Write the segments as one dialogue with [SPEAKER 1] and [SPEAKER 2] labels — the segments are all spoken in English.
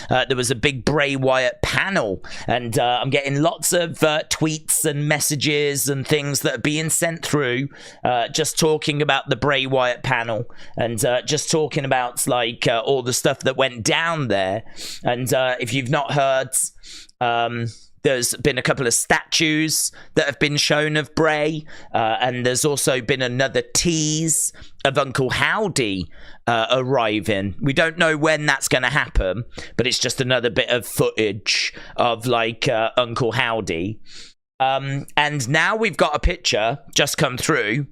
[SPEAKER 1] There was a big Bray Wyatt panel, and I'm getting lots of tweets and messages and things that are being sent through, just talking about the Bray Wyatt panel, and just talking about like all the stuff that went down there. And if you've not heard, there's been a couple of statues that have been shown of Bray, and there's also been another tease of Uncle Howdy arriving. We don't know when that's going to happen, but it's just another bit of footage of like Uncle Howdy. And now we've got a picture just come through.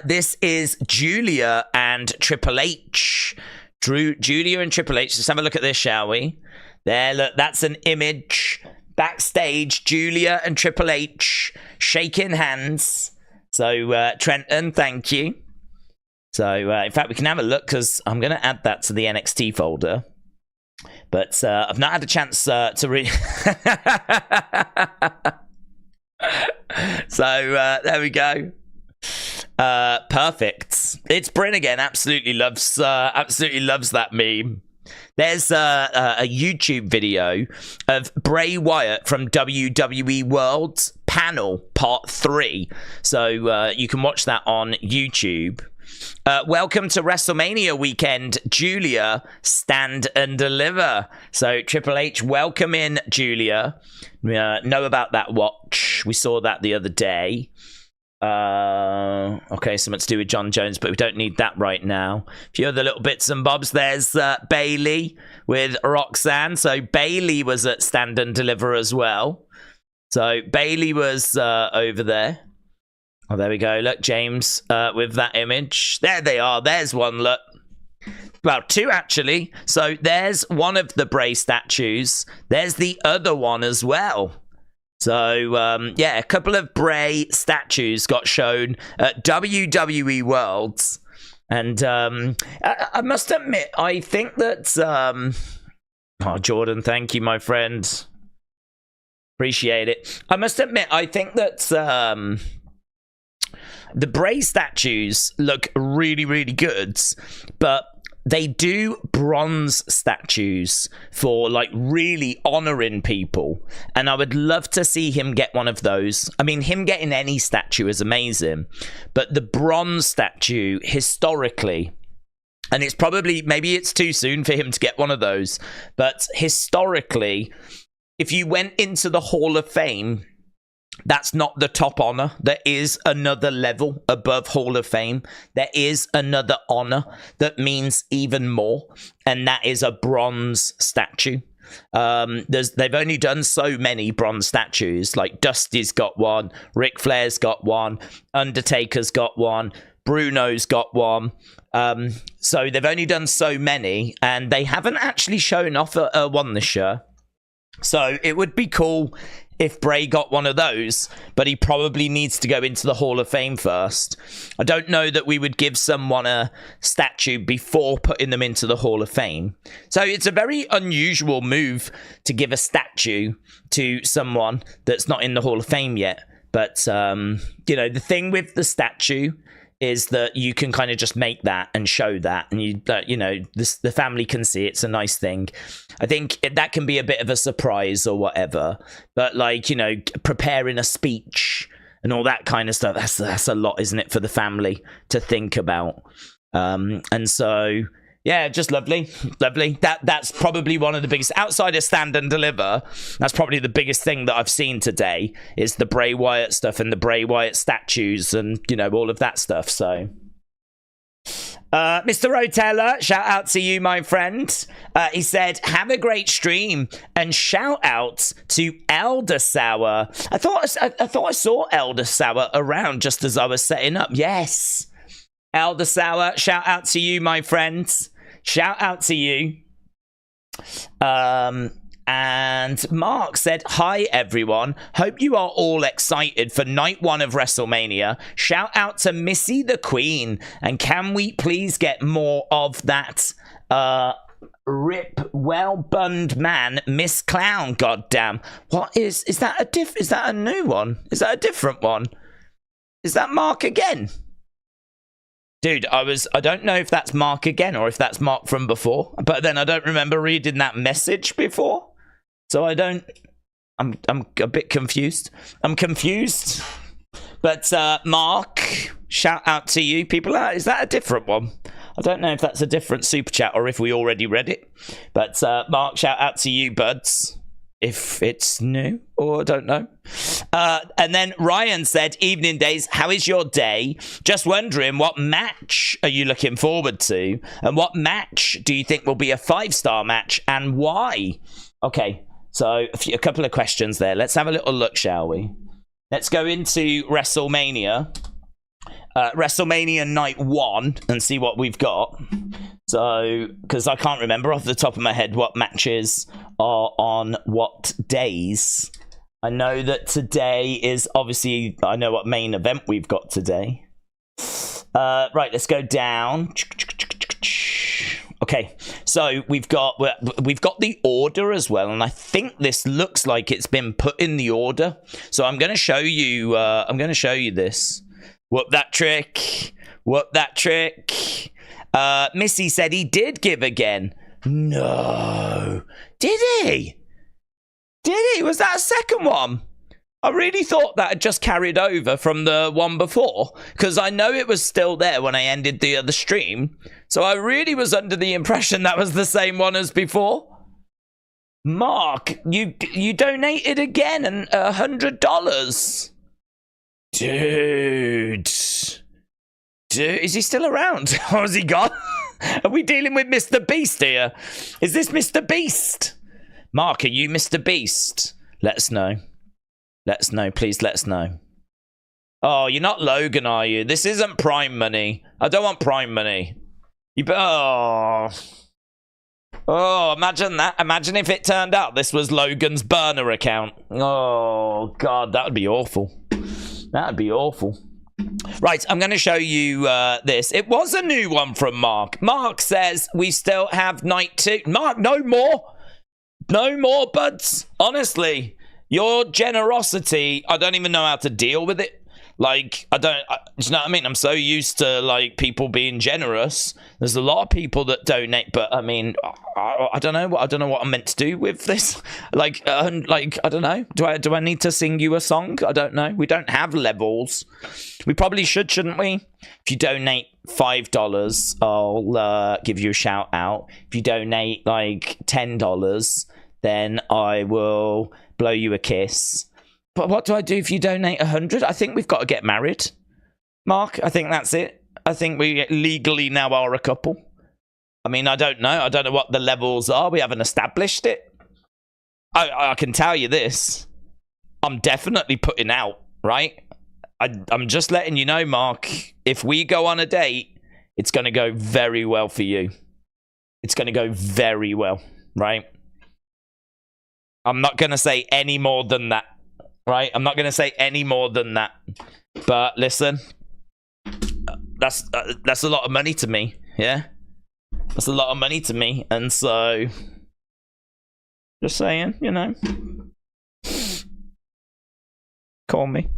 [SPEAKER 1] This is Julia and Triple H. Julia and Triple H. Let's have a look at this, shall we? There, look, that's an image. Backstage, Julia and Triple H shaking hands. So, Trenton, thank you. So, in fact, we can have a look because I'm going to add that to the NXT folder. But I've not had a chance to read. So, there we go. Perfect. It's Bryn again. Absolutely loves that meme. There's a YouTube video of Bray Wyatt from WWE World's Panel Part 3. So you can watch that on YouTube. Welcome to WrestleMania weekend, Julia. Stand and deliver. So Triple H, welcome in, Julia. Know about that watch. We saw that the other day. Okay, something to do with John Jones, but we don't need that right now. A few other little bits and bobs. There's Bailey with Roxanne. So Bailey was at Stand and Deliver as well. So Bailey was over there. Oh, there we go. Look, James with that image. There they are. There's one, look. Well, two actually. So there's one of the Bray statues. There's the other one as well. So, yeah, a couple of Bray statues got shown at WWE Worlds. And I must admit, I think that... oh, Jordan, thank you, my friend. Appreciate it. I must admit, I think that the Bray statues look really, really good. But they do bronze statues for like really honoring people, and I would love to see him get one of those. I mean, him getting any statue is amazing, but the bronze statue historically, and it's probably, maybe it's too soon for him to get one of those, but historically, if you went into the Hall of Fame, that's not the top honor. There is another level above Hall of Fame. There is another honor that means even more, and that is a bronze statue. They've only done so many bronze statues. Like Dusty's got one, Ric Flair's got one, Undertaker's got one, Bruno's got one. So they've only done so many, and they haven't actually shown off one this year. So it would be cool if Bray got one of those, but he probably needs to go into the Hall of Fame first. I don't know that we would give someone a statue before putting them into the Hall of Fame. So it's a very unusual move to give a statue to someone that's not in the Hall of Fame yet. But, you know, the thing with the statue is that you can kind of just make that and show that, and you know, the family can see it's a nice thing. I think that can be a bit of a surprise or whatever, but like, you know, preparing a speech and all that kind of stuff, that's a lot, isn't it, for the family to think about. And so, yeah, just lovely. That's probably one of the biggest, outside of Stand and Deliver, that's probably the biggest thing that I've seen today is the Bray Wyatt stuff and the Bray Wyatt statues and, you know, all of that stuff. So, Mr. Rotella, shout out to you, my friend. He said, have a great stream, and shout out to Elder Sour. I thought I saw Elder Sour around just as I was setting up. Yes. Elder Sour, shout out to you, my friends. Shout out to you. And Mark said, hi, everyone. Hope you are all excited for night one of WrestleMania. Shout out to Missy the Queen. And can we please get more of that rip well-bunned man, Miss Clown, goddamn. What is that is that a new one? Is that a different one? Is that Mark again? Dude, I don't know if that's Mark again or if that's Mark from before, but then I don't remember reading that message before. So I'm a bit confused. I'm confused. But Mark, shout out to you. People, is that a different one? I don't know if that's a different super chat or if we already read it. But Mark, shout out to you, buds. If it's new, or I don't know. And then Ryan said, evening days, how is your day? Just wondering, what match are you looking forward to? And what match do you think will be a 5-star match and why? Okay, so a couple of questions there. Let's have a little look, shall we? Let's go into WrestleMania. WrestleMania Night 1 and see what we've got. So, because I can't remember off the top of my head what matches are on what days. I know that today is obviously, I know what main event we've got today. Right, let's go down. Okay, so we've got the order as well, and I think this looks like it's been put in the order. So I'm going to show you. This. Whoop that trick. Whoop that trick. Missy said he did give again. No. Did he? Did he? Was that a second one? I really thought that had just carried over from the one before, because I know it was still there when I ended the other stream. So I really was under the impression that was the same one as before. Mark, you donated again and $100. Dude, is he still around? Or has he gone? Are we dealing with Mr. Beast here? Is this Mr. Beast? Mark, are you Mr. Beast? Let us know. Let us know. Please let us know. Oh, you're not Logan, are you? This isn't Prime money. I don't want Prime money. Oh, imagine that. Imagine if it turned out this was Logan's burner account. Oh, God, that would be awful. That would be awful. Right, I'm going to show you this. It was a new one from Mark. Mark says we still have night 2. Mark, no more. No more, buds. Honestly, your generosity, I don't even know how to deal with it. Like, you know what I mean? I'm so used to, like, people being generous. There's a lot of people that donate, but, I mean, I don't know. I don't know what I'm meant to do with this. Like, I don't know. Do I need to sing you a song? I don't know. We don't have levels. We probably shouldn't we? If you donate $5, I'll give you a shout out. If you donate, like, $10, then I will blow you a kiss. But what do I do if you donate 100? I think we've got to get married. Mark, I think that's it. I think we legally now are a couple. I mean, I don't know. I don't know what the levels are. We haven't established it. I can tell you this. I'm definitely putting out, right? I'm just letting you know, Mark. If we go on a date, it's going to go very well for you. It's going to go very well, right? I'm not going to say any more than that. Right, I'm not going to say any more than that. But listen, that's a lot of money to me. Yeah, that's a lot of money to me, and so just saying, you know, call me.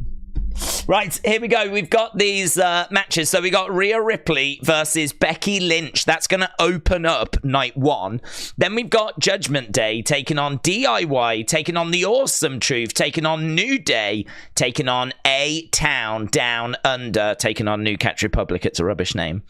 [SPEAKER 1] Right, here we go. We've got these matches. So we got Rhea Ripley versus Becky Lynch. That's going to open up night 1. Then we've got Judgment Day taking on DIY, taking on The Awesome Truth, taking on New Day, taking on A-Town Down Under, taking on New Catch Republic. It's a rubbish name.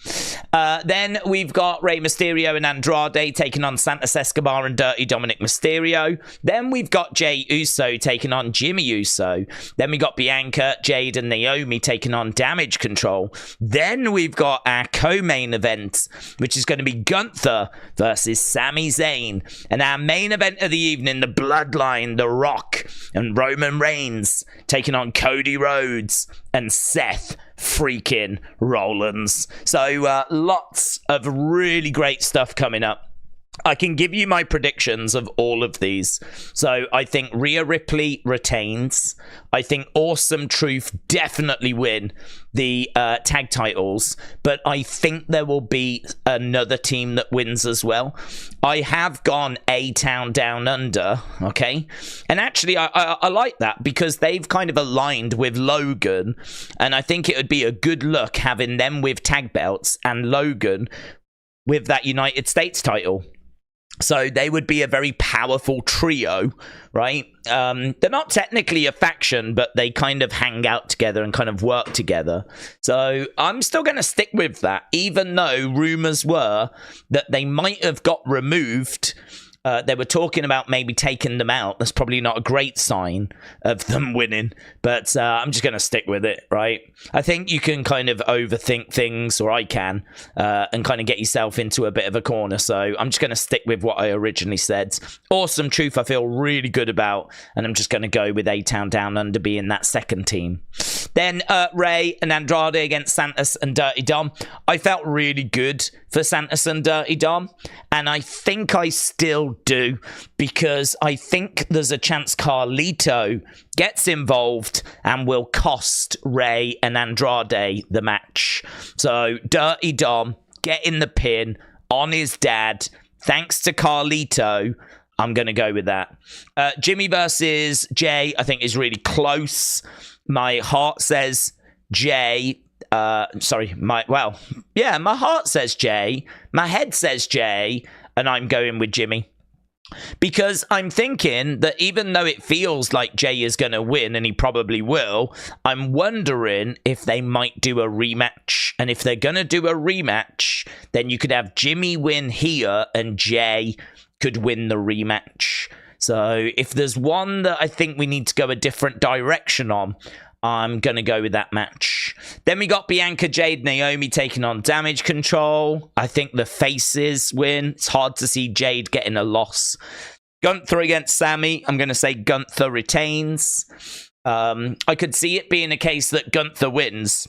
[SPEAKER 1] Then we've got Rey Mysterio and Andrade taking on Santos Escobar and Dirty Dominic Mysterio. Then we've got Jey Uso taking on Jimmy Uso. Then we got Bianca, Jade, and Naomi taking on Damage Control. Then we've got our co-main event, which is going to be Gunther versus Sami Zayn. And our main event of the evening, the Bloodline, The Rock, and Roman Reigns taking on Cody Rhodes and Seth freaking Rollins. So lots of really great stuff coming up. I can give you my predictions of all of these. So I think Rhea Ripley retains. I think Awesome Truth definitely win the tag titles. But I think there will be another team that wins as well. I have gone A-Town Down Under, okay? And actually, I like that because they've kind of aligned with Logan. And I think it would be a good look having them with tag belts and Logan with that United States title. So they would be a very powerful trio, right? They're not technically a faction, but they kind of hang out together and kind of work together. So I'm still going to stick with that, even though rumors were that they might have got removed. They were talking about maybe taking them out. That's probably not a great sign of them winning, but I'm just going to stick with it, right? I think you can kind of overthink things, or I can, and kind of get yourself into a bit of a corner. So I'm just going to stick with what I originally said. Awesome Truth, I feel really good about, and I'm just going to go with A-Town Down Under being that second team. Then Ray and Andrade against Santos and Dirty Dom. I felt really good for Santos and Dirty Dom, and I think I still do, because I think there's a chance Carlito gets involved and will cost Ray and Andrade the match. So Dirty Dom getting the pin on his dad thanks to Carlito. I'm going to go with that. Jimmy versus Jay, I think, is really close. My heart says Jay. My heart says Jay. My head says Jay. And I'm going with Jimmy. Because I'm thinking that even though it feels like Jay is going to win, and he probably will, I'm wondering if they might do a rematch. And if they're going to do a rematch, then you could have Jimmy win here and Jay could win the rematch. So if there's one that I think we need to go a different direction on, I'm going to go with that match. Then we got Bianca, Jade, Naomi taking on Damage Control. I think the faces win. It's hard to see Jade getting a loss. Gunther against Sami. I'm going to say Gunther retains. I could see it being a case that Gunther wins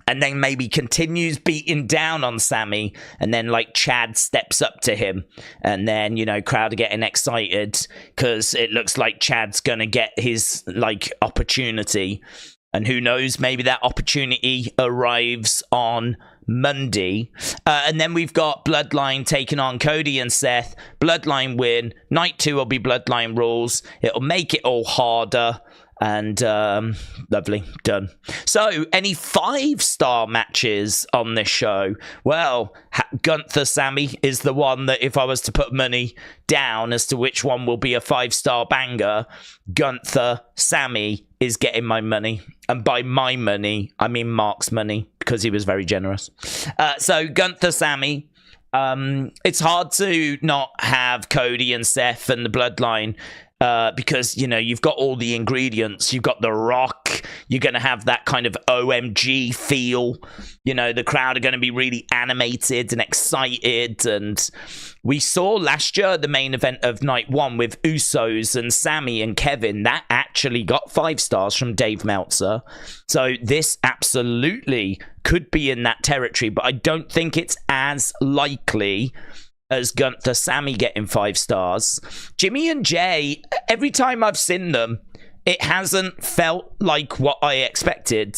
[SPEAKER 1] and then maybe continues beating down on Sami, and then like Chad steps up to him, and then, you know, crowd are getting excited because it looks like Chad's gonna get his like opportunity, and who knows, maybe that opportunity arrives on Monday. And then we've got Bloodline taking on Cody and Seth. Bloodline win. Night 2 will be Bloodline rules. It'll make it all harder. And lovely, done. So, any 5-star matches on this show? Well, Gunther Sami is the one that if I was to put money down as to which one will be a 5-star banger, Gunther Sami is getting my money. And by my money, I mean Mark's money, because he was very generous. So, Gunther Sami. It's hard to not have Cody and Seth and the Bloodline, because, you know, you've got all the ingredients. You've got The Rock. You're going to have that kind of OMG feel. You know, the crowd are going to be really animated and excited. And we saw last year the main event of night 1 with Usos and Sami and Kevin. That actually got 5 stars from Dave Meltzer. So this absolutely could be in that territory, but I don't think it's as likely as Gunther Sami getting 5 stars. Jimmy and Jay, every time I've seen them, it hasn't felt like what I expected.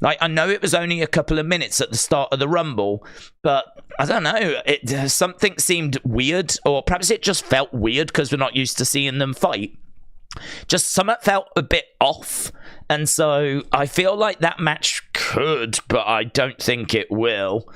[SPEAKER 1] Like, I know it was only a couple of minutes at the start of the Rumble, but I don't know, something seemed weird, or perhaps it just felt weird because we're not used to seeing them fight. Just something felt a bit off, and so I feel like that match could, but I don't think it will.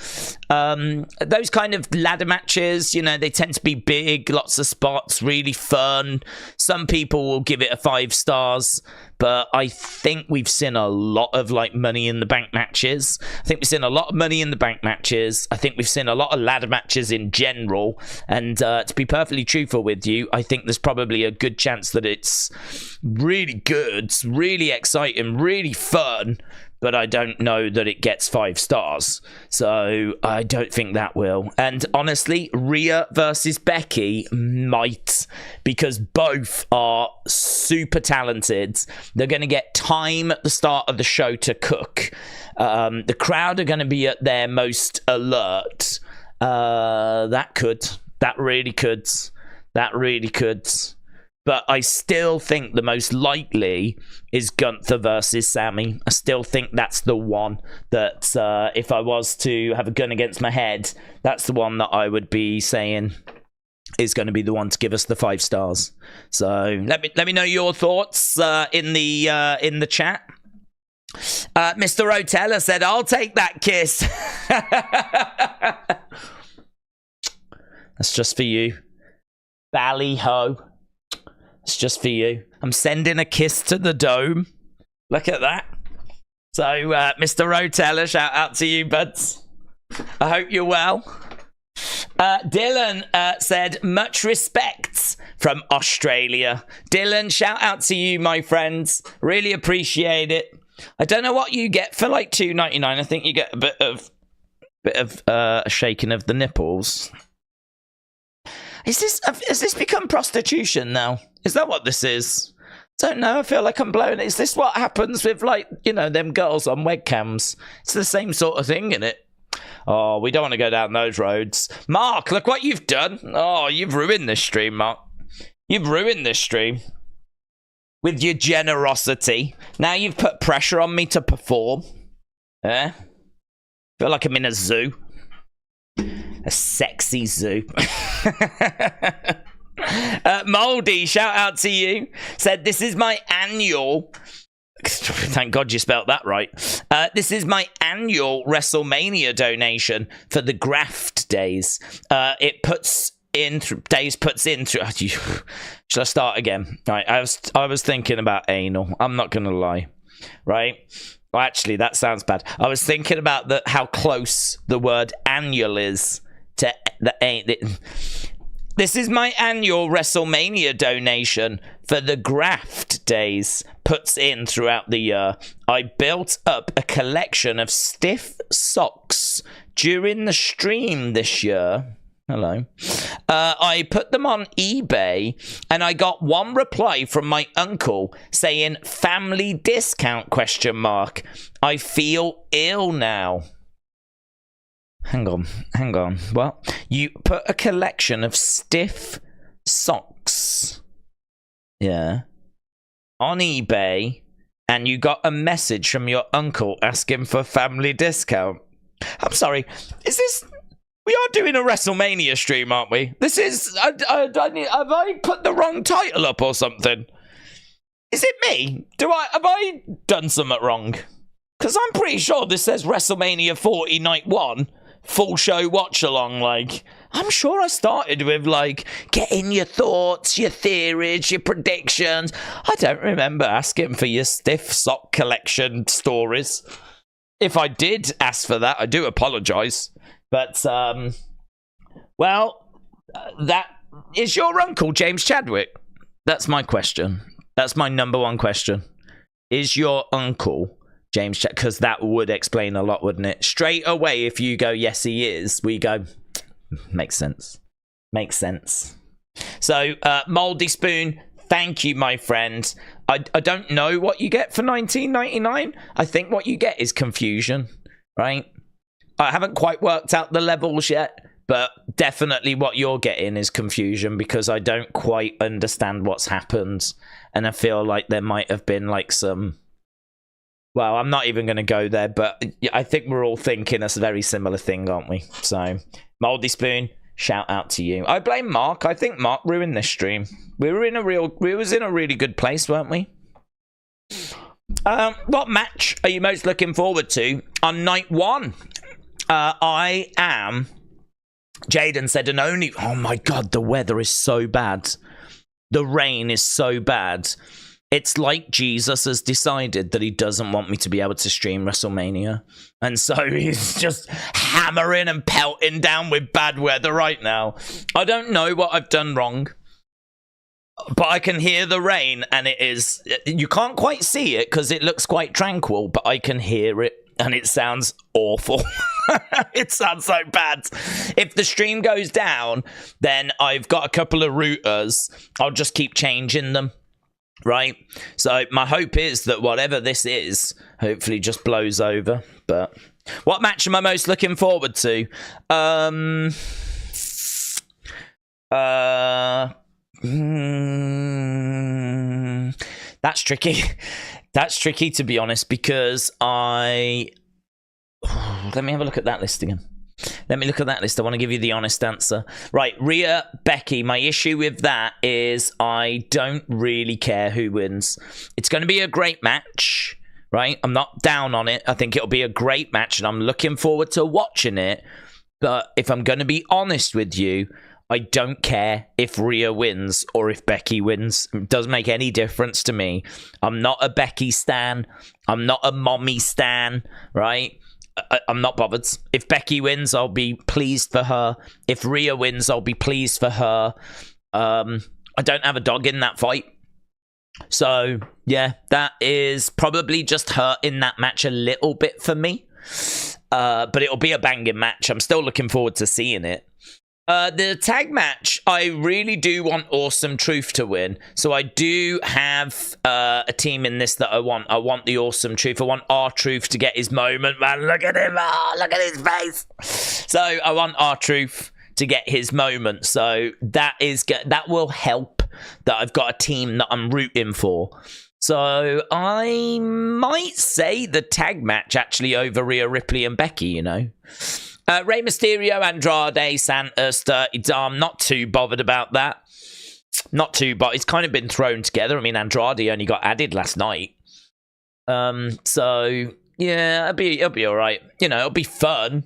[SPEAKER 1] Those kind of ladder matches, you know, they tend to be big, lots of spots, really fun. Some people will give it a 5 stars, but I think we've seen a lot of like Money in the Bank matches. I think we've seen a lot of Money in the Bank matches. I think we've seen a lot of ladder matches in general, and to be perfectly truthful with you, I think there's probably a good chance that it's really good, really exciting, really fun, but I don't know that it gets 5 stars. So I don't think that will. And honestly, Rhea versus Becky might, because both are super talented. They're going to get time at the start of the show to cook. The crowd are going to be at their most alert. That could That really could. That really could. But I still think the most likely is Gunther versus Sami. I still think that's the one that, if I was to have a gun against my head, that's the one that I would be saying is going to be the one to give us the 5 stars. So let me know your thoughts in the chat. Mr. Rotella said, "I'll take that kiss." That's just for you, Ballyho. It's just for you. I'm sending a kiss to the dome. Look at that. So, Mr. Rotella, shout out to you, buds. I hope you're well. Dylan said, "Much respect from Australia." Dylan, shout out to you, my friends. Really appreciate it. I don't know what you get for like $2.99. I think you get a bit of a shaking of the nipples. Has this become prostitution now? Is that what this is? Don't know. I feel like I'm blowing it. Is this what happens with, like, you know, them girls on webcams? It's the same sort of thing, isn't it? Oh, we don't want to go down those roads. Mark, look what you've done. Oh, you've ruined this stream, Mark. You've ruined this stream with your generosity. Now you've put pressure on me to perform. Eh? Feel like I'm in a zoo. A sexy zoo. Moldy, shout out to you. Said, "This is my annual..." Thank God you spelt that right. "This is my annual WrestleMania donation for the graft days. It puts in through. Shall I start again? Right, I was thinking about anal. I'm not gonna lie. Right? Well, actually, that sounds bad. I was thinking about how close the word annual is to the. This is my annual WrestleMania donation for the graft days puts in throughout the year. I built up a collection of stiff socks during the stream this year." Hello. "I put them on eBay and I got one reply from my uncle saying family discount ? I feel ill now." Hang on. Well, you put a collection of stiff socks, yeah, on eBay, and you got a message from your uncle asking for family discount. I'm sorry, is this... We are doing a WrestleMania stream, aren't we? This is... have I put the wrong title up or something? Is it me? Have I done something wrong? Because I'm pretty sure this says WrestleMania 40 Night 1, full show watch along. Like, I'm sure I started with, like, getting your thoughts, your theories, your predictions. I don't remember asking for your stiff sock collection stories. If I did ask for that, I do apologise. But, well, that is your uncle, James Chadwick? That's my question. That's my number one question. Is your uncle James Chadwick? Because that would explain a lot, wouldn't it? Straight away, if you go, yes, he is, we go, makes sense. Makes sense. So, Mouldy Spoon, thank you, my friend. I don't know what you get for $19.99. I think what you get is confusion, right? I haven't quite worked out the levels yet, but definitely what you're getting is confusion because I don't quite understand what's happened. And I feel like there might have been like some... Well, I'm not even going to go there, but I think we're all thinking a very similar thing, aren't we? So, Mouldy Spoon, shout out to you. I blame Mark. I think Mark ruined this stream. We was in a really good place, weren't we? What match are you most looking forward to on night 1? I am... Jaden said, and only... Oh my God, the weather is so bad. The rain is so bad. It's like Jesus has decided that he doesn't want me to be able to stream WrestleMania. And so he's just hammering and pelting down with bad weather right now. I don't know what I've done wrong. But I can hear the rain and it is... You can't quite see it because it looks quite tranquil, but I can hear it. And it sounds awful. It sounds so bad. If the stream goes down, then I've got a couple of routers. I'll just keep changing them, right? So my hope is that whatever this is, hopefully just blows over. But what match am I most looking forward to? That's tricky. That's tricky, to be honest, because let me have a look at that list again. Let me look at that list. I want to give you the honest answer. Right, Rhea, Becky. My issue with that is I don't really care who wins. It's going to be a great match, right? I'm not down on it. I think it'll be a great match, and I'm looking forward to watching it. But if I'm going to be honest with you, I don't care if Rhea wins or if Becky wins. It doesn't make any difference to me. I'm not a Becky stan. I'm not a mommy stan, right? I'm not bothered. If Becky wins, I'll be pleased for her. If Rhea wins, I'll be pleased for her. I don't have a dog in that fight. So, yeah, that is probably just hurting that match a little bit for me. But it'll be a banging match. I'm still looking forward to seeing it. The tag match, I really do want Awesome Truth to win. So I do have a team in this that I want. I want the Awesome Truth. I want R-Truth to get his moment, man. Look at him. Oh, look at his face. So I want R-Truth to get his moment. So that will help that I've got a team that I'm rooting for. So I might say the tag match actually over Rhea, Ripley, and Becky, you know. Rey Mysterio, Andrade, Santos, Dirty Dom. Not too bothered about that. Not too, but it's kind of been thrown together. I mean, Andrade only got added last night. So yeah, it'll be all right. You know, it'll be fun,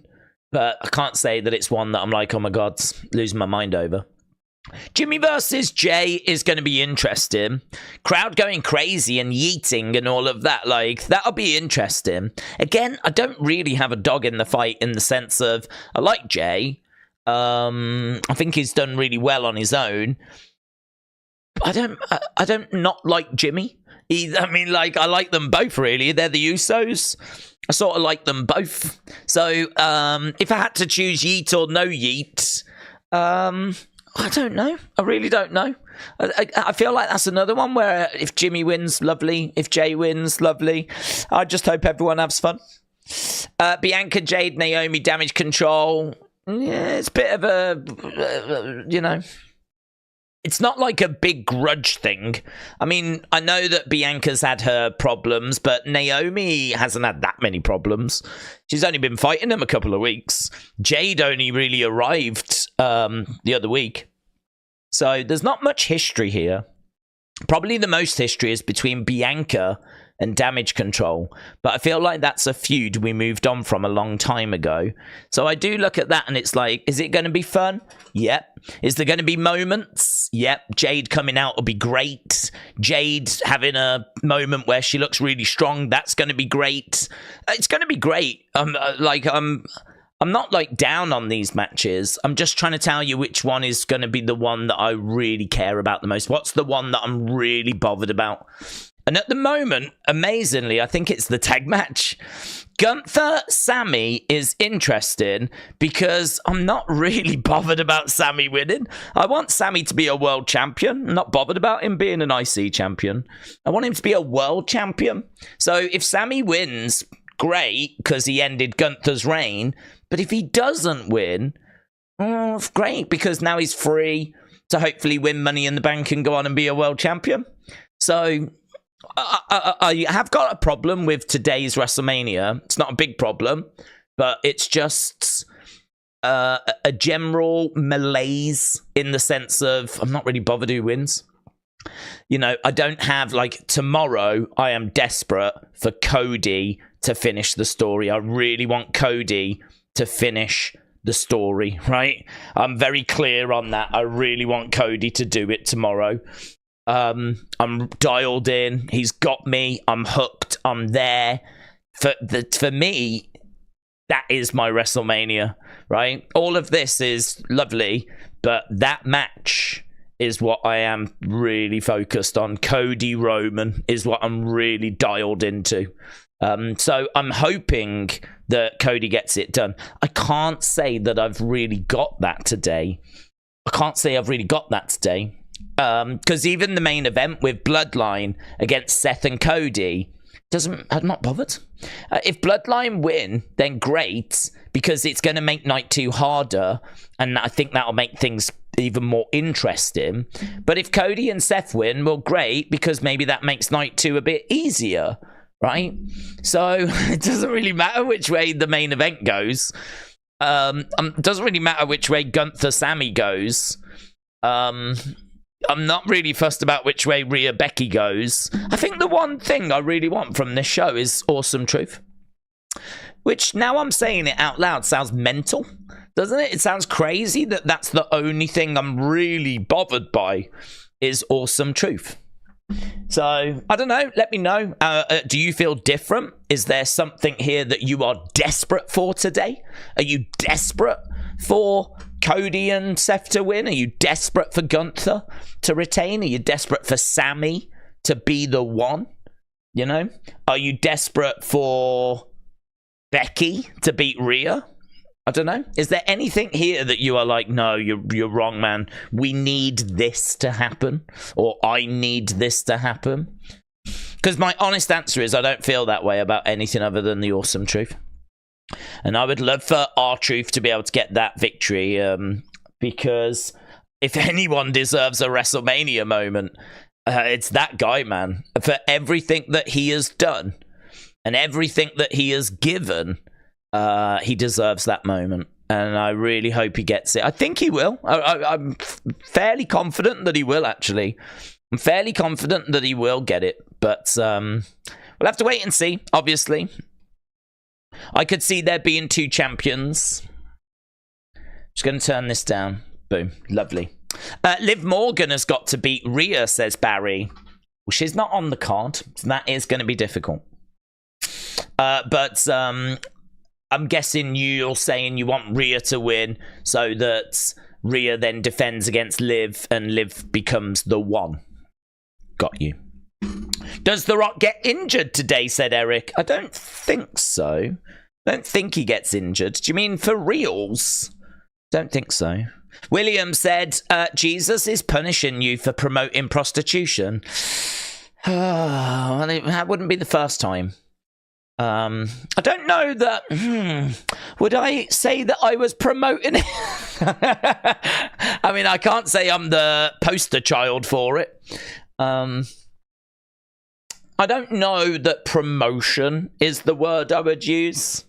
[SPEAKER 1] but I can't say that it's one that I'm like, oh my god, losing my mind over. Jimmy versus Jay is going to be interesting. Crowd going crazy and yeeting and all of that. Like, that'll be interesting. Again, I don't really have a dog in the fight in the sense of I like Jay. I think he's done really well on his own. I don't not like Jimmy. I mean, like, I like them both, really. They're the Usos. I sort of like them both. So, if I had to choose yeet or no yeet, I don't know. I really don't know. I feel like that's another one where if Jimmy wins, lovely. If Jay wins, lovely. I just hope everyone has fun. Bianca, Jade, Naomi, Damage Control. Yeah, it's a bit of a, you know. It's not like a big grudge thing. I mean, I know that Bianca's had her problems, but Naomi hasn't had that many problems. She's only been fighting them a couple of weeks. Jade only really arrived the other week. So there's not much history here. Probably the most history is between Bianca and Damage Control. But I feel like that's a feud we moved on from a long time ago. So I do look at that and it's like, is it going to be fun? Yep. Is there going to be moments? Yep. Jade coming out will be great. Jade having a moment where she looks really strong. That's going to be great. It's going to be great. I'm not like down on these matches. I'm just trying to tell you which one is going to be the one that I really care about the most. What's the one that I'm really bothered about? And at the moment, amazingly, I think it's the tag match. Gunther, Sami is interesting because I'm not really bothered about Sami winning. I want Sami to be a world champion. I'm not bothered about him being an IC champion. I want him to be a world champion. So if Sami wins, great, because he ended Gunther's reign. But if he doesn't win, great, because now he's free to hopefully win Money in the Bank and go on and be a world champion. So I have got a problem with today's WrestleMania. It's not a big problem, but it's just a general malaise in the sense of I'm not really bothered who wins. You know, I don't have, like, tomorrow I am desperate for Cody to finish the story. I really want Cody to finish the story, right? I'm very clear on that. I really want Cody to do it tomorrow. I'm dialed in. He's got me. I'm hooked. I'm there. For me, that is my WrestleMania, right? All of this is lovely, but that match is what I am really focused on. Cody Roman is what I'm really dialed into. So I'm hoping that Cody gets it done. I can't say that I've really got that today. Because even the main event with Bloodline against Seth and Cody, I'm not bothered. If Bloodline win, then great, because it's going to make night 2 harder, and I think that'll make things even more interesting. But if Cody and Seth win, well, great, because maybe that makes night 2 a bit easier, right? So it doesn't really matter which way the main event goes. It doesn't really matter which way Gunther Sami goes. I'm not really fussed about which way Rhea Becky goes. I think the one thing I really want from this show is Awesome Truth. Which, now I'm saying it out loud, sounds mental, doesn't it? It sounds crazy that that's the only thing I'm really bothered by is Awesome Truth. So, I don't know. Let me know. Do you feel different? Is there something here that you are desperate for today? Are you desperate for Cody and Seth to win? Are you desperate for Gunther to retain? Are you desperate for Sami to be the one? You know? Are you desperate for Becky to beat Rhea? I don't know. Is there anything here that you are like, no, you're wrong, man. We need this to happen. Or I need this to happen. Because my honest answer is I don't feel that way about anything other than the Awesome Truth. And I would love for R-Truth to be able to get that victory. Because if anyone deserves a WrestleMania moment, it's that guy, man. For everything that he has done and everything that he has given, he deserves that moment. And I really hope he gets it. I think he will. I'm fairly confident that he will, actually. I'm fairly confident that he will get it. But we'll have to wait and see, obviously. I could see there being 2 champions. Just going to turn this down. Boom. Lovely. Liv Morgan has got to beat Rhea, says Barry. Well, she's not on the card. So that is going to be difficult. But I'm guessing you're saying you want Rhea to win so that Rhea then defends against Liv and Liv becomes the one. Got you. Does The Rock get injured today, said Eric. I don't think so. I don't think he gets injured. Do you mean for reals? Don't think so. William said, Jesus is punishing you for promoting prostitution. Well, that wouldn't be the first time. I don't know that... would I say that I was promoting it? I mean, I can't say I'm the poster child for it. I don't know that promotion is the word I would use.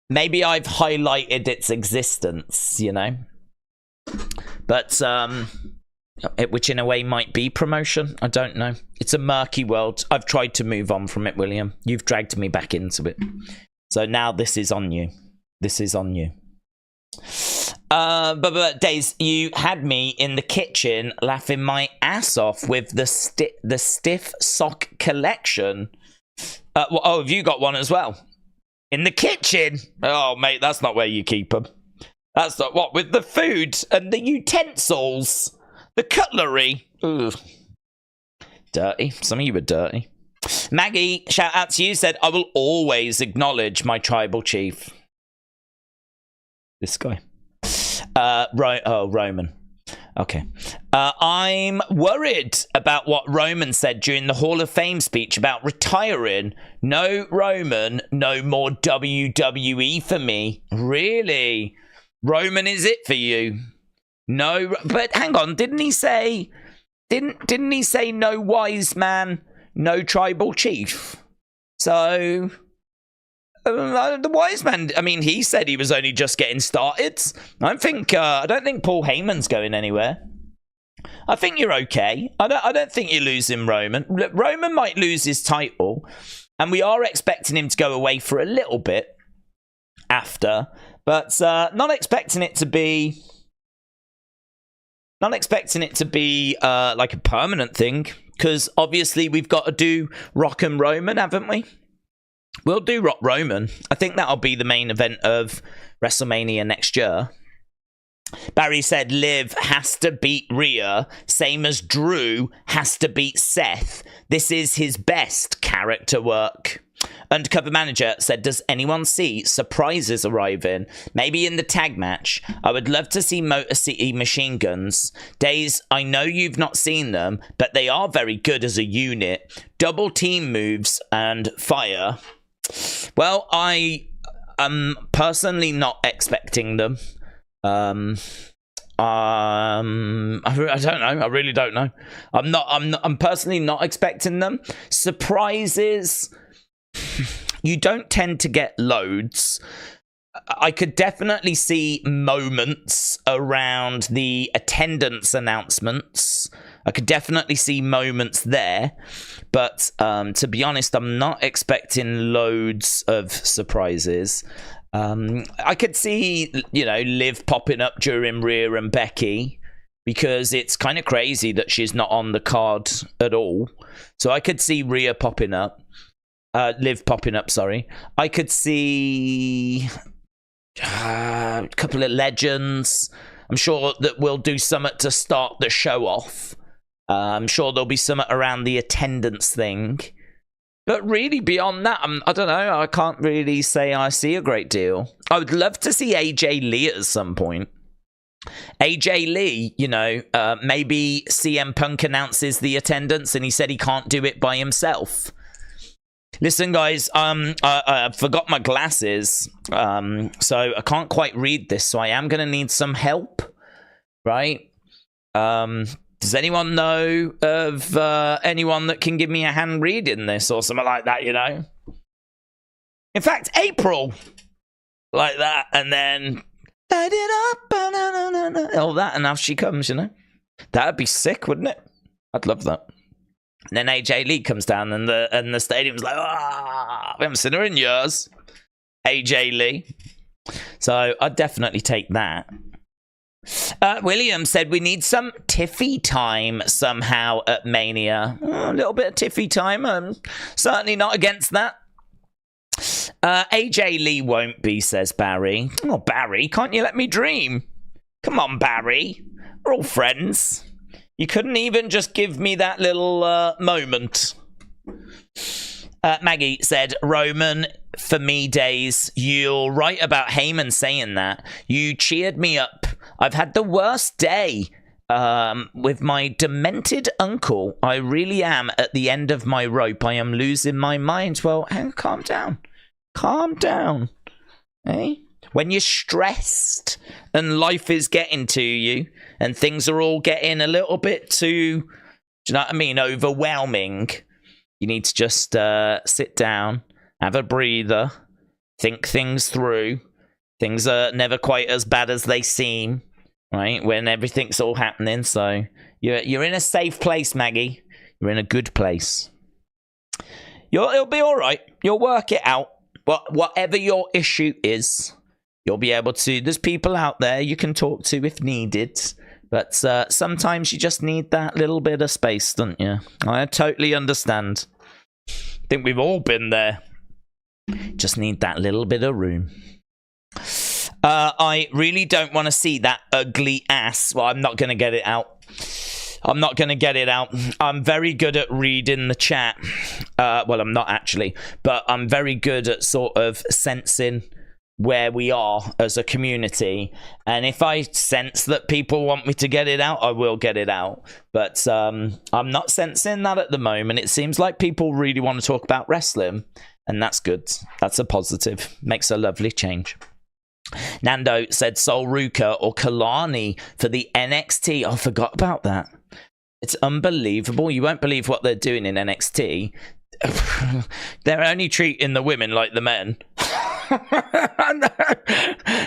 [SPEAKER 1] Maybe I've highlighted its existence, you know? But, which in a way might be promotion. I don't know. It's a murky world. I've tried to move on from it, William. You've dragged me back into it. So now this is on you. This is on you. But Days, you had me in the kitchen laughing my ass off with the stiff sock collection. Oh, have you got one as well? In the kitchen? Oh, mate, that's not where you keep them. That's not what, with the food and the utensils, the cutlery. Ugh. Dirty. Some of you are dirty. Maggie, shout out to you, said, I will always acknowledge my tribal chief. This guy. Roman. Okay. I'm worried about what Roman said during the Hall of Fame speech about retiring. No Roman, no more WWE for me. Really? Roman is it for you? No, but hang on, didn't he say no wise man, no tribal chief? So the wise man, I mean, he said he was only just getting started. I don't think Paul Heyman's going anywhere. I think you're okay. I don't think you're losing Roman. Roman might lose his title, and we are expecting him to go away for a little bit after, but not expecting it to be like a permanent thing, because obviously we've got to do Rock and Roman, haven't we? We'll do Rock Roman. I think that'll be the main event of WrestleMania next year. Barry said Liv has to beat Rhea, same as Drew has to beat Seth. This is his best character work. Undercover Manager said, does anyone see surprises arriving? Maybe in the tag match. I would love to see Motor City Machine Guns. Days, I know you've not seen them, but they are very good as a unit. Double team moves and fire. Well, I am personally not expecting them. I don't know. I really don't know. I'm personally not expecting them. Surprises, you don't tend to get loads. I could definitely see moments around the attendance announcements. I could definitely see moments there. But to be honest, I'm not expecting loads of surprises. I could see, Liv popping up during Rhea and Becky, because it's kind of crazy that she's not on the card at all. So I could see Rhea popping up. Liv popping up, sorry. I could see a couple of legends. I'm sure that we'll do something to start the show off. I'm sure there'll be something around the attendance thing. But really, beyond that, I don't know. I can't really say I see a great deal. I would love to see AJ Lee at some point. AJ Lee, maybe CM Punk announces the attendance and he said he can't do it by himself. Listen, guys, I forgot my glasses, so I can't quite read this, so I am going to need some help, right? Does anyone know of anyone that can give me a hand reading this or something like that, In fact, April, like that, and then light it up, all that, and now she comes, That'd be sick, wouldn't it? I'd love that. And then AJ Lee comes down and the stadium's like, we haven't seen her in years. AJ Lee. So I'd definitely take that. William said we need some Tiffy time somehow at Mania. A little bit of Tiffy time. I'm certainly not against that. AJ Lee won't be, says Barry. Oh, Barry, can't you let me dream? Come on, Barry. We're all friends. You couldn't even just give me that little moment. Maggie said, Roman, for me days. You're right about Heyman saying that. You cheered me up. I've had the worst day with my demented uncle. I really am at the end of my rope. I am losing my mind. Well, calm down. Calm down. Eh? When you're stressed and life is getting to you and things are all getting a little bit too, do you know what I mean, overwhelming, you need to just sit down, have a breather, think things through. Things are never quite as bad as they seem, right, when everything's all happening. So you're in a safe place, Maggie. You're in a good place. It'll be all right. You'll work it out. Whatever your issue is, you'll be able to. There's people out there you can talk to if needed. But sometimes you just need that little bit of space, don't you? I totally understand. I think we've all been there. Just need that little bit of room. I really don't want to see that ugly ass. Well, I'm not going to get it out. I'm very good at reading the chat. Well, I'm not actually. But I'm very good at sort of sensing where we are as a community, and if I sense that people want me to get it out, I will get it out. But I'm not sensing that at the moment. It seems like people really want to talk about wrestling, and that's good. That's a positive. Makes a lovely change. Nando said Sol Ruka or Kalani for the NXT. I forgot about that. It's unbelievable. You won't believe what they're doing in NXT. They're only treating the women like the men.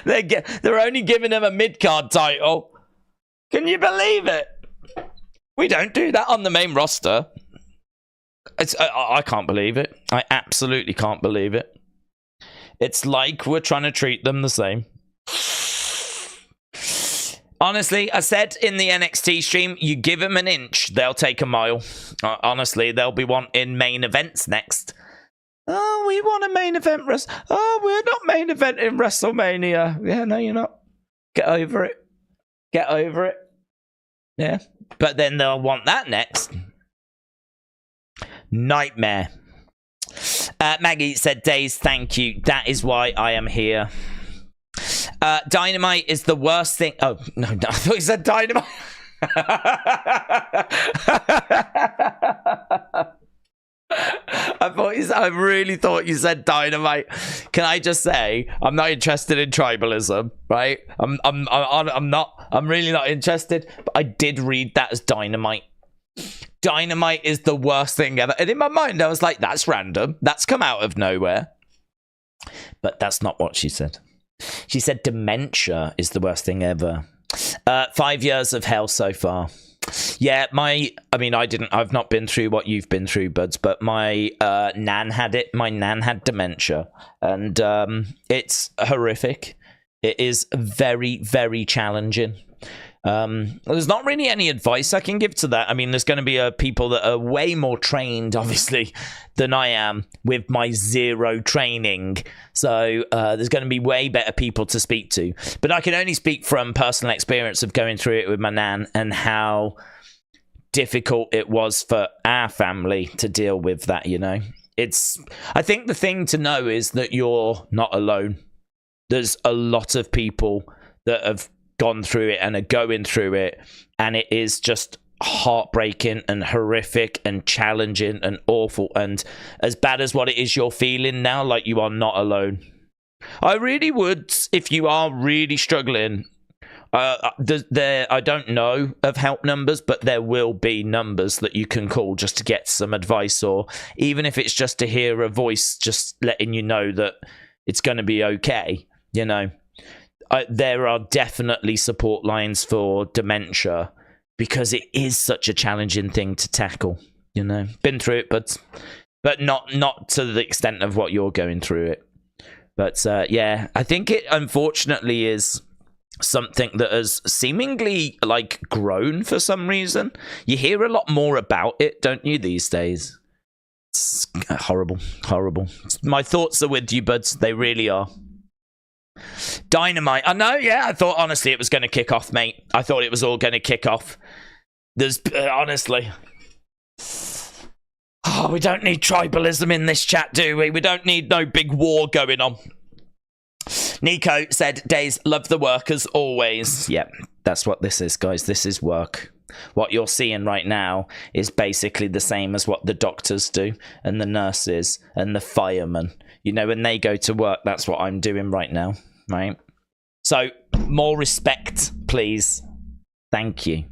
[SPEAKER 1] They're only giving them a mid-card title. Can you believe it? We don't do that on the main roster. I can't believe it. I absolutely can't believe it. It's like we're trying to treat them the same. Honestly, I said in the NXT stream, you give them an inch, they'll take a mile. Honestly, they'll be wanting main events next. Oh, we want a main event. Oh, we're not main event in WrestleMania. Yeah, no, you're not. Get over it. Get over it. Yeah. But then they'll want that next. Nightmare. Maggie said, Days, thank you. That is why I am here. Dynamite is the worst thing. Oh, no, I thought you said Dynamite. I really thought you said Dynamite. Can I just say, I'm not interested in tribalism, right? I'm I'm really not interested. But I did read that as Dynamite. Dynamite is the worst thing ever. And in my mind, I was like, that's random. That's come out of nowhere. But that's not what she said. She said dementia is the worst thing ever. 5 years of hell so far. Yeah, I've not been through what you've been through, buds, but my nan had it. My nan had dementia, and it's horrific. It is very, very challenging. There's not really any advice I can give to that. I mean, there's going to be people that are way more trained, obviously, than I am with my zero training. So there's going to be way better people to speak to. But I can only speak from personal experience of going through it with my nan and how difficult it was for our family to deal with that, you know. I think the thing to know is that you're not alone. There's a lot of people that have gone through it and are going through it, and it is just heartbreaking and horrific and challenging and awful, and as bad as what it is you're feeling now, like, you are not alone. I really would, if you are really struggling, I don't know of help numbers, but there will be numbers that you can call just to get some advice, or even if it's just to hear a voice just letting you know that it's going to be okay, you know. There are definitely support lines for dementia because it is such a challenging thing to tackle, you know. Been through it, but not to the extent of what you're going through it. But yeah, I think it unfortunately is something that has seemingly like grown for some reason. You hear a lot more about it, don't you, these days? It's horrible. My thoughts are with you, buds. They really are. Dynamite. I know, yeah. I thought honestly it was going to kick off, mate. I thought it was all going to kick off. There's honestly. Oh, we don't need tribalism in this chat, do we? We don't need no big war going on. Nico said, Days, love the work as always. Yep, that's what this is, guys. This is work. What you're seeing right now is basically the same as what the doctors do and the nurses and the firemen. You know, when they go to work, that's what I'm doing right now, right? So, more respect, please. Thank you.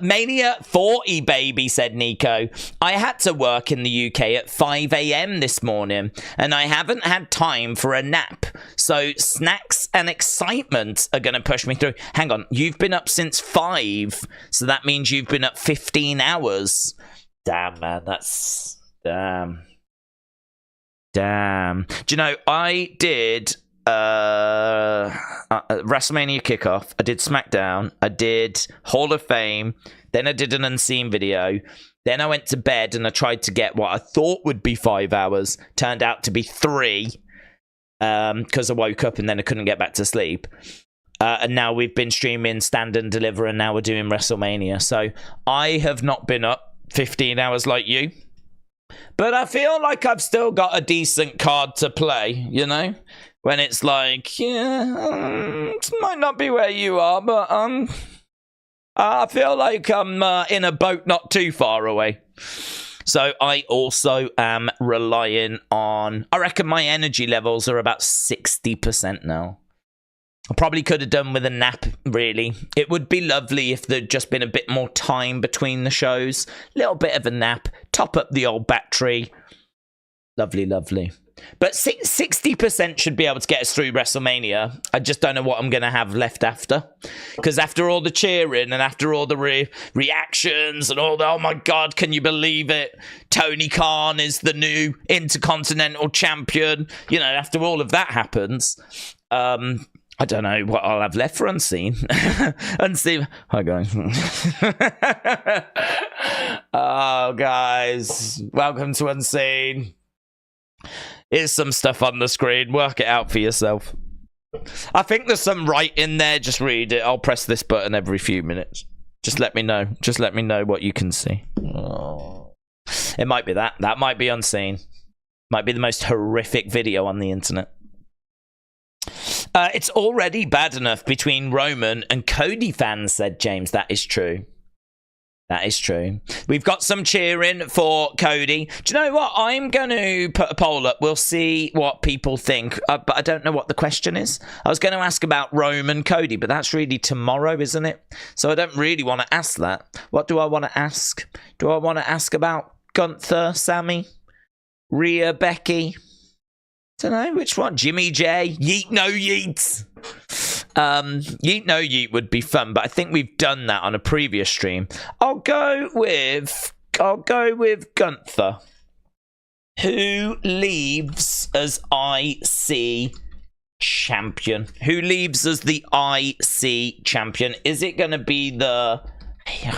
[SPEAKER 1] Mania 40, baby, said Nico. I had to work in the UK at 5 a.m. this morning, and I haven't had time for a nap. So snacks and excitement are going to push me through. Hang on, you've been up since 5, so that means you've been up 15 hours. Damn, man, that's... Damn. Do you know, I did... WrestleMania kickoff, I did SmackDown, I did Hall of Fame, then I did an Unseen video, then I went to bed and I tried to get what I thought would be 5 hours, turned out to be 3, because I woke up and then I couldn't get back to sleep, and now we've been streaming Stand and Deliver, and now we're doing WrestleMania. So I have not been up 15 hours like you, but I feel like I've still got a decent card to play, you know? When it's like, yeah, it might not be where you are, but I feel like I'm in a boat not too far away. So I also am relying on, I reckon my energy levels are about 60% now. I probably could have done with a nap, really. It would be lovely if there'd just been a bit more time between the shows. Little bit of a nap, top up the old battery. Lovely, lovely. But 60% should be able to get us through WrestleMania. I just don't know what I'm going to have left after. Because after all the cheering and after all the reactions and all the, oh my God, can you believe it? Tony Khan is the new Intercontinental Champion. You know, after all of that happens, I don't know what I'll have left for Unseen. Unseen. Hi, guys. Oh, guys. Welcome to Unseen. Here's some stuff on the screen. Work it out for yourself. I think there's some right in there. Just read it. I'll press this button every few minutes. Just let me know. Just let me know what you can see. Oh. It might be that. That might be Unseen. Might be the most horrific video on the internet. It's already bad enough between Roman and Cody fans, said James. That is true. That is true. We've got some cheering for Cody. Do you know what? I'm going to put a poll up. We'll see what people think. But I don't know what the question is. I was going to ask about Rome and Cody, but that's really tomorrow, isn't it? So I don't really want to ask that. What do I want to ask? Do I want to ask about Gunther, Sami, Rhea, Becky? Don't know which one. Jimmy J. Yeet no yeet. Yeet no yeet would be fun, but I think we've done that on a previous stream. I'll go with Gunther, who leaves as IC champion. Who leaves as the IC champion? Is it going to be the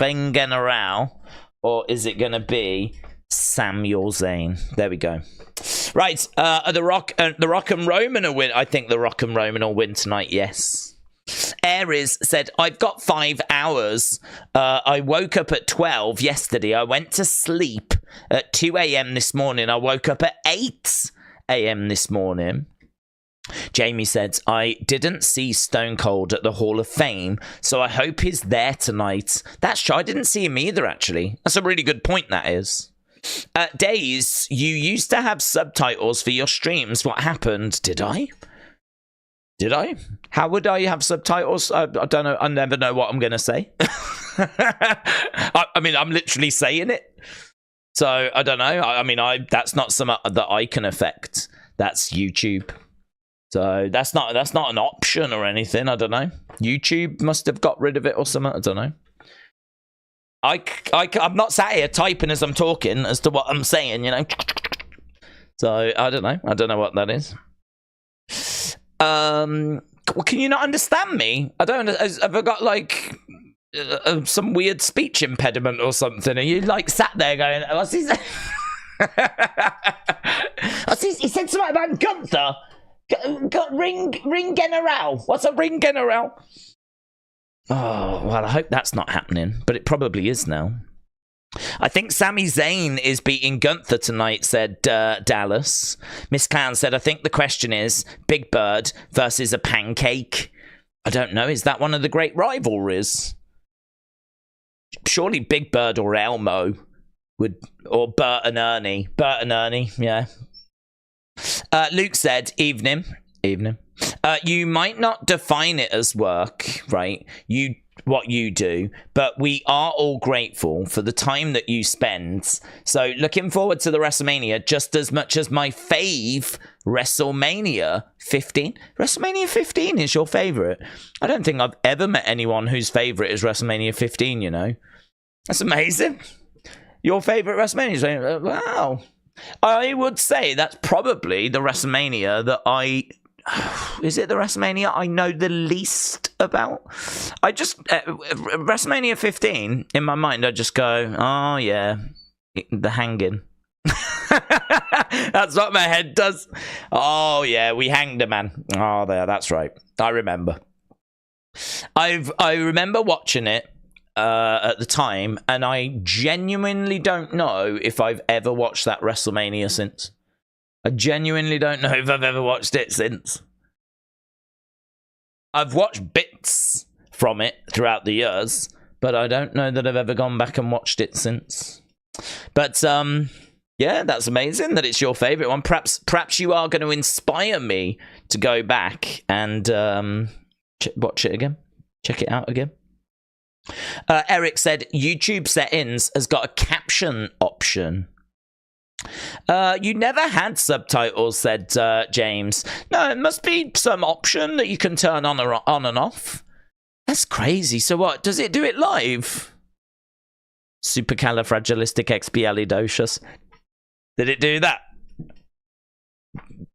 [SPEAKER 1] Ring General, or is it going to be Samuel Zayn? There we go. Right, the Rock and Roman will win. I think the Rock and Roman will win tonight. Yes. Aries said, I've got 5 hours. I woke up at 12 yesterday. I went to sleep at 2 a.m. this morning. I woke up at 8 a.m. this morning. Jamie said, I didn't see Stone Cold at the Hall of Fame, so I hope he's there tonight. That's true. I didn't see him either, actually. That's a really good point, that is. Days, you used to have subtitles for your streams. What happened? Did I? How would I have subtitles? I don't know. I never know what I'm going to say. I mean, I'm literally saying it. So, I don't know. I mean, that's not something that I can affect. That's YouTube. So, that's not an option or anything. I don't know. YouTube must have got rid of it or something. I don't know. I'm not sat here typing as I'm talking as to what I'm saying, you know. So, I don't know. I don't know what that is. Well, can you not understand me? I don't. Have I got like some weird speech impediment or something? Are you like sat there going, "What's he saying?" He said something about Gunther. Ring General. What's a Ring General? Oh well, I hope that's not happening, but it probably is now. I think Sami Zayn is beating Gunther tonight, said Dallas. Miss Clown said, I think the question is Big Bird versus a pancake. I don't know. Is that one of the great rivalries? Surely Big Bird or Elmo would, or Bert and Ernie. Bert and Ernie, yeah. Luke said, evening. You might not define it as work, right? What you do, but we are all grateful for the time that you spend. So looking forward to the WrestleMania just as much as my fave, WrestleMania 15. WrestleMania 15 is your favorite. I don't think I've ever met anyone whose favorite is WrestleMania 15, you know. That's amazing. Your favorite WrestleMania? Wow. I would say that's probably the WrestleMania that is it the WrestleMania I know the least about? I just WrestleMania 15 in my mind. I just go, oh yeah, the hanging. That's what my head does. Oh yeah, we hanged a man. Oh, that's right. I remember. I remember watching it at the time, and I genuinely don't know if I've ever watched that WrestleMania since. I genuinely don't know if I've ever watched it since. I've watched bits from it throughout the years, but I don't know that I've ever gone back and watched it since. But yeah, that's amazing that it's your favorite one. Perhaps you are going to inspire me to go back and watch it again. Check it out again. Eric said YouTube settings has got a caption option. You never had subtitles, said James. No, it must be some option that you can turn on and off. That's crazy. So what? Does it do it live? Supercalifragilisticexpialidocious. Did it do that?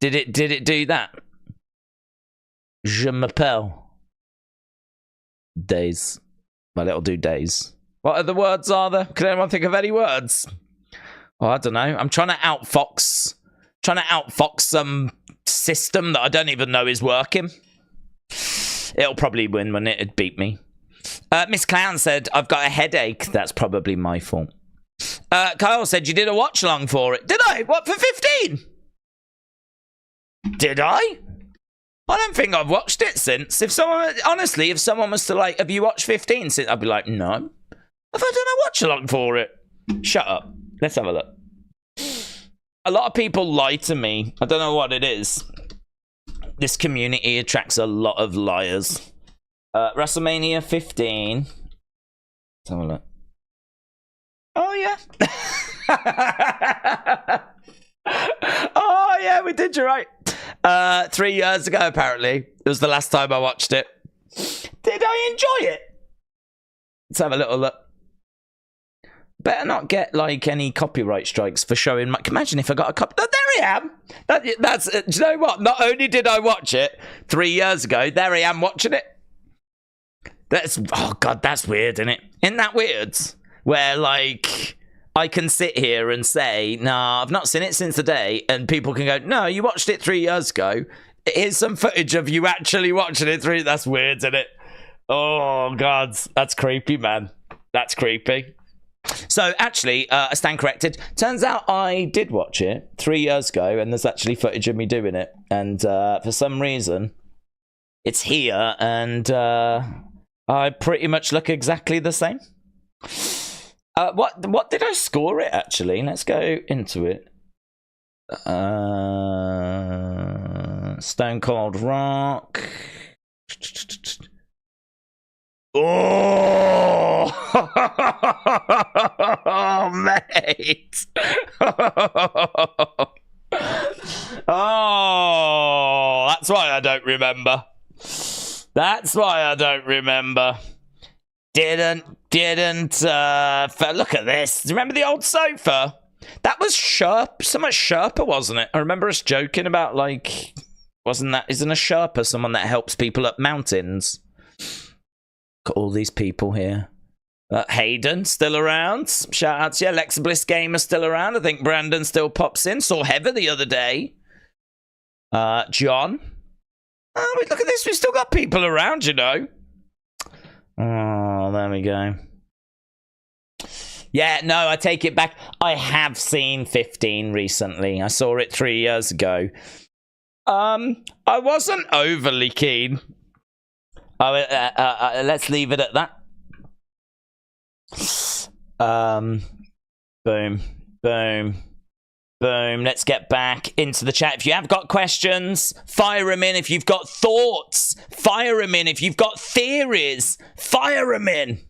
[SPEAKER 1] Did it do that? Je m'appelle. Days. Well, it'll do days. What other words are there? Can anyone think of any words? Oh, I don't know. I'm trying to outfox some system that I don't even know is working. It'll probably win when it'd beat me. Miss Clown said, I've got a headache. That's probably my fault. Kyle said, you did a watch along for it. Did I? What, for 15? Did I? I don't think I've watched it since. If someone was to like, have you watched 15 since? I'd be like, no. I've done a watch along for it. Shut up. Let's have a look. A lot of people lie to me. I don't know what it is. This community attracts a lot of liars. WrestleMania 15. Let's have a look. Oh, yeah. Oh, yeah, we did, you're right. 3 years ago, apparently. It was the last time I watched it. Did I enjoy it? Let's have a little look. Better not get, like, any copyright strikes for showing my... Imagine if I got a copy... Oh, there I am! That's... do you know what? Not only did I watch it 3 years ago, there I am watching it. That's... Oh, God, that's weird, isn't it? Isn't that weird? Where, like... I can sit here and say, nah, I've not seen it since the day, and people can go, no, you watched it 3 years ago. Here's some footage of you actually watching it through. That's weird, isn't it? Oh, God. That's creepy, man. That's creepy. So, actually, I stand corrected. Turns out I did watch it 3 years ago, and there's actually footage of me doing it. And for some reason, it's here, and I pretty much look exactly the same. What did I score it, actually? Let's go into it. Stone Cold Rock. Oh, oh mate. Oh, that's why I don't remember. That's why I don't remember. Didn't, look at this. Do you remember the old sofa? That was so much Sherpa, wasn't it? I remember us joking about, like, isn't a Sherpa someone that helps people up mountains? Got all these people here. Hayden, still around. Shout out to you. Alexa Bliss Gamer, still around. I think Brandon still pops in. Saw Heather the other day. John. Oh, look at this. We've still got people around, you know. Oh, there we go. Yeah, no, I take it back. I have seen 15 recently. I saw it 3 years ago. I wasn't overly keen. Let's leave it at that. Boom, boom, boom. Let's get back into the chat. If you have got questions, fire them in. If you've got thoughts, fire them in. If you've got theories, fire them in.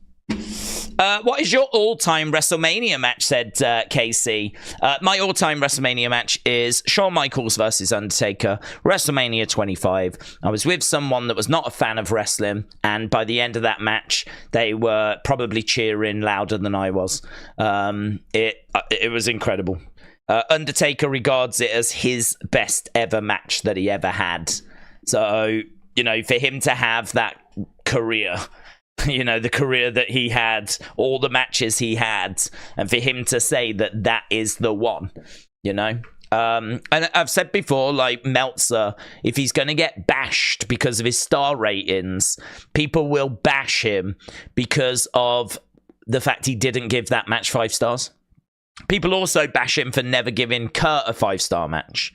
[SPEAKER 1] What is your all-time WrestleMania match, said KC. My all-time WrestleMania match is Shawn Michaels versus Undertaker, WrestleMania 25. I was with someone that was not a fan of wrestling, and by the end of that match, they were probably cheering louder than I was. It was incredible. Undertaker regards it as his best ever match that he ever had. So, you know, for him to have that career... You know, the career that he had, all the matches he had, and for him to say that that is the one, you know? And I've said before, like, Meltzer, if he's going to get bashed because of his star ratings, people will bash him because of the fact he didn't give that match 5 stars. People also bash him for never giving Kurt a 5-star match.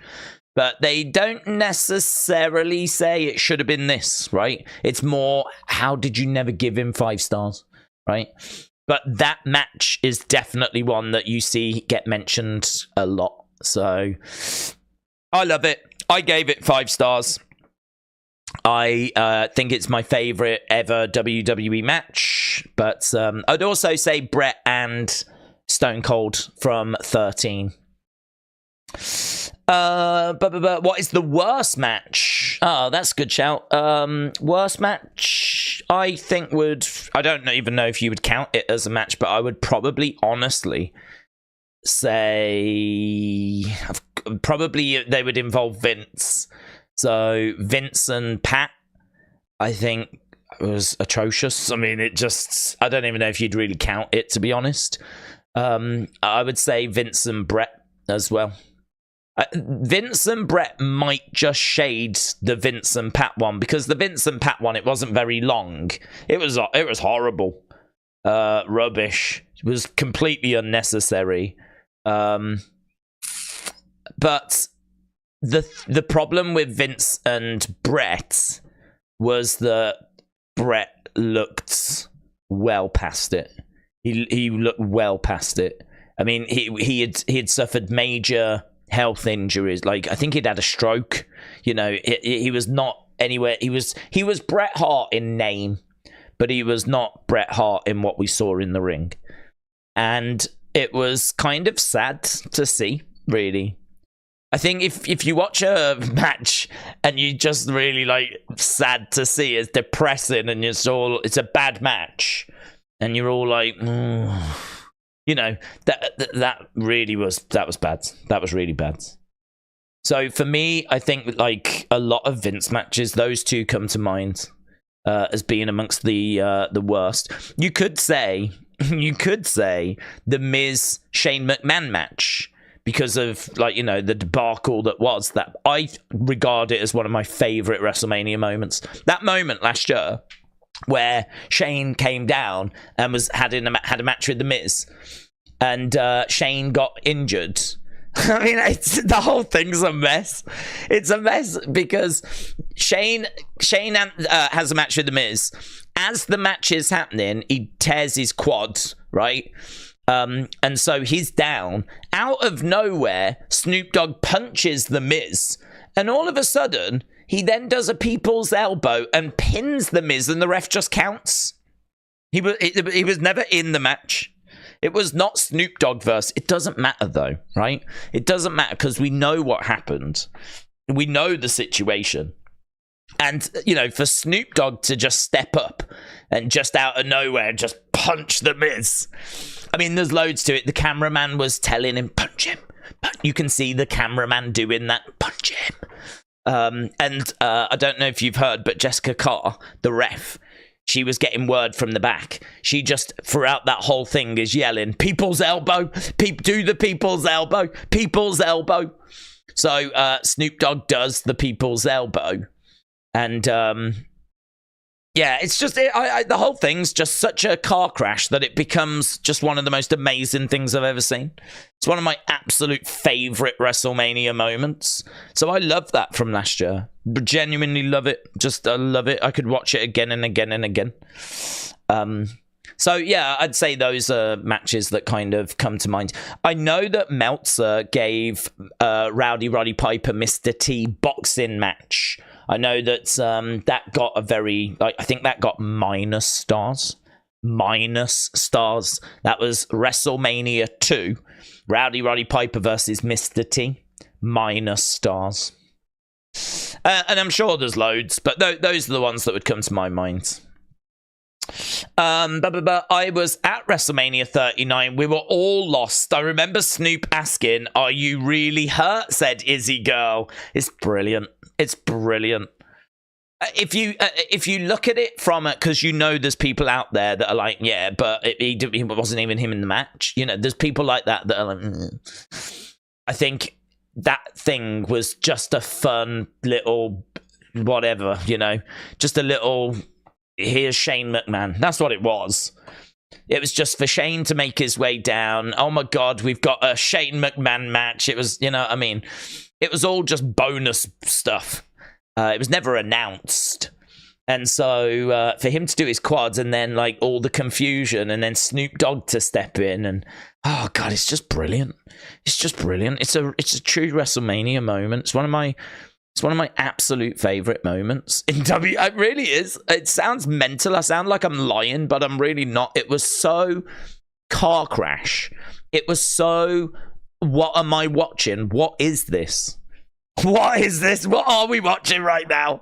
[SPEAKER 1] But they don't necessarily say it should have been this, right? It's more, how did you never give him 5 stars, right? But that match is definitely one that you see get mentioned a lot. So, I love it. I gave it 5 stars. I think it's my favorite ever WWE match. But I'd also say Brett and Stone Cold from 13. What is the worst match? Oh, that's a good shout. Worst match, I think I don't even know if you would count it as a match, but I would probably honestly say probably they would involve Vince. So Vince and Pat, I think, was atrocious. I mean, I don't even know if you'd really count it, to be honest. I would say Vince and Brett as well. Vince and Brett might just shade the Vince and Pat one, because the Vince and Pat one, it wasn't very long. It was horrible. Rubbish. It was completely unnecessary. But the problem with Vince and Brett was that Brett looked well past it. He looked well past it. I mean, he had suffered major health injuries. Like, I think he'd had a stroke. You know, he was not anywhere. He was Bret Hart in name, but he was not Bret Hart in what we saw in the ring. And it was kind of sad to see, really. I think if you watch a match and you just really like sad to see, it's depressing, and it's a bad match, and you're all like, you know, that was bad. That was really bad. So for me, I think like a lot of Vince matches, those two come to mind as being amongst the worst. You could say the Miz Shane McMahon match, because of, like, you know, the debacle that was that. I regard it as one of my favorite WrestleMania moments. That moment last year where Shane came down and had a match with the Miz, and Shane got injured. I mean, the whole thing's a mess. It's a mess because Shane has a match with the Miz. As the match is happening, he tears his quad, right? And so he's down. Out of nowhere, Snoop Dogg punches the Miz, and all of a sudden, he then does a people's elbow and pins the Miz, and the ref just counts. He was never in the match. It was not Snoop Dogg versus. It doesn't matter, though, right? It doesn't matter because we know what happened. We know the situation. And, you know, for Snoop Dogg to just step up and just out of nowhere just punch the Miz. I mean, there's loads to it. The cameraman was telling him, punch him. You can see the cameraman doing that, punch him. And I don't know if you've heard, but Jessica Carr, the ref, she was getting word from the back. She just, throughout that whole thing, is yelling, people's elbow, do the people's elbow, people's elbow. So Snoop Dogg does the people's elbow. And yeah, it's just the whole thing's just such a car crash that it becomes just one of the most amazing things I've ever seen. It's one of my absolute favorite WrestleMania moments. So I love that from last year. Genuinely love it. I love it. I could watch it again and again and again. So yeah, I'd say those are matches that kind of come to mind. I know that Meltzer gave Rowdy Roddy Piper Mr. T boxing match. I know that that got a very, like, I think that got minus stars. Minus stars. That was WrestleMania 2. Rowdy Roddy Piper versus Mr. T. Minus stars. And I'm sure there's loads, but those are the ones that would come to my mind. I was at WrestleMania 39. We were all lost. I remember Snoop asking, "Are you really hurt?" said Izzy Girl. It's brilliant. It's brilliant. If you look at it from it, because you know there's people out there that are like, yeah, but it wasn't even him in the match. You know, there's people like that are like, I think that thing was just a fun little whatever, you know, just a little, here's Shane McMahon. That's what it was. It was just for Shane to make his way down. Oh my God, we've got a Shane McMahon match. It was, you know, I mean, it was all just bonus stuff. It was never announced. And so for him to do his quads and then like all the confusion and then Snoop Dogg to step in and, oh God, it's just brilliant. It's just brilliant. It's a true WrestleMania moment. It's one of my absolute favorite moments in W. It really is. It sounds mental. I sound like I'm lying, but I'm really not. It was so car crash. It was so, what am I watching? What is this? What is this? What are we watching right now?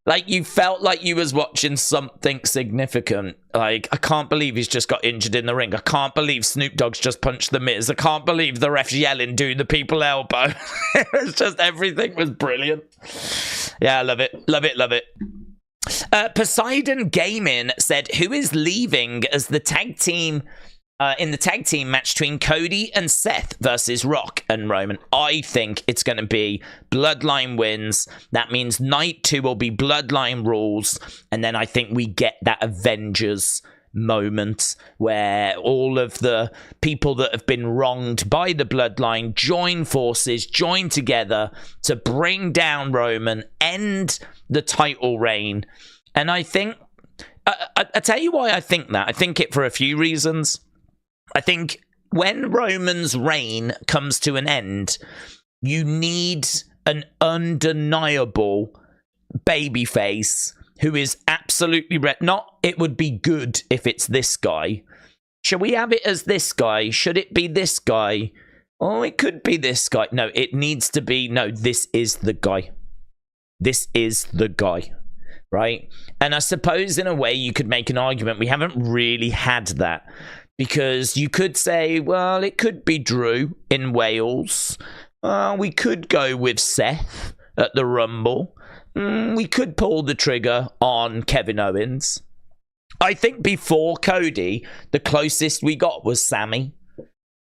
[SPEAKER 1] Like, you felt like you was watching something significant. Like, I can't believe he's just got injured in the ring. I can't believe Snoop Dogg's just punched the Miz. I can't believe the ref's yelling, do the people elbow. It was just, everything was brilliant. Yeah, I love it. Love it, love it. Poseidon Gaming said, who is leaving as the tag team in the tag team match between Cody and Seth versus Rock and Roman? I think it's going to be Bloodline wins. That means night 2 will be Bloodline rules. And then I think we get that Avengers moment where all of the people that have been wronged by the Bloodline join forces, join together to bring down Roman, end the title reign. And I think, I tell you why I think that. I think it for a few reasons. I think when Roman's reign comes to an end, you need an undeniable babyface who is absolutely not it would be good if it's this guy. Shall we have it as this guy? Should it be this guy? Oh, it could be this guy. No, it needs to be, no, this is the guy. This is the guy, right? And I suppose in a way you could make an argument. We haven't really had that. Because you could say, well, it could be Drew in Wales. We could go with Seth at the Rumble. We could pull the trigger on Kevin Owens. I think before Cody, the closest we got was Sami.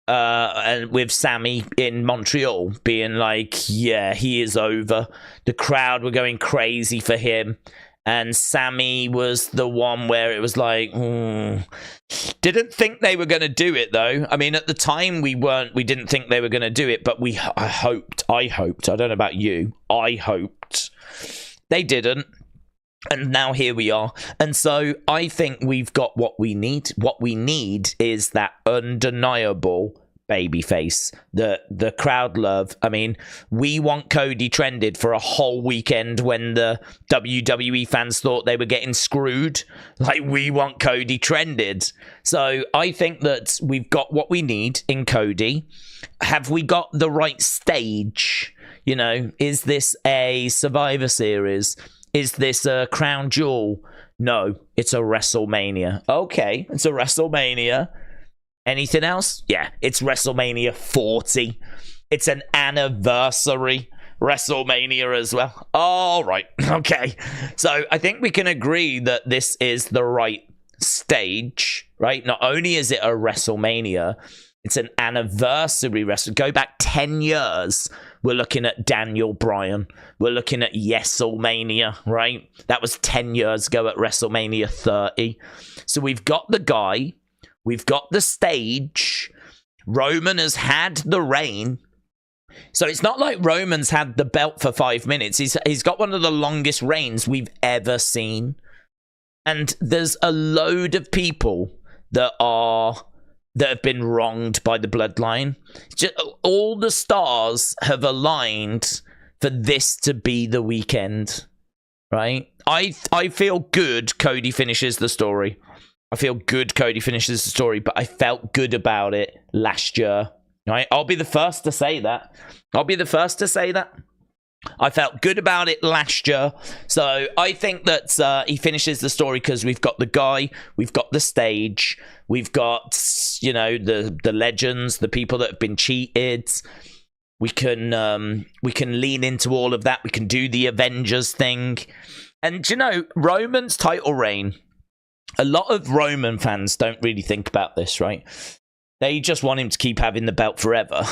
[SPEAKER 1] And with Sami in Montreal being like, yeah, he is over. The crowd were going crazy for him. And Sami was the one where it was like, didn't think they were going to do it though. I mean, at the time we didn't think they were going to do it, but I hoped, I don't know about you, I hoped they didn't. And now here we are. And so I think we've got what we need. What we need is that undeniable babyface that the crowd love. I mean, we want Cody trended for a whole weekend when the WWE fans thought they were getting screwed. Like, we want Cody trended. So I think that we've got what we need in Cody. Have we got the right stage? You know, is this a Survivor Series? Is this a Crown Jewel? No, it's a WrestleMania. Okay, it's a WrestleMania. Anything else? Yeah, it's WrestleMania 40. It's an anniversary WrestleMania as well. All right, okay. So I think we can agree that this is the right stage, right? Not only is it a WrestleMania, it's an anniversary wrestling. Go back 10 years. We're looking at Daniel Bryan. We're looking at Yeselmania, right? That was 10 years ago at WrestleMania 30. So we've got the guy. We've got the stage. Roman has had the reign. So it's not like Roman's had the belt for 5 minutes. He's got one of the longest reigns we've ever seen. And there's a load of people that have been wronged by the Bloodline. Just, all the stars have aligned for this to be the weekend, right? I feel good Cody finishes the story. I feel good Cody finishes the story, but I felt good about it last year, right? I'll be the first to say that. I felt good about it last year. So I think that he finishes the story because we've got the guy, we've got the stage, we've got, you know, the legends, the people that have been cheated. We can lean into all of that. We can do the Avengers thing. And, you know, Roman's title reign, a lot of Roman fans don't really think about this, right? They just want him to keep having the belt forever.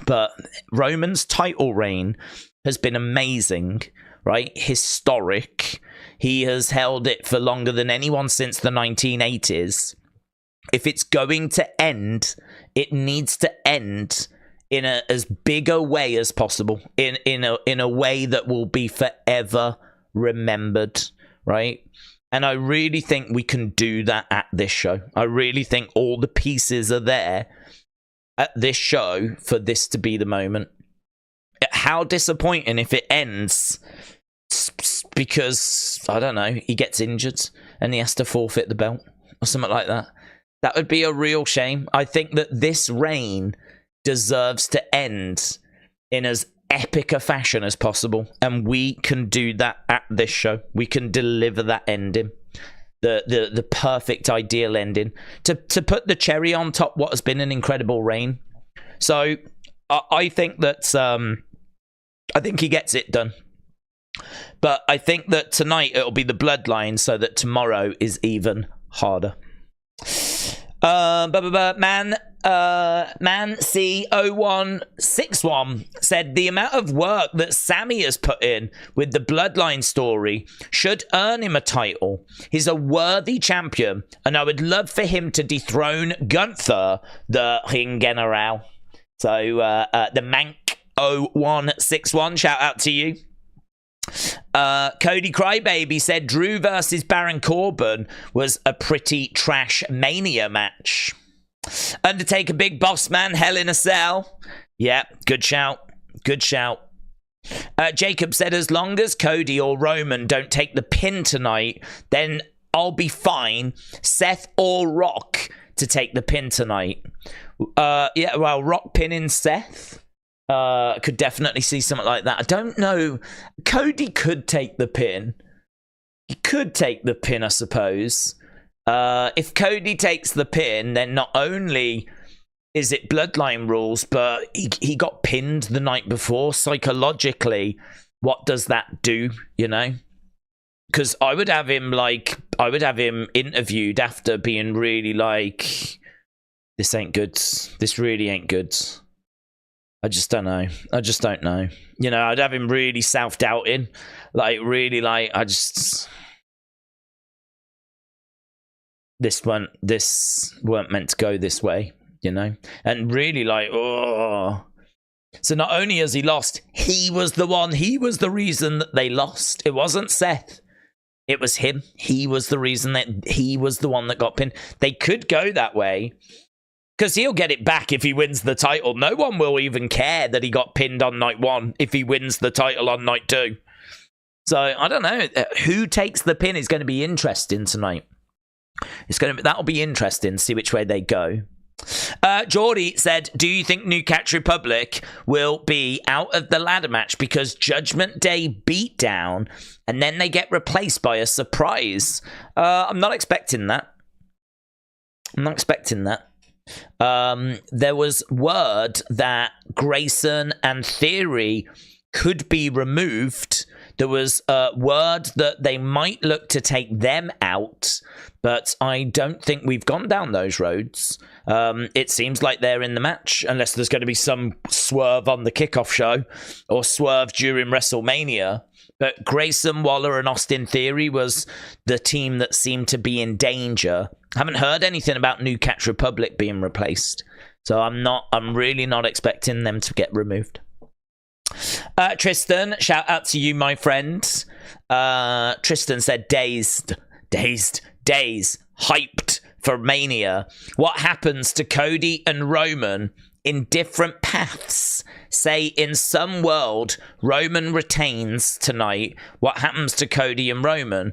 [SPEAKER 1] But Roman's title reign has been amazing, right? Historic. He has held it for longer than anyone since the 1980s. If it's going to end, it needs to end in as big a way as possible, in a way that will be forever remembered, right? And I really think we can do that at this show. I really think all the pieces are there at this show for this to be the moment. How disappointing if it ends because, I don't know, he gets injured and he has to forfeit the belt or something like that. That would be a real shame. I think that this reign deserves to end in as epic a fashion as possible, and we can do that at this show. We can deliver that ending, the perfect ideal ending to put the cherry on top what has been an incredible reign. So I think that I think he gets it done, but I think that tonight it'll be the Bloodline, so that tomorrow is even harder. Man C0161 said the amount of work that Sami has put in with the Bloodline story should earn him a title. He's a worthy champion, and I would love for him to dethrone Gunther, the Ring General. So the Mank 0161, shout out to you. Cody Crybaby said Drew versus Baron Corbin was a pretty trash Mania match. Undertaker, Big Boss Man, Hell in a Cell. Yeah, good shout. Good shout. Jacob said, as long as Cody or Roman don't take the pin tonight, then I'll be fine. Seth or Rock to take the pin tonight. Yeah, well, Rock pinning Seth. Could definitely see something like that. I don't know. Cody could take the pin. He could take the pin, I suppose. If Cody takes the pin, then not only is it Bloodline rules, but he got pinned the night before. Psychologically, what does that do, you know? Because I would have him interviewed after being really like, this ain't good. This really ain't good. I just don't know. I just don't know. You know, I'd have him really self-doubting. Like, really like, this weren't meant to go this way, you know? And really like, oh. So not only has he lost, he was the reason that they lost. It wasn't Seth. It was him. He was the reason that he was the one that got pinned. They could go that way because he'll get it back if he wins the title. No one will even care that he got pinned on night 1 if he wins the title on night 2. So I don't know. Who takes the pin is going to be interesting tonight. That'll be interesting. See which way they go. Geordie said, do you think New Catch Republic will be out of the ladder match because Judgment Day beat down and then they get replaced by a surprise? I'm not expecting that. There was word that Grayson and Theory could be removed. There was word that they might look to take them out, but I don't think we've gone down those roads. It seems like they're in the match, unless there's going to be some swerve on the kickoff show or swerve during WrestleMania. But Grayson, Waller, and Austin Theory was the team that seemed to be in danger. Haven't heard anything about New Catch Republic being replaced, so I'm really not expecting them to get removed. Tristan, shout out to you, my friend. Tristan said, dazed, hyped for Mania. What happens to Cody and Roman in different paths? Say in some world, Roman retains tonight. What happens to Cody and Roman?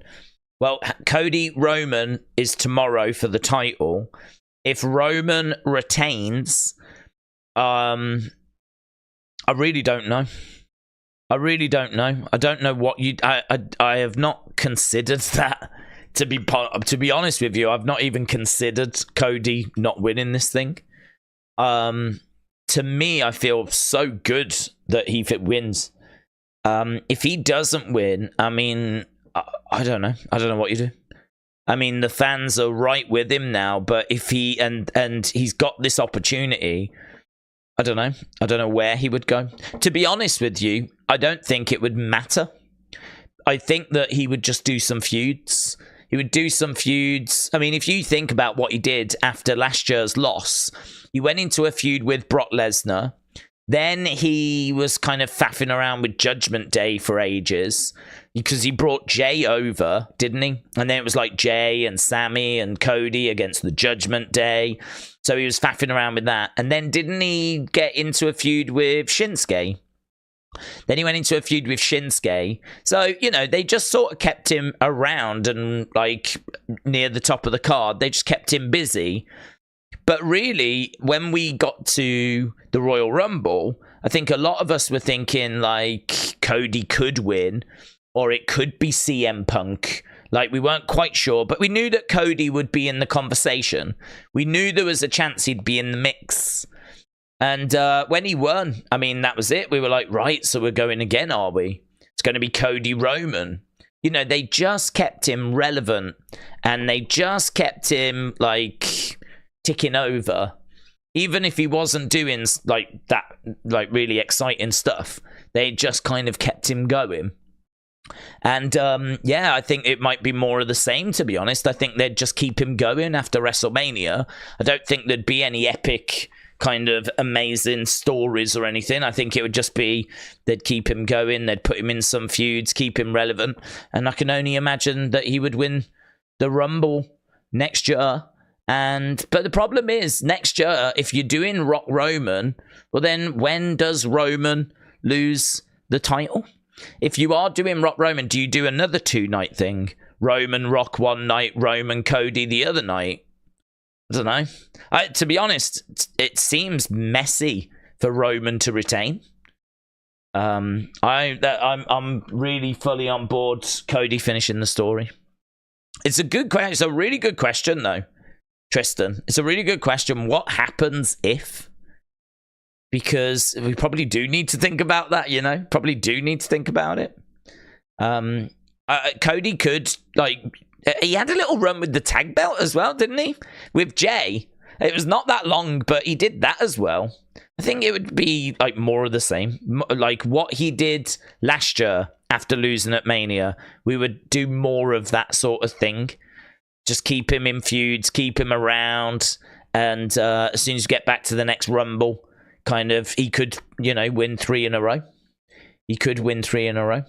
[SPEAKER 1] Well, Cody Roman is tomorrow for the title. If Roman retains, I really don't know. I don't know what you. I have not considered that. To be honest with you, I've not even considered Cody not winning this thing. To me, I feel so good that he wins. If he doesn't win, I mean, I don't know. I don't know what you do. I mean, the fans are right with him now, but if he and he's got this opportunity. I don't know where he would go. To be honest with you, I don't think it would matter. I think that he would just do some feuds. I mean, if you think about what he did after last year's loss, he went into a feud with Brock Lesnar. Then he was kind of faffing around with Judgment Day for ages because he brought Jay over, didn't he? And then it was like Jay and Sami and Cody against the Judgment Day. So he was faffing around with that. And then didn't he get into a feud with Shinsuke? Then he went into a feud with Shinsuke. So, you know, they just sort of kept him around and like near the top of the card. They just kept him busy. But really, when we got to the Royal Rumble, I think a lot of us were thinking like Cody could win or it could be CM Punk. Like, we weren't quite sure, but we knew that Cody would be in the conversation. We knew there was a chance he'd be in the mix. And when he won, I mean, that was it. We were like, right, so we're going again, are we? It's going to be Cody Roman. You know, they just kept him relevant and they just kept him, like, ticking over. Even if he wasn't doing, like, that, like, really exciting stuff, they just kind of kept him going. And yeah, I think it might be more of the same, to be honest. I think they'd just keep him going after WrestleMania. I don't think there'd be any epic kind of amazing stories or anything. I think it would just be they'd keep him going, they'd put him in some feuds, keep him relevant, and I can only imagine that he would win the Rumble next year But the problem is, next year, if you're doing Rock Roman, well then when does Roman lose the title? If you are doing Rock Roman, do you do another 2-night thing? Roman Rock one night, Roman Cody the other night? I don't know. To be honest, it seems messy for Roman to retain. I'm really fully on board Cody finishing the story. It's a good question. It's a really good question, though, Tristan. It's a really good question. What happens if? Because we probably do need to think about that, you know? Probably do need to think about it. Cody could, like... He had a little run with the tag belt as well, didn't he? With Jay. It was not that long, but he did that as well. I think it would be like more of the same. Like what he did last year after losing at Mania. We would do more of that sort of thing. Just keep him in feuds, keep him around. And as soon as you get back to the next Rumble, kind of, he could, you know, win 3 in a row. He could win 3 in a row.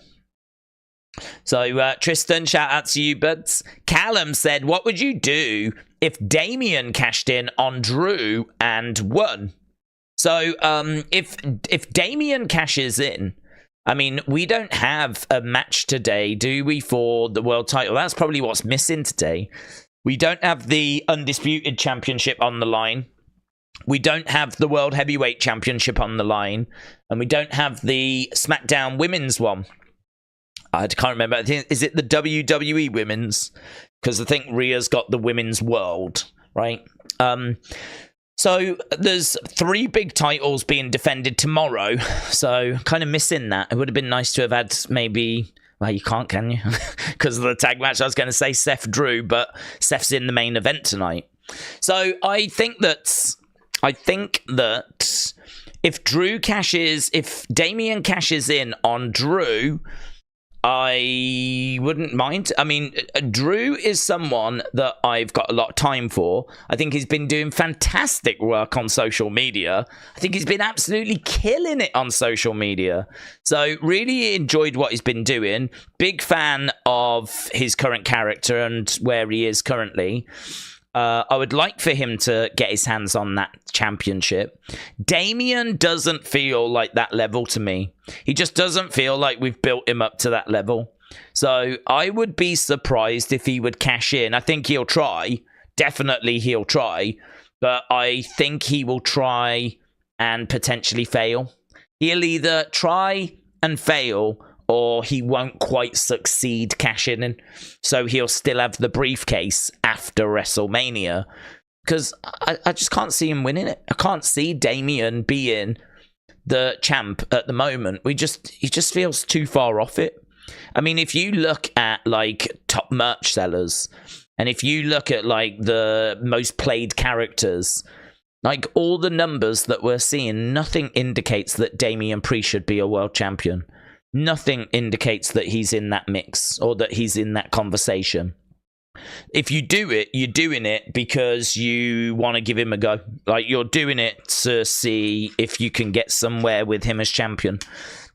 [SPEAKER 1] So, Tristan, shout out to you, buds. Callum said, what would you do if Damian cashed in on Drew and won? So, if Damian cashes in, I mean, we don't have a match today, do we, for the world title? That's probably what's missing today. We don't have the Undisputed Championship on the line. We don't have the World Heavyweight Championship on the line. And we don't have the SmackDown Women's one. I can't remember. I think, is it the WWE Women's? Because I think Rhea's got the Women's World, right? So there's 3 big titles being defended tomorrow. So kind of missing that. It would have been nice to have had maybe... Well, you can't, can you? Because of the tag match. I was going to say Seth Drew, but Seth's in the main event tonight. So I think that if Damian cashes in on Drew, I wouldn't mind. I mean, Drew is someone that I've got a lot of time for. I think he's been doing fantastic work on social media. I think he's been absolutely killing it on social media. So really enjoyed what he's been doing. Big fan of his current character and where he is currently. I would like for him to get his hands on that championship. Damian doesn't feel like that level to me. He just doesn't feel like we've built him up to that level. So I would be surprised if he would cash in. I think he'll try. Definitely he'll try. But I think he will try and potentially fail. He'll either try and fail, or he won't quite succeed cashing in. So he'll still have the briefcase after WrestleMania. Because I just can't see him winning it. I can't see Damian being the champ at the moment. He just feels too far off it. I mean, if you look at, like, top merch sellers, and if you look at, like, the most played characters, like, all the numbers that we're seeing, nothing indicates that Damian Priest should be a world champion. Nothing indicates that he's in that mix or that he's in that conversation. If you do it, you're doing it because you want to give him a go. Like, you're doing it to see if you can get somewhere with him as champion.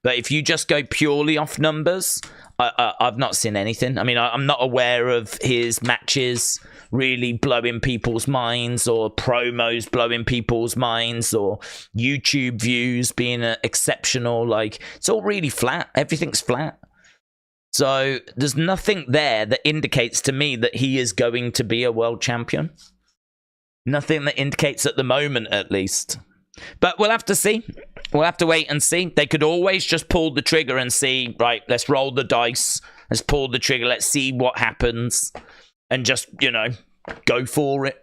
[SPEAKER 1] But if you just go purely off numbers, I've not seen anything. I mean, I'm not aware of his matches really blowing people's minds, or promos blowing people's minds, or YouTube views being exceptional. Like, it's all really flat. Everything's flat. So there's nothing there that indicates to me that he is going to be a world champion. Nothing that indicates at the moment, at least. But we'll have to see. We'll have to wait and see. They could always just pull the trigger and see, right, let's roll the dice. Let's pull the trigger. Let's see what happens. And just, you know, go for it.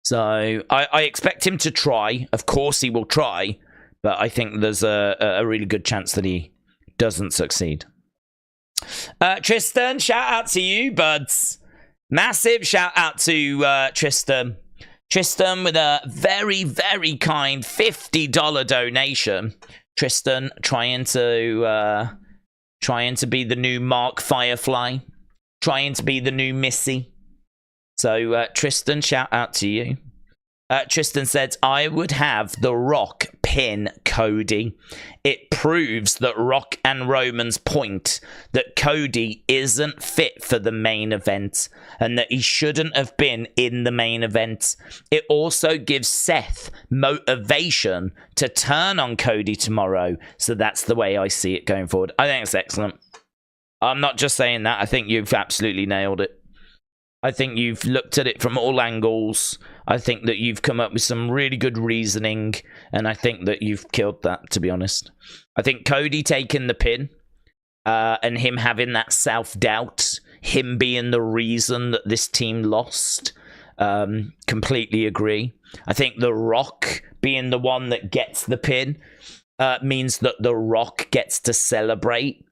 [SPEAKER 1] So I expect him to try. Of course he will try. But I think there's a really good chance that he doesn't succeed. Tristan, shout out to you, buds. Massive shout out to Tristan. Tristan with a very, very kind $50 donation. Tristan trying to be the new Mark Firefly. Trying to be the new Missy. So, Tristan, shout out to you. Tristan said, I would have The Rock pin Cody. It proves that Rock and Roman's point that Cody isn't fit for the main event and that he shouldn't have been in the main event. It also gives Seth motivation to turn on Cody tomorrow. So that's the way I see it going forward. I think it's excellent. I'm not just saying that. I think you've absolutely nailed it. I think you've looked at it from all angles. I think that you've come up with some really good reasoning, and I think that you've killed that, to be honest. I think Cody taking the pin and him having that self-doubt, him being the reason that this team lost, completely agree. I think The Rock being the one that gets the pin means that The Rock gets to celebrate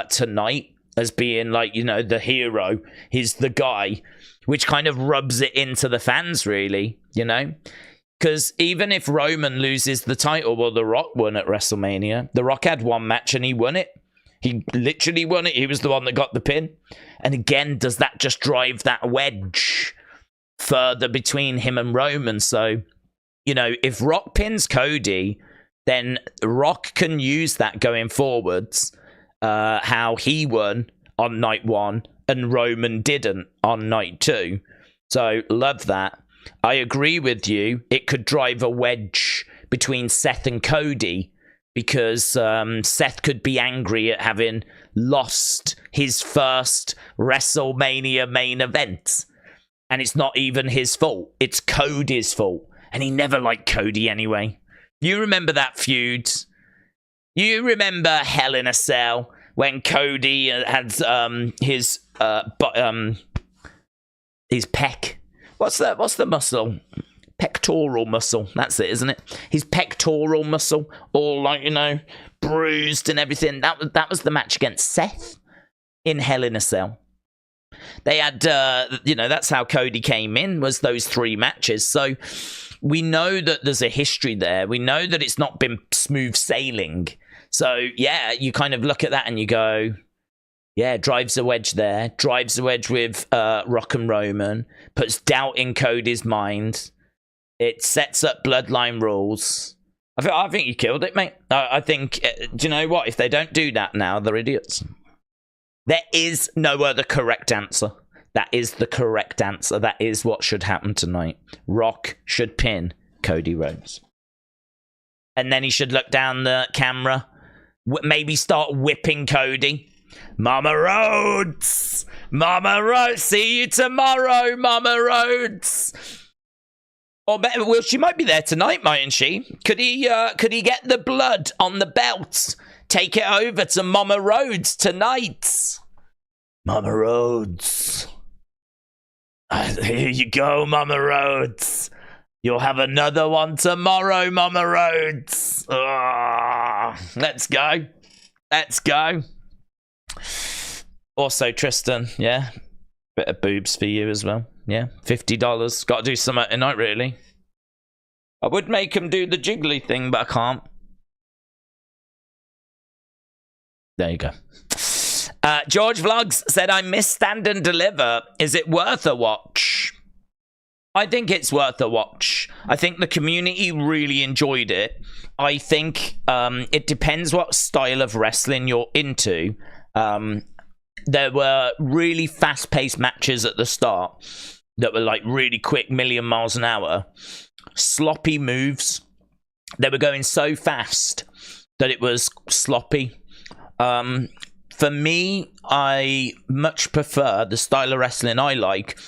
[SPEAKER 1] tonight as being, like, you know, the hero. He's the guy, which kind of rubs it into the fans, really, you know? Because even if Roman loses the title, well, The Rock won at WrestleMania. The Rock had one match and he won it. He literally won it. He was the one that got the pin. And again, does that just drive that wedge further between him and Roman? So, you know, if Rock pins Cody, then Rock can use that going forwards. How he won on night 1 and Roman didn't on night 2. So love that. I agree with you. It could drive a wedge between Seth and Cody because Seth could be angry at having lost his first WrestleMania main event. And it's not even his fault. It's Cody's fault. And he never liked Cody anyway. You remember that feud? You remember Hell in a Cell when Cody had his pec. What's the muscle? Pectoral muscle. That's it, isn't it? His pectoral muscle, all, like, you know, bruised and everything. That was the match against Seth in Hell in a Cell. They had, you know, that's how Cody came in, was those 3 matches. So we know that there's a history there. We know that it's not been smooth sailing. So, yeah, you kind of look at that and you go, yeah, drives a wedge there. Drives a wedge with Rock and Roman. Puts doubt in Cody's mind. It sets up Bloodline rules. I think you killed it, mate. I think, do you know what? If they don't do that now, they're idiots. There is no other correct answer. That is the correct answer. That is what should happen tonight. Rock should pin Cody Rhodes. And then he should look down the camera. Maybe start whipping Cody. Mama Rhodes! Mama Rhodes! See you tomorrow, Mama Rhodes! Or better, well, she might be there tonight, mightn't she? Could he get the blood on the belt? Take it over to Mama Rhodes tonight. Mama Rhodes. Here you go, Mama Rhodes. You'll have another one tomorrow, Mama Rhodes. Let's go. Let's go. Also, Tristan, yeah. Bit of boobs for you as well. Yeah, $50. Got to do something tonight, really. I would make him do the jiggly thing, but I can't. There you go. George Vlogs said, I miss Stand and Deliver. Is it worth a watch? I think it's worth a watch. I think the community really enjoyed it. I think it depends what style of wrestling you're into. There were really fast-paced matches at the start that were like really quick, million miles an hour. Sloppy moves. They were going so fast that it was sloppy. For me, I much prefer the style of wrestling I like.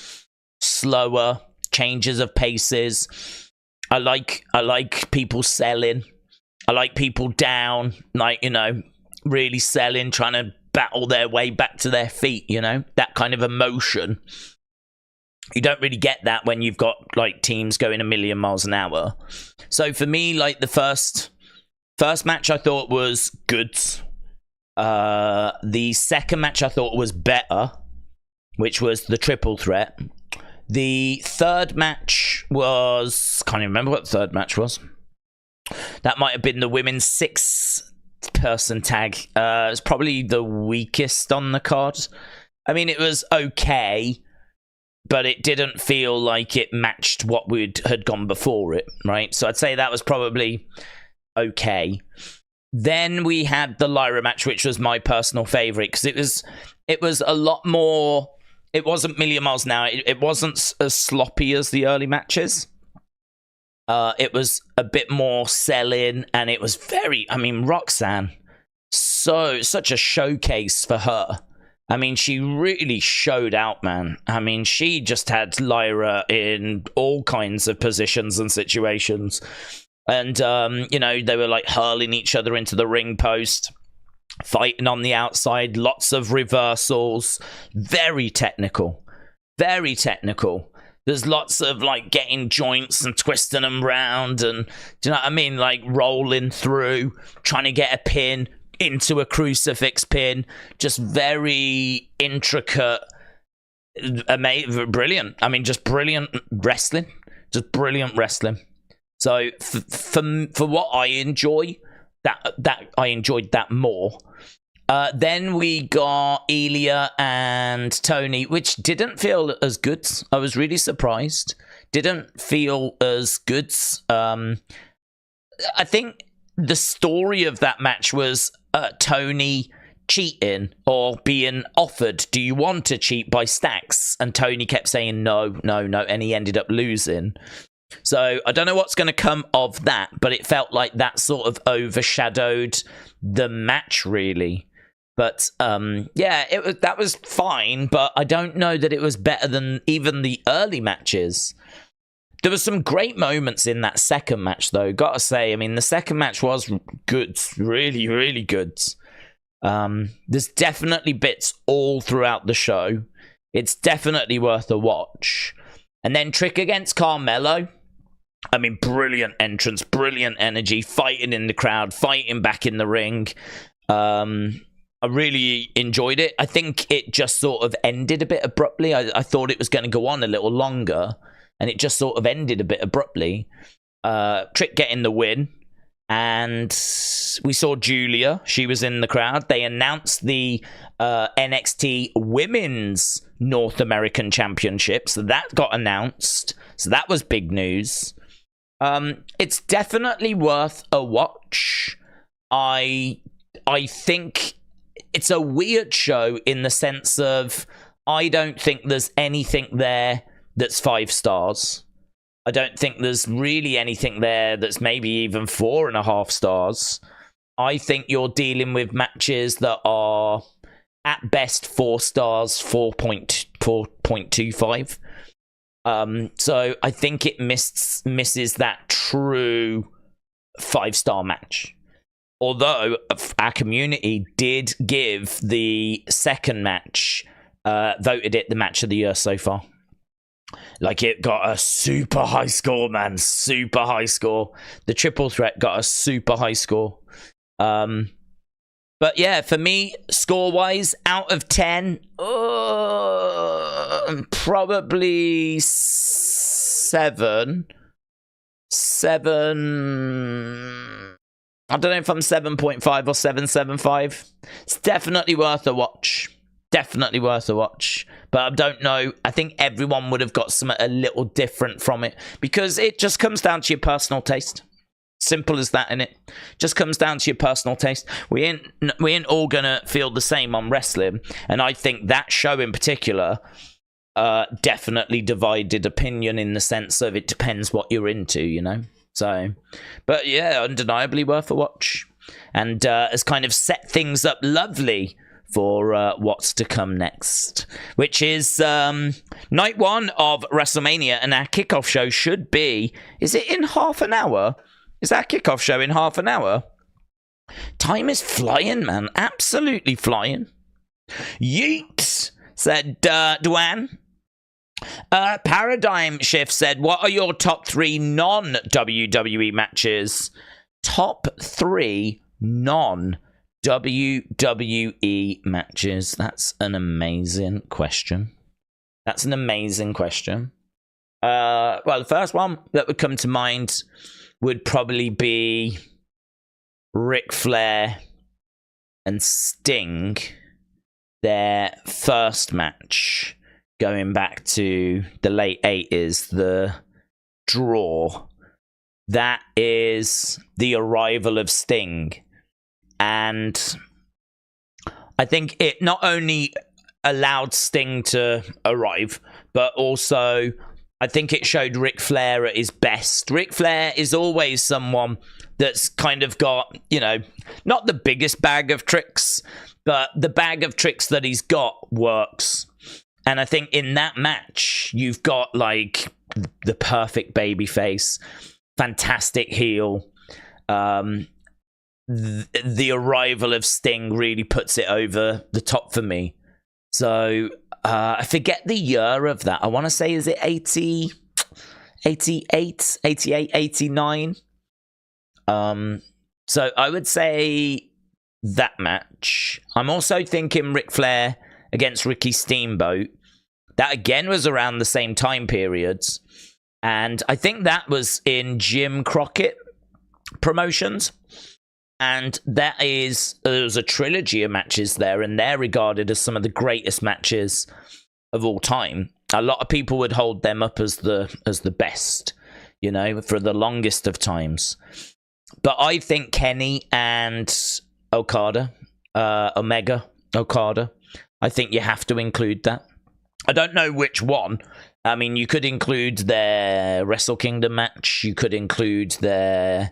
[SPEAKER 1] Slower, changes of paces. I like people selling. I like people down, like, you know, really selling, trying to battle their way back to their feet, you know, that kind of emotion. You don't really get that when you've got like teams going a million miles an hour. So for me, like the first match I thought was good. The second match I thought was better, which was the triple threat. The third match was, can't even remember what the third match was. That might have been the women's 6-person tag. It was probably the weakest on the card. I mean, it was okay, but it didn't feel like it matched what had gone before it, right? So I'd say that was probably okay. Then we had the Lyra match, which was my personal favorite, because it was a lot more. It wasn't million miles an hour. It wasn't as sloppy as the early matches. It was a bit more selling, and it was very. I mean, Roxanne, such a showcase for her. I mean, she really showed out, man. I mean, she just had Lyra in all kinds of positions and situations. And, they were like hurling each other into the ring post, fighting on the outside, lots of reversals. Very technical. Very technical. There's lots of like getting joints and twisting them round and, do you know what I mean? Like rolling through, trying to get a pin into a crucifix pin. Just very intricate, amazing, brilliant. I mean, just brilliant wrestling. Just brilliant wrestling. So for what I enjoy, that I enjoyed that more. Then we got Elia and Tony, which didn't feel as good. I was really surprised. Didn't feel as good. I think the story of that match was Tony cheating or being offered, do you want to cheat by Stacks? And Tony kept saying no, and he ended up losing. So I don't know what's going to come of that, but it felt like that sort of overshadowed the match, really. But that was fine, but I don't know that it was better than even the early matches. There were some great moments in that second match, though. Gotta say, I mean, the second match was good, really, really good. There's definitely bits all throughout the show. It's definitely worth a watch. And then Trick against Carmelo. I mean, brilliant entrance, brilliant energy, fighting in the crowd, fighting back in the ring. I really enjoyed it. I think it just sort of ended a bit abruptly. I thought it was going to go on a little longer, and it just sort of ended a bit abruptly. Trick getting the win, and we saw Julia. She was in the crowd. They announced the NXT Women's North American Championship, so that got announced. So that was big news. It's definitely worth a watch. I think it's a weird show in the sense of I don't think there's anything there that's 5 stars. I don't think there's really anything there that's maybe even 4.5 stars. I think you're dealing with matches that are at best 4 stars, 4.25. So I think it misses that true 5-star match. Although our community did give the second match, voted it the match of the year so far. Like, it got a super high score, man. Super high score. The triple threat got a super high score. But yeah, for me, score-wise, out of 10, probably 7. 7. I don't know if I'm 7.5 or 7.75. It's definitely worth a watch. Definitely worth a watch. But I don't know. I think everyone would have got something a little different from it, because it just comes down to your personal taste. Simple as that, innit? Just comes down to your personal taste. We ain't all gonna feel the same on wrestling, and I think that show in particular definitely divided opinion in the sense of it depends what you're into, you know. So, but yeah, undeniably worth a watch, and has kind of set things up lovely for what's to come next, which is night 1 of WrestleMania, and our kickoff show should be. Is it in half an hour? Is that kickoff show in half an hour? Time is flying, man. Absolutely flying. Yeet, said Duane. Paradigm Shift said, what are your top 3 non-WWE matches? Top 3 non-WWE matches. That's an amazing question. That's an amazing question. Well, the first one that would come to mind would probably be Ric Flair and Sting, their first match going back to the late 80s, the draw, that is the arrival of Sting. And I think it not only allowed Sting to arrive, but also I think it showed Ric Flair at his best. Ric Flair is always someone that's kind of got, you know, not the biggest bag of tricks, but the bag of tricks that he's got works. And I think in that match, you've got like the perfect baby face, fantastic heel. The arrival of Sting really puts it over the top for me. So I forget the year of that. I want to say, is it 80, 88, 88, 89? So I would say that match. I'm also thinking Ric Flair against Ricky Steamboat. That again was around the same time periods. And I think that was in Jim Crockett Promotions. And there's a trilogy of matches there, and they're regarded as some of the greatest matches of all time. A lot of people would hold them up as the best, you know, for the longest of times. But I think Kenny and Okada, Omega Okada, I think you have to include that. I don't know which one. I mean, you could include their Wrestle Kingdom match. You could include their...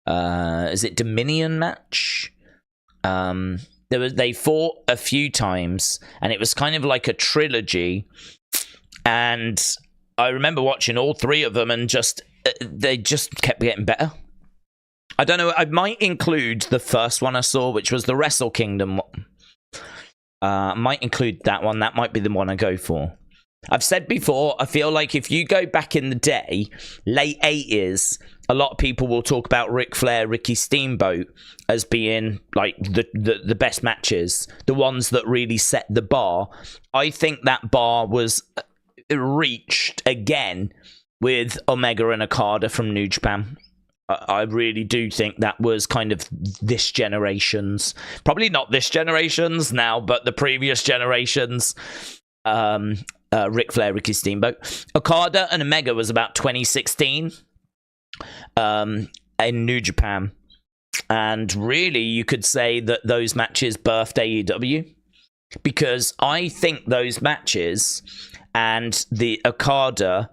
[SPEAKER 1] is it Dominion match? They fought a few times, and it was kind of like a trilogy. And I remember watching all three of them, and they just kept getting better. I don't know. I might include the first one I saw, which was the Wrestle Kingdom one. I might include that one. That might be the one I go for. I've said before, I feel like if you go back in the day, late 80s, a lot of people will talk about Ric Flair, Ricky Steamboat as being like the best matches, the ones that really set the bar. I think that bar was reached again with Omega and Okada from New Japan. I really do think that was kind of this generation's, probably not this generation's now, but the previous generation's Ric Flair, Ricky Steamboat. Okada and Omega was about 2016 in New Japan. And really, you could say that those matches birthed AEW, because I think those matches and the Okada,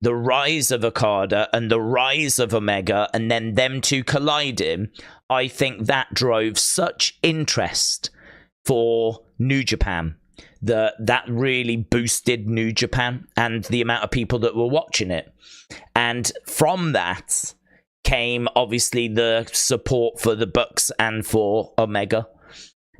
[SPEAKER 1] the rise of Okada and the rise of Omega, and then them two colliding, I think that drove such interest for New Japan. That really boosted New Japan and the amount of people that were watching it. And from that came, obviously, the support for the Bucks and for Omega,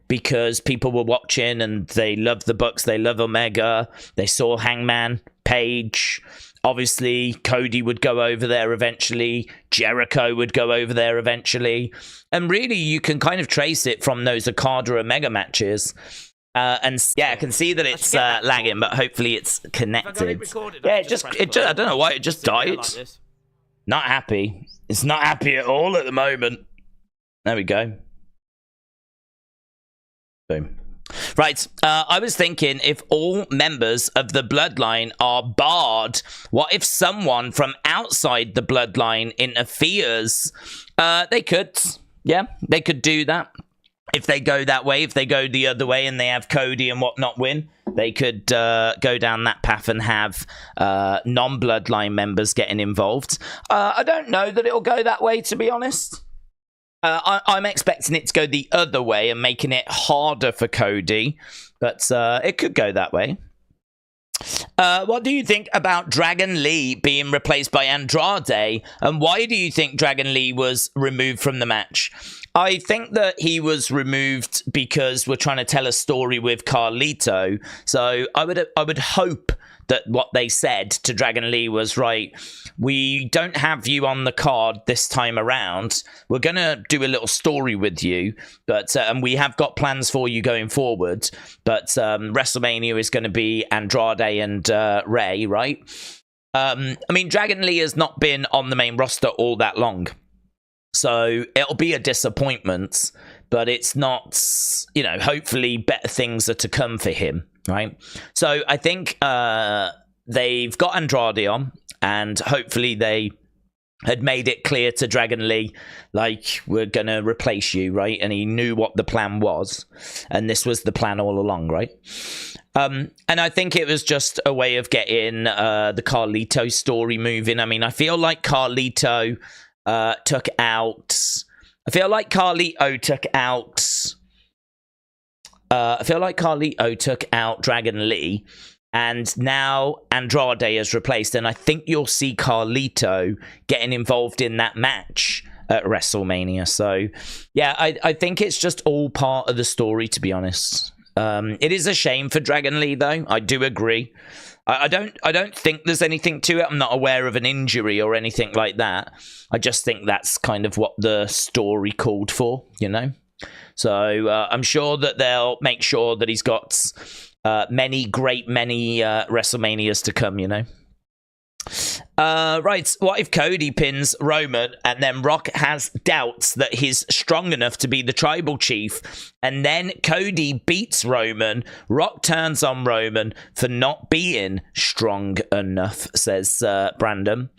[SPEAKER 1] because people were watching and they loved the Bucks, they love Omega, they saw Hangman Page. Obviously, Cody would go over there eventually. Jericho would go over there eventually. And really, you can kind of trace it from those Okada-Omega matches. And yeah, I can see that it's lagging, but hopefully it's connected. Yeah, it just I don't know why it just died. Like not happy. It's not happy at all at the moment. There we go. Boom. Right, I was thinking, if all members of the Bloodline are barred, what if someone from outside the Bloodline interferes? They could. Yeah, they could do that. If they go that way, if they go the other way and they have Cody and whatnot win, they could go down that path and have non-Bloodline members getting involved. I don't know that it'll go that way, to be honest. I'm expecting it to go the other way and making it harder for Cody, but it could go that way. What do you think about Dragon Lee being replaced by Andrade, and why do you think Dragon Lee was removed from the match? I think that he was removed because we're trying to tell a story with Carlito. So I would hope that what they said to Dragon Lee was, right, we don't have you on the card this time around. We're going to do a little story with you, but and we have got plans for you going forward. But WrestleMania is going to be Andrade and Ray, right? I mean, Dragon Lee has not been on the main roster all that long. So it'll be a disappointment, but it's not, you know, hopefully better things are to come for him. right? So I think they've got Andrade on, and hopefully they had made it clear to Dragon Lee, like, we're going to replace you, right? And he knew what the plan was. And this was the plan all along, right? And I think it was just a way of getting the Carlito story moving. I mean, I feel like Carlito took out... I feel like Carlito took out Dragon Lee, and now Andrade has replaced, and I think you'll see Carlito getting involved in that match at WrestleMania. So, yeah, I think it's just all part of the story, to be honest. It is a shame for Dragon Lee, though. I do agree. I don't think there's anything to it. I'm not aware of an injury or anything like that. I just think that's kind of what the story called for, you know? So I'm sure that they'll make sure that he's got many WrestleManias to come, you know? Right, what if Cody pins Roman and then Rock has doubts that he's strong enough to be the tribal chief, and then Cody beats Roman? Rock turns on Roman for not being strong enough, says Brandon.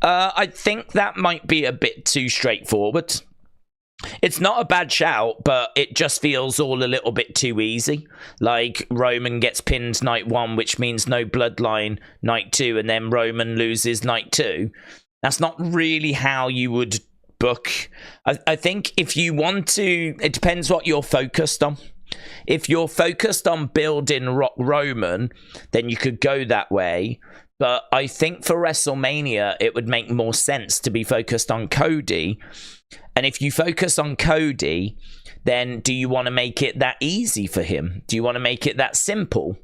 [SPEAKER 1] I think that might be a bit too straightforward. It's not a bad shout, but it just feels all a little bit too easy. Like, Roman gets pinned night 1, which means no Bloodline night 2, and then Roman loses night 2. That's not really how you would book. I think if you want to, it depends what you're focused on. If you're focused on building Rock Roman, then you could go that way. But I think for WrestleMania, it would make more sense to be focused on Cody. And if you focus on Cody, then do you want to make it that easy for him? Do you want to make it that simple?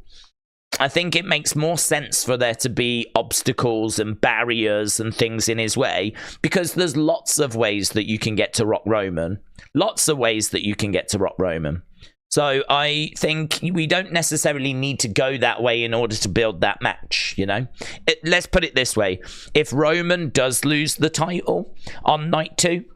[SPEAKER 1] I think it makes more sense for there to be obstacles and barriers and things in his way, because there's lots of ways that you can get to Rock Roman. Lots of ways that you can get to Rock Roman. So I think we don't necessarily need to go that way in order to build that match, you know? Let's put it this way. If Roman does lose the title on night 2,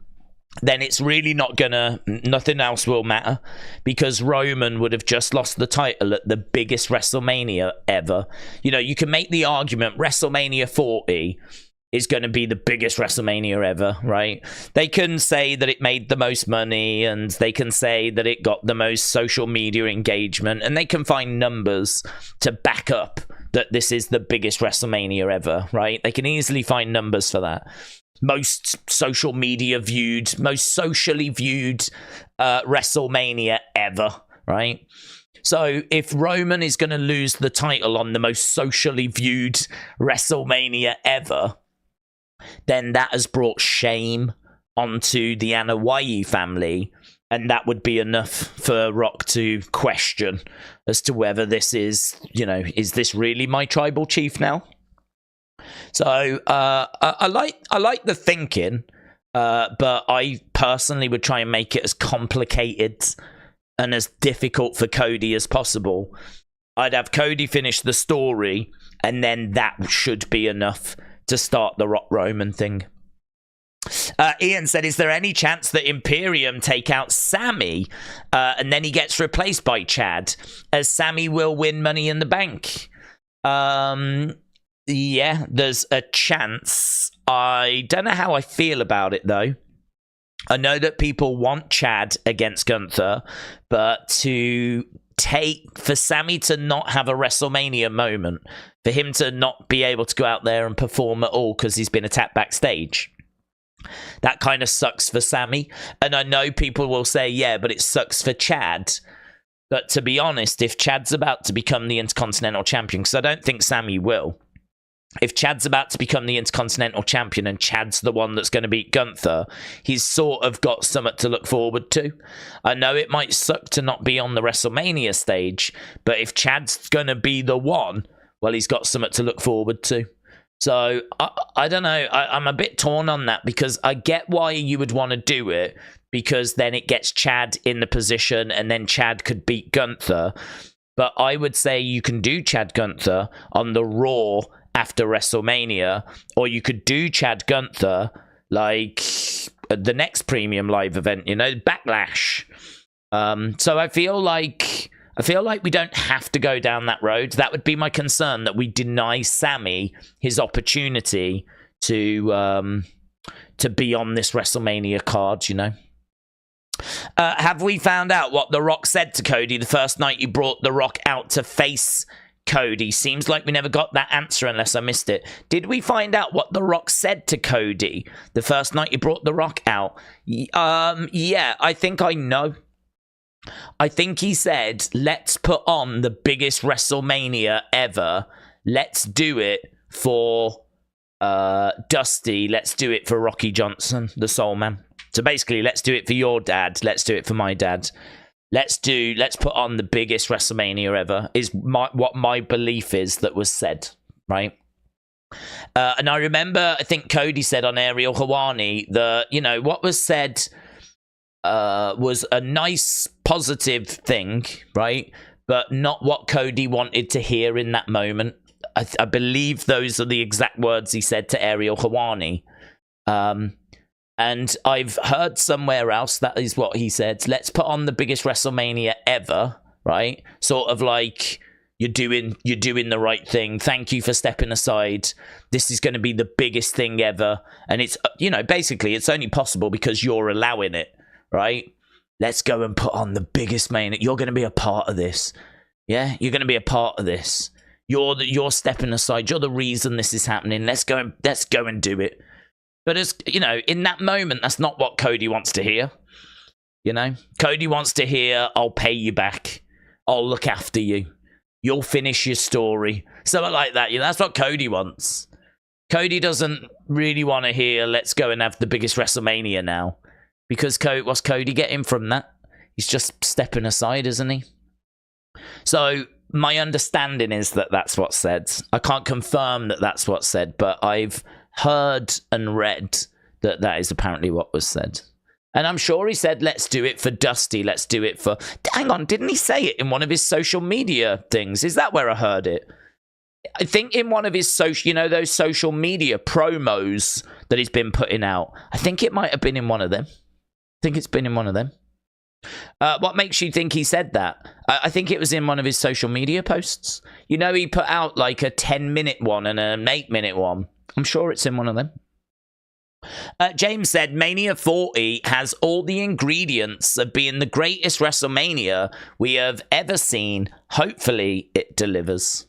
[SPEAKER 1] then it's really not gonna, nothing else will matter, because Roman would have just lost the title at the biggest WrestleMania ever. You know, you can make the argument WrestleMania 40 is going to be the biggest WrestleMania ever, right? They can say that it made the most money, and they can say that it got the most social media engagement, and they can find numbers to back up that this is the biggest WrestleMania ever, right? They can easily find numbers for that. Most social media viewed, most socially viewed WrestleMania ever, right? So if Roman is going to lose the title on the most socially viewed WrestleMania ever, then that has brought shame onto the Anoa'i family, and that would be enough for Rock to question as to whether this is, you know, is this really my tribal chief now? So I like the thinking, but I personally would try and make it as complicated and as difficult for Cody as possible. I'd have Cody finish the story, and then that should be enough to start the Rock Roman thing. Ian said, is there any chance that Imperium take out Sami and then he gets replaced by Chad, as Sami will win Money in the Bank? Yeah, there's a chance. I don't know how I feel about it, though. I know that people want Chad against Gunther, but for Sami to not have a WrestleMania moment, for him to not be able to go out there and perform at all because he's been attacked backstage, that kind of sucks for Sami. And I know people will say, yeah, but it sucks for Chad. But to be honest, if Chad's about to become the Intercontinental Champion, because I don't think Sami will, if Chad's about to become the Intercontinental Champion and Chad's the one that's going to beat Gunther, he's sort of got something to look forward to. I know it might suck to not be on the WrestleMania stage, but if Chad's going to be the one, well, he's got something to look forward to. So, I don't know. I'm a bit torn on that, because I get why you would want to do it, because then it gets Chad in the position and then Chad could beat Gunther. But I would say you can do Chad Gunther on the Raw after WrestleMania, or you could do Chad Gunther like the next premium live event, you know, Backlash. So I feel like I feel like we don't have to go down that road. That would be my concern, that we deny Sami his opportunity to be on this WrestleMania card, you know. Have we found out what The Rock said to Cody the first night you brought The Rock out to face Cody? Seems like we never got that answer unless I missed it. Did we find out what The Rock said to Cody the first night you brought The Rock out? Yeah, I think I know. I think he said, let's put on the biggest WrestleMania ever. Let's do it for Dusty. Let's do it for Rocky Johnson, the Soul Man. So basically, let's do it for your dad. Let's do it for my dad. Let's put on the biggest WrestleMania ever, is what my belief is that was said, right? And I remember, I think Cody said on Ariel Helwani that, you know, what was said was a nice, positive thing, right? But not what Cody wanted to hear in that moment. I believe those are the exact words he said to Ariel Helwani. And I've heard somewhere else that is what he said. Let's put on the biggest WrestleMania ever, right? Sort of like, you're doing the right thing. Thank you for stepping aside. This is going to be the biggest thing ever. And it's, you know, basically it's only possible because you're allowing it, right? Let's go and put on the biggest main. You're going to be a part of this. Yeah, you're going to be a part of this. You're stepping aside. You're the reason this is happening. Let's go and do it. But as you know, in that moment, that's not what Cody wants to hear. You know, Cody wants to hear, "I'll pay you back. I'll look after you. You'll finish your story." Something like that. You know, that's what Cody wants. Cody doesn't really want to hear, "Let's go and have the biggest WrestleMania now," because what's Cody getting from that? He's just stepping aside, isn't he? So my understanding is that that's what's said. I can't confirm that that's what's said, but I've heard and read that that is apparently what was said. And I'm sure he said, let's do it for Dusty. Let's do it for... Hang on, didn't he say it in one of his social media things? Is that where I heard it? I think in one of his social... You know, those social media promos that he's been putting out. I think it might have been in one of them. I think it's been in one of them. What makes you think he said that? I think it was in one of his social media posts. You know, he put out like a 10-minute one and an 8-minute one. I'm sure it's in one of them. James said, Mania 40 has all the ingredients of being the greatest WrestleMania we have ever seen. Hopefully, it delivers.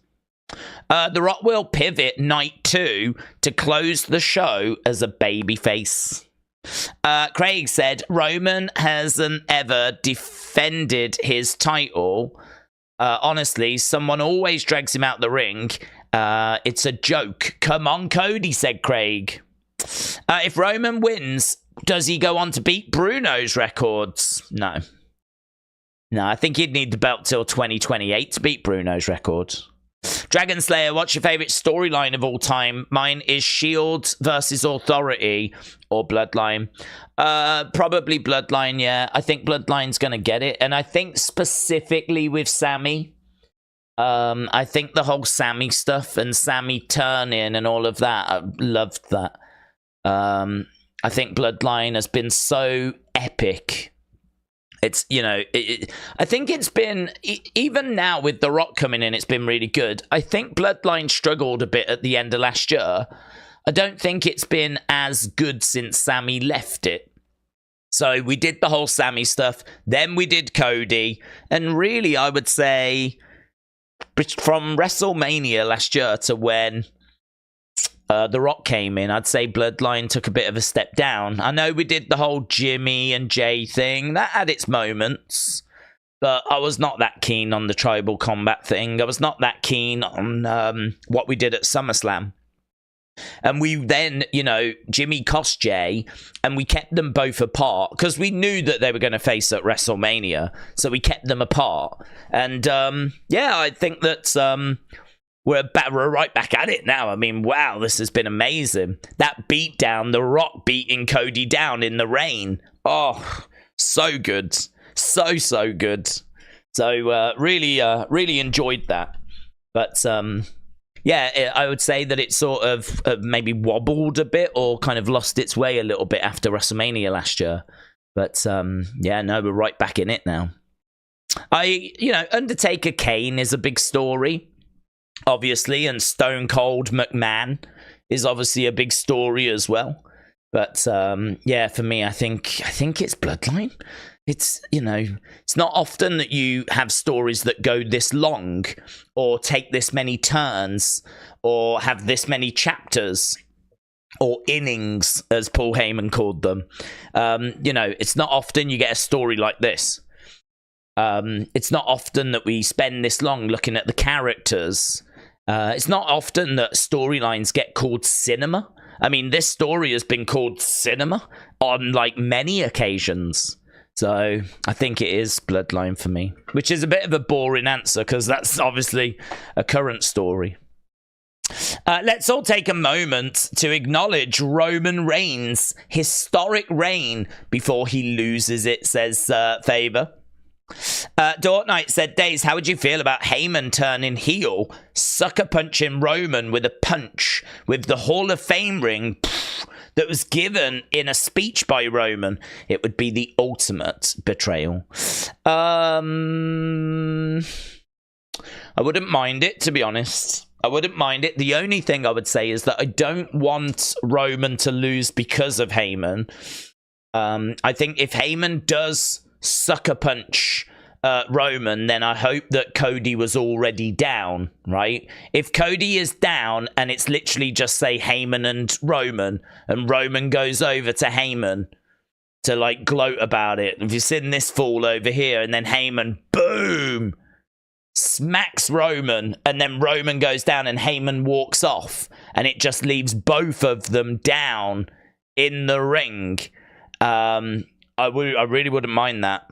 [SPEAKER 1] The Rock will pivot night 2 to close the show as a babyface. Craig said, Roman hasn't ever defended his title. Honestly, someone always drags him out the ring. It's a joke. Come on, Cody, said Craig. If Roman wins, does he go on to beat Bruno's records? No. No, I think he'd need the belt till 2028 to beat Bruno's record. Dragon Slayer, what's your favourite storyline of all time? Mine is Shield versus Authority or Bloodline. Probably Bloodline, yeah. I think Bloodline's going to get it. And I think specifically with Sami, I think the whole Sami stuff and Sami turn-in and all of that, I loved that. I think Bloodline has been so epic. It's, you know, I think it's been, even now with The Rock coming in, it's been really good. I think Bloodline struggled a bit at the end of last year. I don't think it's been as good since Sami left it. So we did the whole Sami stuff. Then we did Cody. And really, I would say, from WrestleMania last year to when The Rock came in, I'd say Bloodline took a bit of a step down. I know we did the whole Jimmy and Jay thing. That had its moments. But I was not that keen on the tribal combat thing. I was not that keen on what we did at SummerSlam. And we then, you know, Jimmy cost Jay, and we kept them both apart because we knew that they were going to face at WrestleMania. So we kept them apart. And, yeah, I think that... We're right back at it now. I mean, wow, this has been amazing. That beatdown, The Rock beating Cody down in the rain. Oh, so good. So good. So, really enjoyed that. But, yeah, I would say that it sort of maybe wobbled a bit or kind of lost its way a little bit after WrestleMania last year. But, yeah, no, we're right back in it now. Undertaker Kane is a big story, obviously, and Stone Cold McMahon is obviously a big story as well. But for me, I think it's Bloodline. It's it's not often that you have stories that go this long or take this many turns or have this many chapters or innings, as Paul Heyman called them. It's not often you get a story like this. It's not often that we spend this long looking at the characters. It's not often that storylines get called cinema. I mean, this story has been called cinema on many occasions. So I think it is Bloodline for me, which is a bit of a boring answer because that's obviously a current story. Let's all take a moment to acknowledge Roman Reigns' historic reign before he loses it, says Faber. Dortnight said, Days, how would you feel about Heyman turning heel, sucker punching Roman with a punch with the Hall of Fame ring that was given in a speech by Roman? It would be the ultimate betrayal. I wouldn't mind it, to be honest. I wouldn't mind it. The only thing I would say is that I don't want Roman to lose because of Heyman. I think if Heyman does sucker punch Roman, then I hope that Cody was already down, right? If Cody is down and it's literally just say Heyman and Roman goes over to Heyman to gloat about it. If you've seen this fall over here, and then Heyman, boom, smacks Roman, and then Roman goes down and Heyman walks off, and it just leaves both of them down in the ring. I really wouldn't mind that.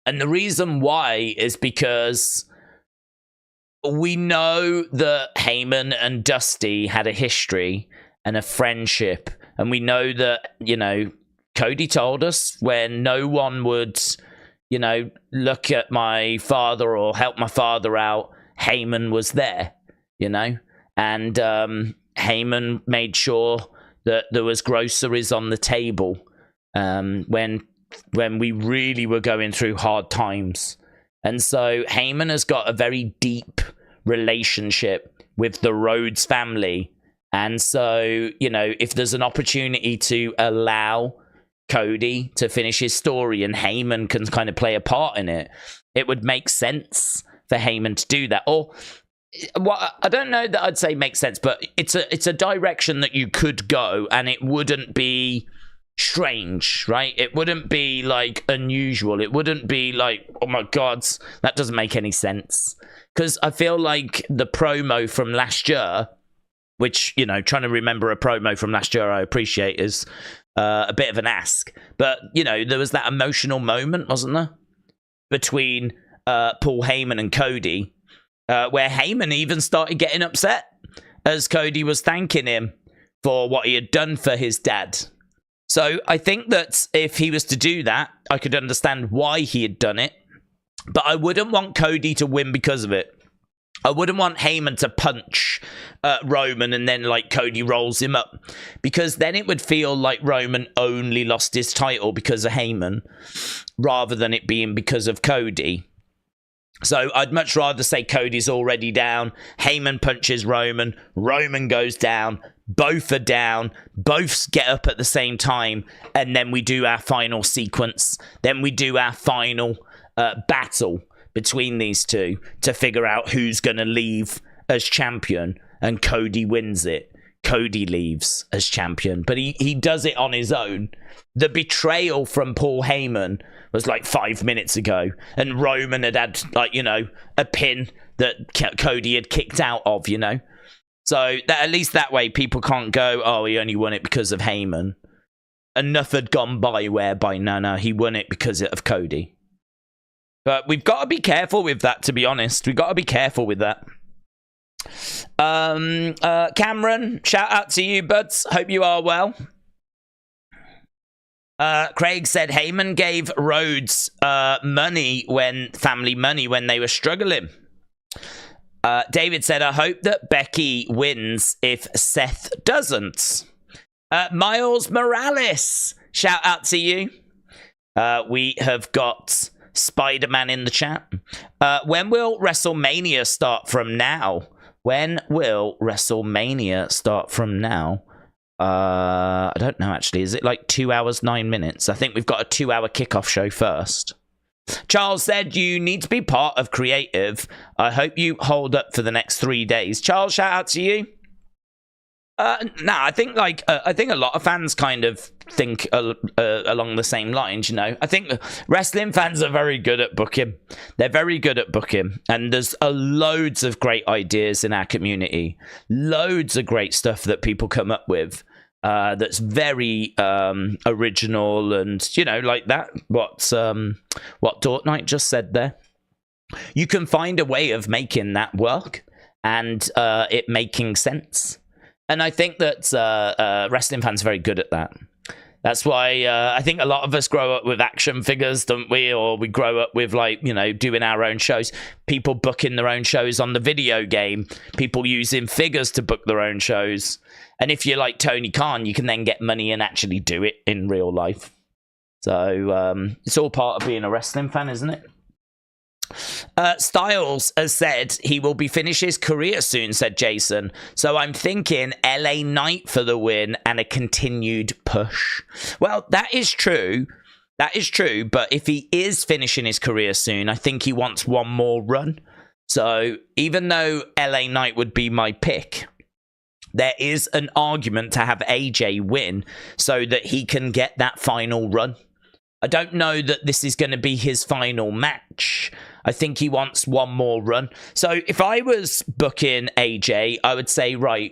[SPEAKER 1] And the reason why is because we know that Heyman and Dusty had a history and a friendship. And we know that, Cody told us when no one would, look at my father or help my father out, Heyman was there, And Heyman made sure that there was groceries on the table when we really were going through hard times. And so Heyman has got a very deep relationship with the Rhodes family. And so, if there's an opportunity to allow Cody to finish his story and Heyman can kind of play a part in it, it would make sense for Heyman to do that. Or, I don't know that I'd say makes sense, but it's a direction that you could go, and it wouldn't be strange, right? It wouldn't be unusual. It wouldn't be oh my god, that doesn't make any sense. Because I feel like the promo from last year, which trying to remember a promo from last year, I appreciate, is a bit of an ask, but there was that emotional moment, wasn't there, between Paul Heyman and Cody, where Heyman even started getting upset as Cody was thanking him for what he had done for his dad. So I think that if he was to do that, I could understand why he had done it. But I wouldn't want Cody to win because of it. I wouldn't want Heyman to punch Roman and then Cody rolls him up. Because then it would feel like Roman only lost his title because of Heyman, rather than it being because of Cody. So I'd much rather say Cody's already down, Heyman punches Roman, Roman goes down, both are down, both get up at the same time, and then we do our final sequence. Then we do our final battle between these two to figure out who's going to leave as champion, and Cody wins it. Cody leaves as champion, but he does it on his own. The betrayal from Paul Heyman was 5 minutes ago, and Roman had a pin that Cody had kicked out of, So that at least that way people can't go, oh, he only won it because of Heyman. Enough had gone by whereby, no, he won it because of Cody. But we've got to be careful with that, to be honest. We've got to be careful with that. Cameron, shout out to you, buds. Hope you are well. Craig said Heyman gave Rhodes family money when they were struggling. David said, I hope that Becky wins if Seth doesn't. Miles Morales, shout out to you. We have got Spider-Man in the chat. When will WrestleMania start from now? When will WrestleMania start from now? I don't know, actually. Is it like 2 hours, 9 minutes? I think we've got a 2-hour kickoff show first. Charles said, you need to be part of creative. I hope you hold up for the next 3 days. Charles, shout out to you. I think I think a lot of fans kind of think along the same lines, you know. I think wrestling fans are very good at booking. They're very good at booking, and there's loads of great ideas in our community. Loads of great stuff that people come up with that's very original, and you know, like that. What Dort Knight just said there. You can find a way of making that work and it making sense. And I think that wrestling fans are very good at that. That's why I think a lot of us grow up with action figures, don't we? Or we grow up with, like, you know, doing our own shows. People booking their own shows on the video game. People using figures to book their own shows. And if you're like Tony Khan, you can then get money and actually do it in real life. So it's all part of being a wrestling fan, isn't it? Styles has said he will be finished his career soon, said Jason. So I'm thinking LA Knight for the win and a continued push. Well, that is true. That is true. But if he is finishing his career soon, I think he wants one more run. So even though LA Knight would be my pick, there is an argument to have AJ win so that he can get that final run. I don't know that this is going to be his final match. I think he wants one more run. So if I was booking AJ, I would say, right,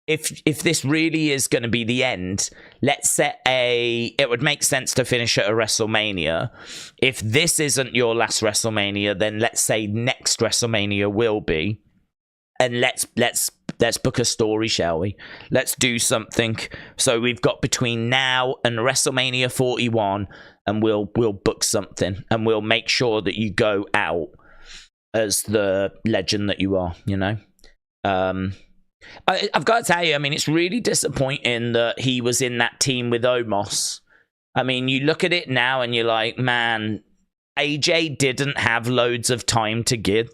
[SPEAKER 1] if this really is going to be the end, let's set it would make sense to finish at a WrestleMania. If this isn't your last WrestleMania, then let's say next WrestleMania will be. And let's book a story, shall we? Let's do something. So we've got between now and WrestleMania 41, and we'll book something, and we'll make sure that you go out as the legend that you are, you know? I've got to tell you, I mean, it's really disappointing that he was in that team with Omos. I mean, you look at it now and you're like, man, AJ didn't have loads of time to give.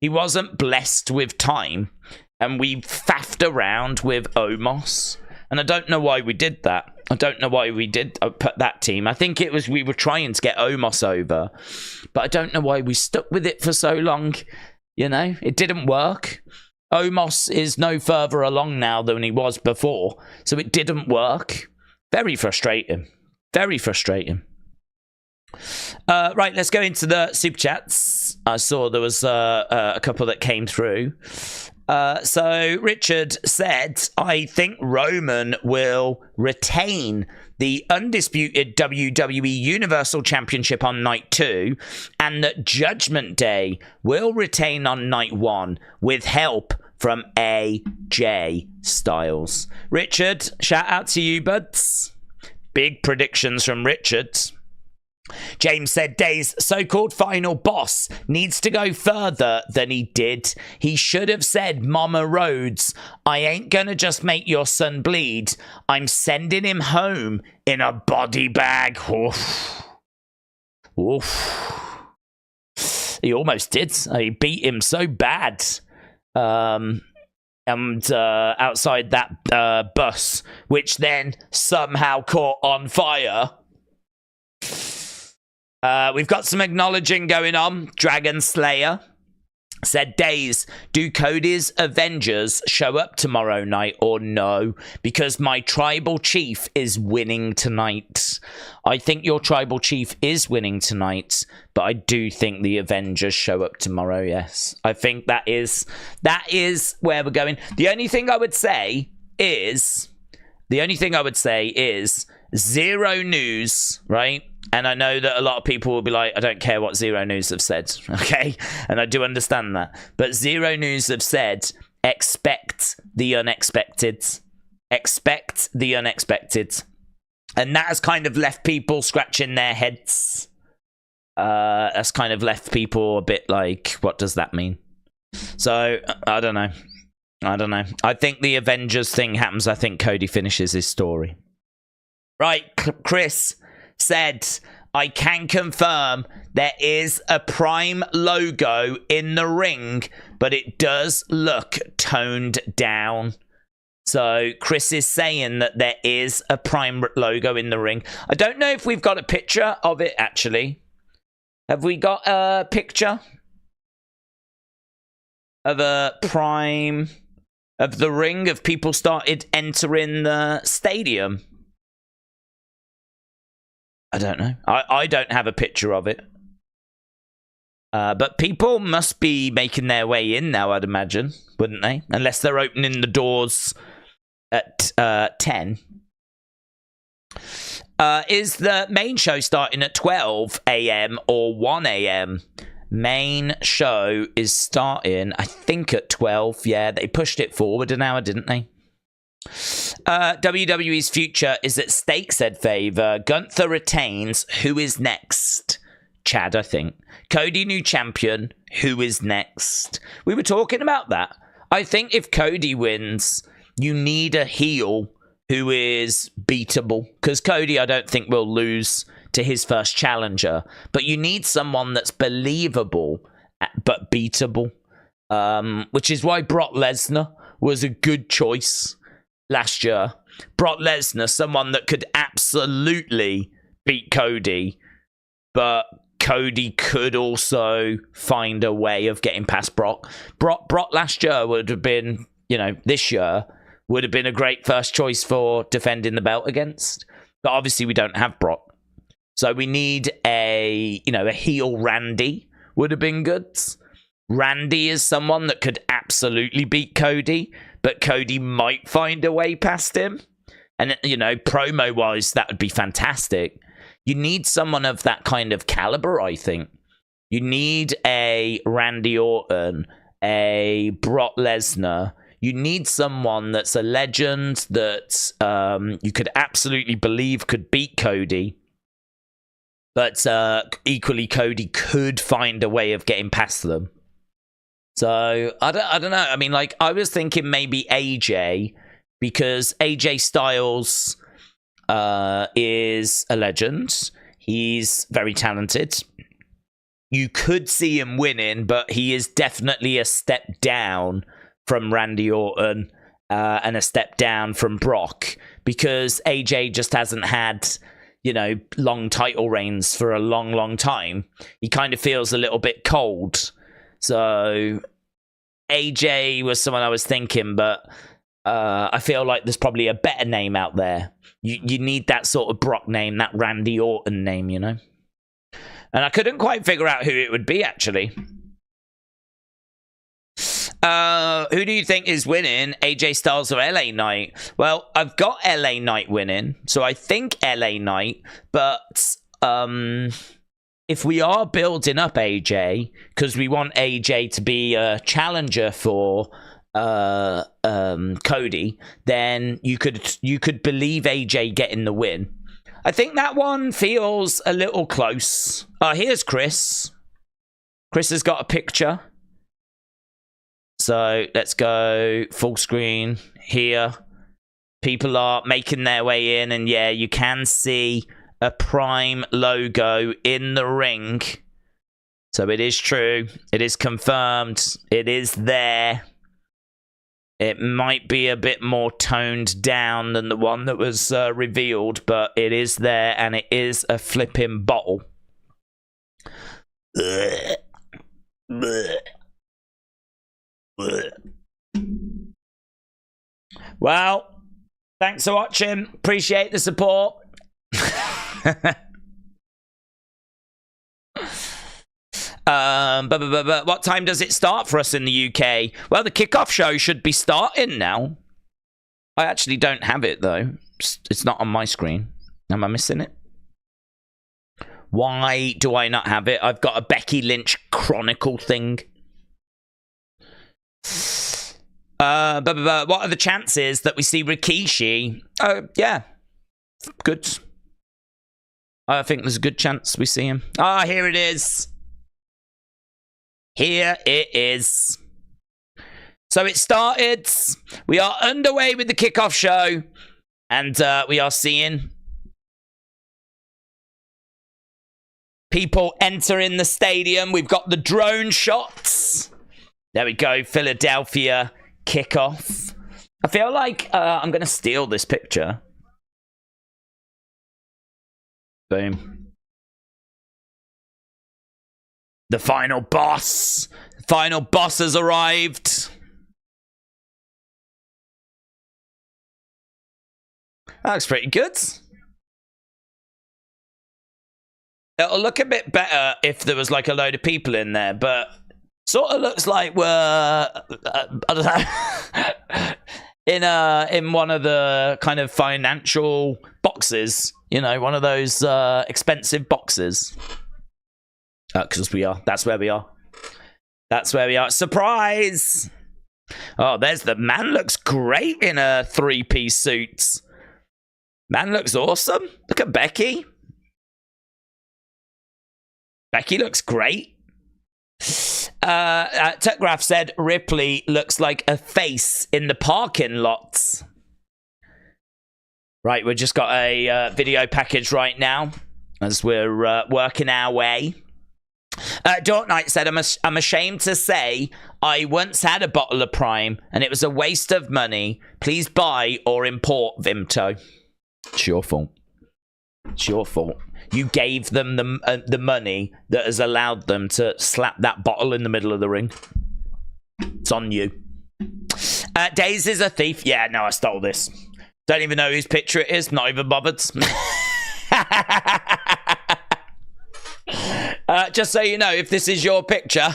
[SPEAKER 1] He wasn't blessed with time, and we faffed around with Omos. And I don't know why we did that. I don't know why we did put that team. I think it was we were trying to get Omos over, but I don't know why we stuck with it for so long. You know, it didn't work. Omos is no further along now than he was before, so it didn't work. Very frustrating. Very frustrating. Right, let's go into the super chats. I saw there was a couple that came through. So Richard said, I think Roman will retain the undisputed WWE Universal Championship on night 2, and that Judgment Day will retain on night 1 with help from AJ Styles. Richard, shout out to you, buds. Big predictions from Richard. James said, Day's so-called final boss needs to go further than he did. He should have said, Mama Rhodes, I ain't gonna just make your son bleed. I'm sending him home in a body bag. Oof. Oof. He almost did. He beat him so bad. And outside that bus, which then somehow caught on fire. We've got some acknowledging going on. Dragon Slayer said, Days, do Cody's Avengers show up tomorrow night or no? Because my tribal chief is winning tonight. I think your tribal chief is winning tonight, but I do think the Avengers show up tomorrow, yes. I think that is where we're going. The only thing I would say is zero news, right? And I know that a lot of people will be like, I don't care what Zero News have said, okay? And I do understand that. But Zero News have said, expect the unexpected. Expect the unexpected. And that has kind of left people scratching their heads. That's kind of left people a bit like, what does that mean? So, I don't know. I think the Avengers thing happens. I think Cody finishes his story. Right, Chris said, I can confirm there is a Prime logo in the ring, but it does look toned down. So Chris is saying that there is a Prime logo in the ring. I don't know if we've got a picture of it, actually. Have we got a picture of a Prime of the ring of people started entering the stadium? I don't know. I don't have a picture of it. But people must be making their way in now, I'd imagine, wouldn't they? Unless they're opening the doors at 10. Is the main show starting at 12 a.m. or 1 a.m.? Main show is starting, I think, at 12. Yeah, they pushed it forward an hour, didn't they? WWE's future is at stake, said Favor. Gunther retains. Who is next? Chad, I think. Cody, new champion. Who is next? We were talking about that. I think if Cody wins, you need a heel who is beatable. Because Cody, I don't think, will lose to his first challenger. But you need someone that's believable, but beatable. Which is why Brock Lesnar was a good choice last year. Brock Lesnar, someone that could absolutely beat Cody, but Cody could also find a way of getting past Brock. Brock last year would have been, this year would have been a great first choice for defending the belt against. But obviously we don't have Brock. So we need a heel Randy would have been good. Randy is someone that could absolutely beat Cody, but Cody might find a way past him. And, promo-wise, that would be fantastic. You need someone of that kind of caliber, I think. You need a Randy Orton, a Brock Lesnar. You need someone that's a legend that you could absolutely believe could beat Cody. But equally, Cody could find a way of getting past them. So, I don't know. I mean, I was thinking maybe AJ, because AJ Styles is a legend. He's very talented. You could see him winning, but he is definitely a step down from Randy Orton and a step down from Brock, because AJ just hasn't had, long title reigns for a long, long time. He kind of feels a little bit cold. So AJ was someone I was thinking, but I feel like there's probably a better name out there. You need that sort of Brock name, that Randy Orton name, And I couldn't quite figure out who it would be, actually. Who do you think is winning, AJ Styles or LA Knight? Well, I've got LA Knight winning, so I think LA Knight, but if we are building up AJ, because we want AJ to be a challenger for Cody, then you could believe AJ getting the win. I think that one feels a little close. Here's Chris. Chris has got a picture. So let's go full screen here. People are making their way in, and yeah, you can see a Prime logo in the ring. So it is true. It is confirmed. It is there. It might be a bit more toned down than the one that was revealed, but it is there, and it is a flipping bottle. Well, thanks for watching. Appreciate the support. What time does it start for us in the UK? Well, the kickoff show should be starting now. I actually don't have it, though. It's not on my screen. Am I missing it? Why do I not have it? I've got a Becky Lynch Chronicle thing. What are the chances that we see Rikishi? Oh, yeah. Good. I think there's a good chance we see him. Here it is. Here it is. So it started. We are underway with the kickoff show. And we are seeing People entering the stadium. We've got the drone shots. There we go. Philadelphia kickoff. I feel like I'm going to steal this picture. Boom. The final boss. Final boss has arrived. That looks pretty good. It'll look a bit better if there was like a load of people in there, but sort of looks like we're I don't know in one of the kind of financial boxes, you know, one of those expensive boxes. Because we are. That's where we are. That's where we are. Surprise! Oh, there's the man. Looks great in a three-piece suit. Man looks awesome. Look at Becky. Becky looks great. Tutgraph said Ripley looks like a face in the parking lots. Right, we've just got a video package right now as we're working our way. Dark Knight said, I'm ashamed to say I once had a bottle of Prime and it was a waste of money. Please buy or import Vimto. It's your fault. It's your fault. You gave them the money that has allowed them to slap that bottle in the middle of the ring. It's on you. Daisy's a thief. Yeah, no, I stole this. Don't even know whose picture it is. Not even bothered. Just so you know, if this is your picture,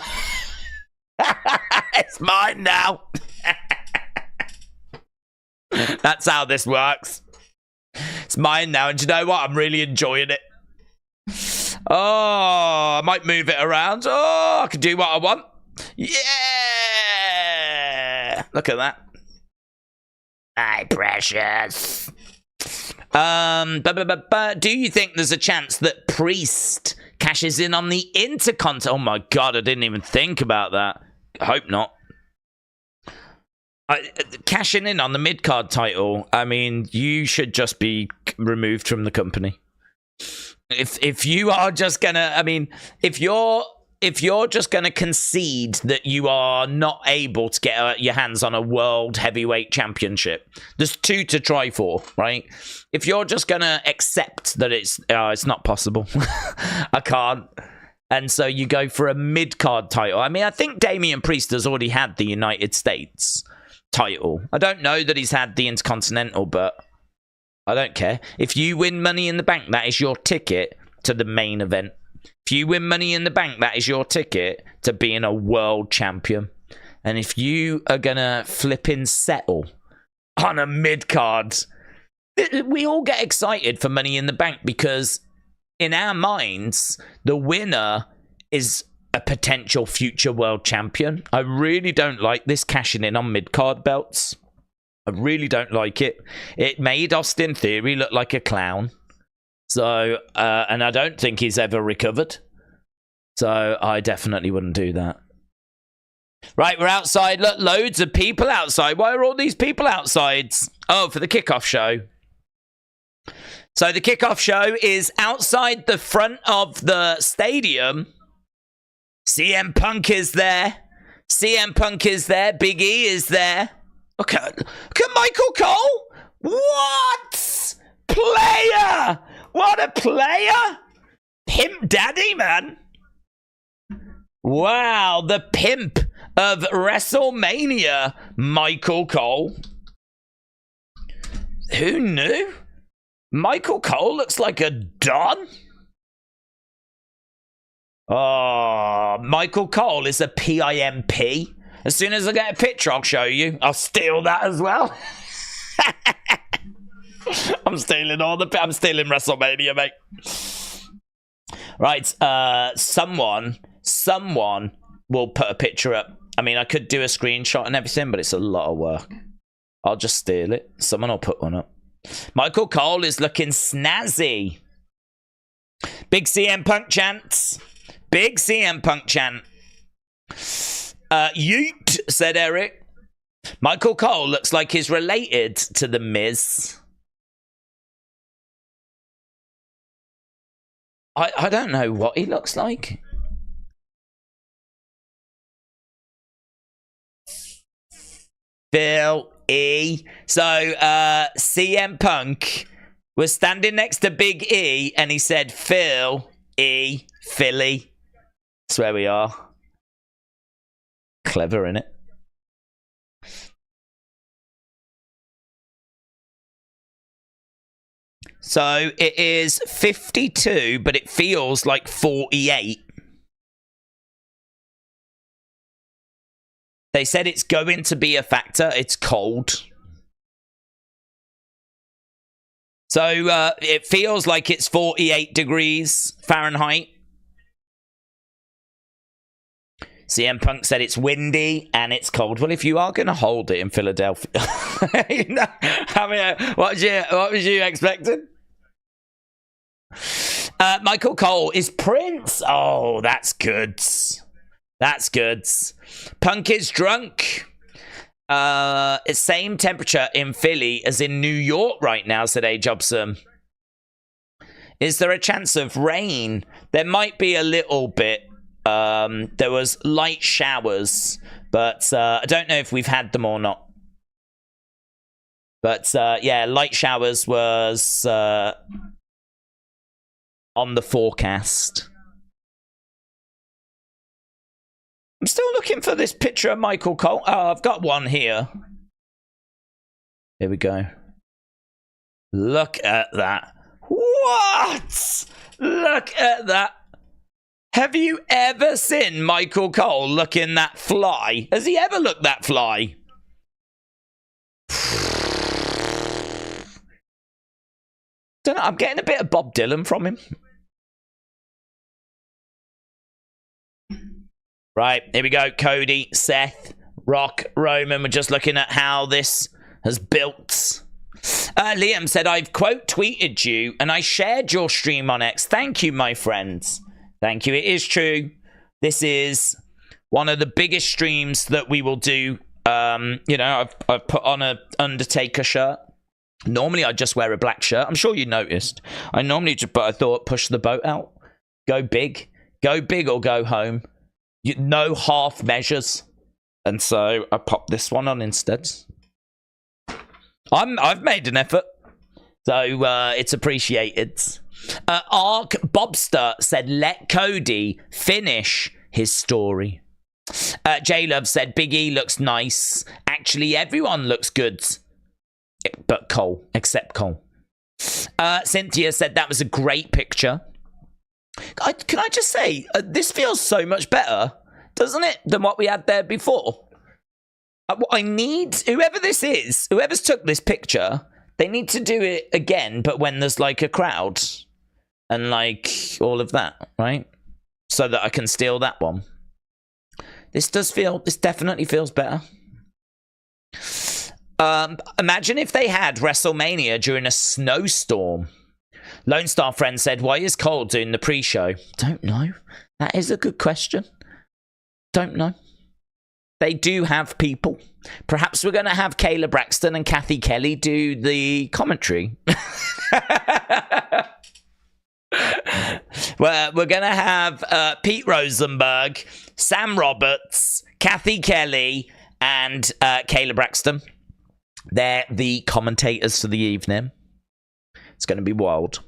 [SPEAKER 1] it's mine now. That's how this works. It's mine now, and you know what? I'm really enjoying it. Oh, I might move it around. Oh, I can do what I want. Yeah! Look at that. Hi, precious. Do you think there's a chance that Priest cashes in on the Intercontinental? Oh my god, I didn't even think about that. I hope not. Cashing in on the mid-card title, I mean, you should just be removed from the company. If you are just gonna, I mean, if you're just gonna concede that you are not able to get your hands on a world heavyweight championship, there's two to try for, right? If you're just gonna accept that it's not possible, I can't, and so you go for a mid-card title. I mean, I think Damian Priest has already had the United States title. I don't know that he's had the Intercontinental, but I don't care. If you win Money in the Bank, that is your ticket to the main event. If you win Money in the Bank, that is your ticket to being a world champion. And if you are gonna flipping settle on a mid-card, we all get excited for Money in the Bank because in our minds, the winner is a potential future world champion. I really don't like this cashing in on mid-card belts. I really don't like it. It made Austin Theory look like a clown. So, and I don't think he's ever recovered. So, I definitely wouldn't do that. Right, we're outside. Look, loads of people outside. Why are all these people outside? Oh, for the kickoff show. So, the kickoff show is outside the front of the stadium. CM Punk is there. CM Punk is there. Big E is there. Look at Michael Cole. What? Player. What a player. Pimp daddy, man. Wow, the pimp of WrestleMania, Michael Cole. Who knew? Michael Cole looks like a Don. Oh, Michael Cole is a PIMP. As soon as I get a picture, I'll show you. I'll steal that as well. I'm stealing WrestleMania, mate. Right, someone will put a picture up. I mean, I could do a screenshot and everything, but it's a lot of work. I'll just steal it. Someone will put one up. Michael Cole is looking snazzy. Big CM Punk chants. Big CM Punk chant. Yeet, said Eric. Michael Cole looks like he's related to The Miz. I don't know what he looks like. Phil E. So CM Punk was standing next to Big E and he said, Phil E. Philly. That's where we are. Clever, innit? So it is 52, but it feels like 48. They said it's going to be a factor. It's cold. So it feels like it's 48 degrees Fahrenheit. CM Punk said it's windy and it's cold. Well, if you are going to hold it in Philadelphia, you know, I mean, what was you expecting? Michael Cole is Prince. Oh, that's good. That's good. Punk is drunk. It's same temperature in Philly as in New York right now, said A. Jobson. Is there a chance of rain? There might be a little bit. There was light showers, but I don't know if we've had them or not. But yeah, light showers was on the forecast. I'm still looking for this picture of Michael Cole. Oh, I've got one here. Here we go. Look at that. What? Look at that. Have you ever seen Michael Cole looking that fly? Has he ever looked that fly? Don't know. I'm getting a bit of Bob Dylan from him. Right, here we go. Cody, Seth, Rock, Roman. We're just looking at how this has built. Liam said, I've quote tweeted you and I shared your stream on X. Thank you, my friends. Thank you. It is true. This is one of the biggest streams that we will do. You know, I've put on a Undertaker shirt. Normally, I just wear a black shirt. I'm sure you noticed. I normally just, but I thought, push the boat out. Go big. Go big or go home. No half measures. And so I popped this one on instead. I've made an effort. So it's appreciated. Ark Bobster said, let Cody finish his story. J-Love said, Big E looks nice. Actually, everyone looks good. But Cole, except Cole. Cynthia said that was a great picture. Can I just say, this feels so much better, doesn't it, than what we had there before? What I need, whoever this is, whoever's took this picture, they need to do it again, but when there's like a crowd and like all of that, right? So that I can steal that one. This definitely feels better. Imagine if they had WrestleMania during a snowstorm. Lone Star Friend said, why is Cole doing the pre-show? Don't know. That is a good question. Don't know. They do have people. Perhaps we're going to have Kayla Braxton and Kathy Kelly do the commentary. Well, we're going to have Pete Rosenberg, Sam Roberts, Kathy Kelly, and Kayla Braxton. They're the commentators for the evening. It's going to be wild.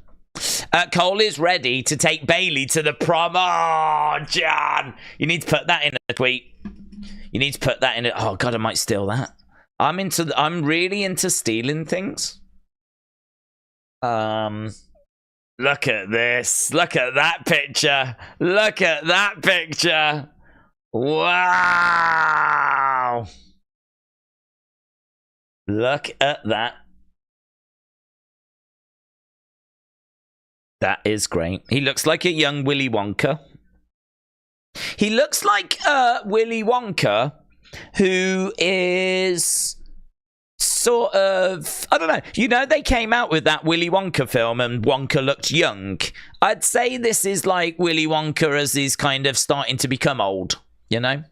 [SPEAKER 1] Cole is ready to take Bailey to the prom. Oh, John. You need to put that in a tweet. You need to put that in it. Oh, God, I might steal that. I'm really into stealing things. Look at this. Look at that picture. Look at that picture. Wow. Look at that. That is great. He looks like a young Willy Wonka. He looks like Willy Wonka, who is sort of, I don't know. You know, they came out with that Willy Wonka film and Wonka looked young. I'd say this is like Willy Wonka as he's kind of starting to become old, you know?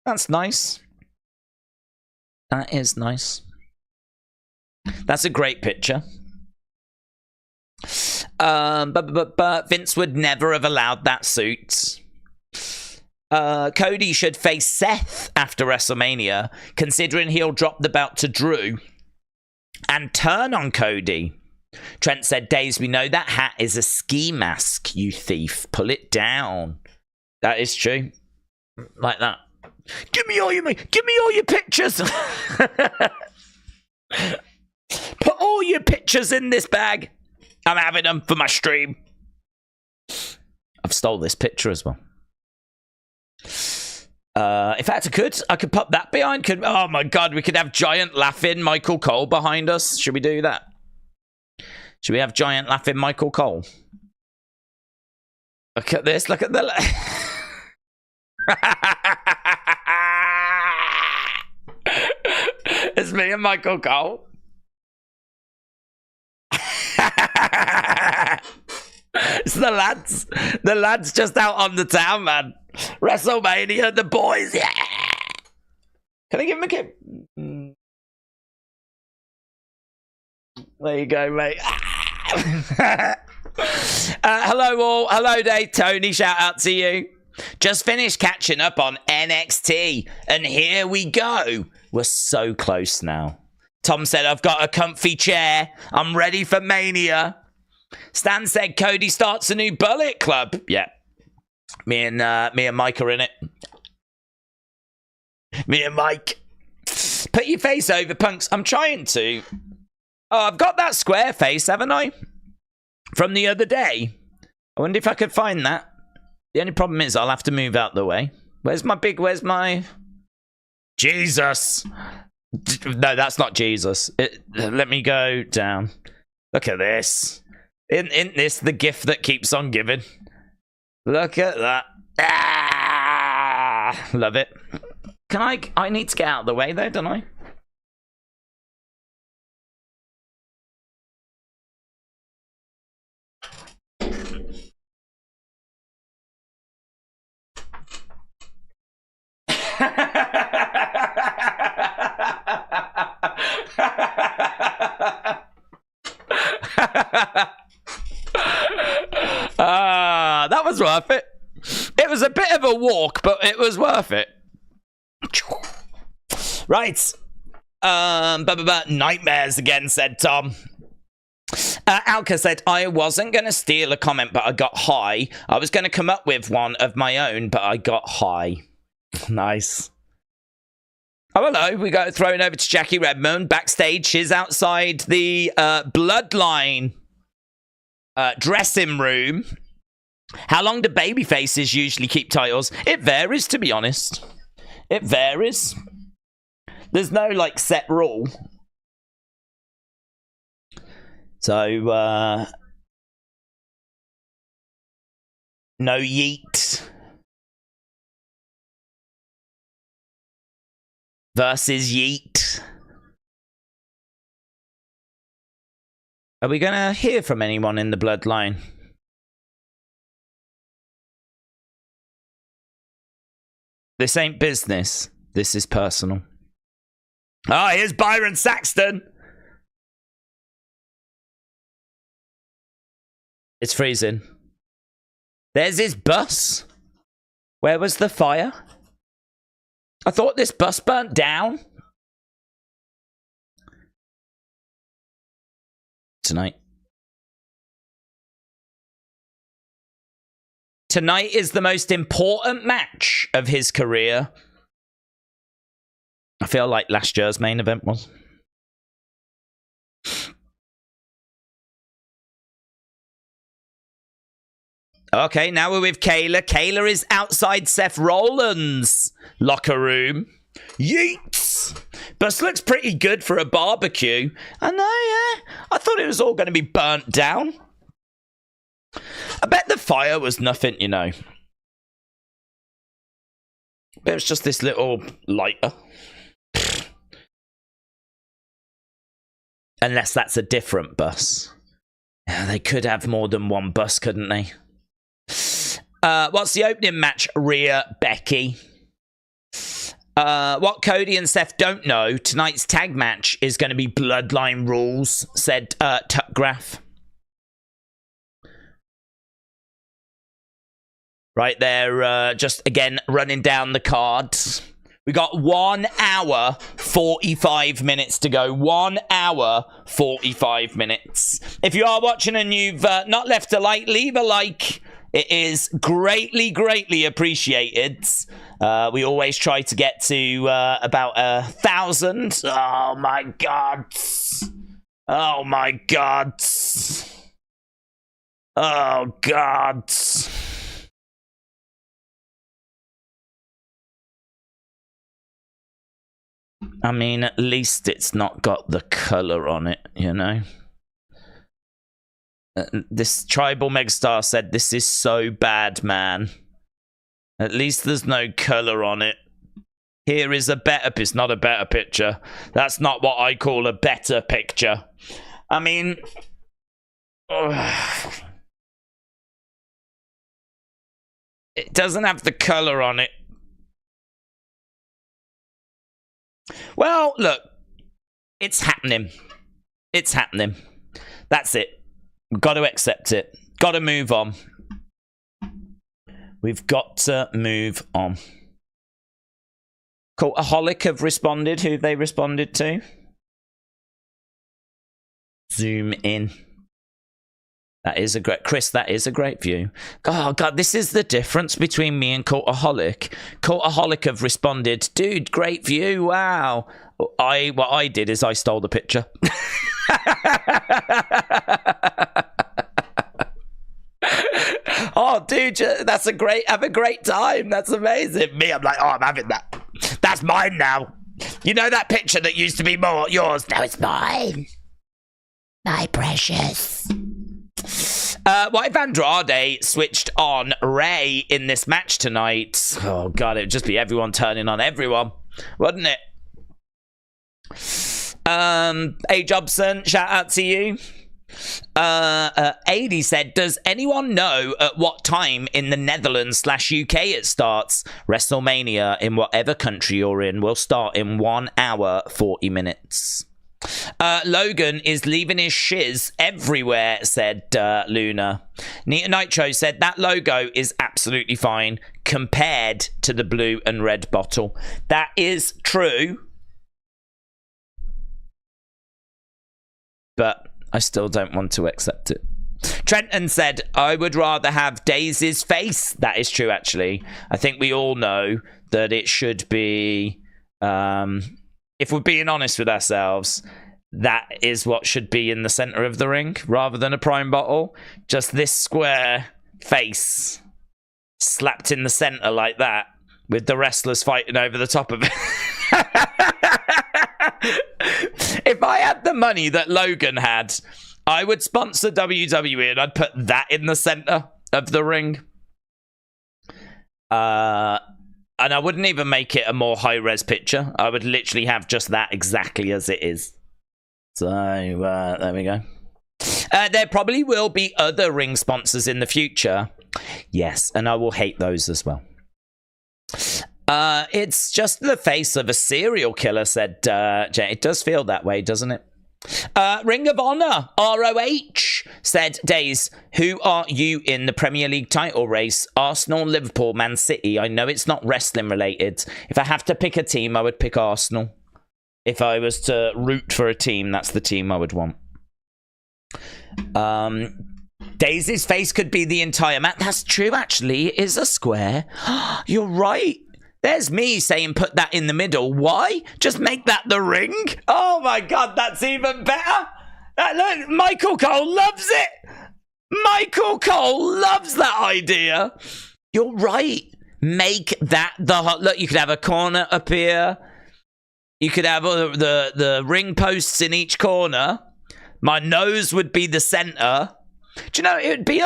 [SPEAKER 1] That's nice. That is nice. That's a great picture. But Vince would never have allowed that suit. Cody should face Seth after WrestleMania, considering he'll drop the belt to Drew and turn on Cody. Trent said, Daves, we know that hat is a ski mask, you thief. Pull it down. That is true. Like that. Give me all your pictures. Put all your pictures in this bag. I'm having them for my stream. I've stole this picture as well. In fact, I could pop that behind. Oh my god, we could have giant laughing Michael Cole behind us. Should we do that? Should we have giant laughing Michael Cole? Look at this. Look at the... It's me and Michael Cole. It's the lads. The lads just out on the town, man. WrestleMania, the boys. Yeah. Can I give him a kick? There you go, mate. Hello all. Hello Dave. Tony, shout out to you. Just finished catching up on NXT, and here we go. We're so close now. Tom said, I've got a comfy chair. I'm ready for Mania. Stan said, Cody starts a new Bullet Club. Yeah. Me and Mike are in it. Me and Mike. Put your face over, punks. I'm trying to. Oh, I've got that square face, haven't I? From the other day. I wonder if I could find that. The only problem is I'll have to move out the way. Where's my... Jesus. No, that's not Jesus. Let me go down. Look at this. Isn't this the gift that keeps on giving? Look at that. Ah, love it. I need to get out of the way though, don't I? That was worth it. It was a bit of a walk, but it was worth it. Right. Nightmares again, said Tom. Alka said, I wasn't going to steal a comment, but I got high. I was going to come up with one of my own, but I got high. Nice. Oh, hello. We got thrown over to Jackie Redmond. Backstage, she's outside the Bloodline dressing room. How long do baby faces usually keep titles? It varies, to be honest. It varies. There's no, like, set rule. So, no yeet. Versus yeet. Are we going to hear from anyone in the Bloodline? This ain't business. This is personal. Ah, here's Byron Saxton. It's freezing. There's his bus. Where was the fire? I thought this bus burnt down. Tonight. Tonight is the most important match of his career. I feel like last year's main event was. Okay, now we're with Kayla. Kayla is outside Seth Rollins' locker room. Yeets! Bus looks pretty good for a barbecue. I know, yeah. I thought it was all going to be burnt down. I bet the fire was nothing, you know. It was just this little lighter. Unless that's a different bus. Yeah, they could have more than one bus, couldn't they? What's the opening match? Rhea, Becky. What Cody and Seth don't know, tonight's tag match is going to be Bloodline rules, said Tuckgraph. Right there, just again running down the card. We got 1 hour, 45 minutes to go. 1 hour, 45 minutes. If you are watching and you've not left a like, leave a like. It is greatly, greatly appreciated. We always try to get to about 1,000. Oh, my God. Oh, my God. Oh, God. I mean, at least it's not got the colour on it, you know? This Tribal Megastar said, this is so bad, man. At least there's no colour on it. Here is a better... It's not a better picture. That's not what I call a better picture. I mean... It doesn't have the colour on it. Well, look, it's happening. It's happening. That's it. We've got to accept it. Got to move on. We've got to move on. Cultaholic have responded. Who have they responded to? Zoom in. That is a great... Chris, that is a great view. Oh, God, this is the difference between me and Cultaholic. Cultaholic have responded, dude, great view, wow. What I did is I stole the picture. Oh, dude, that's a great... Have a great time. That's amazing. Me, I'm like, oh, I'm having that. That's mine now. You know that picture that used to be more yours? Now it's mine. My precious. What if Andrade switched on Ray in this match tonight? Oh, God, it would just be everyone turning on everyone, wouldn't it? A. Jobson, shout out to you. 80 said, does anyone know at what time in the Netherlands/UK it starts? WrestleMania in whatever country you're in will start in 1 hour, 40 minutes. Logan is leaving his shiz everywhere, said Luna. Nita Nitro said that logo is absolutely fine compared to the blue and red bottle. That is true. But I still don't want to accept it. Trenton said, I would rather have Daisy's face. That is true, actually. I think we all know that it should be... if we're being honest with ourselves, that is what should be in the center of the ring rather than a prime bottle. Just this square face slapped in the center like that with the wrestlers fighting over the top of it. If I had the money that Logan had, I would sponsor WWE and I'd put that in the center of the ring. And I wouldn't even make it a more high-res picture. I would literally have just that exactly as it is. So, there we go. There probably will be other ring sponsors in the future. Yes, and I will hate those as well. It's just the face of a serial killer, said Jay. It does feel that way, doesn't it? Ring of Honor, ROH, said, Days, who are you in the Premier League title race? Arsenal, Liverpool, Man City. I know it's not wrestling related. If I have to pick a team, I would pick Arsenal. If I was to root for a team, that's the team I would want. Daisy's face could be the entire mat. That's true, actually. It is a square. You're right. There's me saying put that in the middle. Why? Just make that the ring? Oh my God, that's even better. Look, Michael Cole loves it. Michael Cole loves that idea. You're right. Make that the hot... Look, you could have a corner up here. You could have the ring posts in each corner. My nose would be the center. Do you know, it would be...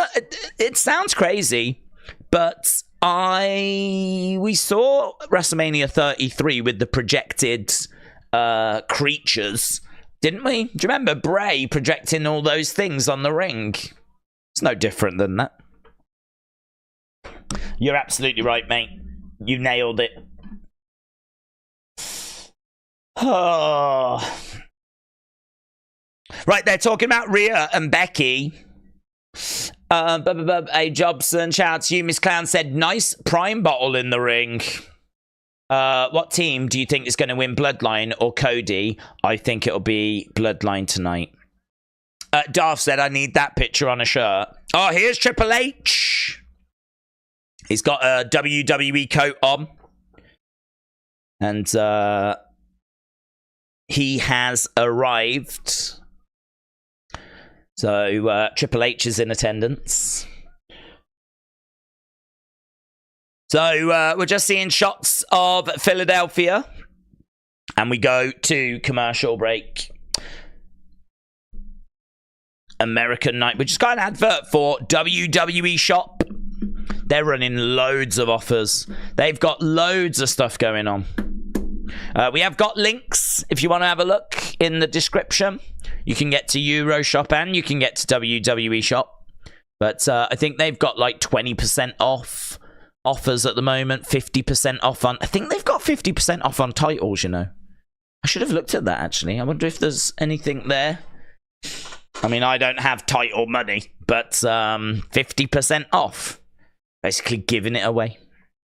[SPEAKER 1] It sounds crazy, but... We saw WrestleMania 33 with the projected creatures, didn't we? Do you remember Bray projecting all those things on the ring? It's no different than that. You're absolutely right, mate. You nailed it. Oh. Right, they're talking about Rhea and Becky. A Jobson, shout out to you. Miss Clown said, nice prime bottle in the ring. What team do you think is going to win, Bloodline or Cody? I think it'll be Bloodline tonight. Darth said, I need that picture on a shirt. Oh, here's Triple H. He's got a WWE coat on. And he has arrived. So Triple H is in attendance. So we're just seeing shots of Philadelphia. And we go to commercial break. American Night. We just got an advert for WWE Shop. They're running loads of offers. They've got loads of stuff going on. We have got links if you want to have a look in the description. You can get to Euroshop and you can get to WWE Shop. But I think they've got like 20% off offers at the moment. 50% off on... I think they've got 50% off on titles, you know. I should have looked at that, actually. I wonder if there's anything there. I mean, I don't have title money, but 50% off. Basically giving it away.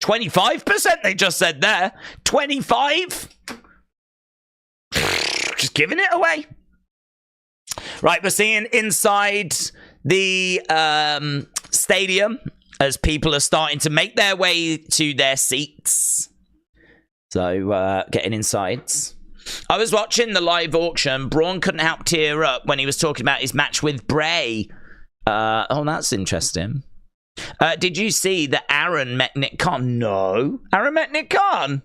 [SPEAKER 1] 25% they just said there. 25? Just giving it away. Right, we're seeing inside the stadium as people are starting to make their way to their seats. So, getting inside. I was watching the live auction. Braun couldn't help tear up when he was talking about his match with Bray. Oh, that's interesting. Did you see that Aaron met Nick Khan? No. Aaron met Nick Khan.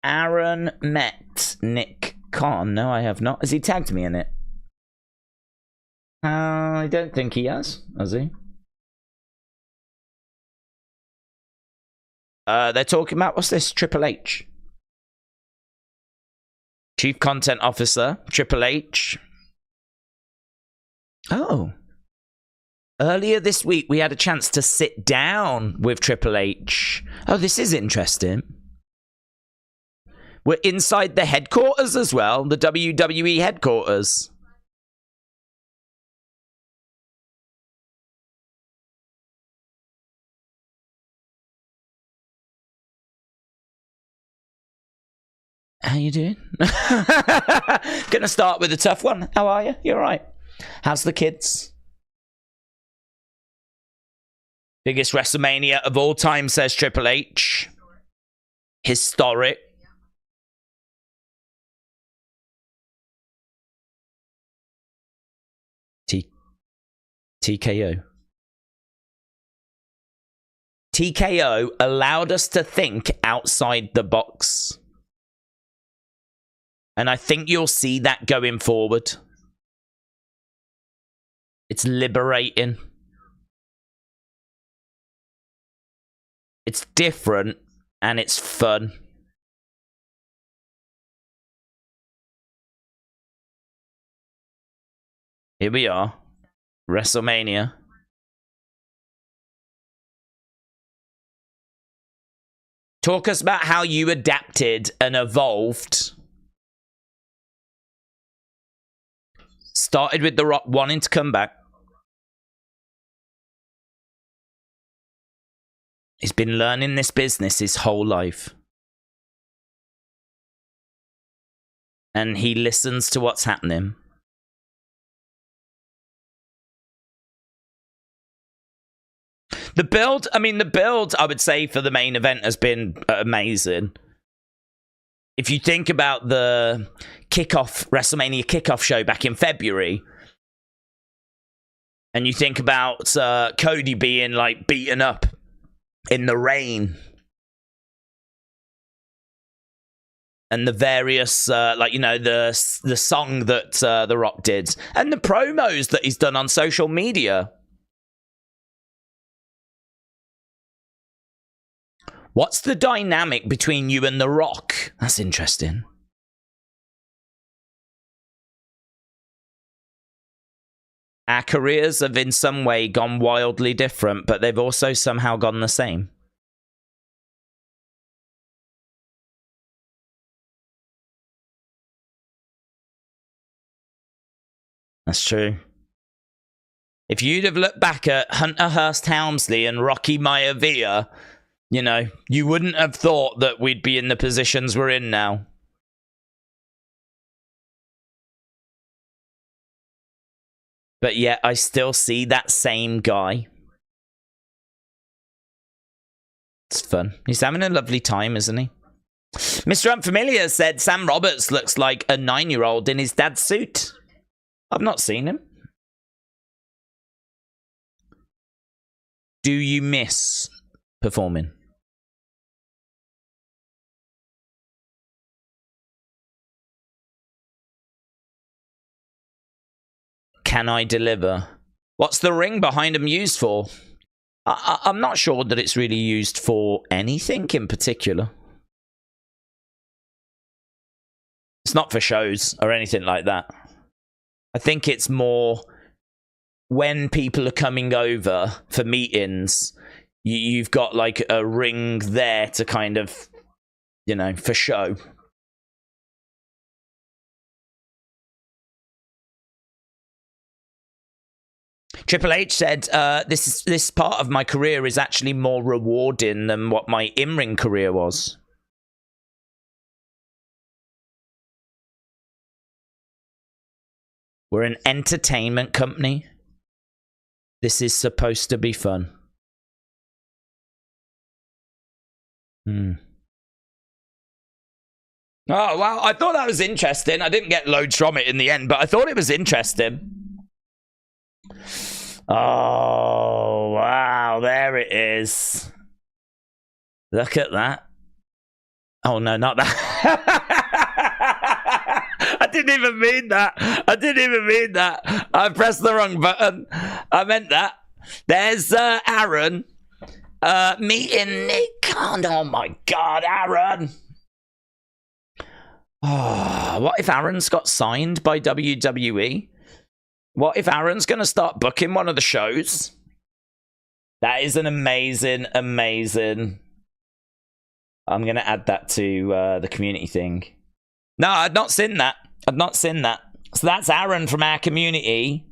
[SPEAKER 1] Aaron met Nick Khan. No, I have not. Has he tagged me in it? I don't think he has he? They're talking about, what's this? Triple H. Chief Content Officer, Triple H. Oh. Earlier this week, we had a chance to sit down with Triple H. Oh, this is interesting. We're inside the headquarters as well, the WWE headquarters. How you doing? Gonna start with a tough one. How are you? You all right? How's the kids? Biggest WrestleMania of all time, says Triple H. Historic. TKO. TKO allowed us to think outside the box. And I think you'll see that going forward. It's liberating. It's different and it's fun. Here we are. WrestleMania. Talk us about how you adapted and evolved. Started with The Rock wanting to come back. He's been learning this business his whole life. And he listens to what's happening. The build, I would say, for the main event has been amazing. If you think about the WrestleMania kickoff show back in February, and you think about Cody being like beaten up in the rain, and the various the song that The Rock did, and the promos that he's done on social media. What's the dynamic between you and The Rock? That's interesting. Our careers have in some way gone wildly different, but they've also somehow gone the same. That's true. If you'd have looked back at Hunter Hearst Helmsley and Rocky Maivia, you know, you wouldn't have thought that we'd be in the positions we're in now. But yet, I still see that same guy. It's fun. He's having a lovely time, isn't he? Mr. Unfamiliar said Sam Roberts looks like a 9-year-old in his dad's suit. I've not seen him. Do you miss performing? Can I deliver? What's the ring behind him used for? I'm not sure that it's really used for anything in particular. It's not for shows or anything like that. I think it's more when people are coming over for meetings, you've got like a ring there to kind of, you know, for show. Triple H said, this part of my career is actually more rewarding than what my in-ring career was. We're an entertainment company. This is supposed to be fun. Oh, well, I thought that was interesting. I didn't get loads from it in the end, but I thought it was interesting. Oh, wow, there it is. Look at that. Oh, no, not that. I didn't even mean that. I didn't even mean that. I pressed the wrong button. I meant that. There's Aaron meeting Nick. Oh, my God, Aaron. Oh, what if Aaron's got signed by WWE? What if Aaron's going to start booking one of the shows? That is an amazing, amazing... I'm going to add that to the community thing. No, I'd not seen that. I'd not seen that. So that's Aaron from our community.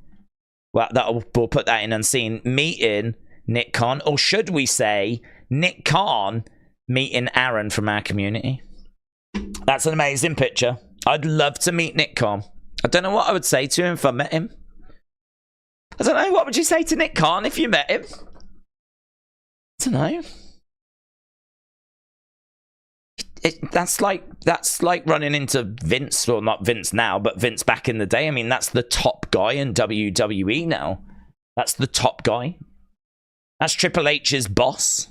[SPEAKER 1] Well, we'll put that in unseen. Meeting Nick Khan. Or should we say Nick Khan meeting Aaron from our community? That's an amazing picture. I'd love to meet Nick Khan. I don't know what I would say to him if I met him. I don't know. What would you say to Nick Khan if you met him? I don't know. That's like running into Vince, well, not Vince now, but Vince back in the day. I mean, that's the top guy in WWE now. That's the top guy. That's Triple H's boss.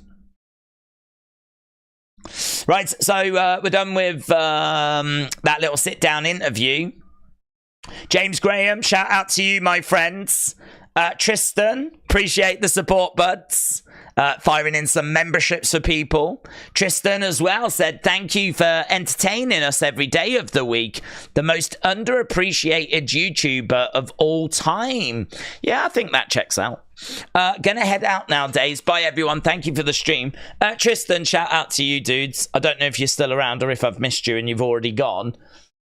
[SPEAKER 1] Right, so we're done with that little sit-down interview. James Graham, shout out to you, my friends. Tristan, appreciate the support, buds. Firing in some memberships for people. Tristan as well said, thank you for entertaining us every day of the week. The most underappreciated YouTuber of all time. Yeah, I think that checks out. Gonna head out nowadays. Bye, everyone. Thank you for the stream. Tristan, shout out to you, dudes. I don't know if you're still around or if I've missed you and you've already gone.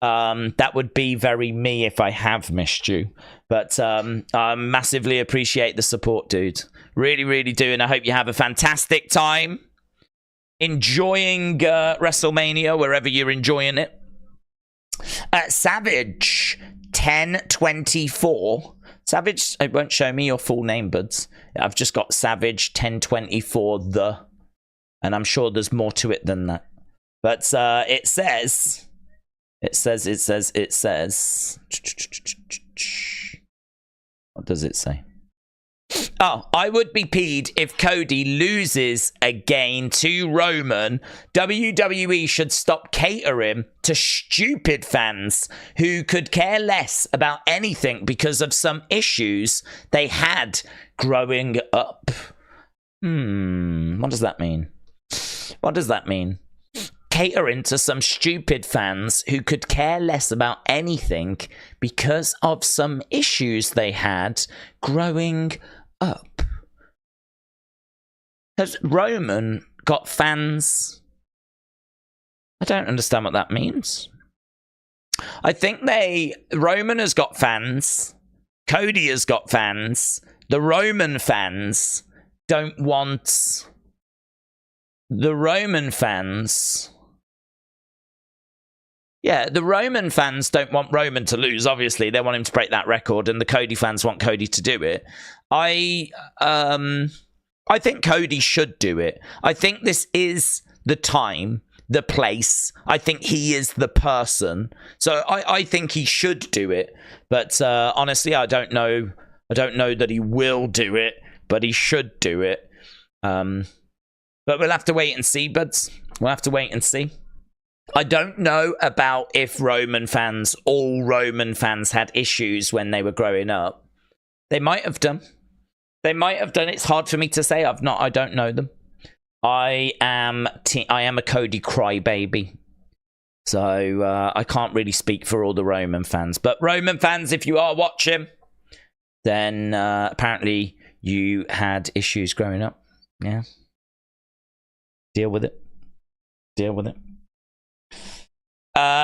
[SPEAKER 1] That would be very me if I have missed you. But I massively appreciate the support, dude. Really, really do. And I hope you have a fantastic time enjoying WrestleMania, wherever you're enjoying it. Savage 1024. Savage, it won't show me your full name, buds. I've just got Savage 1024 the. And I'm sure there's more to it than that. But it says... It says. What does it say? Oh, I would be peed if Cody loses again to Roman. WWE should stop catering to stupid fans who could care less about anything because of some issues they had growing up. What does that mean? What does that mean? Catering to some stupid fans who could care less about anything because of some issues they had growing up. Has Roman got fans? I don't understand what that means. I think Roman has got fans Cody has got fans. The Roman fans don't want... The Roman fans... Yeah, the Roman fans don't want Roman to lose, obviously. They want him to break that record, and the Cody fans want Cody to do it. I think Cody should do it. I think this is the time, the place. I think he is the person. So I think he should do it. But honestly, I don't know. I don't know that he will do it, but he should do it. But we'll have to wait and see, buds. We'll have to wait and see. I don't know about if all Roman fans had issues when they were growing up. They might have done. They might have done. It's hard for me to say. I don't know them. I am a Cody crybaby. So I can't really speak for all the Roman fans. But Roman fans, if you are watching, then apparently you had issues growing up. Yeah. Deal with it. Deal with it.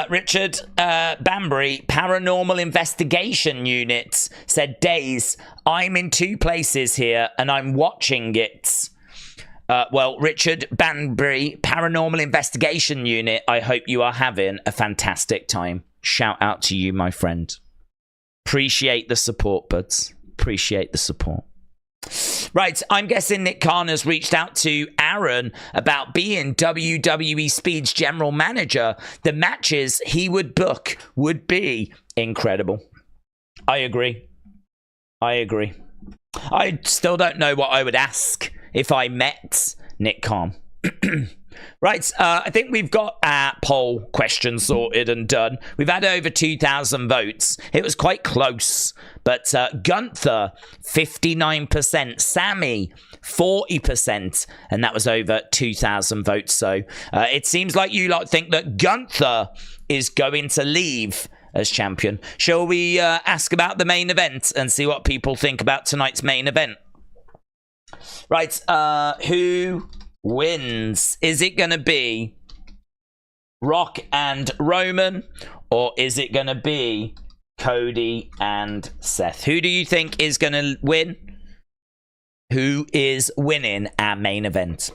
[SPEAKER 1] Richard Banbury, Paranormal Investigation Unit, said, Days, I'm in 2 places here and I'm watching it. Well, Richard Banbury, Paranormal Investigation Unit, I hope you are having a fantastic time. Shout out to you, my friend. Appreciate the support, buds. Appreciate the support. Right, I'm guessing Nick Khan has reached out to Aaron about being WWE Speed's general manager. The matches he would book would be incredible. I agree. I still don't know what I would ask if I met Nick Khan. Right, I think we've got our poll question sorted and done. We've had over 2,000 votes. It was quite close, but Gunther, 59%, Sami, 40%, and that was over 2,000 votes. So it seems like you lot think that Gunther is going to leave as champion. Shall we ask about the main event and see what people think about tonight's main event? Right, who wins? Is it going to be Rock and Roman, or is it going to be Cody and Seth? Who do you think is going to win? Who is winning our main event?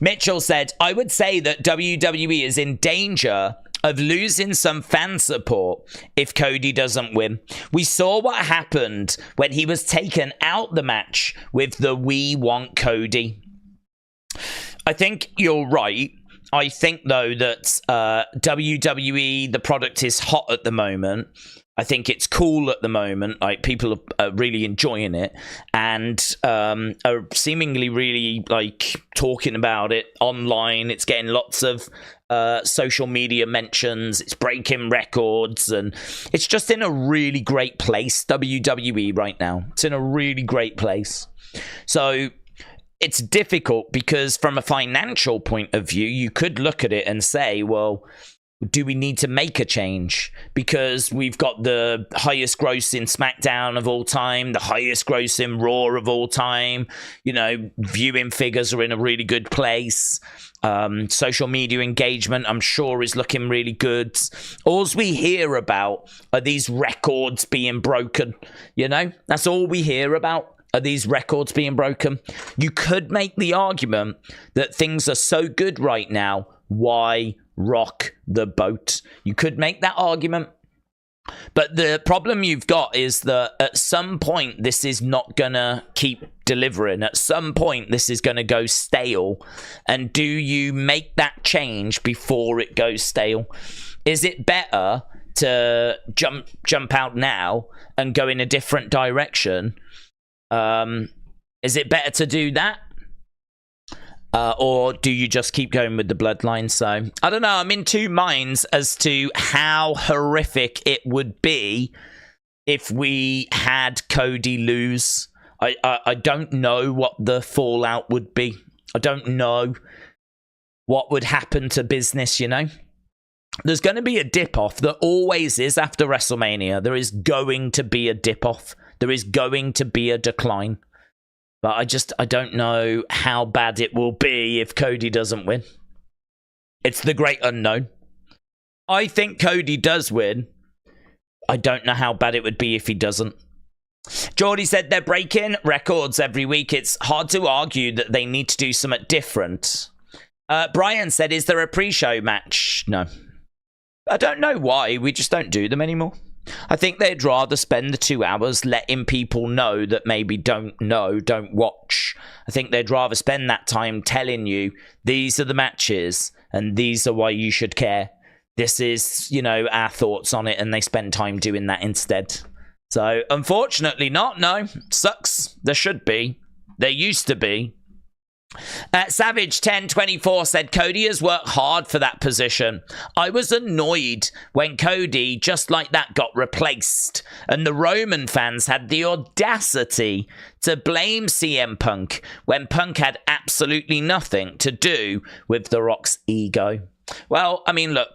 [SPEAKER 1] Mitchell said, I would say that WWE is in danger of losing some fan support if Cody doesn't win. We saw what happened when he was taken out the match with the "We Want Cody." I think you're right. I think, though, that WWE, the product is hot at the moment. I think it's cool at the moment. Like, people are really enjoying it and are seemingly really, like, talking about it online. It's getting lots of social media mentions. It's breaking records, and it's just in a really great place, WWE, right now. It's in a really great place. So it's difficult because from a financial point of view, you could look at it and say, well, do we need to make a change? Because we've got the highest gross in SmackDown of all time, the highest gross in Raw of all time. You know, viewing figures are in a really good place. Social media engagement, I'm sure, is looking really good. All we hear about are these records being broken. You know, that's all we hear about. Are these records being broken? You could make the argument that things are so good right now, why rock the boat? You could make that argument. But the problem you've got is that at some point, this is not going to keep delivering. At some point, this is going to go stale. And do you make that change before it goes stale? Is it better to jump out now and go in a different direction? Is it better to do that? Or do you just keep going with the Bloodline? So, I don't know. I'm in 2 minds as to how horrific it would be if we had Cody lose. I don't know what the fallout would be. I don't know what would happen to business, you know? There's going to be a dip-off. There always is after WrestleMania. There is going to be a dip-off. There is going to be a decline. But I don't know how bad it will be if Cody doesn't win. It's the great unknown. I think Cody does win. I don't know how bad it would be if he doesn't. Geordie said they're breaking records every week. It's hard to argue that they need to do something different. Brian said, is there a pre-show match? No. I don't know why. We just don't do them anymore. I think they'd rather spend the 2 hours letting people know that maybe don't watch. I think they'd rather spend that time telling you, these are the matches, and these are why you should care. This is, our thoughts on it, and they spend time doing that instead. So, unfortunately not, no. Sucks. There should be. There used to be. Savage1024 said, Cody has worked hard for that position. I was annoyed when Cody, just like that, got replaced. And the Roman fans had the audacity to blame CM Punk when Punk had absolutely nothing to do with The Rock's ego. Well, I mean, look,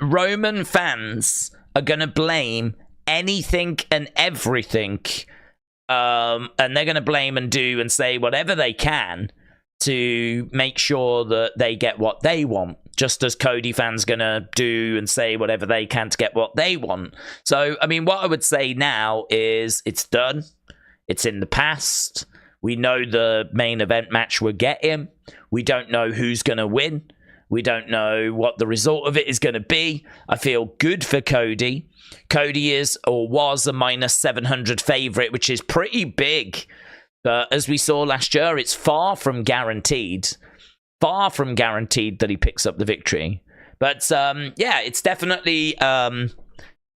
[SPEAKER 1] Roman fans are going to blame anything and everything. And they're going to blame and do and say whatever they can to make sure that they get what they want, just as Cody fans going to do and say whatever they can to get what they want. So, I mean, what I would say now is it's done. It's in the past. We know the main event match we're getting. We don't know who's going to win. We don't know what the result of it is going to be. I feel good for Cody. Cody is or was a minus 700 favorite, which is pretty big. But as we saw last year, it's far from guaranteed. Far from guaranteed that he picks up the victory. But yeah, it's definitely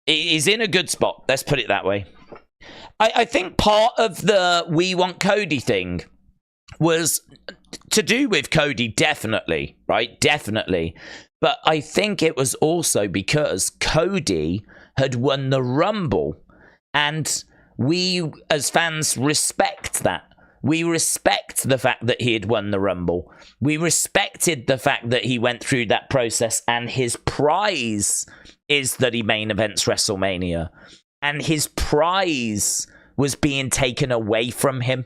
[SPEAKER 1] he's in a good spot. Let's put it that way. I think part of the We Want Cody thing was to do with Cody, definitely, right? Definitely. But I think it was also because Cody had won the Rumble, and we as fans respect that. We respect the fact that he had won the Rumble. We respected the fact that he went through that process, and his prize is that he main events WrestleMania. And his prize was being taken away from him.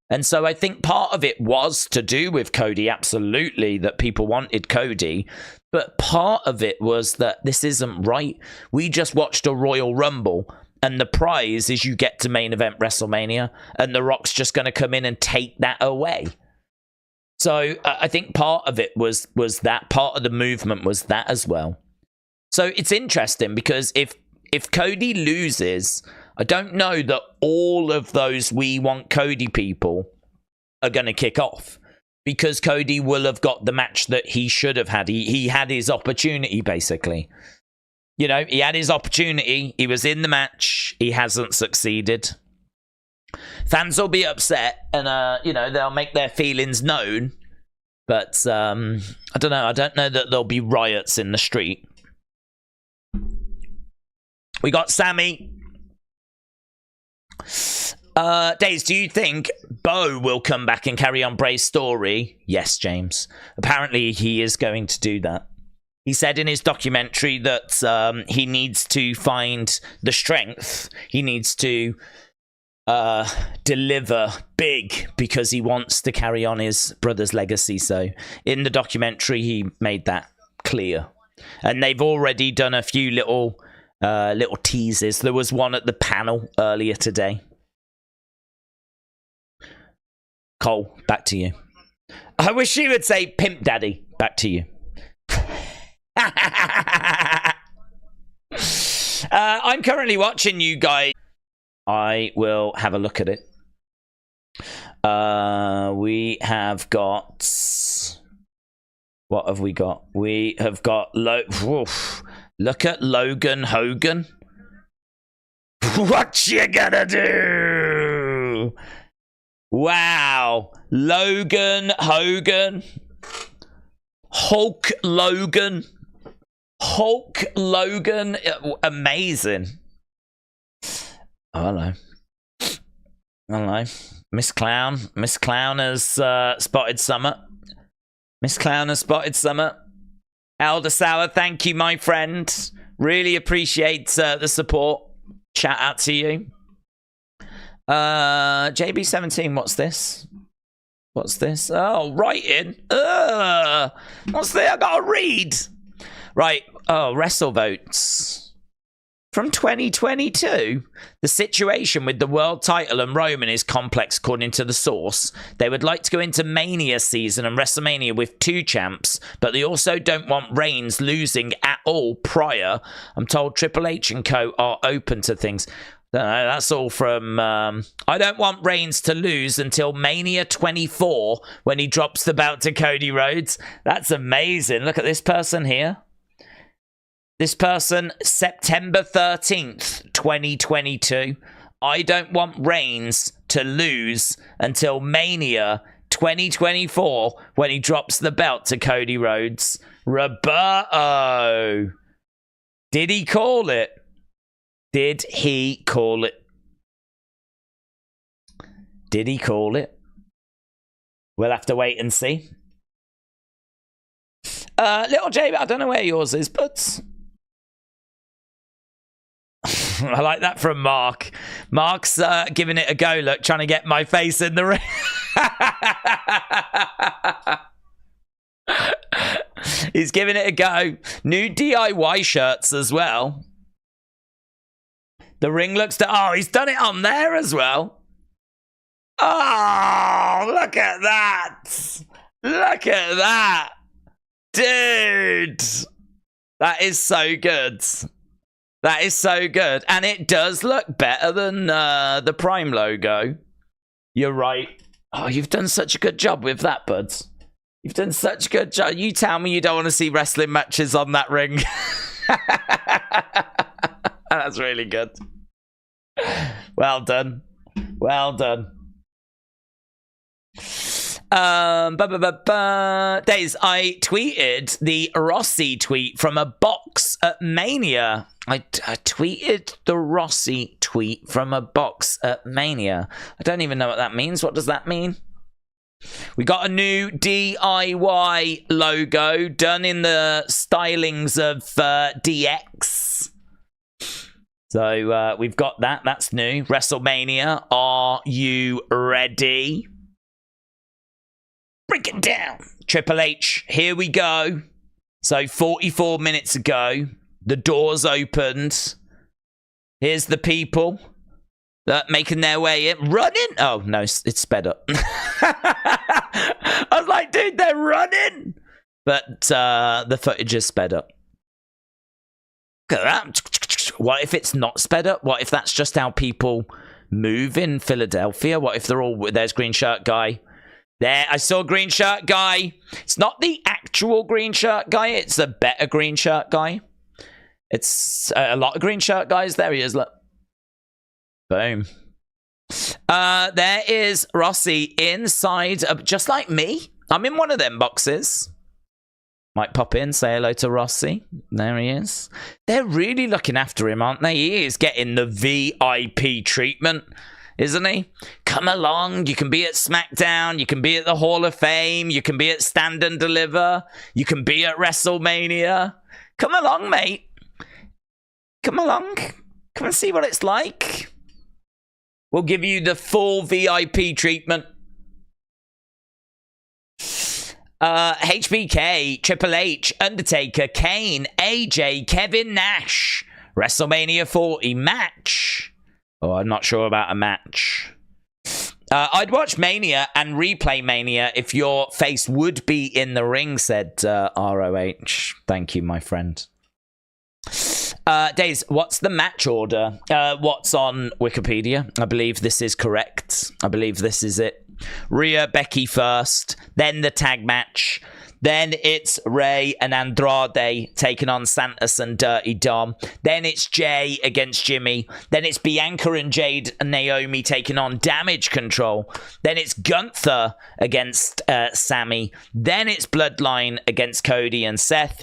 [SPEAKER 1] And so I think part of it was to do with Cody, absolutely, that people wanted Cody. But part of it was that this isn't right. We just watched a Royal Rumble, and the prize is you get to main event WrestleMania, and The Rock's just going to come in and take that away. So I think part of it was that. Part of the movement was that as well. So it's interesting because if Cody loses, I don't know that all of those We Want Cody people are going to kick off, because Cody will have got the match that he should have had. He had his opportunity, basically. You know, he had his opportunity. He was in the match. He hasn't succeeded. Fans will be upset, and, you know, they'll make their feelings known. But, I don't know. I don't know that there'll be riots in the street. We got Sami. Days, do you think Bo will come back and carry on Bray's story? Yes, James. Apparently, he is going to do that. He said in his documentary that he needs to find the strength. He needs to deliver big because he wants to carry on his brother's legacy. So in the documentary, he made that clear. And they've already done a few little teases. There was one at the panel earlier today. Cole, back to you. I wish you would say Pimp Daddy. Back to you. I'm currently watching you guys. I will have a look at it. We have got... What have we got? We have got... Look at Logan Hogan. What you gonna do? Wow. Logan Hogan. Hulk Logan. Hulk Logan. Amazing. Oh, hello. Hello. Miss Clown. Miss Clown has spotted Summer. Miss Clown has spotted Summer. Elder Sour, thank you, my friend. Really appreciate the support. Shout out to you. JB17, what's this? What's this? Oh, writing. What's there? I gotta read. Right. Oh, Wrestle Votes. from 2022. The situation with the world title and Roman is complex, according to the source. They would like to go into Mania season and WrestleMania with 2 champs, but they also don't want Reigns losing at all prior. I'm told Triple H and co are open to things. That's all from... I don't want Reigns to lose until Mania 24 when he drops the belt to Cody Rhodes. That's amazing. Look at this person here. This person, September 13th, 2022. I don't want Reigns to lose until Mania 2024 when he drops the belt to Cody Rhodes. Roberto. Did he call it? Did he call it? Did he call it? We'll have to wait and see. Little J, I don't know where yours is, but... I like that from Mark. Mark's giving it a go, look, trying to get my face in the ring. He's giving it a go. New DIY shirts as well. The ring looks to... Oh, he's done it on there as well. Oh, look at that. Look at that. Dude. That is so good. That is so good. And it does look better than the Prime logo. You're right. Oh, you've done such a good job with that, buds. You've done such a good job. You tell me you don't want to see wrestling matches on that ring. That's really good. Well done. Well done. Days, I tweeted the Rossi tweet from a box at Mania. I tweeted the Rossi tweet from a box at Mania. I don't even know what that means. What does that mean? We got a new DIY logo done in the stylings of DX. So we've got that. That's new. WrestleMania. Are you ready? Break it down. Triple H. Here we go. So 44 minutes ago, the doors opened. Here's the people that making their way in. Running? Oh, no, it's sped up. I was like, dude, they're running. But the footage is sped up. Look at that. What if it's not sped up? What if that's just how people move in Philadelphia? What if they're all... There's green shirt guy. There, I saw green shirt guy. It's not the actual green shirt guy. It's a better green shirt guy. It's a lot of green shirt guys. There he is, look. Boom. There is Rossi inside, just like me. I'm in one of them boxes. Might pop in, say hello to Rossi. There he is. They're really looking after him, aren't they? He is getting the VIP treatment, isn't he? Come along. You can be at SmackDown. You can be at the Hall of Fame. You can be at Stand and Deliver. You can be at WrestleMania. Come along, mate. Come along. Come and see what it's like. We'll give you the full VIP treatment. HBK, Triple H, Undertaker, Kane, AJ, Kevin Nash. WrestleMania 40 match. Oh, I'm not sure about a match. I'd watch Mania and replay Mania if your face would be in the ring, said ROH. Thank you, my friend. Days, what's the match order? What's on Wikipedia? I believe this is correct. I believe this is it. Rhea, Becky first, then the tag match. Then it's Ray and Andrade taking on Santos and Dirty Dom. Then it's Jay against Jimmy. Then it's Bianca and Jade and Naomi taking on Damage Control. Then it's Gunther against Sami. Then it's Bloodline against Cody and Seth.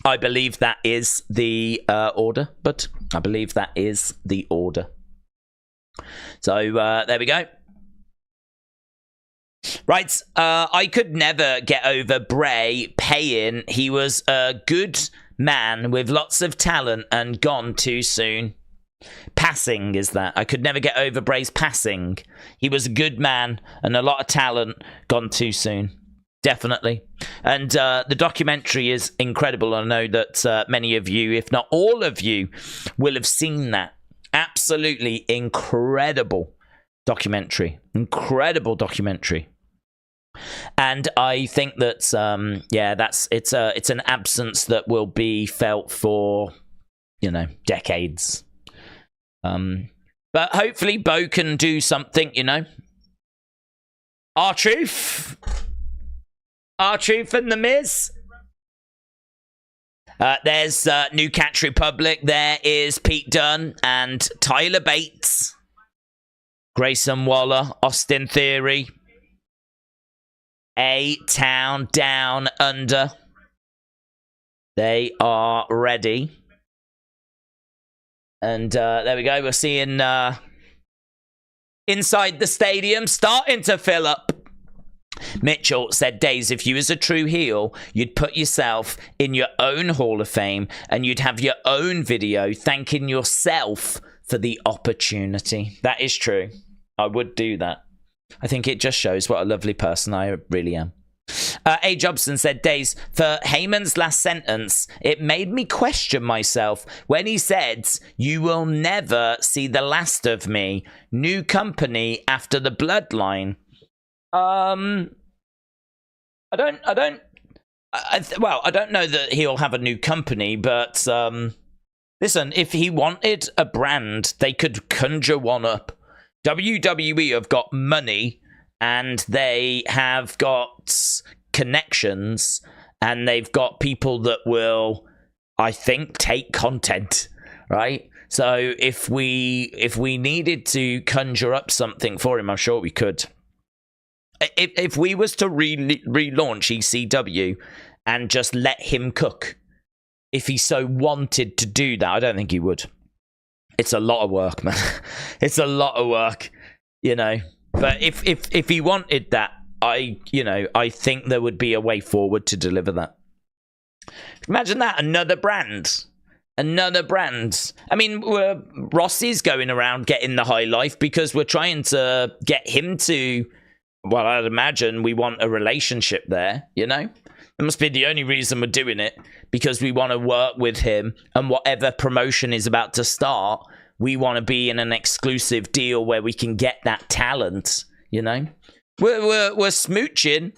[SPEAKER 1] I believe that is the order, but I believe that is the order. So there we go. Right, I could never get over Bray paying. He was a good man with lots of talent and gone too soon. Passing is that. I could never get over Bray's passing. He was a good man and a lot of talent, gone too soon. Definitely. And the documentary is incredible. I know that many of you, if not all of you, will have seen that. Absolutely incredible documentary. Incredible documentary. And I think that, it's an absence that will be felt for, decades. But hopefully Bo can do something, R-Truth. R-Truth and The Miz. There's New Catch Republic. There is Pete Dunne and Tyler Bates. Grayson Waller, Austin Theory. A-Town Down Under. They are ready. And there we go. We're seeing inside the stadium starting to fill up. Mitchell said, Days, if you was a true heel, you'd put yourself in your own Hall of Fame and you'd have your own video thanking yourself for the opportunity. That is true. I would do that. I think it just shows what a lovely person I really am. A. Jobson said, Days, for Heyman's last sentence, it made me question myself when he said, you will never see the last of me. New company after the Bloodline. I don't know that he'll have a new company, but listen, if he wanted a brand, they could conjure one up. WWE have got money and they have got connections and they've got people that will, I think, take content, right? So if we needed to conjure up something for him, I'm sure we could. If we was to relaunch ECW and just let him cook, if he so wanted to do that, I don't think he would. It's a lot of work, man. It's a lot of work, But if he wanted that, I think there would be a way forward to deliver that. Imagine that, another brand. I mean, Rossi's going around getting the high life because we're trying to get him to. Well, I'd imagine we want a relationship there, It must be the only reason we're doing it, because we want to work with him, and whatever promotion is about to start, we want to be in an exclusive deal where we can get that talent, We're smooching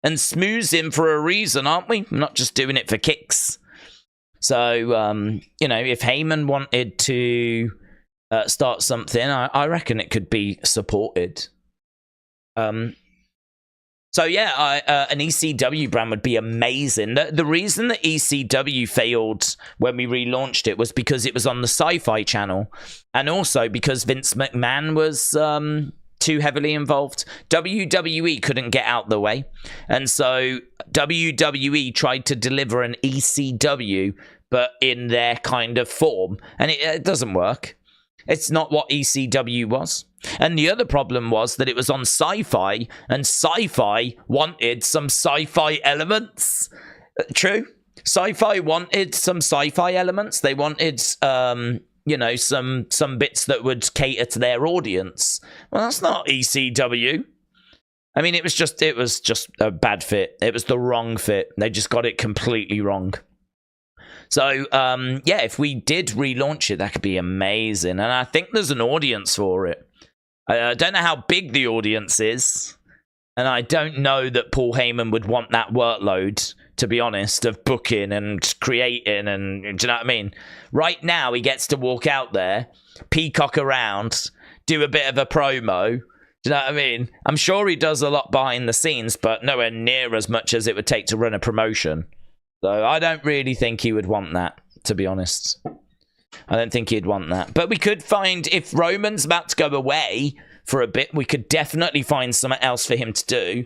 [SPEAKER 1] and smoozing for a reason, aren't we? We're not just doing it for kicks. So, if Heyman wanted to start something, I reckon it could be supported. An ECW brand would be amazing. The reason that ECW failed when we relaunched it was because it was on the Sci-Fi channel, and also because Vince McMahon was too heavily involved. WWE couldn't get out the way, and so WWE tried to deliver an ECW, but in their kind of form, and it doesn't work. It's not what ECW was. And the other problem was that it was on Sci-Fi, and Sci-Fi wanted some Sci-Fi elements. True. Sci-Fi wanted some Sci-Fi elements. They wanted, some bits that would cater to their audience. Well, that's not ECW. I mean, it was just a bad fit. It was the wrong fit. They just got it completely wrong. So, if we did relaunch it, that could be amazing. And I think there's an audience for it. I don't know how big the audience is. And I don't know that Paul Heyman would want that workload, to be honest, of booking and creating. And do you know what I mean? Right now, he gets to walk out there, peacock around, do a bit of a promo. Do you know what I mean? I'm sure he does a lot behind the scenes, but nowhere near as much as it would take to run a promotion. So I don't really think he would want that, to be honest. I don't think he'd want that. But we could find, if Roman's about to go away for a bit, we could definitely find something else for him to do.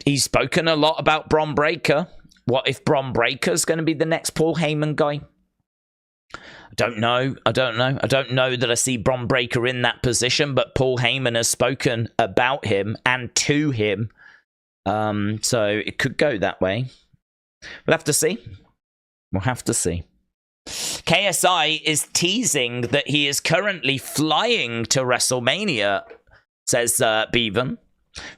[SPEAKER 1] He's spoken a lot about Bron Breakker. What if Bron Breakker's going to be the next Paul Heyman guy? I don't know that I see Bron Breakker in that position, but Paul Heyman has spoken about him and to him. So it could go that way. We'll have to see. KSI is teasing that he is currently flying to WrestleMania, says Bevan.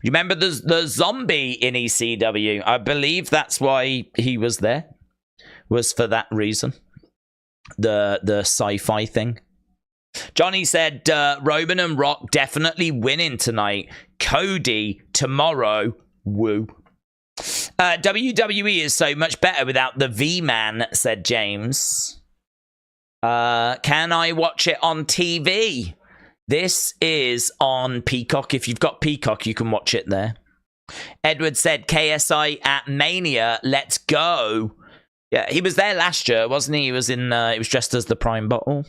[SPEAKER 1] Remember the zombie in ECW? I believe that's why he was there. Was for that reason. The sci-fi thing. Johnny said Roman and Rock definitely winning tonight. Cody tomorrow. Woo. WWE is so much better without the V-Man, said James. Can I watch it on TV? This is on Peacock. If you've got Peacock, you can watch it there. Edward said KSI at Mania. Let's go. Yeah, he was there last year, wasn't he? He was in. He was dressed as the Prime Bottle.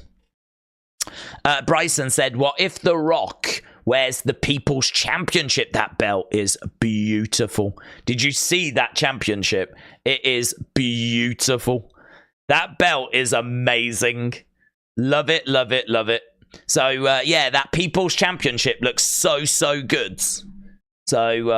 [SPEAKER 1] Bryson said, "What if The Rock wears the People's Championship? That belt is beautiful. Did you see that championship? It is beautiful. That belt is amazing. Love it, love it, love it." So, yeah, that People's Championship looks so good. So,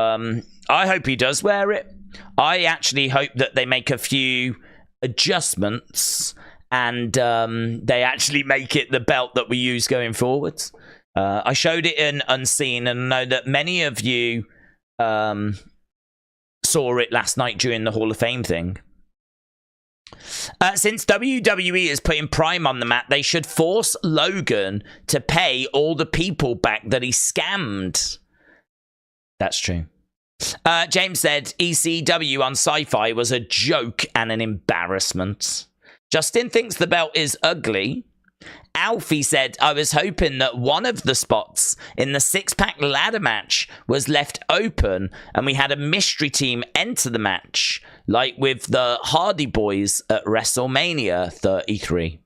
[SPEAKER 1] I hope he does wear it. I actually hope that they make a few adjustments and they actually make it the belt that we use going forwards. I showed it in Unseen, and I know that many of you saw it last night during the Hall of Fame thing. Since WWE is putting Prime on the map, they should force Logan to pay all the people back that he scammed. That's true. James said ECW on Sci-Fi was a joke and an embarrassment. Justin thinks the belt is ugly. Alfie said, I was hoping that one of the spots in the six-pack ladder match was left open and we had a mystery team enter the match, like with the Hardy Boys at WrestleMania 33.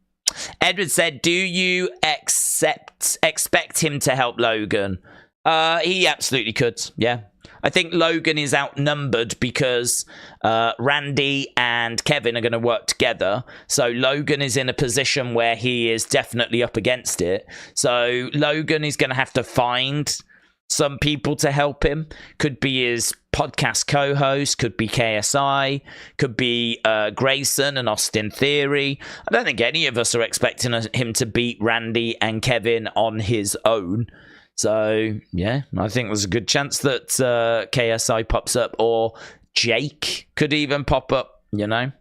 [SPEAKER 1] Edward said, do you expect him to help Logan? He absolutely could, yeah. I think Logan is outnumbered because Randy and Kevin are going to work together. So Logan is in a position where he is definitely up against it. So Logan is going to have to find some people to help him. Could be his podcast co-host, could be KSI, could be Grayson and Austin Theory. I don't think any of us are expecting him to beat Randy and Kevin on his own. So, yeah, I think there's a good chance that KSI pops up, or Jake could even pop up, you know.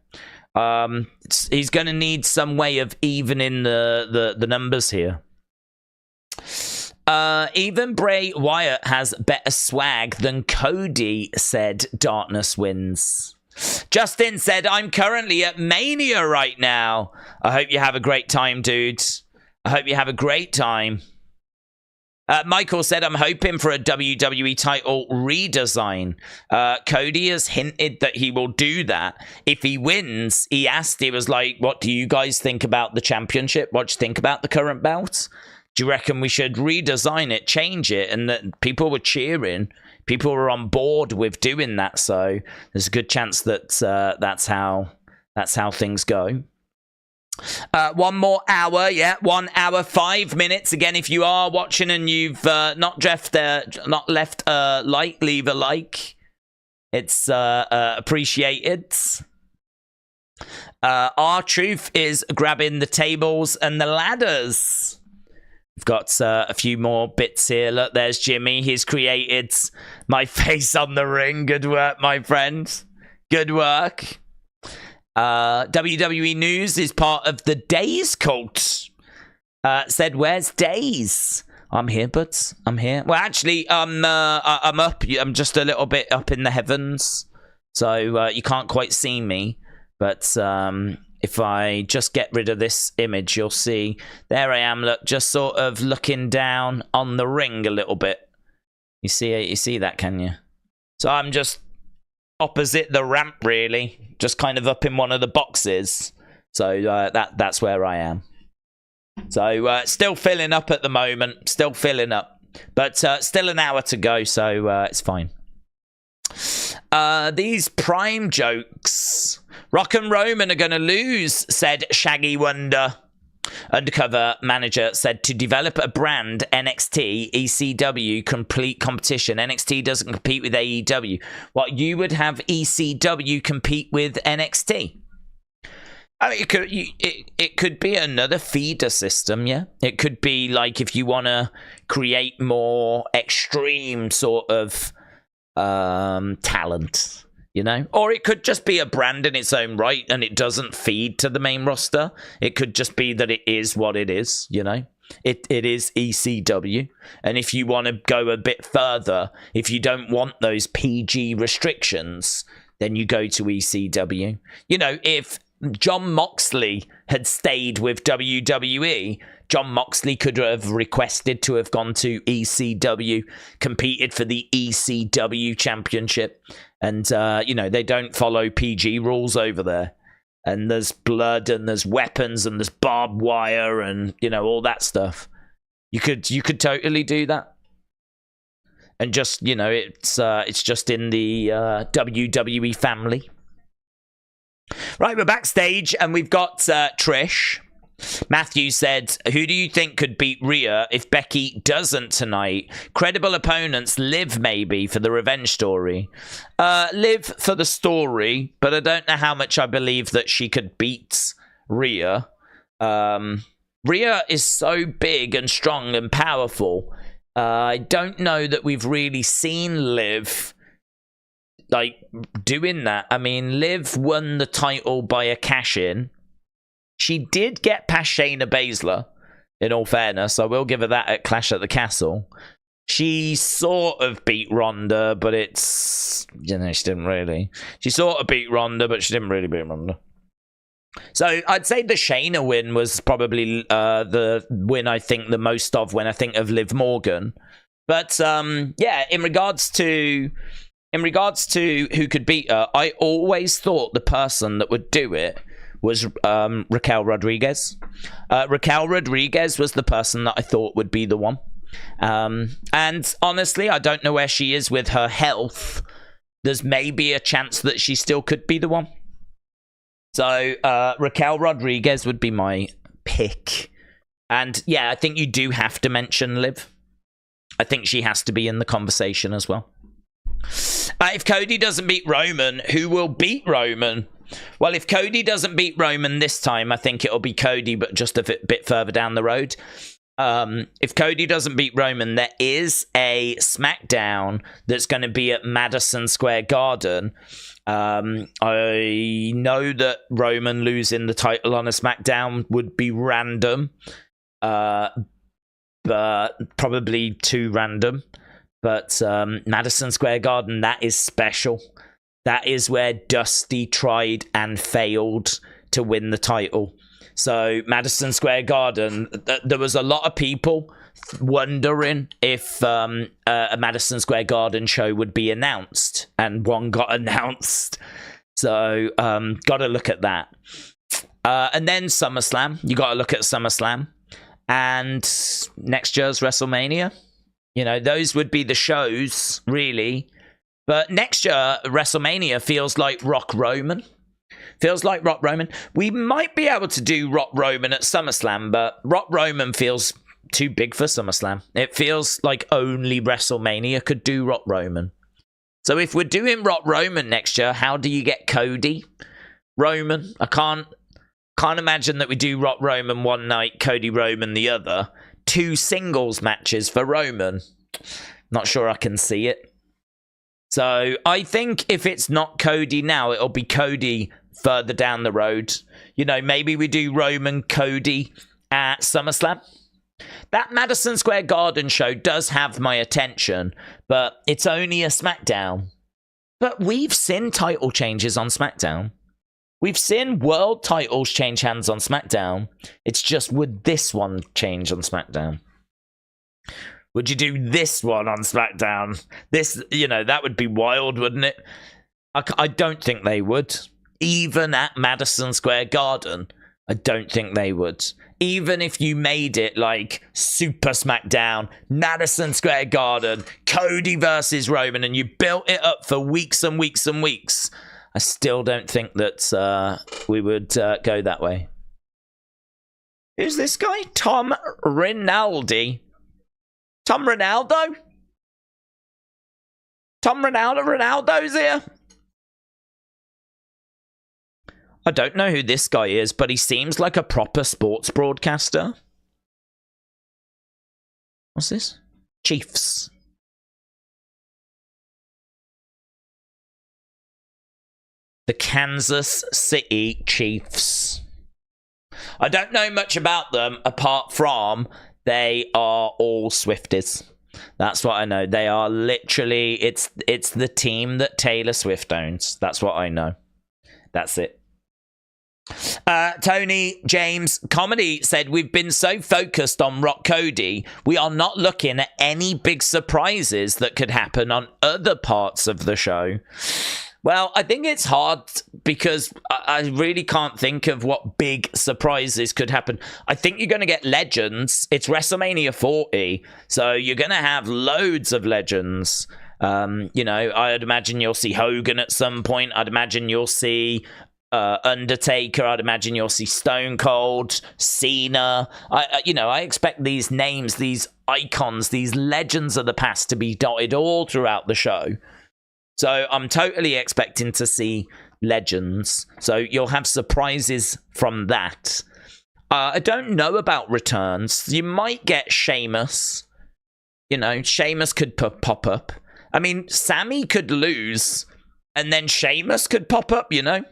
[SPEAKER 1] He's going to need some way of evening the numbers here. Even Bray Wyatt has better swag than Cody, said Darkness Wins. Justin said, I'm currently at Mania right now. I hope you have a great time, dude. I hope you have a great time. Michael said, I'm hoping for a WWE title redesign. Cody has hinted that he will do that. If he wins, he was like, what do you guys think about the championship? What do you think about the current belt? Do you reckon we should redesign it, change it? And that people were cheering. People were on board with doing that. So there's a good chance that that's how things go. 1 more hour, yeah, 1 hour 5 minutes. Again, if you are watching and you've not left a like, leave a like. It's appreciated. R-Truth is grabbing the tables and the ladders. We've got a few more bits here. Look, there's Jimmy. He's created my face on the ring. Good work, my friend. Good work. WWE News is part of the Days cult. Said, where's Days? I'm here, buds. I'm here. Well, actually, I'm up. I'm just a little bit up in the heavens. So you can't quite see me. But if I just get rid of this image, you'll see. There I am, look, just sort of looking down on the ring a little bit. You see that, can you? So I'm just opposite the ramp, really. Just kind of up in one of the boxes. So that's where I am. So still filling up at the moment. Still filling up. But still an hour to go, so it's fine. These Prime jokes. Rock and Roman are going to lose, said Shaggy Wonder. Undercover manager said to develop a brand, NXT, ECW, complete competition. NXT doesn't compete with AEW. What, you would have ECW compete with NXT? I mean, it could be another feeder system, yeah. It could be like if you want to create more extreme sort of talent, you know, or it could just be a brand in its own right and it doesn't feed to the main roster. It could just be that it is what it is, you know. It is ECW, and if you want to go a bit further, if you don't want those PG restrictions, then you go to ECW. You know, if Jon Moxley had stayed with WWE, Jon Moxley could have requested to have gone to ECW, competed for the ECW championship, and you know, they don't follow PG rules over there. And there's blood and there's weapons and there's barbed wire and, you know, all that stuff. You could totally do that. And just, you know, it's just in the WWE family. Right, we're backstage and we've got Trish. Matthew said, who do you think could beat Rhea if Becky doesn't tonight? Credible opponents, Liv maybe for the revenge story. Liv for the story, but I don't know how much I believe that she could beat Rhea. Rhea is so big and strong and powerful. I don't know that we've really seen Liv like doing that. I mean, Liv won the title by a cash-in. She did get past Shayna Baszler, in all fairness. I will give her that at Clash at the Castle. She sort of beat Ronda, but it's... You know, she didn't really. She sort of beat Ronda, but she didn't really beat Ronda. So I'd say the Shayna win was probably the win I think the most of when I think of Liv Morgan. But, yeah, in regards to who could beat her, I always thought the person that would do it was Raquel Rodriguez. Raquel Rodriguez was the person that I thought would be the one. And honestly, I don't know where she is with her health. There's maybe a chance that she still could be the one. So Raquel Rodriguez would be my pick. And yeah, I think you do have to mention Liv. I think she has to be in the conversation as well. If Cody doesn't beat Roman, who will beat Roman? Well, if Cody doesn't beat Roman this time, I think it'll be Cody, but just a bit further down the road. If Cody doesn't beat Roman, there is a SmackDown that's going to be at Madison Square Garden. I know that Roman losing the title on a SmackDown would be random, but probably too random. But Madison Square Garden, that is special. That is where Dusty tried and failed to win the title. So Madison Square Garden, there was a lot of people wondering if a Madison Square Garden show would be announced, and one got announced. So got to look at that. And then SummerSlam, you got to look at SummerSlam, and next year's WrestleMania. You know, those would be the shows, really. But next year, WrestleMania feels like Rock Roman. Feels like Rock Roman. We might be able to do Rock Roman at SummerSlam, but Rock Roman feels too big for SummerSlam. It feels like only WrestleMania could do Rock Roman. So if we're doing Rock Roman next year, how do you get Cody Roman? I can't imagine that we do Rock Roman one night, Cody Roman the other. 2 singles matches for Roman. Not sure I can see it. So I think if it's not Cody now, it'll be Cody further down the road. You know, maybe we do Roman Cody at SummerSlam. That Madison Square Garden show does have my attention, but it's only a SmackDown. But we've seen title changes on SmackDown. We've seen world titles change hands on SmackDown. It's just, would this one change on SmackDown? Would you do this one on SmackDown? This, you know, that would be wild, wouldn't it? I don't think they would. Even at Madison Square Garden, I don't think they would. Even if you made it like Super SmackDown, Madison Square Garden, Cody versus Roman, and you built it up for weeks and weeks and weeks, I still don't think that we would go that way. Who's this guy? Tom Rinaldi. Tom Ronaldo? Tom Ronaldo? Ronaldo's here? I don't know who this guy is, but he seems like a proper sports broadcaster. What's this? Chiefs. The Kansas City Chiefs. I don't know much about them apart from they are all Swifties. That's what I know. They are literally, it's the team that Taylor Swift owns. That's what I know. That's it. Tony James Comedy said, we've been so focused on Rock Cody, we are not looking at any big surprises that could happen on other parts of the show. Well, I think it's hard because I really can't think of what big surprises could happen. I think you're going to get legends. It's WrestleMania 40, so you're going to have loads of legends. You know, I'd imagine you'll see Hogan at some point. I'd imagine you'll see Undertaker. I'd imagine you'll see Stone Cold, Cena. I expect these names, these icons, these legends of the past to be dotted all throughout the show. So I'm totally expecting to see legends. So you'll have surprises from that. I don't know about returns. You might get Sheamus. You know, Sheamus could pop up. I mean, Sami could lose, and then Sheamus could pop up, you know?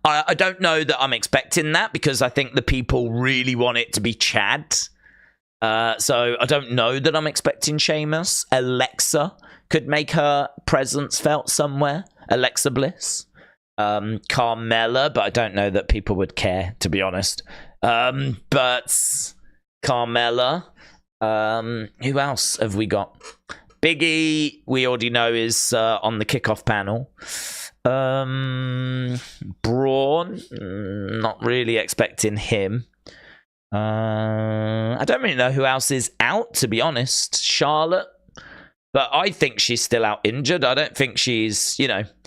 [SPEAKER 1] I don't know that I'm expecting that, because I think the people really want it to be Chad. So I don't know that I'm expecting Sheamus. Alexa could make her presence felt somewhere. Alexa Bliss. Carmella, but I don't know that people would care, to be honest. But Carmella. Who else have we got? Big E, we already know, is on the kickoff panel. Braun, not really expecting him. I don't really know who else is out, to be honest. Charlotte, but I think she's still out injured. I don't think she's,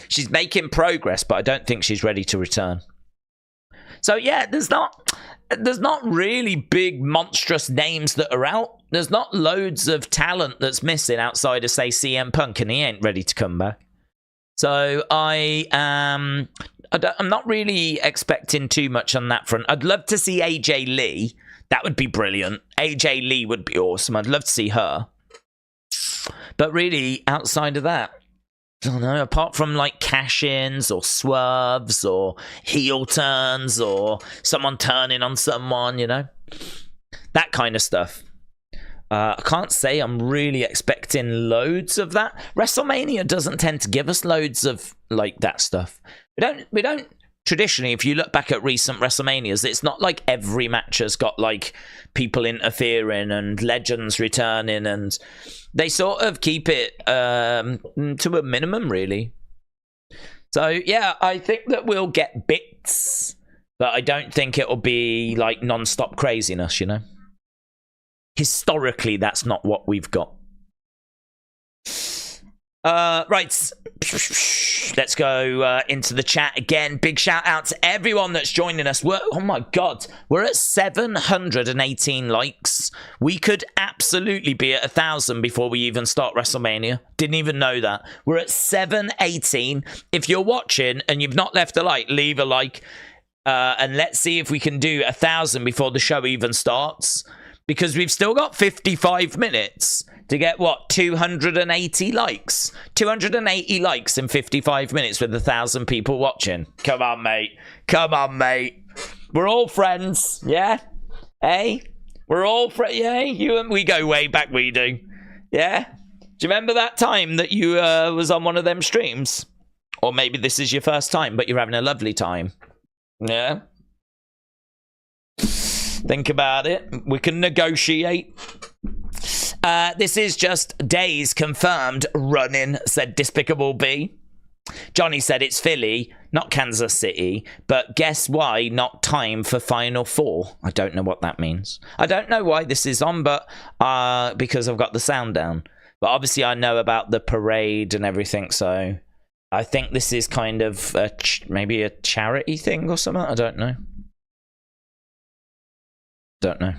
[SPEAKER 1] she's making progress, but I don't think she's ready to return. So yeah, there's not really big monstrous names that are out. There's not loads of talent that's missing outside of, say, CM Punk, and he ain't ready to come back. So I'm not really expecting too much on that front. I'd love to see AJ Lee. That would be brilliant. AJ Lee would be awesome. I'd love to see her. But really, outside of that, I don't know, apart from like cash-ins or swerves or heel turns or someone turning on someone, that kind of stuff. I can't say I'm really expecting loads of that. WrestleMania doesn't tend to give us loads of like that stuff. We don't traditionally, if you look back at recent WrestleManias, it's not like every match has got like people interfering and legends returning, and they sort of keep it to a minimum, really. So yeah, I think that we'll get bits, but I don't think it'll be like non-stop craziness, Historically, that's not what we've got. Right, let's go into the chat again. Big shout out to everyone that's joining us. Oh my god, we're at 718 likes. We could absolutely be at 1,000 before we even start WrestleMania. Didn't even know that. We're at 718. If you're watching and you've not left a like, leave a like, and let's see if we can do 1,000 before the show even starts. Because we've still got 55 minutes to get, 280 likes? 280 likes in 55 minutes with 1,000 people watching. Come on, mate. Come on, mate. We're all friends, yeah? Hey? We're all friends, yeah? You and we go way back, we do. Yeah? Do you remember that time that you was on one of them streams? Or maybe this is your first time, but you're having a lovely time. Yeah? Think about it. We can negotiate. This is just days confirmed running, said Despicable B. Johnny said it's Philly, not Kansas City. But guess why not time for Final Four? I don't know what that means. I don't know why this is on, but because I've got the sound down. But obviously I know about the parade and everything, so I think this is kind of maybe a charity thing or something. I don't know. Don't know.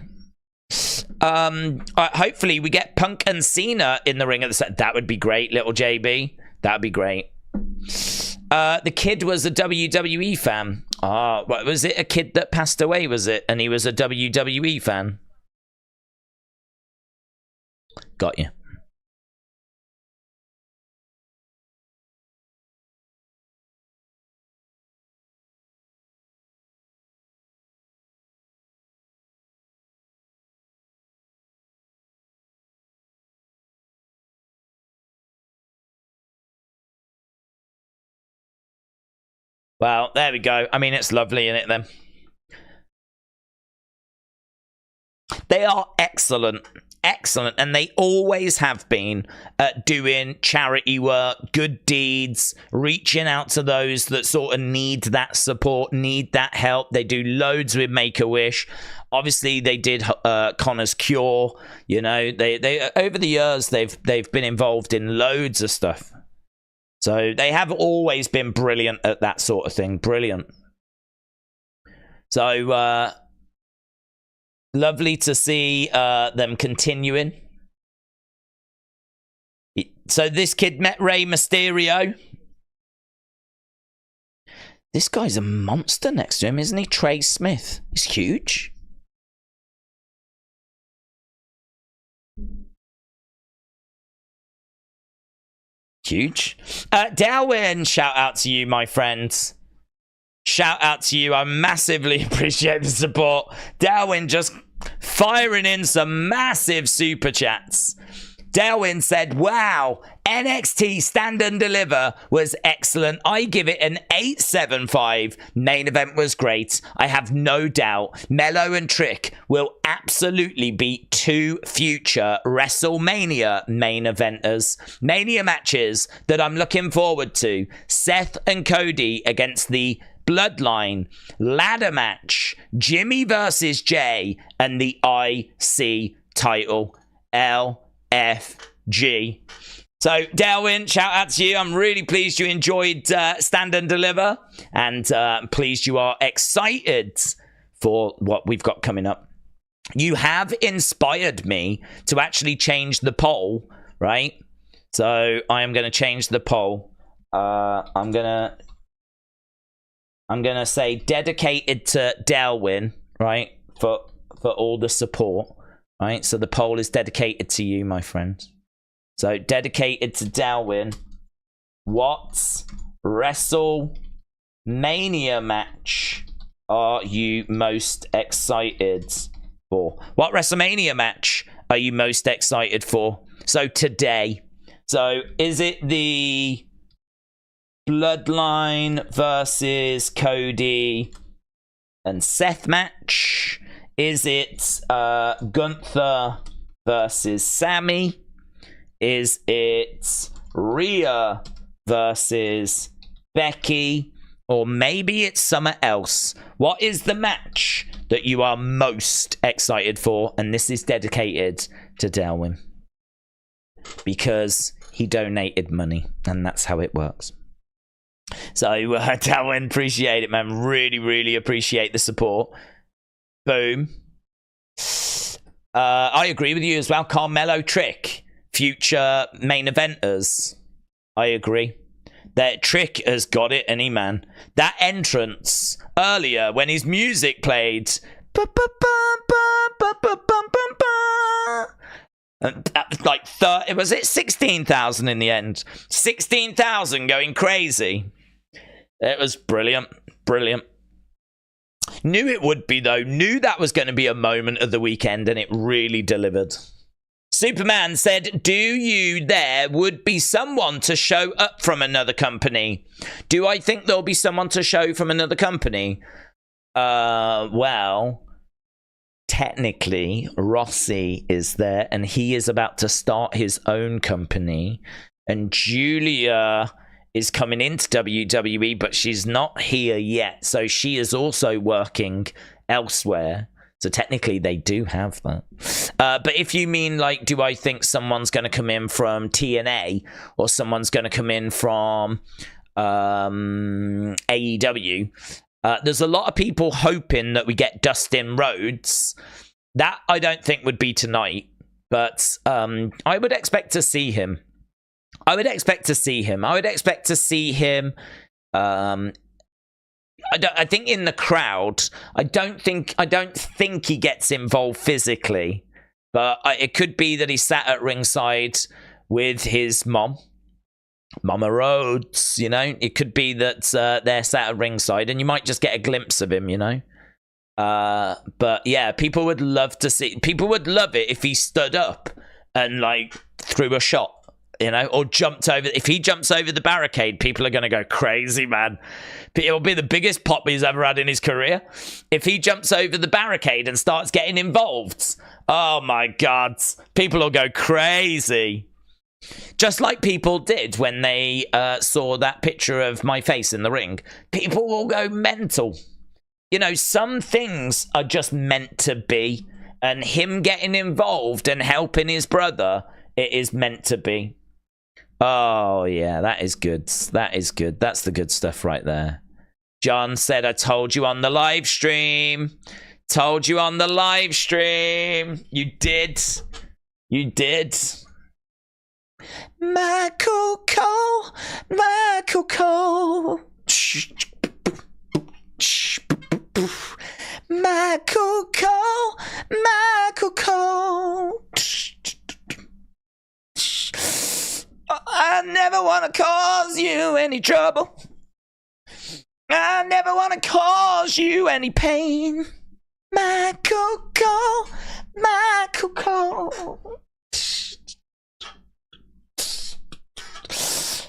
[SPEAKER 1] Hopefully we get Punk and Cena in the ring at the set. That would be great, little JB. That'd be great. The kid was a WWE fan. What was it? A kid that passed away, was it? And he was a WWE fan. Got you. Well, there we go. I mean, it's lovely, isn't it, then? They are excellent. Excellent. And they always have been at doing charity work, good deeds, reaching out to those that sort of need that support, need that help. They do loads with Make-A-Wish. Obviously, they did Connor's Cure. You know, they over the years, they've been involved in loads of stuff. So they have always been brilliant at that sort of thing. Brilliant. So lovely to see them continuing. So this kid met Rey Mysterio. This guy's a monster next to him, isn't he? Trey Smith. He's huge. Huge. Darwin, shout out to you, my friends. Shout out to you. I massively appreciate the support. Darwin just firing in some massive super chats. Darwin said, wow, NXT Stand and Deliver was excellent. I give it an 8.75. Main event was great. I have no doubt Mello and Trick will absolutely beat 2 future WrestleMania main eventers. Mania matches that I'm looking forward to. Seth and Cody against the Bloodline, ladder match, Jimmy versus Jay, and the IC title, LFG. So, Darwin, shout out to you. I'm really pleased you enjoyed Stand and Deliver, and pleased you are excited for what we've got coming up. You have inspired me to actually change the poll, right? So, I am going to change the poll. I'm gonna say dedicated to Darwin, right? For all the support, right? So the poll is dedicated to you, my friend. So dedicated to Darwin. What WrestleMania match are you most excited for? What WrestleMania match are you most excited for? So today. So is it the Bloodline versus Cody and Seth match? Is it Gunther versus Sami? Is it Rhea versus Becky? Or maybe it's something else. What is the match that you are most excited for? And this is dedicated to Darwin, because he donated money, and that's how it works. So, Darwin, appreciate it, man. Really, really appreciate the support. Boom. I agree with you as well. Carmelo, Trick, future main eventers. I agree. That Trick has got it, any man. That entrance earlier when his music played. Like, was it 16,000 in the end? 16,000 going crazy. It was brilliant. Brilliant. Knew it would be, though. Knew that was going to be a moment of the weekend, and it really delivered. Superman said, do you there would be someone to show up from another company? Do I think there'll be someone to show from another company? Well, technically, Rossi is there, and he is about to start his own company. And Julia is coming into WWE, but she's not here yet. So she is also working elsewhere. So technically, they do have that. But if you mean, like, do I think someone's going to come in from TNA, or someone's going to come in from AEW, there's a lot of people hoping that we get Dustin Rhodes. That I don't think would be tonight, but I would expect to see him. I would expect to see him I think in the crowd, I don't think he gets involved physically, but it could be that he sat at ringside with his mom, Mama Rhodes. You know, it could be that they're sat at ringside, and you might just get a glimpse of him. You know, but yeah, people would love to see. People would love it if he stood up and like threw a shot. You know, or jumped over. If he jumps over the barricade, people are going to go crazy, man. It'll be the biggest pop he's ever had in his career. If he jumps over the barricade and starts getting involved, oh my God, people will go crazy. Just like people did when they saw that picture of my face in the ring. People will go mental. You know, some things are just meant to be. And him getting involved and helping his brother, it is meant to be. Oh, yeah, that is good. That is good. That's the good stuff right there. John said, I told you on the live stream. Told you on the live stream. You did. You did. Michael Cole. Michael Cole. Michael Cole. Michael Cole. I never want to cause you any trouble. I never want to cause you any pain. Michael Cole, Michael Cole.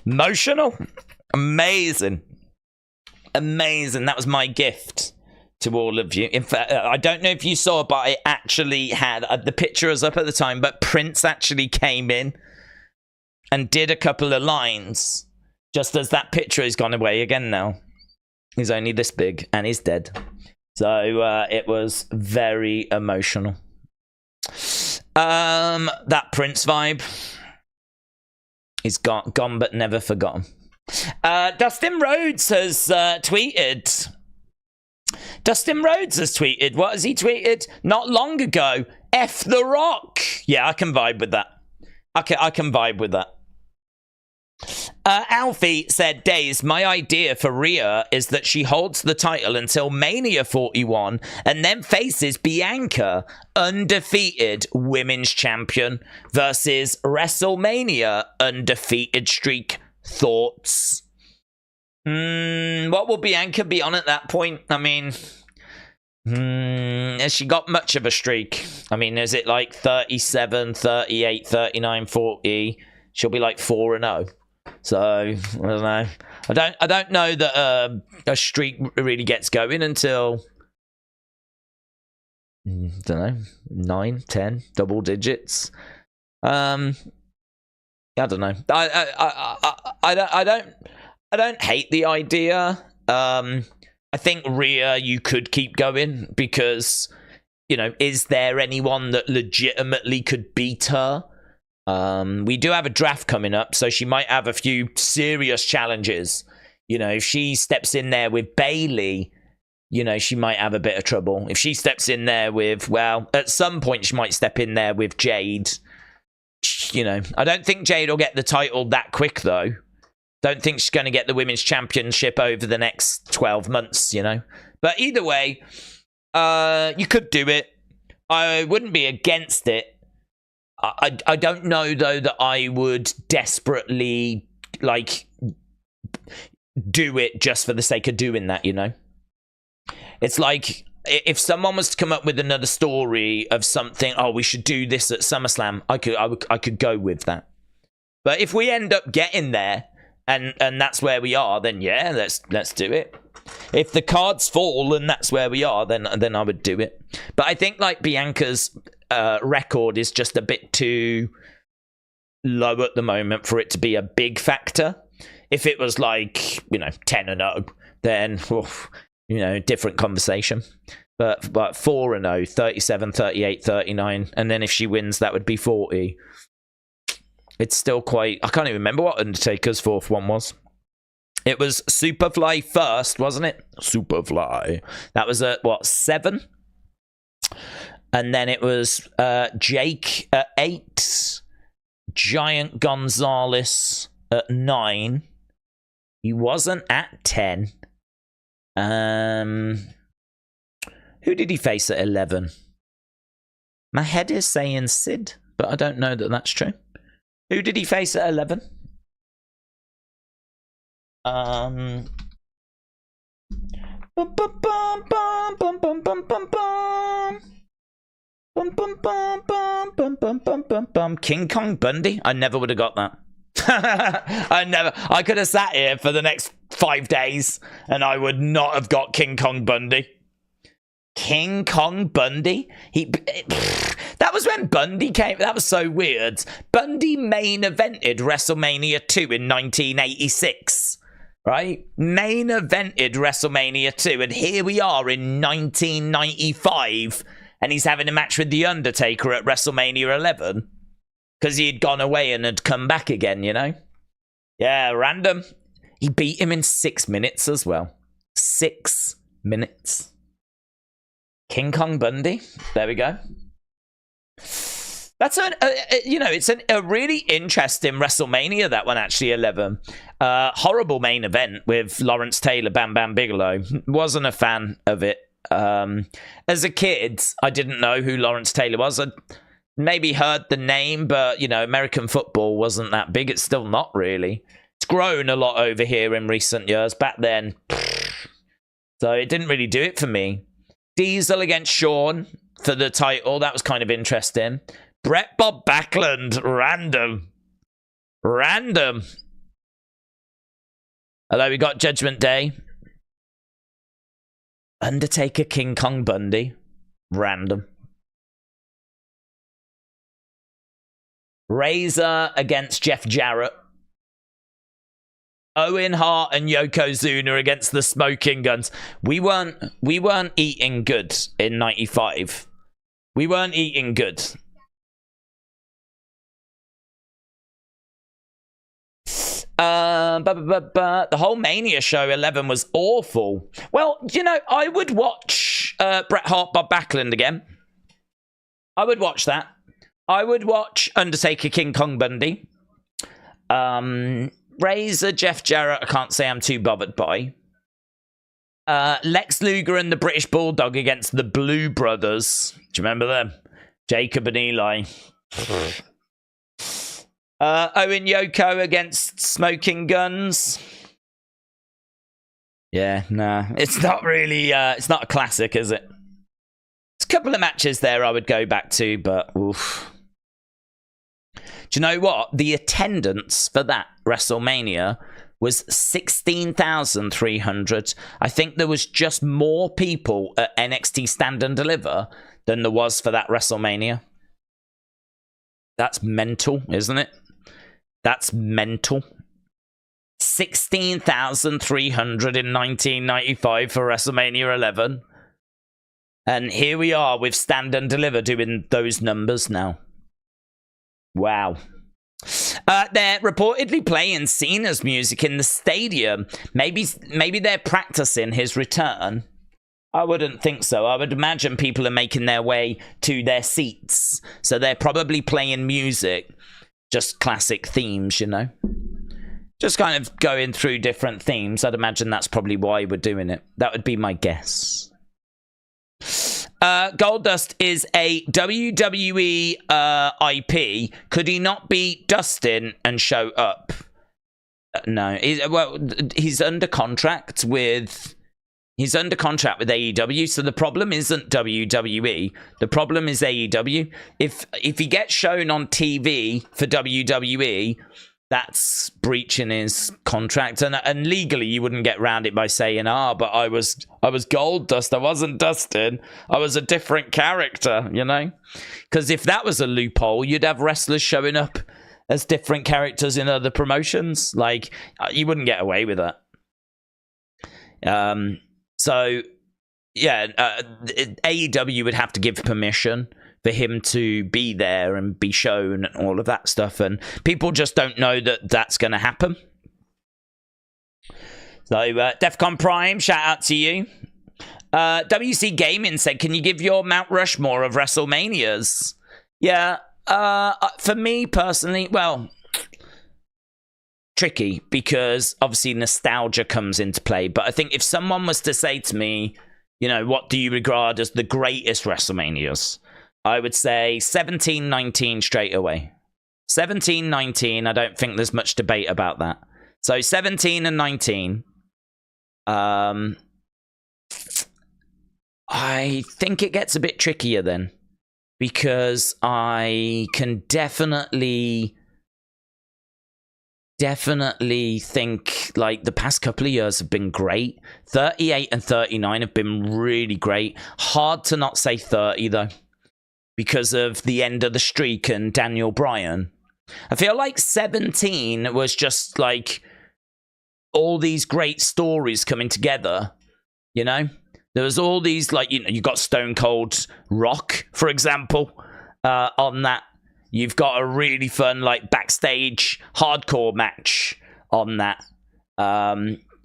[SPEAKER 1] Emotional. Amazing. Amazing. That was my gift to all of you. In fact, I don't know if you saw, but I actually had, the picture was up at the time, but Prince actually came in and did a couple of lines just as that picture has gone away again now. He's only this big and he's dead. So it was very emotional. That Prince vibe. He's gone but never forgotten. Dustin Rhodes has tweeted. Dustin Rhodes has tweeted. What has he tweeted? Not long ago. F The Rock. Yeah, I can vibe with that. I can vibe with that. Alfie said, Days, my idea for Rhea is that she holds the title until Mania 41 and then faces Bianca, undefeated women's champion, versus WrestleMania undefeated streak. Thoughts? What will Bianca be on at that point? I mean, has she got much of a streak? I mean, is it like 37, 38, 39, 40? She'll be like 4-0. So I don't know. I don't know that a streak really gets going until don't know, 9, 10, double digits. I don't know. I don't hate the idea. I think Rhea, you could keep going because, you know, is there anyone that legitimately could beat her? We do have a draft coming up, so she might have a few serious challenges. You know, if she steps in there with Bayley, you know, she might have a bit of trouble. If she steps in there with, well, at some point she might step in there with Jade. You know, I don't think Jade will get the title that quick, though. Don't think she's going to get the women's championship over the next 12 months, you know. But either way, you could do it. I wouldn't be against it. I don't know, though, that I would desperately, like, do it just for the sake of doing that, you know? It's like, if someone was to come up with another story of something, oh, we should do this at SummerSlam, I could go with that. But if we end up getting there, and that's where we are, then yeah, let's do it. If the cards fall and that's where we are, then I would do it. But I think, like, Bianca's record is just a bit too low at the moment for it to be a big factor. If it was like, you know, 10-0, then you know, different conversation. But 4-0, 37, 38, 39, and then if she wins, that would be 40. It's still quite. I can't even remember what Undertaker's fourth one was. It was Superfly first, wasn't it? Superfly. That was at what, 7? And then it was Jake at 8, Giant Gonzalez at 9, He wasn't at 10. Who did he face at 11? My head is saying Sid, but I don't know that that's true. Who did he face at 11? King Kong Bundy? I never would have got that. I could have sat here for the next 5 days and I would not have got King Kong Bundy. King Kong Bundy? That was when Bundy came. That was so weird. Bundy main evented WrestleMania 2 in 1986. Right? Main evented WrestleMania 2. And here we are in 1995. And he's having a match with The Undertaker at WrestleMania 11. Because he had gone away and had come back again, you know? Yeah, random. He beat him in 6 minutes as well. 6 minutes. King Kong Bundy. There we go. That's it's a really interesting WrestleMania, that one, actually, 11. Horrible main event with Lawrence Taylor, Bam Bam Bigelow. Wasn't a fan of it. As a kid, I didn't know who Lawrence Taylor was. I maybe heard the name, but, you know, American football wasn't that big. It's still not really. It's grown a lot over here in recent years. Back then, so it didn't really do it for me. Diesel against Shawn for the title. That was kind of interesting. Brett Bob Backlund. Random. Although we got Judgment Day. Undertaker, King Kong Bundy. Random. Razor against Jeff Jarrett. Owen Hart and Yokozuna against the Smoking Guns. We weren't eating good in 95. We weren't eating good. The whole Mania show 11 was awful. Well, you know, I would watch Bret Hart, Bob Backlund again. I would watch that. I would watch Undertaker, King Kong Bundy. Razor, Jeff Jarrett, I can't say I'm too bothered by. Lex Luger and the British Bulldog against the Blue Brothers. Do you remember them? Jacob and Eli. Owen Yoko against Smoking Guns. Yeah, nah. It's not really, it's not a classic, is it? There's a couple of matches there I would go back to, but oof. Do you know what? The attendance for that WrestleMania was 16,300. I think there was just more people at NXT Stand and Deliver than there was for that WrestleMania. That's mental, isn't it? That's mental. 16,300 in 1995 for WrestleMania 11. And here we are with Stand and Deliver doing those numbers now. Wow. They're reportedly playing Cena's music in the stadium. Maybe they're practicing his return. I wouldn't think so. I would imagine people are making their way to their seats. So they're probably playing music. Just classic themes, you know. Just kind of going through different themes. I'd imagine that's probably why we're doing it. That would be my guess. Goldust is a WWE IP. Could he not beat Dustin and show up? No. He's under contract with AEW, so the problem isn't WWE. The problem is AEW. If he gets shown on TV for WWE, that's breaching his contract, and legally you wouldn't get around it by saying, but I was Goldust, I wasn't Dustin, I was a different character, you know? Because if that was a loophole, you'd have wrestlers showing up as different characters in other promotions. Like, you wouldn't get away with that. So yeah, AEW would have to give permission for him to be there and be shown and all of that stuff, and people just don't know that that's going to happen. So Defcon Prime, shout out to you. WC Gaming said, can you give your Mount Rushmore of WrestleManias? Yeah, for me personally, well, tricky because obviously nostalgia comes into play. But I think if someone was to say to me, you know, what do you regard as the greatest WrestleManias? I would say 17, 19 straight away. 17, 19, I don't think there's much debate about that. So 17 and 19. I think it gets a bit trickier then. Because I can definitely think like the past couple of years have been great. 38 and 39 have been really great. Hard to not say 30 though, because of the end of the streak and Daniel Bryan. I feel like 17 was just like all these great stories coming together, you know? There was all these, like, you know, you got Stone Cold Rock, for example, on that. You've got a really fun, like, backstage hardcore match on that.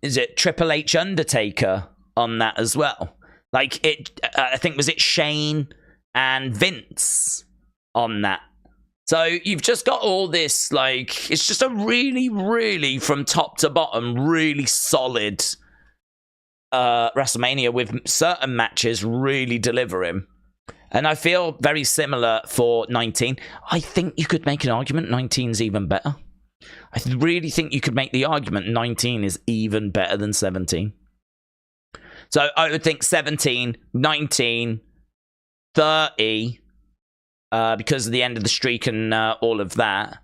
[SPEAKER 1] Is it Triple H Undertaker on that as well? Like, I think, was it Shane and Vince on that? So you've just got all this, like, it's just a really, really, from top to bottom, really solid WrestleMania with certain matches really delivering. And I feel very similar for 19. I think you could make an argument 19's even better. I really think you could make the argument 19 is even better than 17. So I would think 17, 19, 30, because of the end of the streak and all of that.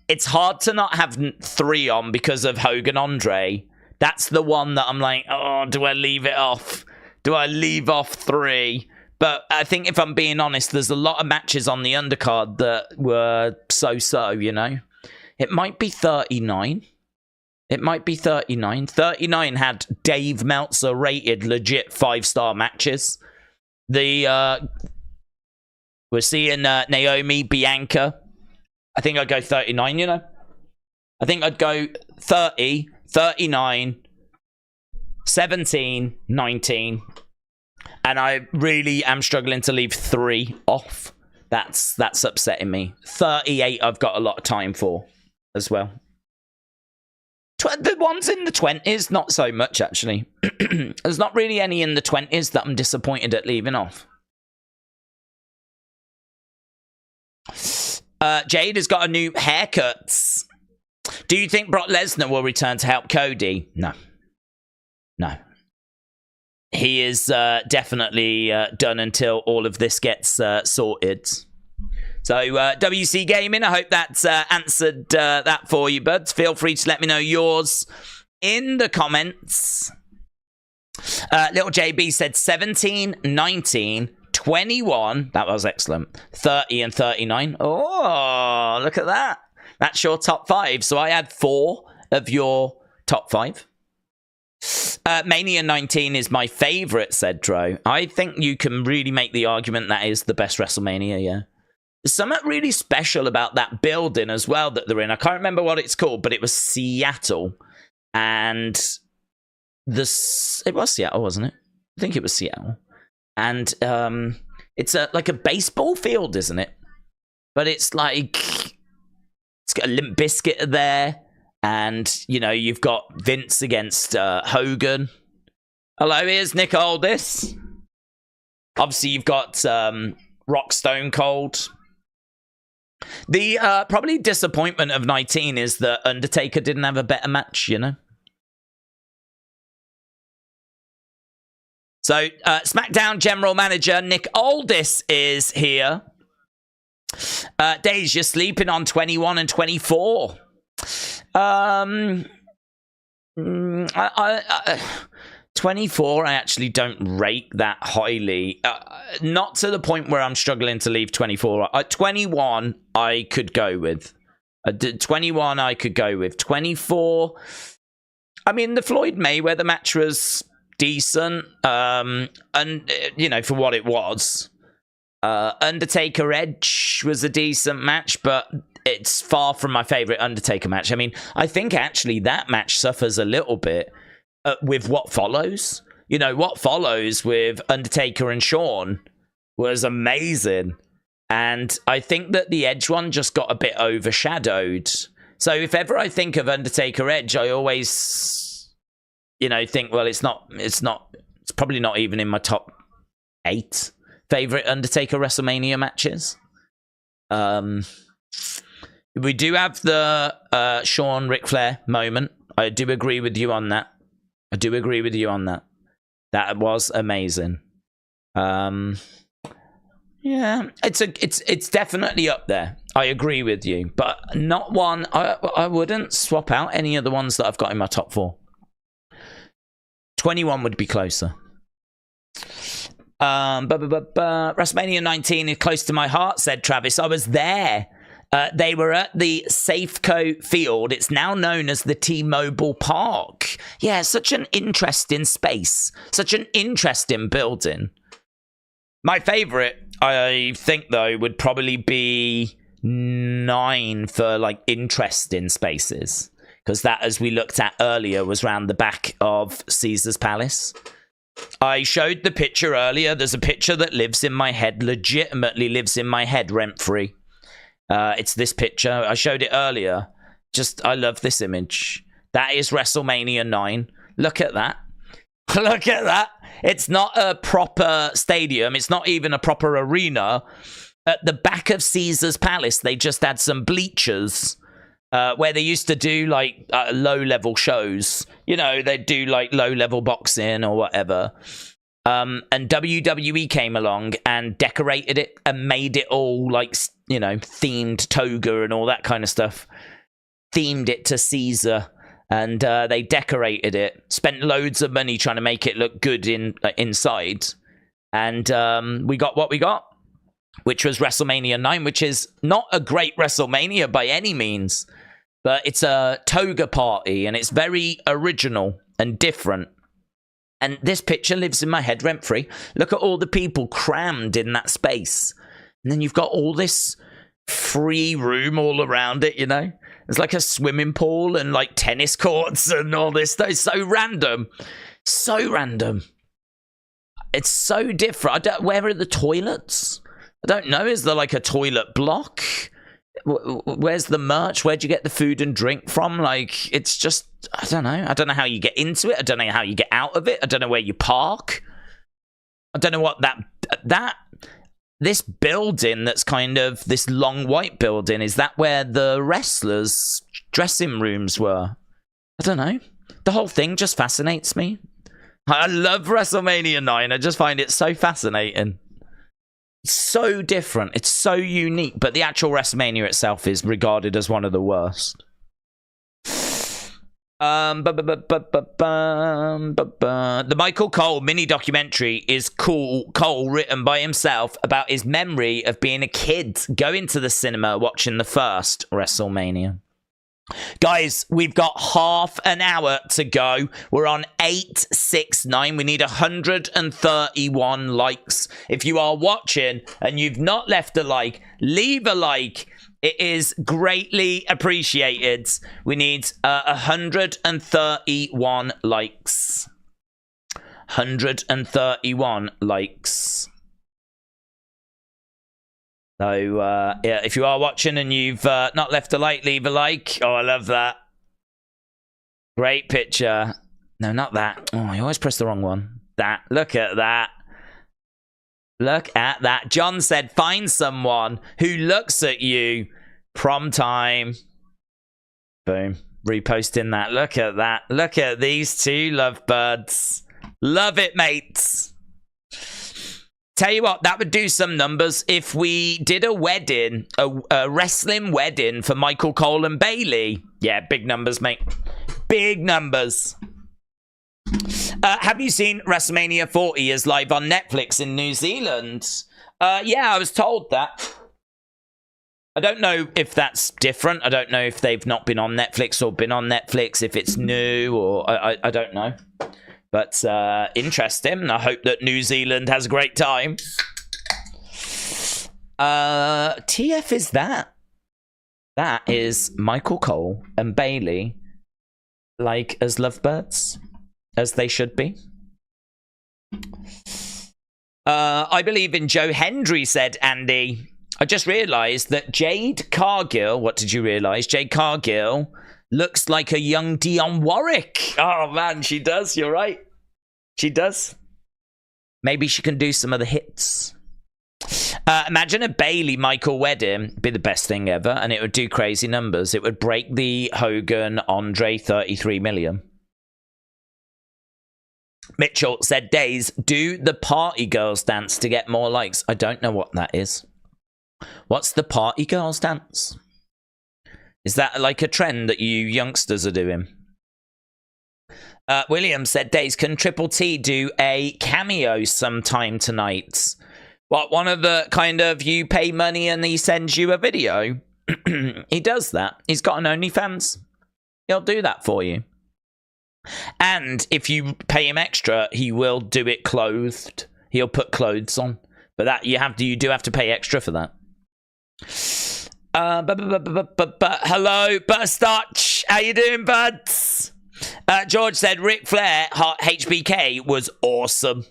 [SPEAKER 1] It's hard to not have 3 on because of Hogan Andre. That's the one that I'm like, oh, do I leave it off? Do I leave off 3? But I think if I'm being honest, there's a lot of matches on the undercard that were so-so, you know? It might be 39. It might be 39. 39 had Dave Meltzer rated legit 5-star matches. We're seeing Naomi, Bianca. I think I'd go 39, you know? I think I'd go 30, 39, 17, 19. And I really am struggling to leave 3 off. That's upsetting me. 38 I've got a lot of time for as well. The ones in the 20s, not so much, actually. There's not really any in the 20s that I'm disappointed at leaving off. Jade has got a new haircut. Do you think Brock Lesnar will return to help Cody? No. No. He is definitely done until all of this gets sorted. So, WC Gaming, I hope that's answered that for you, buds. Feel free to let me know yours in the comments. Little JB said 17, 19, 21. That was excellent. 30 and 39. Oh, look at that. That's your top 5. So I had 4 of your top 5. Mania 19 is my favorite, said Dro. I think you can really make the argument that is the best WrestleMania, yeah. There's something really special about that building as well that they're in. I can't remember what it's called, but it was Seattle. And it was Seattle, wasn't it? I think it was Seattle. And it's like a baseball field, isn't it? But it's like, it's got a Limp Bizkit there. And, you know, you've got Vince against Hogan. Hello, here's Nick Aldis. Obviously, you've got Rock Stone Cold. The probably disappointment of 19 is that Undertaker didn't have a better match, you know? So, SmackDown General Manager Nick Aldis is here. Days, you're sleeping on 21 and 24. 24, I actually don't rate that highly. Not to the point where I'm struggling to leave 24. 21, I could go with. 21, I could go with. 24, I mean, the Floyd Mayweather match was decent. And, you know, for what it was. Undertaker Edge was a decent match, but it's far from my favorite Undertaker match. I mean, I think actually that match suffers a little bit with what follows. You know, what follows with Undertaker and Shawn was amazing. And I think that the Edge one just got a bit overshadowed. So if ever I think of Undertaker Edge, I always, you know, think, well, it's probably not even in my top 8 favorite Undertaker WrestleMania matches. We do have the Shawn Ric Flair moment. I do agree with you on that. That was amazing. Yeah, it's definitely up there. I agree with you, but not one. I wouldn't swap out any of the ones that I've got in my top 4. 21 would be closer. WrestleMania 19 is close to my heart, said Travis. I was there. They were at the Safeco Field. It's now known as the T-Mobile Park. Yeah, such an interesting space. Such an interesting building. My favorite, I think, though, would probably be 9 for, like, interesting spaces. Because that, as we looked at earlier, was round the back of Caesar's Palace. I showed the picture earlier. There's a picture that lives in my head, legitimately lives in my head rent-free. It's this picture. I showed it earlier. I love this image. That is WrestleMania 9. Look at that. Look at that. It's not a proper stadium. It's not even a proper arena. At the back of Caesar's Palace, they just had some bleachers where they used to do, like, low-level shows. You know, they'd do, like, low-level boxing or whatever. And WWE came along and decorated it and made it all, like, you know, themed toga and all that kind of stuff. Themed it to Caesar. And they decorated it. Spent loads of money trying to make it look good inside. And we got what we got, which was WrestleMania 9, which is not a great WrestleMania by any means. But it's a toga party, and it's very original and different. And this picture lives in my head rent-free. Look at all the people crammed in that space. And then you've got all this free room all around it, you know? There's like a swimming pool and like tennis courts and all this stuff. It's so random. So random. It's so different. Where are the toilets? I don't know. Is there like a toilet block? Where's the merch? Where'd you get the food and drink from? Like, it's just, I don't know. I don't know how you get into it. I don't know how you get out of it. I don't know where you park. I don't know what this building that's kind of this long white building, is that where the wrestlers' dressing rooms were? I don't know. The whole thing just fascinates me. I love WrestleMania 9. I just find it so fascinating. It's so different. It's so unique. But the actual WrestleMania itself is regarded as one of the worst. The Michael Cole mini documentary is cool. Cole written by himself about his memory of being a kid going to the cinema watching the first WrestleMania. Guys, we've got half an hour to go. We're on 869. We need 131 likes. If you are watching and you've not left a like, leave a like. It is greatly appreciated. We need 131 likes. 131 likes. So, yeah, if you are watching and you've not left a like, leave a like. Oh, I love that. Great picture. No, not that. Oh, I always press the wrong one. That. Look at that. Look at that. John said, find someone who looks at you. Prom time. Boom. Reposting that. Look at that. Look at these two lovebirds. Love it, mates. Tell you what, that would do some numbers if we did a wedding, a wrestling wedding for Michael Cole and Bayley. Yeah, big numbers, mate. Big numbers. Have you seen WrestleMania 40 is live on Netflix in New Zealand? Yeah, I was told that. I don't know if that's different. I don't know if they've not been on Netflix or been on Netflix, if it's new, or I don't know. But interesting. I hope that New Zealand has a great time. TF is that? That is Michael Cole and Bayley, like as lovebirds, as they should be. I believe in Joe Hendry, said Andy. I just realised that Jade Cargill, what did you realise? Jade Cargill looks like a young Dionne Warwick. Oh, man, she does. You're right. She does. Maybe she can do some of the hits. Imagine a Bayley-Michael wedding. Be the best thing ever, and it would do crazy numbers. It would break the Hogan-Andre 33 million. Mitchell said, Days, do the party girls dance to get more likes. I don't know what that is. What's the party girls dance? Is that like a trend that you youngsters are doing? William said, Days, can Triple T do a cameo sometime tonight? What, one of the kind of you pay money and he sends you a video? He does that. He's got an OnlyFans. He'll do that for you. And if you pay him extra, he will do it clothed. He'll put clothes on. But that you do have to pay extra for that. Hello, Butterstarch. How you doing, buds? George said Ric Flair HBK was awesome.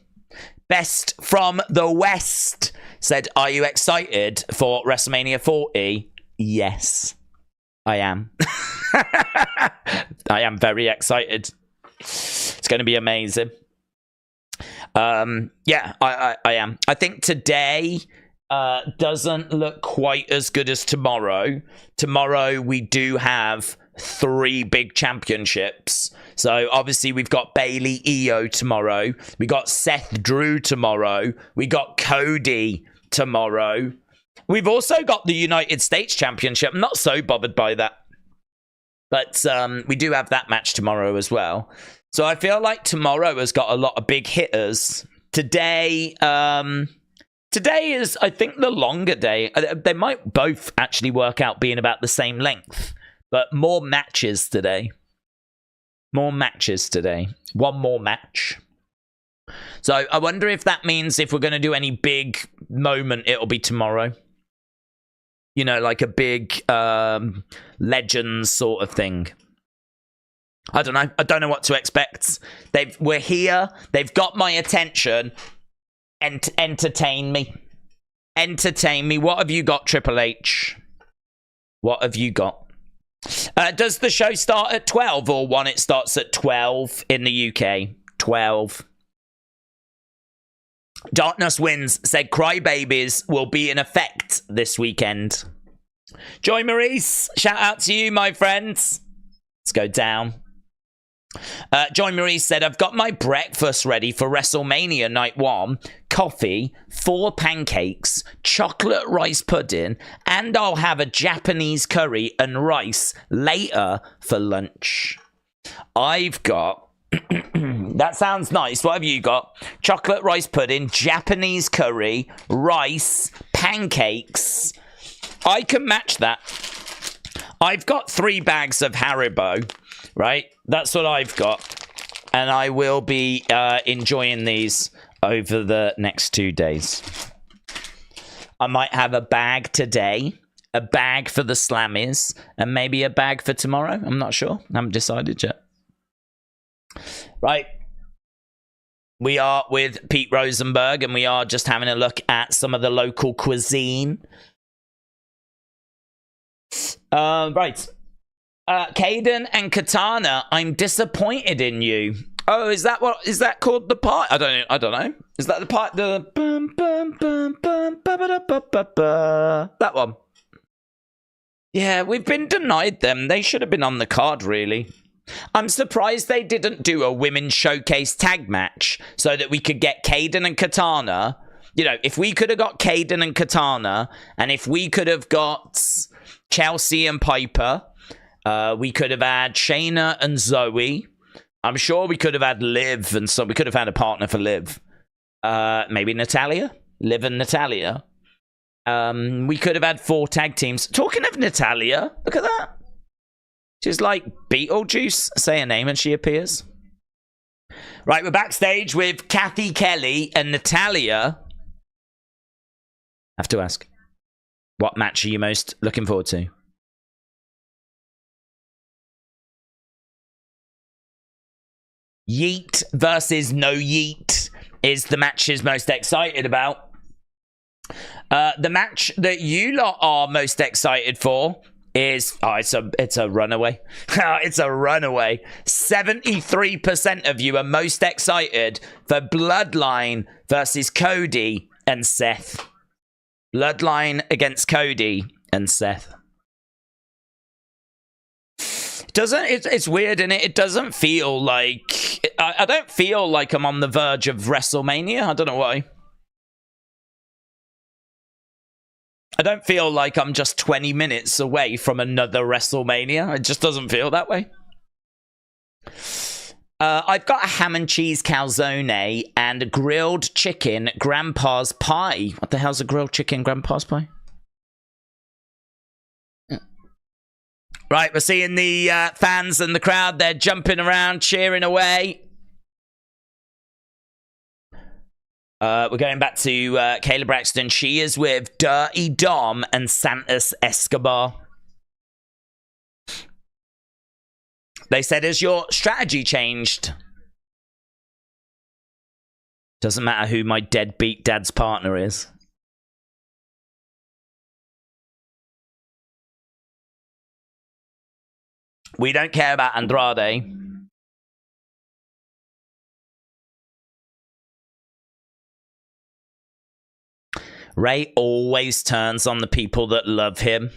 [SPEAKER 1] Best from the West said, are you excited for WrestleMania 40? Yes, I am. I am very excited. It's going to be amazing. Yeah, I am. I think today doesn't look quite as good as tomorrow. Tomorrow we do have 3 big championships. So obviously we've got Bayley Io tomorrow. We got Seth Drew tomorrow. We got Cody tomorrow. We've also got the United States Championship. I'm not so bothered by that. But we do have that match tomorrow as well. So I feel like tomorrow has got a lot of big hitters. Today is, I think, the longer day. They might both actually work out being about the same length. But more matches today. More matches today. One more match. So I wonder if that means if we're going to do any big moment, it'll be tomorrow. You know, like a big Legends sort of thing. I don't know. I don't know what to expect. We're here. They've got my attention. Entertain me. Entertain me. What have you got, Triple H? What have you got? Does the show start at 12 or 1? It starts at 12 in the UK. 12. Darkness Wins said Crybabies will be in effect this weekend. Joy Maurice, shout out to you, my friends. Let's go down. Joy Maurice said, I've got my breakfast ready for WrestleMania Night 1. Coffee, 4 pancakes, chocolate rice pudding, and I'll have a Japanese curry and rice later for lunch. I've got... That sounds nice. What have you got? Chocolate rice pudding, Japanese curry, rice, pancakes. I can match that. I've got 3 bags of Haribo, right? That's what I've got. And I will be enjoying these over the next 2 days. I might have a bag today, a bag for the Slammies, and maybe a bag for tomorrow. I'm not sure. I haven't decided yet. Right. We are with Pete Rosenberg, and we are just having a look at some of the local cuisine. Right. Caden and Katana, I'm disappointed in you. Oh, is that called the part? I don't know. Is that the part? The that one. Yeah, we've been denied them. They should have been on the card, really. I'm surprised they didn't do a women's showcase tag match so that we could get Caden and Katana. You know, if we could have got Caden and Katana, and if we could have got Chelsea and Piper, we could have had Shayna and Zoe. I'm sure we could have had Liv, and so we could have had a partner for Liv. Maybe Natalia? Liv and Natalia. We could have had 4 tag teams. Talking of Natalia, look at that. She's like Beetlejuice. Say her name and she appears. Right, we're backstage with Kathy Kelly and Natalia. I have to ask, what match are you most looking forward to? Yeet versus No Yeet is the match she's most excited about. The match that you lot are most excited for is it's a runaway. It's a runaway. 73% of you are most excited for Bloodline versus Cody and Seth. Bloodline against Cody and Seth. It's weird, isn't it? It doesn't feel like I don't feel like I'm on the verge of WrestleMania. I don't know why. I don't feel like I'm just 20 minutes away from another WrestleMania. It just doesn't feel that way. I've got a ham and cheese calzone and a grilled chicken grandpa's pie. What the hell's a grilled chicken grandpa's pie? Right, we're seeing the fans and the crowd. They're jumping around, cheering away. We're going back to Kayla Braxton. She is with Dirty Dom and Santos Escobar. They said, has your strategy changed? Doesn't matter who my deadbeat dad's partner is. We don't care about Andrade. Ray always turns on the people that love him.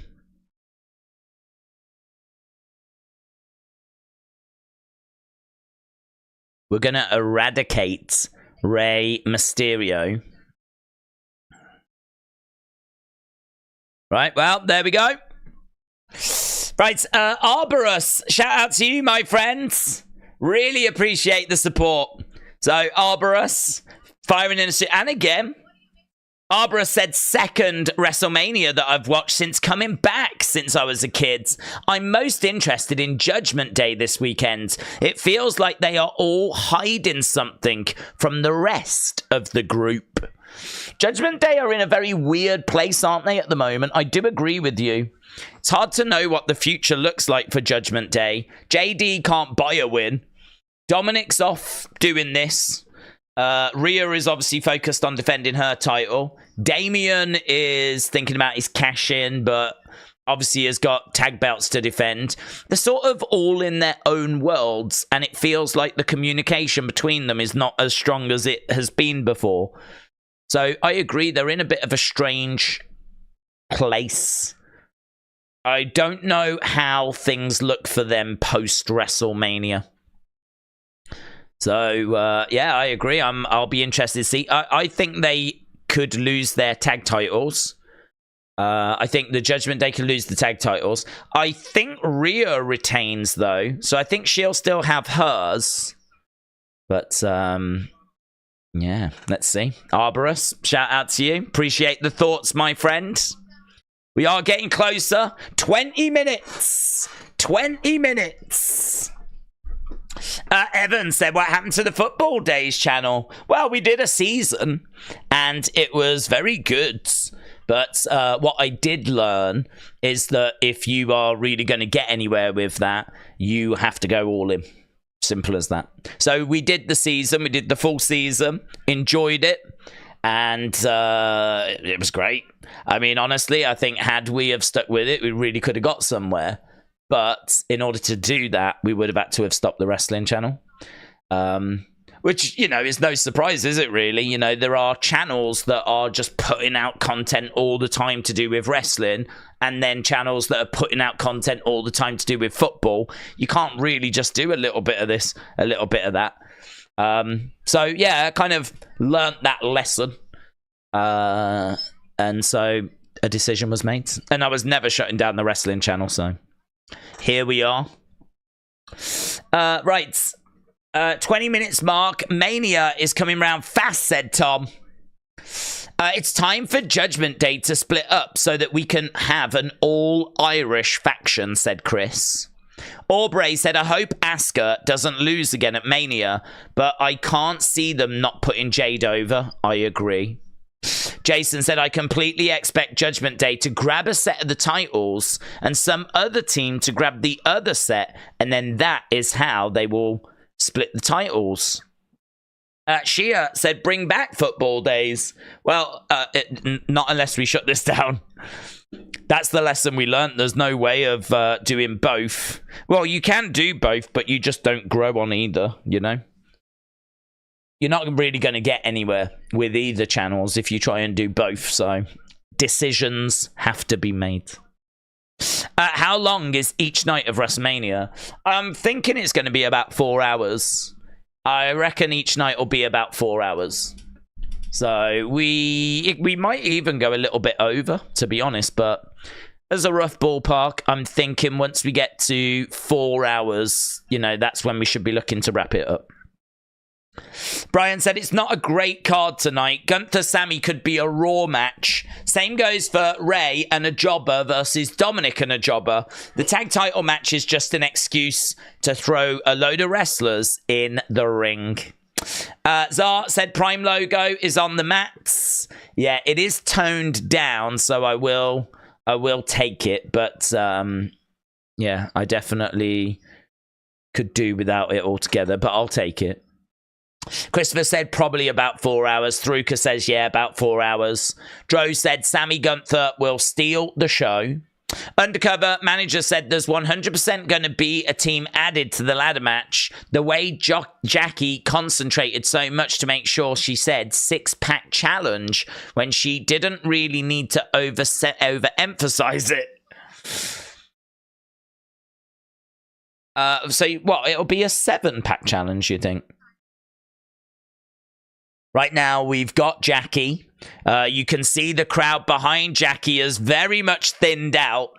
[SPEAKER 1] We're going to eradicate Rey Mysterio. Right, well, there we go. Right, Arborus, shout out to you, my friends. Really appreciate the support. So, Arborus, firing in a... And again... Barbara said second WrestleMania that I've watched since coming back since I was a kid. I'm most interested in Judgment Day this weekend. It feels like they are all hiding something from the rest of the group. Judgment Day are in a very weird place, aren't they, at the moment? I do agree with you. It's hard to know what the future looks like for Judgment Day. JD can't buy a win. Dominic's off doing this. Rhea is obviously focused on defending her title. Damian is thinking about his cash-in, but obviously has got tag belts to defend. They're sort of all in their own worlds, and it feels like the communication between them is not as strong as it has been before. So I agree, they're in a bit of a strange place. I don't know how things look for them post-WrestleMania. So, yeah, I agree. I'll be interested to see. I think they could lose their tag titles. I think the Judgment Day can lose the tag titles. I think Rhea retains, though. So I think she'll still have hers. But, yeah, let's see. Arborus, shout out to you. Appreciate the thoughts, my friend. We are getting closer. 20 minutes. 20 minutes. Evan said, what happened to the Football Days channel? Well, we did a season, and it was very good. But what I did learn is that if you are really going to get anywhere with that, you have to go all in. Simple as that. So we did the season. We did the full season. Enjoyed it. And it was great. I mean, honestly, I think had we have stuck with it, we really could have got somewhere. But in order to do that, we would have had to have stopped the wrestling channel. Which, you know, is no surprise, is it really? You know, there are channels that are just putting out content all the time to do with wrestling, and then channels that are putting out content all the time to do with football. You can't really just do a little bit of this, a little bit of that. So, yeah, I kind of learnt that lesson. And so a decision was made. And I was never shutting down the wrestling channel, so... Here we are. Right. 20 minutes mark. Mania is coming round fast, said Tom. It's time for Judgment Day to split up so that we can have an all-Irish faction, said Chris. Aubrey said, I hope Asuka doesn't lose again at Mania, but I can't see them not putting Jade over. I agree. Jason said, I completely expect Judgment Day to grab a set of the titles and some other team to grab the other set, and then that is how they will split the titles. Shia said, bring back football days. Well, not unless we shut this down. That's the lesson we learned. There's no way of doing both. Well, you can do both, but you just don't grow on either, you know? You're not really going to get anywhere with either channels if you try and do both. So decisions have to be made. How long is each night of WrestleMania? I'm thinking it's going to be about 4 hours. I reckon each night will be about 4 hours. So we might even go a little bit over, to be honest. But as a rough ballpark, I'm thinking once we get to 4 hours, you know, that's when we should be looking to wrap it up. Brian said, it's not a great card tonight. Gunther Sami could be a Raw match. Same goes for Ray and a jobber versus Dominic and a jobber. The tag title match is just an excuse to throw a load of wrestlers in the ring. Zar said Prime logo is on the mats. Yeah, it is toned down, so I will take it. But yeah, I definitely could do without it altogether, but I'll take it. Christopher said probably about 4 hours. Thruka says, yeah, about 4 hours. Dro said Sami Gunther will steal the show. Undercover Manager said there's 100% going to be a team added to the ladder match. The way Jackie concentrated so much to make sure she said six-pack challenge when she didn't really need to overemphasize it. So what? It'll be a 7-pack challenge, you think? Right now, we've got Jackie. You can see the crowd behind Jackie is very much thinned out.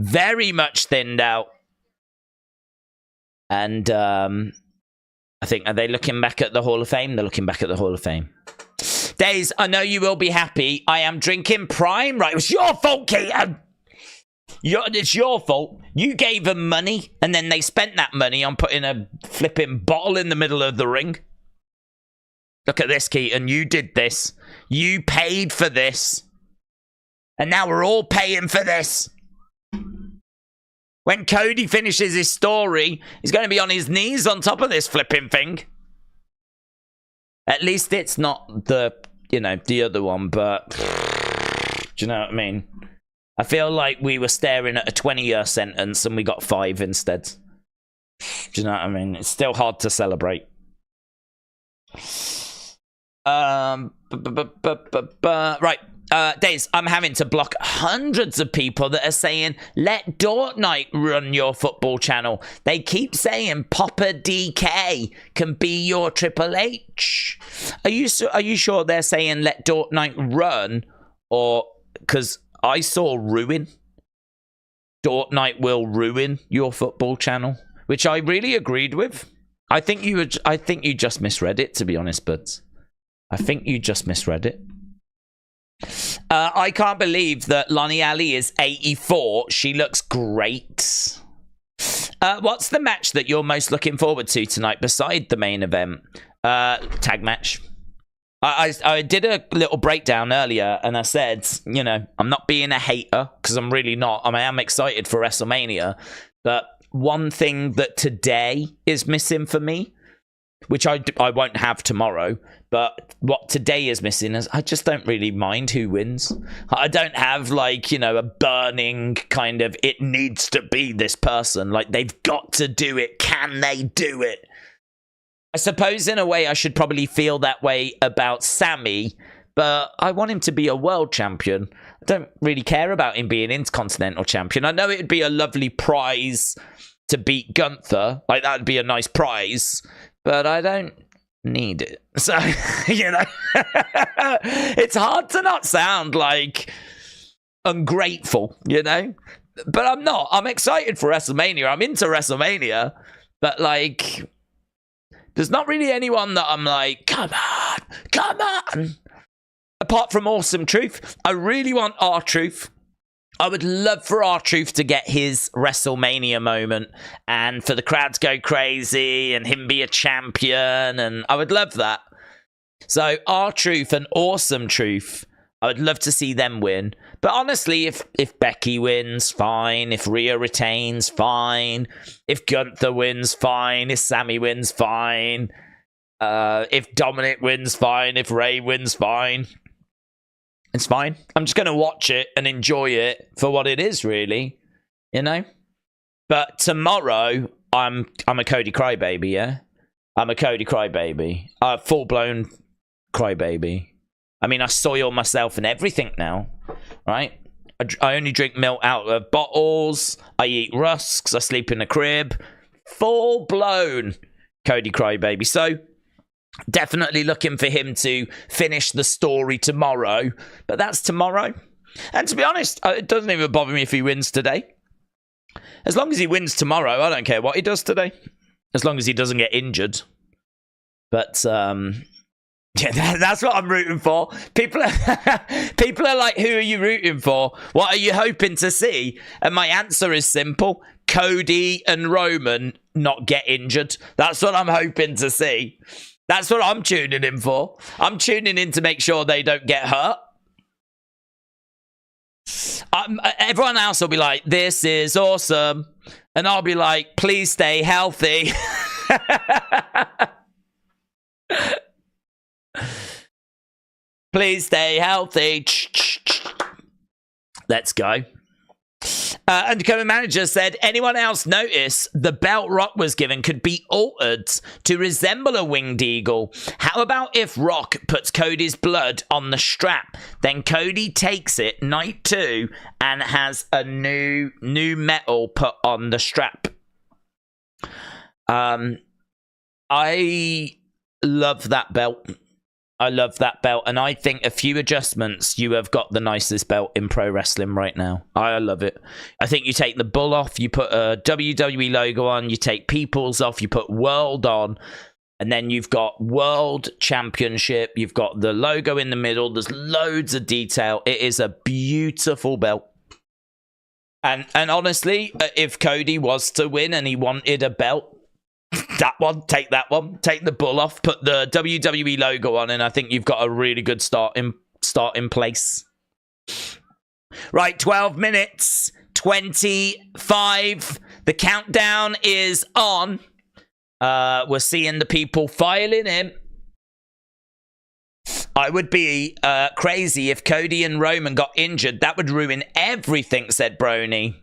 [SPEAKER 1] Very much thinned out. And I think, are they looking back at the Hall of Fame? They're looking back at the Hall of Fame. Days, I know you will be happy. I am drinking Prime. Right, it was your fault, Keaton. It's your fault. You gave them money, and then they spent that money on putting a flipping bottle in the middle of the ring. Look at this, Keaton. You did this. You paid for this. And now we're all paying for this. When Cody finishes his story, he's going to be on his knees on top of this flipping thing. At least it's not the, you know, the other one, but do you know what I mean? I feel like we were staring at a 20-year sentence and we got 5 instead. Do you know what I mean? It's still hard to celebrate. Right. Days, I'm having to block hundreds of people that are saying, let Dortnight run your football channel. They keep saying Papa DK can be your Triple H. Are you sure they're saying let Dortnight run? Or, because I saw ruin. Dortnight will ruin your football channel, which I really agreed with. I think you just misread it, to be honest, but I think you just misread it. I can't believe that Lonnie Ali is 84. She looks great. What's the match that you're most looking forward to tonight beside the main event? Tag match. I did a little breakdown earlier and I said, you know, I'm not being a hater because I'm really not. I am excited for WrestleMania. But one thing that today is missing for me, which I won't have tomorrow, but what today is missing is I just don't really mind who wins. I don't have, like, you know, a burning kind of, it needs to be this person. Like, they've got to do it. Can they do it? I suppose in a way I should probably feel that way about Sami, but I want him to be a world champion. I don't really care about him being Intercontinental champion. I know it would be a lovely prize to beat Gunther. Like, that would be a nice prize. But I don't need it. So, you know, it's hard to not sound like ungrateful, you know? But I'm not. I'm excited for WrestleMania. I'm into WrestleMania. But, like, there's not really anyone that I'm like, come on. Apart from Awesome Truth, I really want R-Truth. I would love for R-Truth to get his WrestleMania moment and for the crowd to go crazy and him be a champion, and I would love that. So R-Truth and Awesome Truth, I would love to see them win. But honestly, if Becky wins, fine. If Rhea retains, fine. If Gunther wins, fine. If Sami wins, fine. If Dominic wins, fine. If Ray wins, fine. It's fine. I'm just going to watch it and enjoy it for what it is, really. You know? But tomorrow, I'm a Cody crybaby, yeah? I'm a Cody crybaby. Full-blown crybaby. I mean, I soil myself and everything now, right? I only drink milk out of bottles. I eat rusks. I sleep in a crib. Full-blown Cody crybaby. So, definitely looking for him to finish the story tomorrow. But that's tomorrow. And to be honest, it doesn't even bother me if he wins today. As long as he wins tomorrow, I don't care what he does today. As long as he doesn't get injured. But, yeah, that's what I'm rooting for. People are like, who are you rooting for? What are you hoping to see? And my answer is simple. Cody and Roman not get injured. That's what I'm hoping to see. That's what I'm tuning in for. I'm tuning in to make sure they don't get hurt. Everyone else will be like, this is awesome. And I'll be like, please stay healthy. Please stay healthy. Let's go. Undercover manager said, anyone else notice the belt Rock was given could be altered to resemble a winged eagle? How about if Rock puts Cody's blood on the strap, then Cody takes it night 2 and has a new metal put on the strap? I love that belt. I love that belt, and I think a few adjustments, you have got the nicest belt in pro wrestling right now. I love it. I think you take the bull off, you put a WWE logo on, you take Peoples off, you put World on, and then you've got World Championship, you've got the logo in the middle, there's loads of detail. It is a beautiful belt. And honestly, if Cody was to win and he wanted a belt, that one, take that one, take the bull off, put the WWE logo on, and I think you've got a really good start in place. Right, 12 minutes, 25. The countdown is on. We're seeing the people filing in. I would be crazy if Cody and Roman got injured. That would ruin everything, said Brony.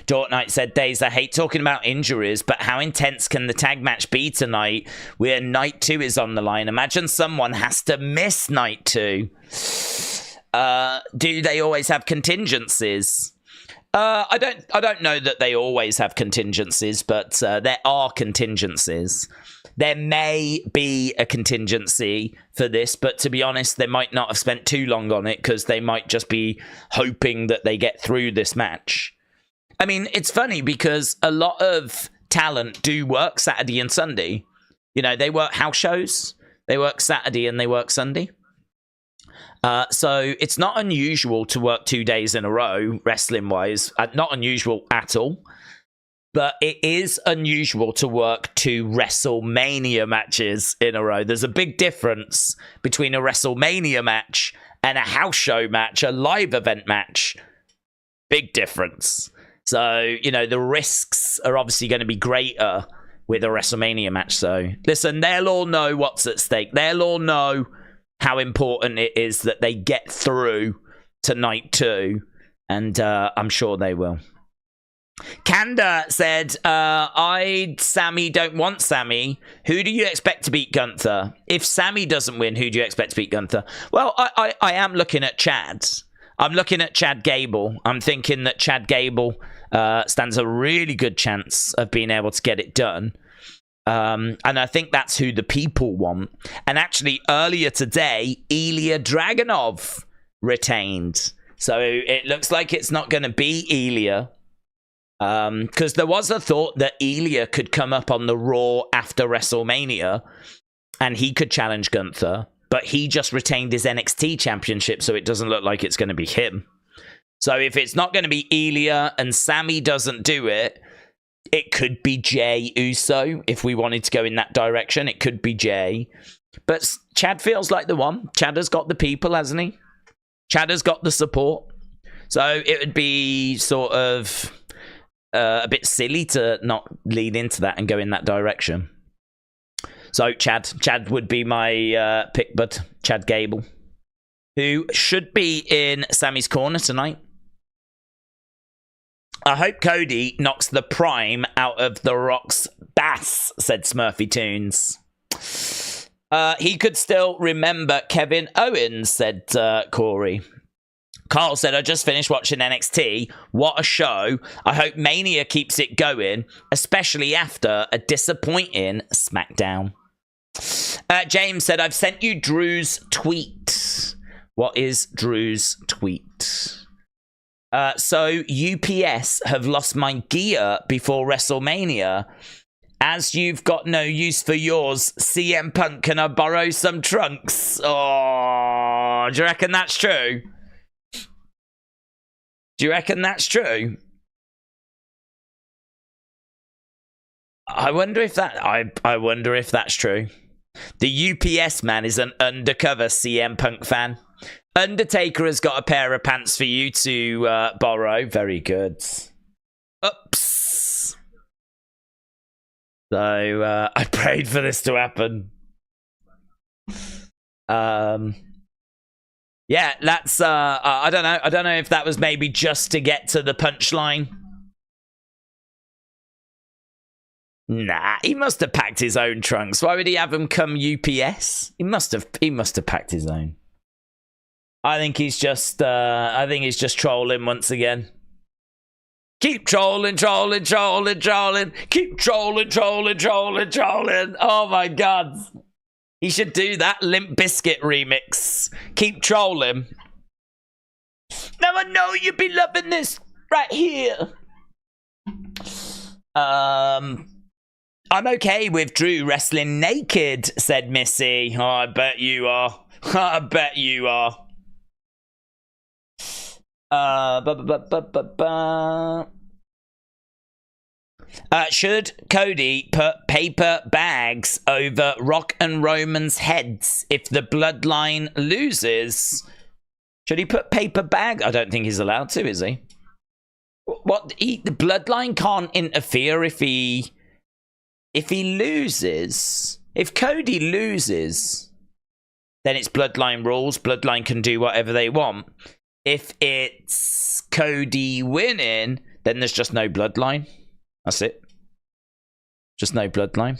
[SPEAKER 1] Dort Knight said, Days, I hate talking about injuries, but how intense can the tag match be tonight where night 2 is on the line? Imagine someone has to miss night 2. Do they always have contingencies? I don't know that they always have contingencies, but there are contingencies. There may be a contingency for this, but to be honest, they might not have spent too long on it because they might just be hoping that they get through this match. I mean, it's funny because a lot of talent do work Saturday and Sunday. You know, they work house shows, they work Saturday and they work Sunday. So it's not unusual to work 2 days in a row, wrestling-wise. Not unusual at all. But it is unusual to work 2 WrestleMania matches in a row. There's a big difference between a WrestleMania match and a house show match, a live event match. Big difference. So, you know, the risks are obviously going to be greater with a WrestleMania match. So, listen, they'll all know what's at stake. They'll all know how important it is that they get through to night 2. And I'm sure they will. Kanda said, Sami don't want Sami. Who do you expect to beat Gunther? If Sami doesn't win, who do you expect to beat Gunther? Well, I am looking at Chad. I'm looking at Chad Gable. I'm thinking that Chad Gable stands a really good chance of being able to get it done. And I think that's who the people want. And actually, earlier today, Ilya Dragunov retained. So it looks like it's not going to be Ilya. Because there was a thought that Ilya could come up on the Raw after WrestleMania and he could challenge Gunther. But he just retained his NXT championship, so it doesn't look like it's going to be him. So if it's not going to be Ilya and Sami doesn't do it, it could be Jey Uso. If we wanted to go in that direction, it could be Jey. But Chad feels like the one. Chad has got the people, hasn't he? Chad has got the support. So it would be sort of a bit silly to not lead into that and go in that direction. So Chad would be my pick, but Chad Gable, who should be in Sami's corner tonight. I hope Cody knocks the prime out of The Rock's bass, said Smurfy Tunes. He could still remember Kevin Owens, said Corey. Carl said, I just finished watching NXT. What a show. I hope Mania keeps it going, especially after a disappointing SmackDown. James said, I've sent you Drew's tweet. What is Drew's tweet? So UPS have lost my gear before WrestleMania. As you've got no use for yours, CM Punk, can I borrow some trunks? Oh, do you reckon that's true? Do you reckon that's true? I wonder if that's true. The UPS man is an undercover CM Punk fan. Undertaker has got a pair of pants for you to borrow. Very good. Oops. So I prayed for this to happen. Yeah, that's I don't know. I don't know if that was maybe just to get to the punchline. Nah, he must have packed his own trunks. Why would he have them come UPS? He must have packed his own. I think he's just trolling once again. Keep trolling. Keep trolling. Oh my god. He should do that Limp Bizkit remix. Keep trolling. Now I know you'll be loving this right here. I'm okay with Drew wrestling naked, said Missy. Oh, I bet you are. I bet you are. Should Cody put paper bags over Rock and Roman's heads if the Bloodline loses? Should he put paper bag? I don't think he's allowed to, is he? What? The Bloodline can't interfere if he loses. If Cody loses, then it's Bloodline rules. Bloodline can do whatever they want. If it's Cody winning, then there's just no Bloodline. That's it. Just no Bloodline.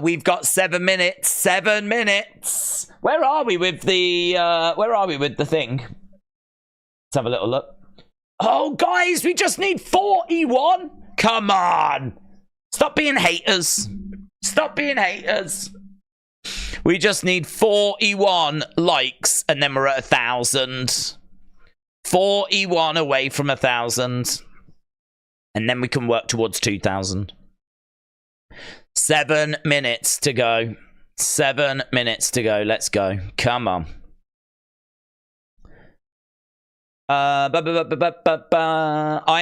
[SPEAKER 1] We've got 7 minutes. 7 minutes. Where are we with the thing? Let's have a little look. Oh, guys, we just need 41. Come on. Stop being haters. Stop being haters. We just need 41 likes and then we're at 1,000. 41 away from 1,000. And then we can work towards 2,000. 7 minutes to go. 7 minutes to go. Let's go. Come on. I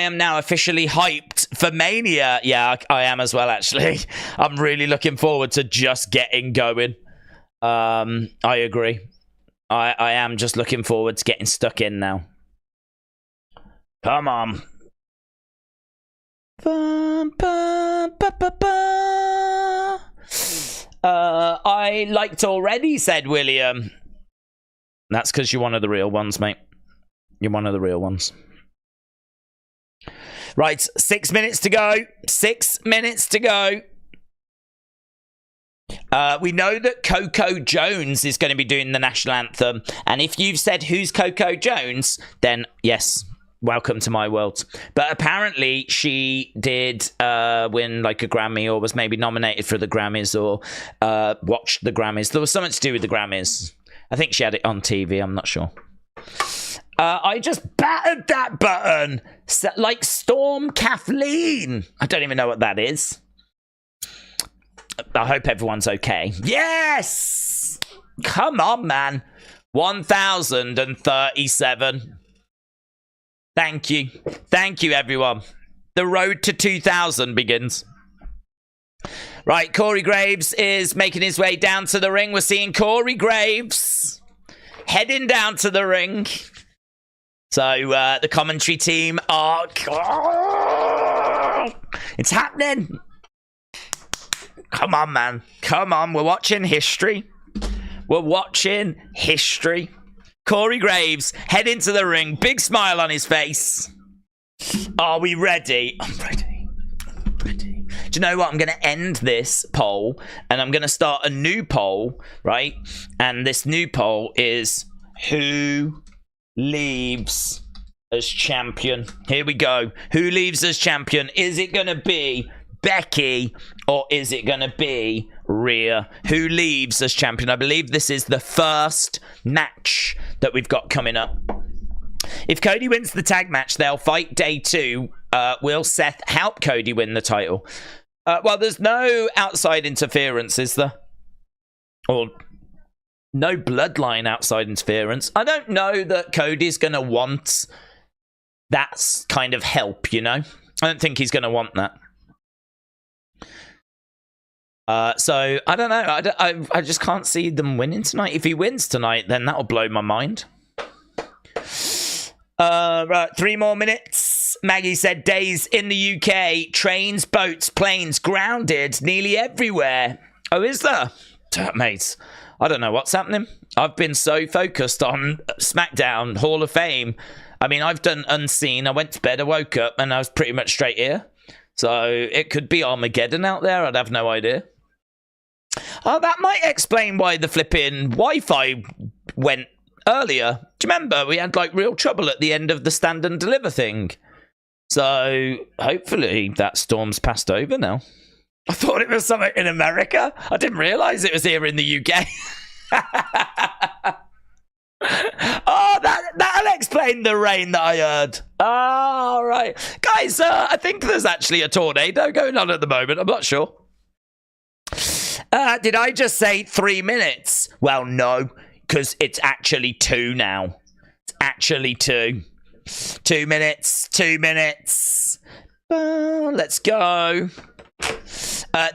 [SPEAKER 1] am now officially hyped for Mania. Yeah, I am as well, actually. I'm really looking forward to just getting going. I agree. I am just looking forward to getting stuck in now. Come on. I liked already, said William. That's because you're one of the real ones, mate. You're one of the real ones. Right, 6 minutes to go. 6 minutes to go. We know that Coco Jones is going to be doing the national anthem. And if you've said who's Coco Jones, then yes, welcome to my world. But apparently she did win like a Grammy, or was maybe nominated for the Grammys, or watched the Grammys. There was something to do with the Grammys. I think she had it on TV. I'm not sure. I just battered that button like Storm Kathleen. I don't even know what that is. I hope everyone's okay. Yes! Come on, man. 1,037. Thank you. Thank you, everyone. The road to 2,000 begins. Right, Corey Graves is making his way down to the ring. We're seeing Corey Graves heading down to the ring. So, the commentary team are... It's happening. Come on, man. Come on. We're watching history. We're watching history. Corey Graves, head into the ring. Big smile on his face. Are we ready? I'm ready. I'm ready. Do you know what? I'm going to end this poll and I'm going to start a new poll, right? And this new poll is who leaves as champion? Here we go. Who leaves as champion? Is it going to be Becky or is it going to be Rhea? Who leaves as champion? I believe this is the first match that we've got coming up. If Cody wins the tag match, they'll fight day 2. Will Seth help Cody win the title? Well, there's no outside interference, is there? Or no bloodline outside interference. I don't know that Cody's going to want that kind of help, you know? I don't think he's going to want that. So, I don't know. I just can't see them winning tonight. If he wins tonight, then that'll blow my mind. Right, 3 more minutes. Maggie said, days in the UK. Trains, boats, planes, grounded nearly everywhere. Oh, is there? Mate, I don't know what's happening. I've been so focused on SmackDown, Hall of Fame. I mean, I've done Unseen. I went to bed, I woke up, and I was pretty much straight here. So, it could be Armageddon out there. I'd have no idea. Oh, that might explain why the flipping Wi-Fi went earlier. Do you remember? We had, like, real trouble at the end of the stand and deliver thing. So, hopefully, that storm's passed over now. I thought it was something in America. I didn't realise it was here in the UK. Oh, that'll explain the rain that I heard. Oh, right. Guys, I think there's actually a tornado going on at the moment. I'm not sure. Did I just say 3 minutes? Well, no, because it's actually 2 now. It's actually 2. 2 minutes. 2 minutes. Let's go.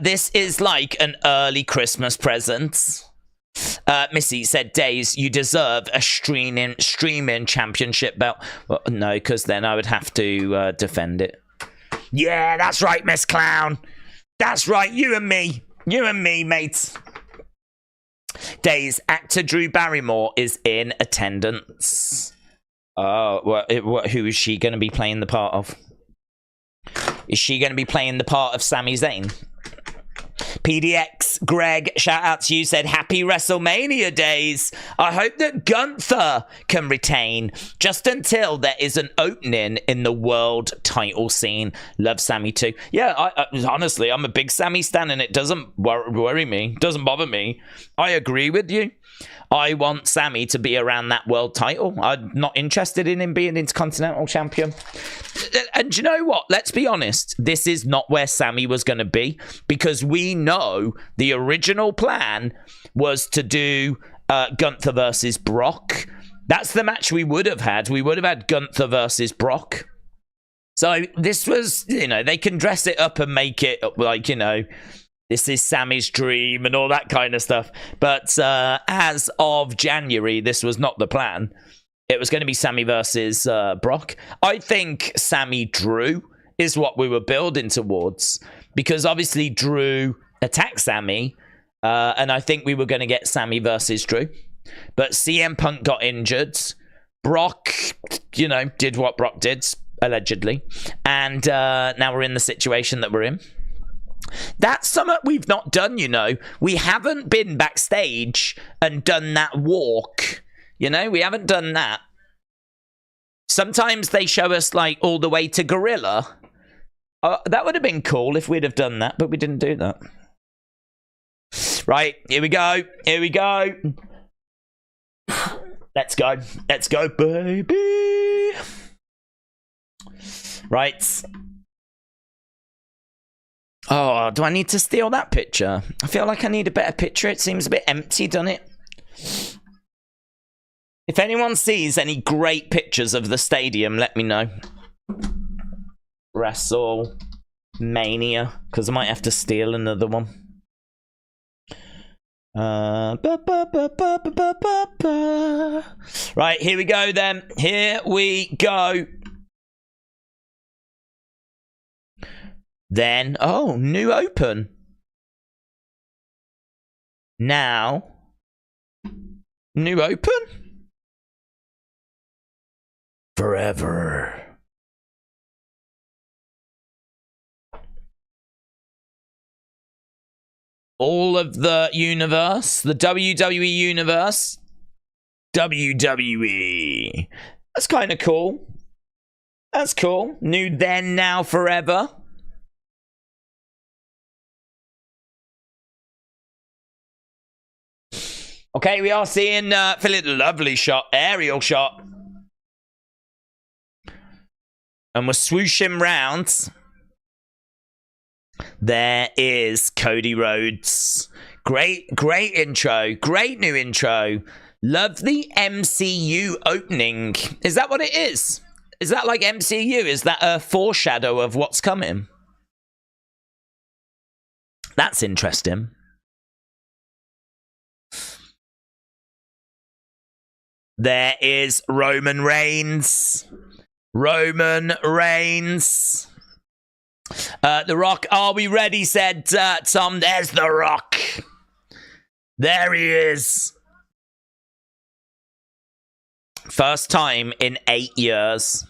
[SPEAKER 1] This is like an early Christmas present. Missy said, Days, you deserve a streaming championship belt. Well, no, because then I would have to defend it. Yeah, that's right, Miss Clown. That's right, you and me. You and me, mates. Days, actor Drew Barrymore is in attendance. Oh, who is she going to be playing the part of? Is she going to be playing the part of Sami Zayn? PDX Greg, shout out to you, said happy WrestleMania days. I hope that Gunther can retain just until there is an opening in the world title scene. Love Sami too. Yeah, I honestly, I'm a big Sami stan and it doesn't worry me, doesn't bother me. I agree with you. I want Sami to be around that world title. I'm not interested in him being Intercontinental champion. And you know what? Let's be honest. This is not where Sami was going to be, because we know the original plan was to do Gunther versus Brock. That's the match we would have had. We would have had Gunther versus Brock. So this was, you know, they can dress it up and make it like, you know, this is Sami's dream and all that kind of stuff. But as of January, this was not the plan. It was going to be Sami versus Brock. I think Sami Drew is what we were building towards, because obviously Drew attacked Sami, and I think we were going to get Sami versus Drew. But CM Punk got injured. Brock, you know, did what Brock did, allegedly. And now we're in the situation that we're in. That's something we've not done, you know. We haven't been backstage and done that walk. You know, we haven't done that. Sometimes they show us, like, all the way to Gorilla. That would have been cool if we'd have done that, but we didn't do that. Right, here we go. Here we go. Let's go. Let's go, baby. Right. Oh, do I need to steal that picture? I feel like I need a better picture. It seems a bit empty, doesn't it? If anyone sees any great pictures of the stadium, let me know. WrestleMania, because I might have to steal another one. Right, here we go then. Here we go. Then, oh, new open. Now, new open? Forever. All of the universe, the WWE universe. WWE. That's kind of cool. That's cool. New then, now, forever. Okay, we are seeing Philip, lovely shot, aerial shot. And we're swooshing round. There is Cody Rhodes. Great intro. Great new intro. Love the MCU opening. Is that what it is? Is that like MCU? Is that a foreshadow of what's coming? That's interesting. There is Roman Reigns. Roman Reigns. The Rock, are we ready? Said Tom. There's The Rock. There he is. First time in 8 years.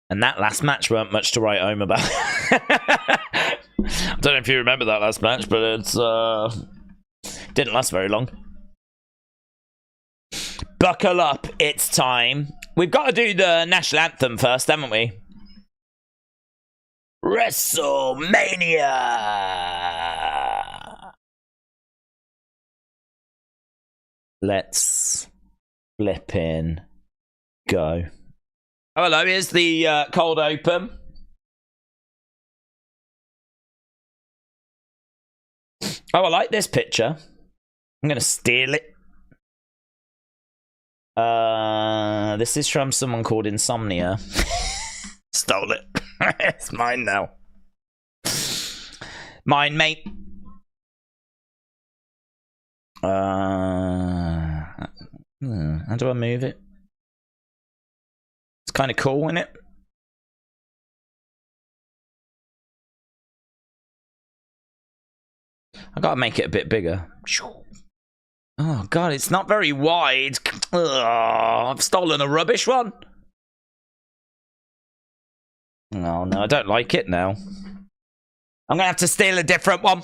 [SPEAKER 1] And that last match weren't much to write home about. I don't know if you remember that last match, but it's didn't last very long. Buckle up, it's time. We've got to do the national anthem first, haven't we? WrestleMania! Let's flip in. Go. Oh, hello, here's the cold open. Oh, I like this picture. I'm going to steal it. This is from someone called Insomnia. Stole it. It's mine now. Mine, mate. How do I move it? It's kind of cool, isn't it? I gotta make it a bit bigger. Oh god, it's not very wide. Ugh, I've stolen a rubbish one. Oh no, I don't like it now. I'm gonna have to steal a different one.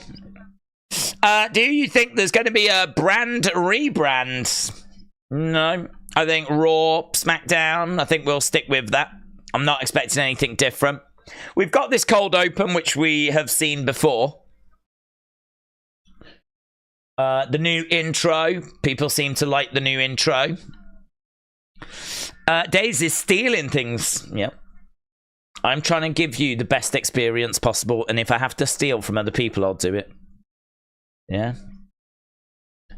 [SPEAKER 1] Do you think there's going to be a brand rebrand? No. I think Raw, SmackDown, I think we'll stick with that. I'm not expecting anything different. We've got this cold open, which we have seen before. The new intro. People seem to like the new intro. Days is stealing things. Yep. I'm trying to give you the best experience possible, and if I have to steal from other people, I'll do it. Yeah.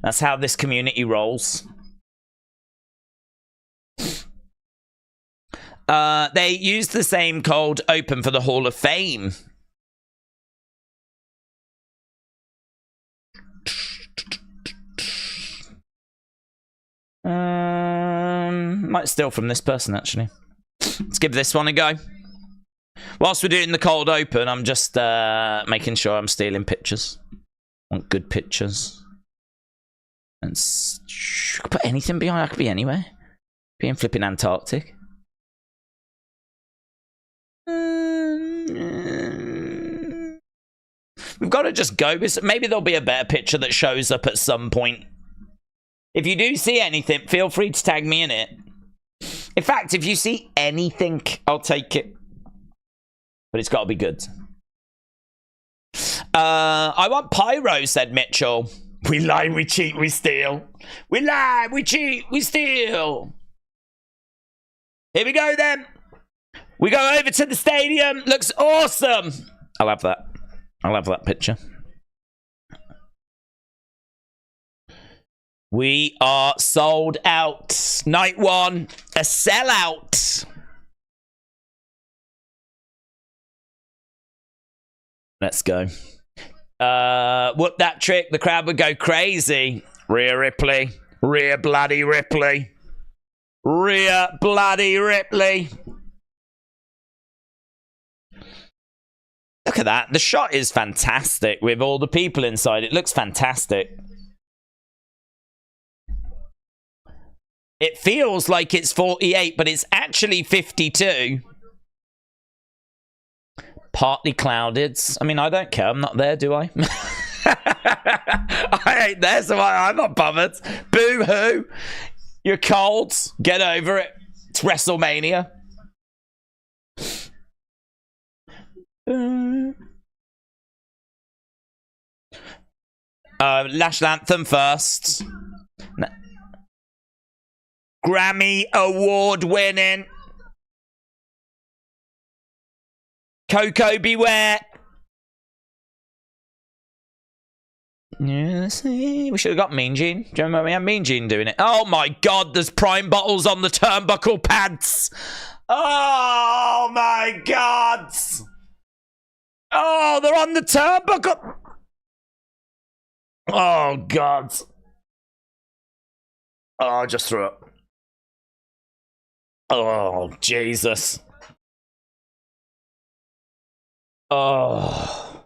[SPEAKER 1] That's how this community rolls. They used the same cold open for the Hall of Fame. Might steal from this person, actually. Let's give this one a go. Whilst we're doing the cold open, I'm just making sure I'm stealing pictures. I want good pictures. And I could put anything behind. I could be anywhere. Be in flipping Antarctic. We've got to just go with. Maybe there'll be a better picture that shows up at some point. If you do see anything, feel free to tag me in it. In fact, if you see anything, I'll take it. But it's got to be good. I want pyro, said Mitchell. We lie, we cheat, we steal. We lie, we cheat, we steal. Here we go then. We go over to the stadium. Looks awesome. I'll have that. I'll have that picture. We are sold out. Night one, a sellout. Let's go. Whoop that trick. The crowd would go crazy. Rhea Ripley. Rhea bloody Ripley. Rhea bloody Ripley. Look at that. The shot is fantastic with all the people inside. It looks fantastic. It feels like it's 48, but it's actually 52. Partly clouded. I mean, I don't care. I'm not there, do I? I ain't there, so I'm not bothered. Boo-hoo. You're cold. Get over it. It's WrestleMania. National Anthem first. Grammy Award winning. Coco Beware. Yes, we should have got Mean Gene. Do you remember we had Mean Gene doing it? Oh my god, there's prime bottles on the turnbuckle pads. Oh my god. Oh, they're on the turnbuckle. Oh god. Oh, I just threw up. Oh, Jesus. Oh.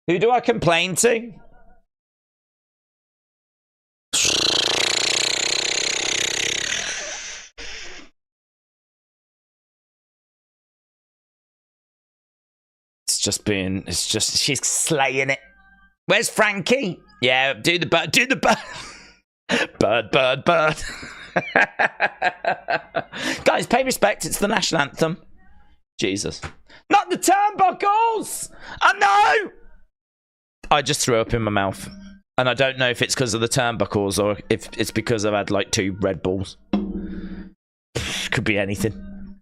[SPEAKER 1] Who do I complain to? She's slaying it. Where's Frankie? Yeah, do the bird. Bird. Guys, pay respect. It's the national anthem. Jesus. Not the turnbuckles! I know! I just threw up in my mouth. And I don't know if it's because of the turnbuckles or if it's because I've had like 2 Red Bulls. Could be anything.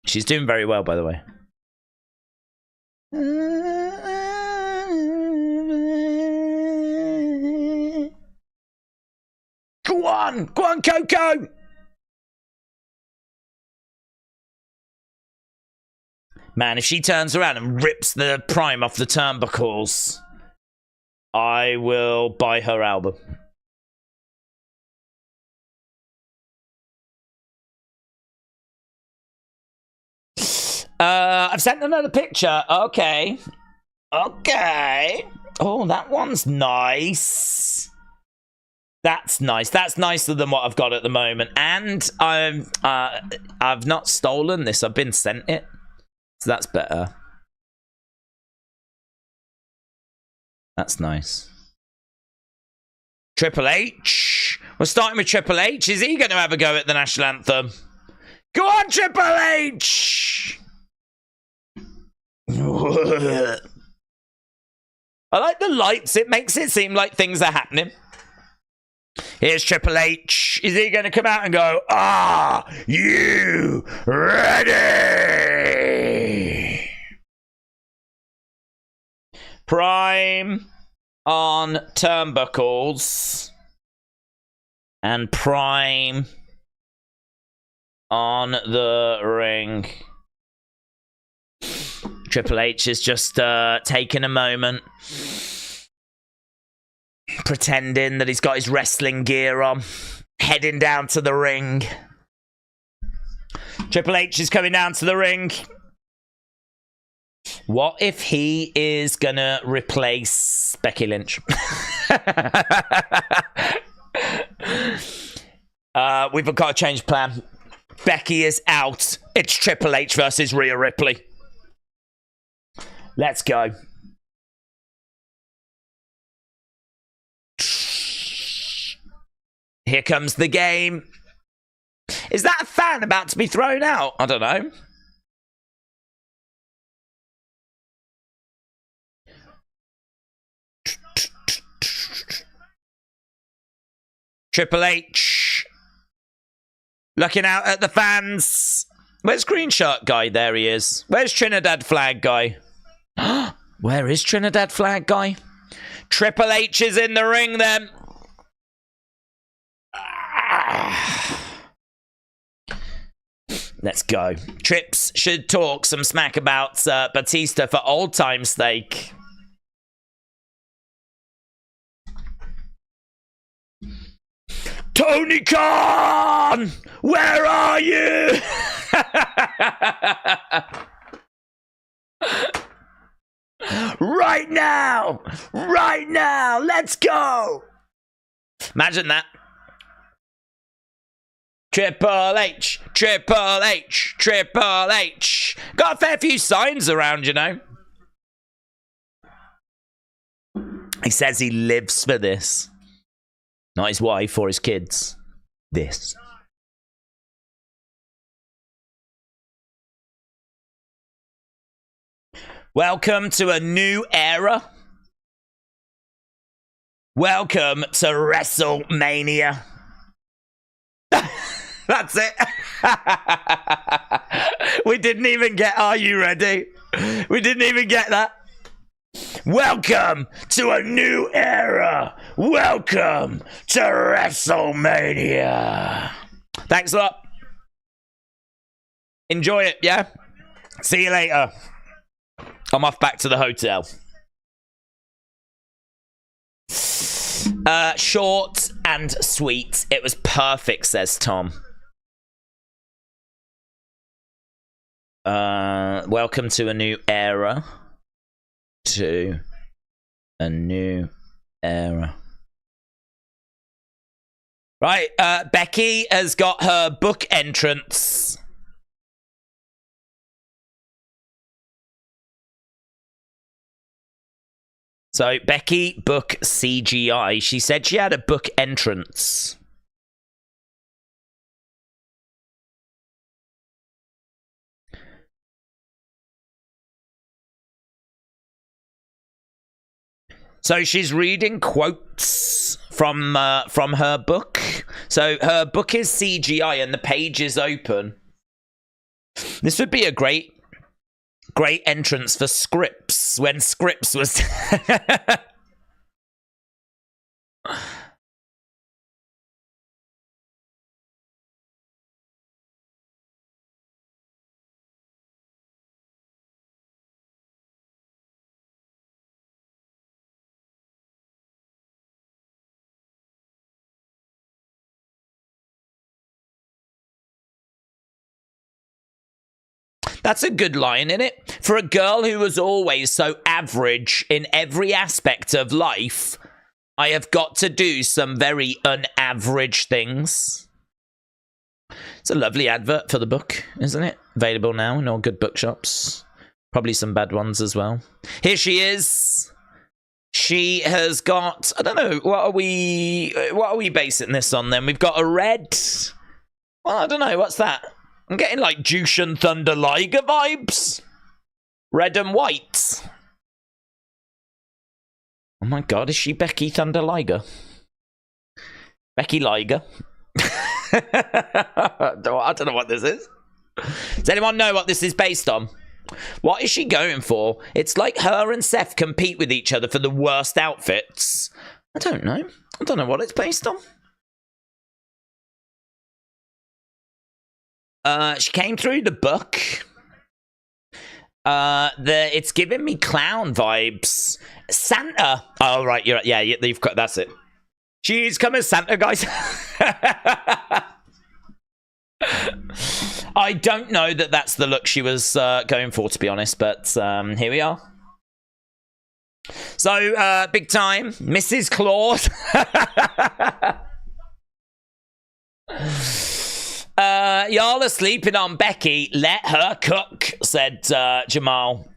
[SPEAKER 1] She's doing very well, by the way. Go on, Coco. Man, if she turns around and rips the prime off the turnbuckles, I will buy her album. I've sent another picture. Okay. Oh, that one's nice. That's nice. That's nicer than what I've got at the moment. And I've not stolen this. I've been sent it. So that's better. That's nice. Triple H. We're starting with Triple H. Is he going to have a go at the national anthem? Go on, Triple H! I like the lights. It makes it seem like things are happening. Here's Triple H. Is he going to come out and go, "Are you ready?" Prime on turnbuckles. And prime on the ring. Triple H is just taking a moment, pretending that he's got his wrestling gear on, heading down to the ring. Triple H is coming down to the ring. What if he is gonna replace Becky Lynch? We've got to change plan. Becky is out. It's Triple H versus Rhea Ripley. Let's go. Here comes the game. Is that a fan about to be thrown out? I don't know. Triple H. Looking out at the fans. Where's Green Shirt guy? There he is. Where's Trinidad Flag guy? Where is Trinidad Flag guy? Triple H is in the ring then. Let's go. Trips should talk some smack about Batista for old time's sake. Tony Khan! Where are you? Right now! Right now! Let's go! Imagine that. Triple H, Triple H, Triple H. Got a fair few signs around, you know. He says he lives for this. Not his wife or his kids. This. Welcome to a new era. Welcome to WrestleMania. That's it. We didn't even get Are You Ready? We didn't even get that. Welcome to a new era. Welcome to WrestleMania. Thanks a lot. Enjoy it, yeah? See you later. I'm off back to the hotel. Short and sweet. It was perfect, says Tom. Welcome to a new era. To a new era. Right, Becky has got her book entrance. So, Becky book CGI. She said she had a book entrance. So she's reading quotes from her book. So her book is CGI and the page is open. This would be a great entrance for Scripps when Scripps was. That's a good line, isn't it? For a girl who was always so average in every aspect of life, I have got to do some very unaverage things. It's a lovely advert for the book, isn't it? Available now in all good bookshops. Probably some bad ones as well. Here she is. She has got, I don't know, what are we basing this on then? We've got a red. Well, I don't know, what's that? I'm getting like Jushin Thunder Liger vibes. Red and white. Oh my god, is she Becky Thunder Liger? Becky Liger. I don't know what this is. Does anyone know what this is based on? What is she going for? It's like her and Seth compete with each other for the worst outfits. I don't know. I don't know what it's based on. She came through the book. It's giving me clown vibes. Santa. Oh, right. You've got, that's it. She's come as Santa, guys. I don't know that that's the look she was going for, to be honest, but here we are. So, big time, Mrs. Claus. Y'all are sleeping on Becky. Let her cook, said Jamal.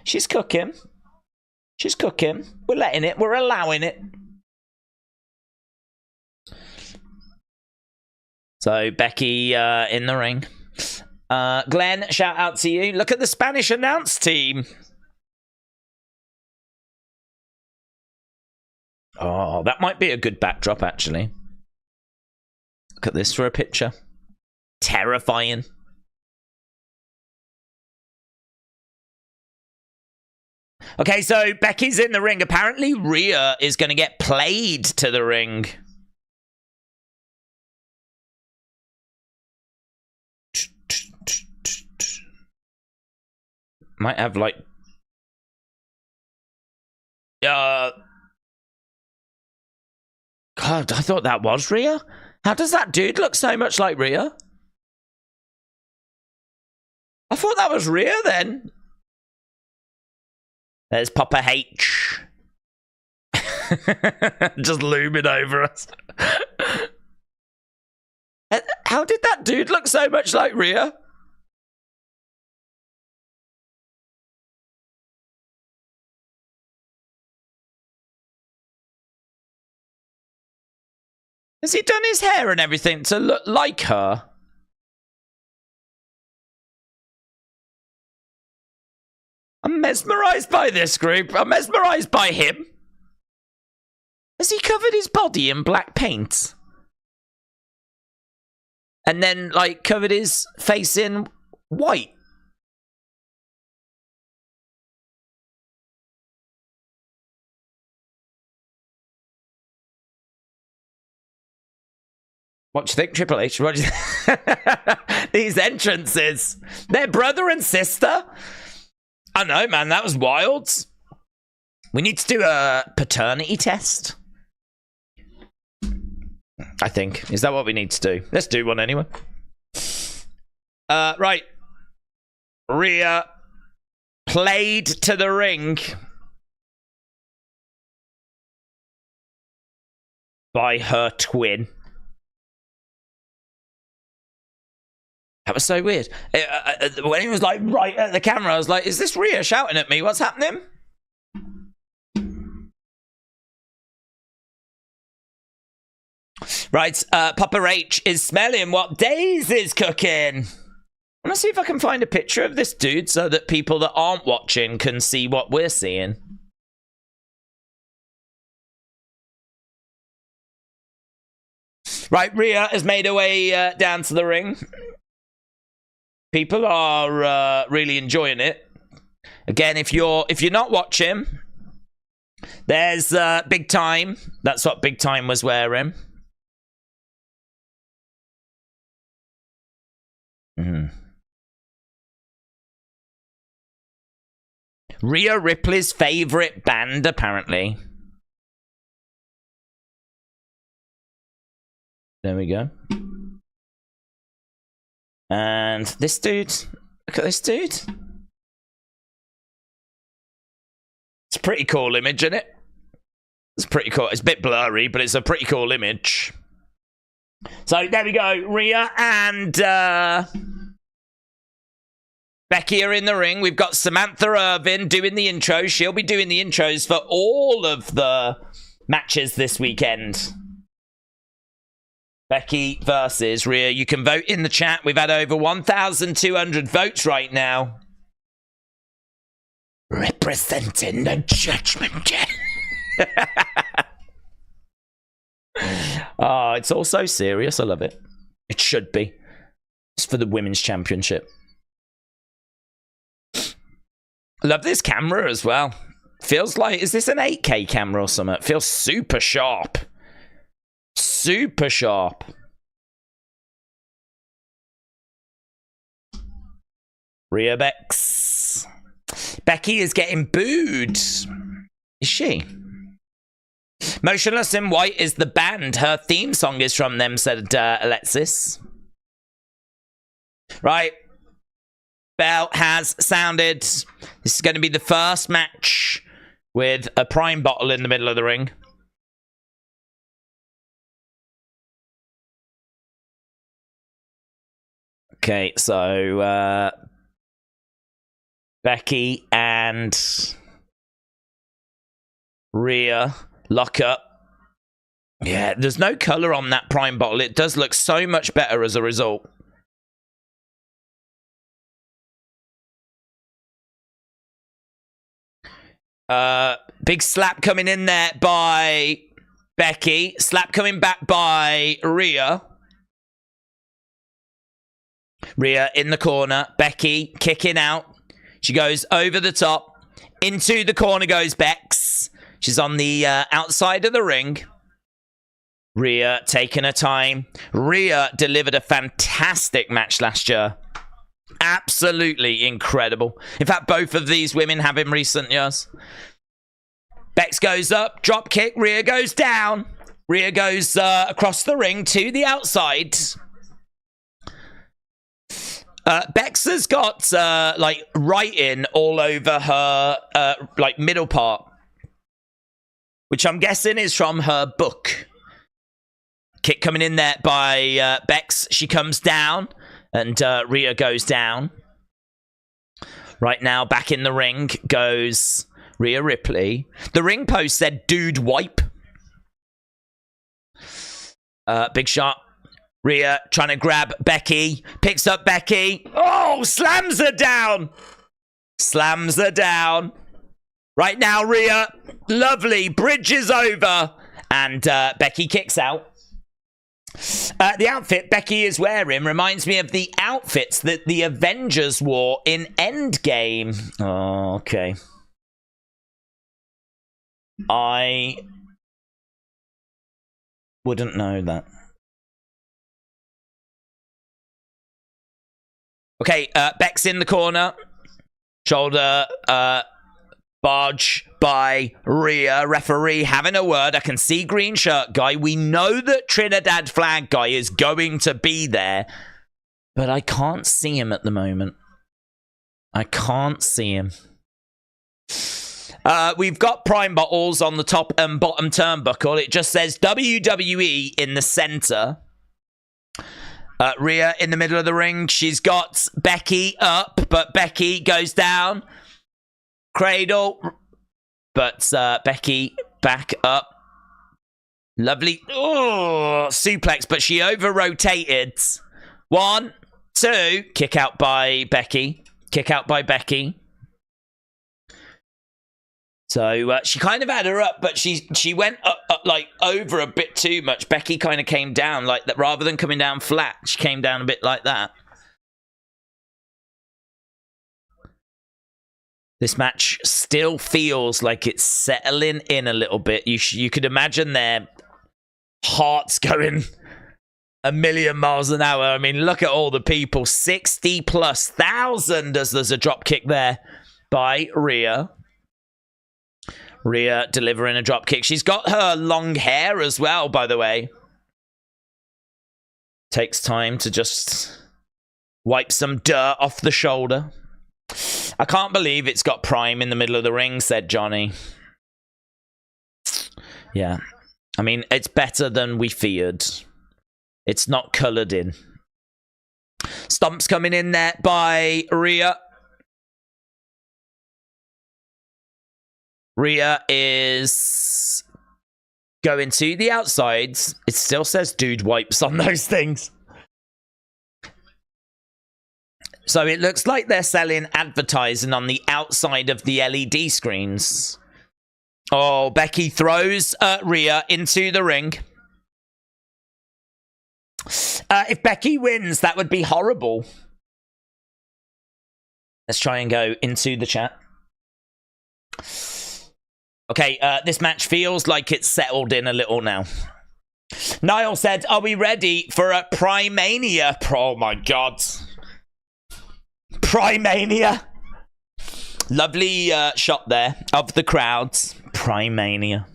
[SPEAKER 1] She's cooking. She's cooking. We're letting it. We're allowing it. So, Becky in the ring. Glenn, shout out to you. Look at the Spanish announce team. Oh, that might be a good backdrop, actually. Look at this for a picture. Terrifying. Okay, so Becky's in the ring. Apparently, Rhea is going to get played to the ring. Might have, like... God, I thought that was Rhea. How does that dude look so much like Rhea? I thought that was Rhea then. There's Papa H. Just looming over us. How did that dude look so much like Rhea? Has he done his hair and everything to look like her? I'm mesmerized by this group. I'm mesmerized by him. Has he covered his body in black paint? And then, like, covered his face in white? What do you think, Triple H? What do you These entrances. They're brother and sister? I know, man. That was wild. We need to do a paternity test. I think. Is that what we need to do? Let's do one anyway. Right. Rhea played to the ring by her twin. That was so weird. When he was like right at the camera, I was like, is this Rhea shouting at me? What's happening? Right, Papa H is smelling what Days is cooking. I want to see if I can find a picture of this dude so that people that aren't watching can see what we're seeing. Right, Rhea has made her way down to the ring. People are really enjoying it. Again, if you're not watching, there's Big Time. That's what Big Time was wearing. Rhea Ripley's favorite band, apparently. There we go. And this dude, look at this dude. It's a pretty cool image, isn't it? It's pretty cool. It's a bit blurry, but it's a pretty cool image. So there we go. Rhea and Becky are in the ring. We've got Samantha Irvin doing the intro. She'll be doing the intros for all of the matches this weekend. Becky versus Rhea. You can vote in the chat. We've had over 1,200 votes right now. Representing the Judgement. Oh, it's all so serious. I love it. It should be. It's for the Women's Championship. I love this camera as well. Feels like, is this an 8K camera or something? It feels super sharp. Super sharp. Rhea Bex. Becky is getting booed. Is she? Motionless in White is the band. Her theme song is from them, said Alexis. Right. Bell has sounded. This is going to be the first match with a prime bottle in the middle of the ring. Okay, so Becky and Rhea lock up. Yeah, there's no colour on that prime bottle. It does look so much better as a result. Big slap coming in there by Becky. Slap coming back by Rhea. Rhea in the corner. Becky kicking out. She goes over the top. Into the corner goes Bex. She's on the outside of the ring. Rhea taking her time. Rhea delivered a fantastic match last year. Absolutely incredible. In fact, both of these women have in recent years. Bex goes up. Drop kick. Rhea goes down. Rhea goes across the ring to the outside. Bex has got like writing all over her like middle part, which I'm guessing is from her book. Kick coming in there by Bex. She comes down, and Rhea goes down. Right now, back in the ring goes Rhea Ripley. The ring post said, "Dude, wipe." Big shot. Rhea trying to grab Becky. Picks up Becky. Oh, slams her down. Slams her down. Right now, Rhea, lovely, bridges over. And Becky kicks out. The outfit Becky is wearing reminds me of the outfits that the Avengers wore in Endgame. Oh, okay. I wouldn't know that. Okay, Beck's in the corner. Shoulder barge by Rhea. Referee having a word. I can see green shirt guy. We know that Trinidad flag guy is going to be there, but I can't see him at the moment. I can't see him. We've got prime bottles on the top and bottom turnbuckle. It just says WWE in the center. Rhea in the middle of the ring. She's got Becky up, but Becky goes down. Cradle. But Becky back up. Lovely. Oh, suplex, but she over-rotated. 1, 2. Kick out by Becky. Kick out by Becky. So she kind of had her up, but she went up, like over a bit too much. Becky kind of came down like that. Rather than coming down flat, she came down a bit like that. This match still feels like it's settling in a little bit. You could imagine their hearts going a million miles an hour. I mean, look at all the people. 60,000 as there's a drop kick there by Rhea. Rhea delivering a drop kick. She's got her long hair as well, by the way. Takes time to just wipe some dirt off the shoulder. I can't believe it's got Prime in the middle of the ring, said Johnny. Yeah. I mean, it's better than we feared. It's not coloured in. Stomps coming in there by Rhea. Rhea is going to the outsides. It still says dude wipes on those things. So it looks like they're selling advertising on the outside of the LED screens. Oh, Becky throws Rhea into the ring. If Becky wins, that would be horrible. Let's try and go into the chat. Okay, this match feels like it's settled in a little now. Niall said, are we ready for a Primania? Oh my god. Primania. Lovely shot there of the crowds. Primania.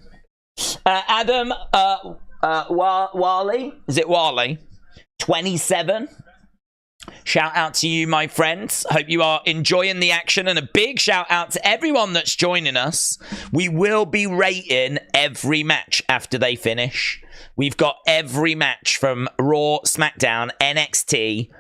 [SPEAKER 1] Adam Wally. Is it Wally? 27. Shout out to you, my friends. Hope you are enjoying the action. And a big shout out to everyone that's joining us. We will be rating every match after they finish. We've got every match from Raw, SmackDown, NXT,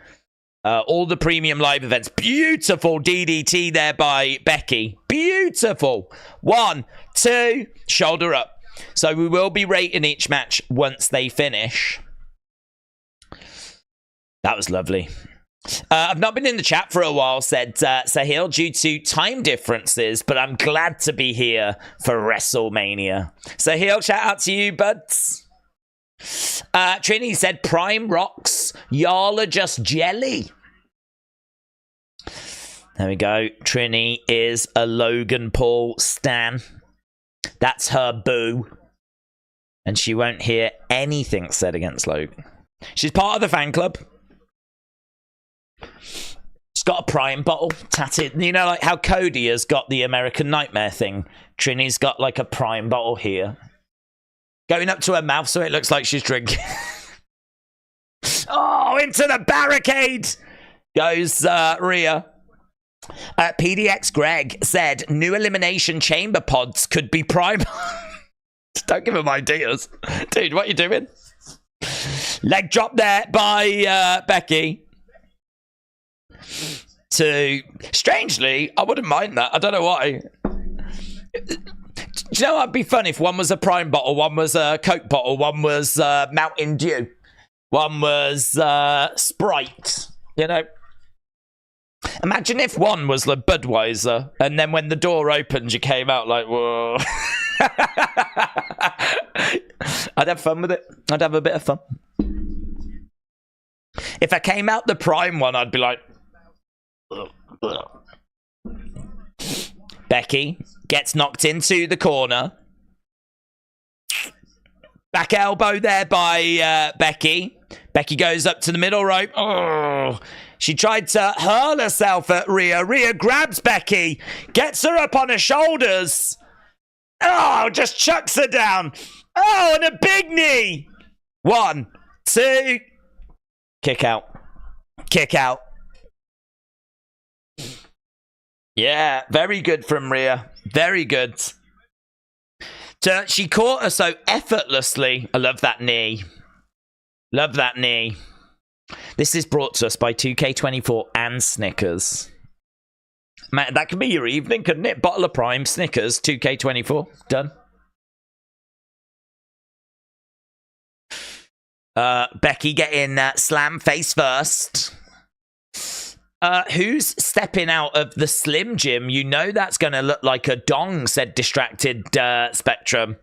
[SPEAKER 1] all the premium live events. Beautiful DDT there by Becky. Beautiful. 1, 2, shoulder up. So we will be rating each match once they finish. That was lovely. I've not been in the chat for a while, said Sahil, due to time differences, but I'm glad to be here for WrestleMania. Sahil, shout out to you, buds. Trini said, Prime rocks. Y'all are just jelly. There we go. Trini is a Logan Paul stan. That's her boo. And she won't hear anything said against Logan. She's part of the fan club. She's got a Prime bottle tatted. You know, like how Cody has got the American Nightmare thing. Trini's got like a Prime bottle here. Going up to her mouth so it looks like she's drinking. Oh, into the barricade! Goes Rhea. PDX Greg said new Elimination Chamber pods could be prime. Don't give him ideas. Dude, what are you doing? Leg drop there by Becky. Strangely, I wouldn't mind that. I don't know why. Do you know what'd be fun if one was a Prime bottle, one was a Coke bottle, one was Mountain Dew, one was Sprite, you know? Imagine if one was the Budweiser, and then when the door opened, you came out like, whoa. I'd have fun with it. I'd have a bit of fun. If I came out the Prime one, I'd be like... Becky gets knocked into the corner. Back elbow there by Becky. Becky goes up to the middle rope. Oh, she tried to hurl herself at Rhea. Rhea grabs Becky, gets her up on her shoulders. Oh, just chucks her down. Oh, and a big knee. 1, 2. Kick out. Kick out. Yeah, very good from Rhea. Very good. She caught her so effortlessly. I love that knee. Love that knee. This is brought to us by 2K24 and Snickers. Man, that could be your evening, couldn't it? Bottle of Prime, Snickers, 2K24. Done. Becky getting slam face first. Who's stepping out of the Slim Jim? You know that's going to look like a dong, said Distracted Spectrum.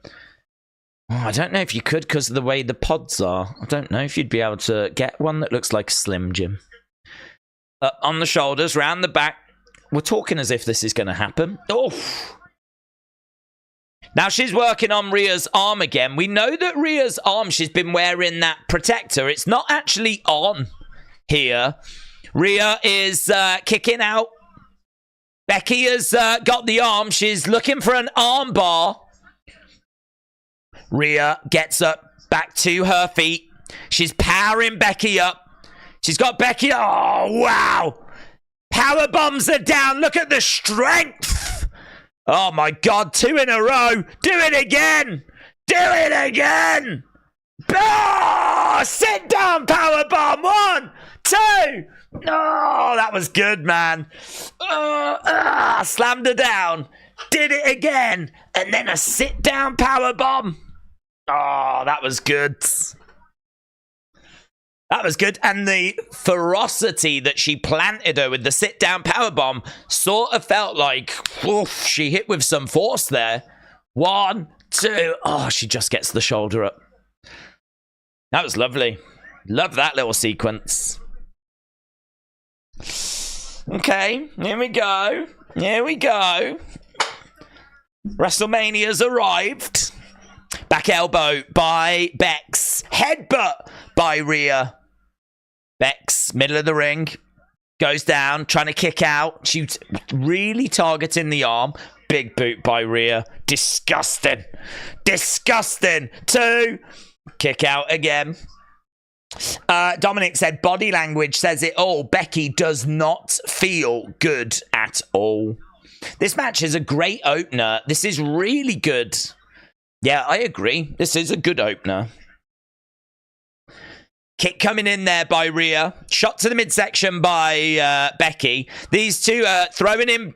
[SPEAKER 1] Oh, I don't know if you could because of the way the pods are. I don't know if you'd be able to get one that looks like Slim Jim. On the shoulders, round the back. We're talking as if this is going to happen. Oh. Now she's working on Rhea's arm again. We know that Rhea's arm, she's been wearing that protector. It's not actually on here. Rhea is kicking out. Becky has got the arm. She's looking for an arm bar. Rhea gets up back to her feet. She's powering Becky up. She's got Becky. Oh, wow. Power bombs are down. Look at the strength. Oh, my God. 2 in a row. Do it again. Do it again. Oh, sit down, power bomb. 1, 2. Oh, that was good, man. Slammed her down. Did it again. And then a sit-down power bomb. Oh, that was good. That was good. And the ferocity that she planted her with the sit-down power bomb sort of felt like, oof, she hit with some force there. 1, 2. Oh, she just gets the shoulder up. That was lovely. Love that little sequence. Okay, here we go. Here we go. WrestleMania's arrived. Back elbow by Bex. Headbutt by Rhea. Bex, middle of the ring. Goes down, trying to kick out. She's really targeting the arm. Big boot by Rhea. Disgusting. Disgusting. 2. Kick out again. Dominic said, body language says it all. Becky does not feel good at all. This match is a great opener. This is really good. Yeah, I agree. This is a good opener. Kick coming in there by Rhea. Shot to the midsection by Becky. These two are throwing in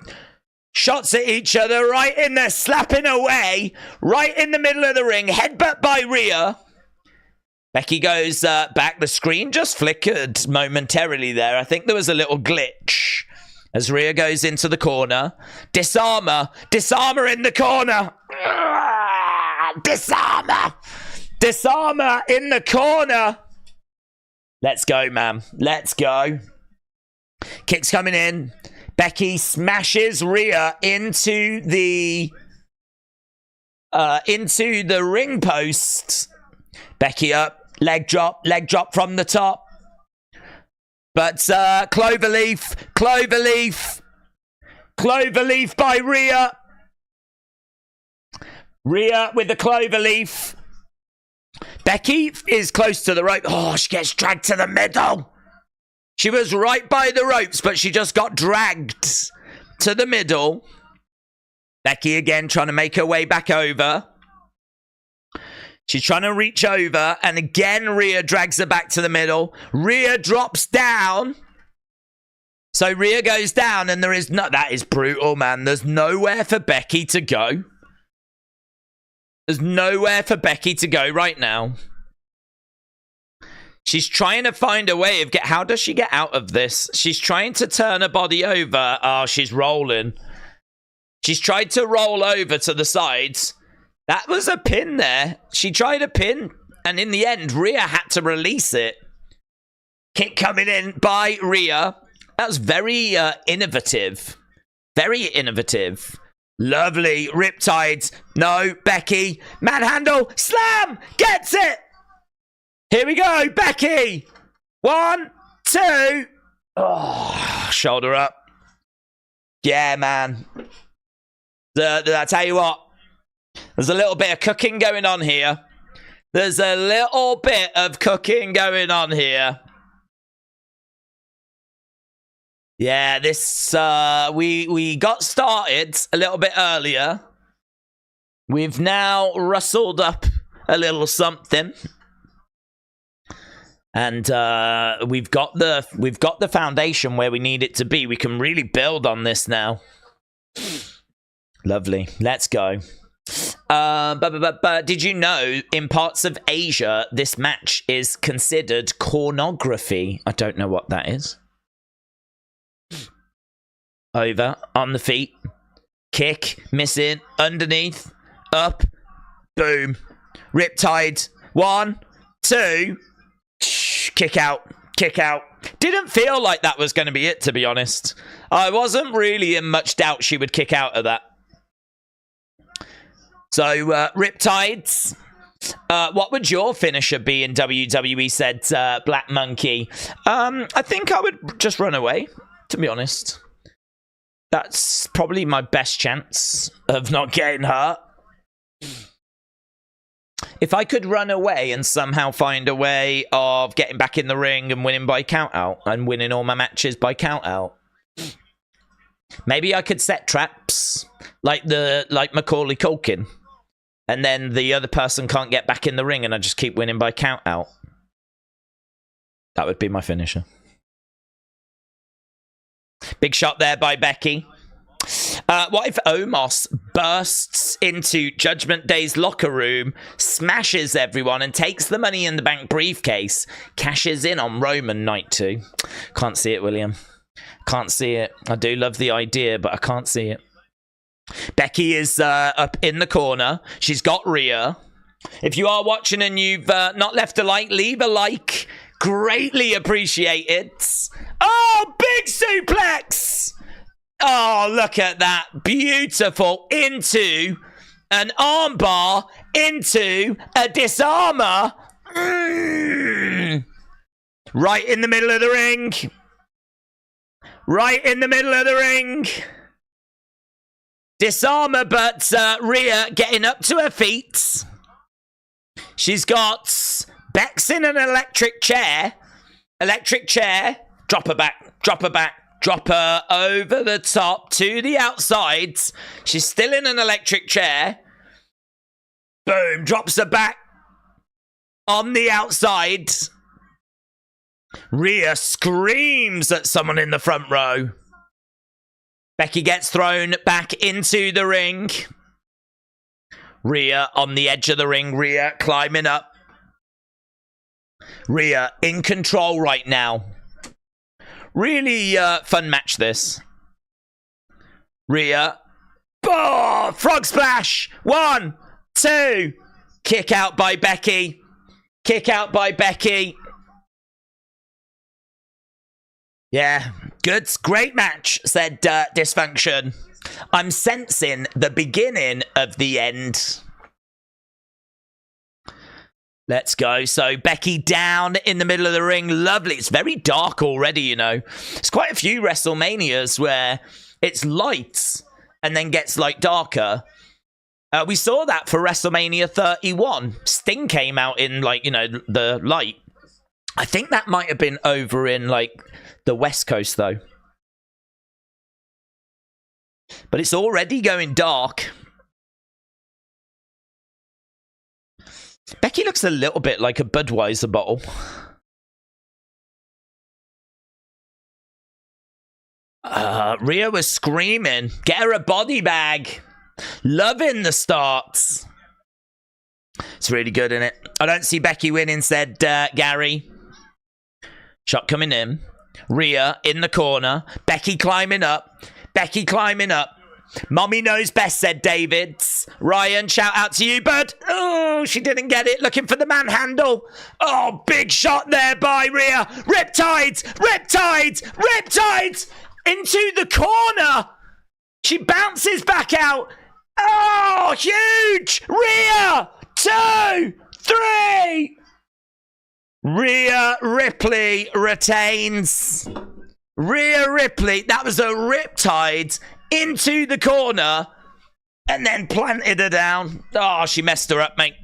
[SPEAKER 1] shots at each other. Right in there, slapping away. Right in the middle of the ring. Headbutt by Rhea. Becky goes back. The screen just flickered momentarily there. I think there was a little glitch as Rhea goes into the corner. Disarmer. Disarmer in the corner. Disarmer. Disarmer in the corner. Let's go, man. Let's go. Kicks coming in. Becky smashes Rhea into the ring post. Becky up. Leg drop from the top. But Cloverleaf by Rhea. Rhea with the Cloverleaf. Becky is close to the rope. Oh, she gets dragged to the middle. She was right by the ropes, but she just got dragged to the middle. Becky again trying to make her way back over. She's trying to reach over, and again Rhea drags her back to the middle. Rhea drops down. So Rhea goes down, and there is no... That is brutal, man. There's nowhere for Becky to go. There's nowhere for Becky to go right now. She's trying to find a way of how does she get out of this? She's trying to turn her body over. Oh, she's rolling. She's tried to roll over to the sides. That was a pin there. She tried a pin, and in the end, Rhea had to release it. Kick coming in by Rhea. That was very innovative. Very innovative. Lovely. Riptides. No, Becky. Manhandle. Slam. Gets it. Here we go, Becky. 1, 2. Oh, shoulder up. Yeah, man. I tell you what. There's a little bit of cooking going on here. There's a little bit of cooking going on here. Yeah, this we got started a little bit earlier. We've now rustled up a little something. And we've got the foundation where we need it to be. We can really build on this now. Lovely. Let's go. But did you know in parts of Asia this match is considered pornography? I don't know what that is. Over on the feet. Kick. Missing. Underneath. Up. Boom. Riptide. 1, 2. Kick out. Kick out. Didn't feel like that was going to be it, to be honest. I wasn't really in much doubt she would kick out of that. So, Riptides. What would your finisher be in WWE, said Black Monkey? I think I would just run away, to be honest. That's probably my best chance of not getting hurt. If I could run away and somehow find a way of getting back in the ring and winning by count-out and winning all my matches by count-out. Maybe I could set traps like Macaulay Culkin. And then the other person can't get back in the ring and I just keep winning by count-out. That would be my finisher. Big shot there by Becky. What if Omos bursts into Judgment Day's locker room, smashes everyone, and takes the Money in the Bank briefcase, cashes in on Roman night 2? Can't see it, William. Can't see it. I do love the idea, but I can't see it. Becky is up in the corner. She's got Rhea. If you are watching and you've not left a like, leave a like. Greatly appreciated. Oh, big suplex! Oh, look at that. Beautiful. Into an armbar. Into a disarmer. Right in the middle of the ring. Right in the middle of the ring. Disarmer, but Rhea getting up to her feet. She's got Bex in an electric chair. Electric chair. Drop her back. Drop her back. Drop her over the top to the outside. She's still in an electric chair. Boom. Drops her back on the outside. Rhea screams at someone in the front row. Becky gets thrown back into the ring. Rhea on the edge of the ring. Rhea climbing up. Rhea in control right now. Really fun match, this. Rhea. Oh, frog splash. 1, 2. Kick out by Becky. Kick out by Becky. Yeah, good. Great match, said Dysfunction. I'm sensing the beginning of the end. Let's go. So Becky down in the middle of the ring. Lovely. It's very dark already, you know. There's quite a few WrestleManias where it's light and then gets like darker. We saw that for WrestleMania 31. Sting came out in like, you know, the light. I think that might have been over in, like, the West Coast, though. But it's already going dark. Becky looks a little bit like a Budweiser bottle. Rhea was screaming. Get her a body bag. Loving the starts. It's really good, isn't it? I don't see Becky winning, said Gary. Shot coming in. Rhea in the corner. Becky climbing up. Becky climbing up. Mommy knows best, said Davids. Ryan, shout out to you, bud. Oh, she didn't get it. Looking for the manhandle. Oh, big shot there by Rhea. Riptides, riptides, riptides. Into the corner. She bounces back out. Oh, huge. Rhea, 2, 3. Rhea Ripley retains. Rhea Ripley. That was a riptide into the corner and then planted her down. Oh, she messed her up, mate.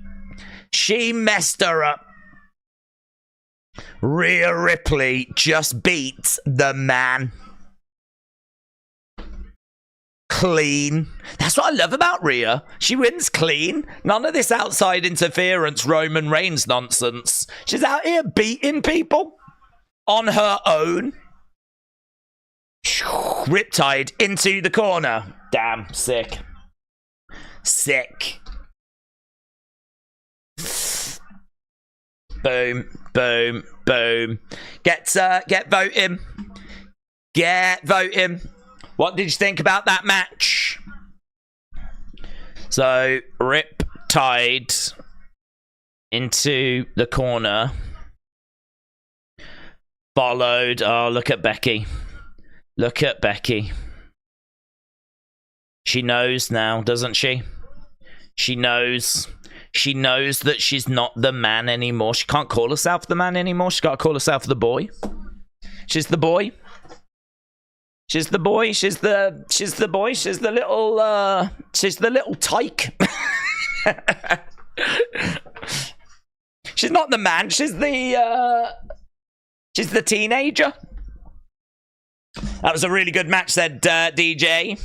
[SPEAKER 1] She messed her up. Rhea Ripley just beat the man. Clean. That's what I love about Rhea. She wins clean. None of this outside interference, Roman Reigns nonsense. She's out here beating people on her own. Riptide into the corner. Damn, sick. Sick. Boom, boom, boom. Get voting. Get voting. What did you think about that match? So, Riptide into the corner. Followed. Oh, look at Becky. Look at Becky. She knows now, doesn't she? She knows. She knows that she's not the man anymore. She can't call herself the man anymore. She's got to call herself the boy. She's the boy. She's the boy. She's the boy. She's the little tyke. She's not the man. She's the teenager. That was a really good match, said DJ.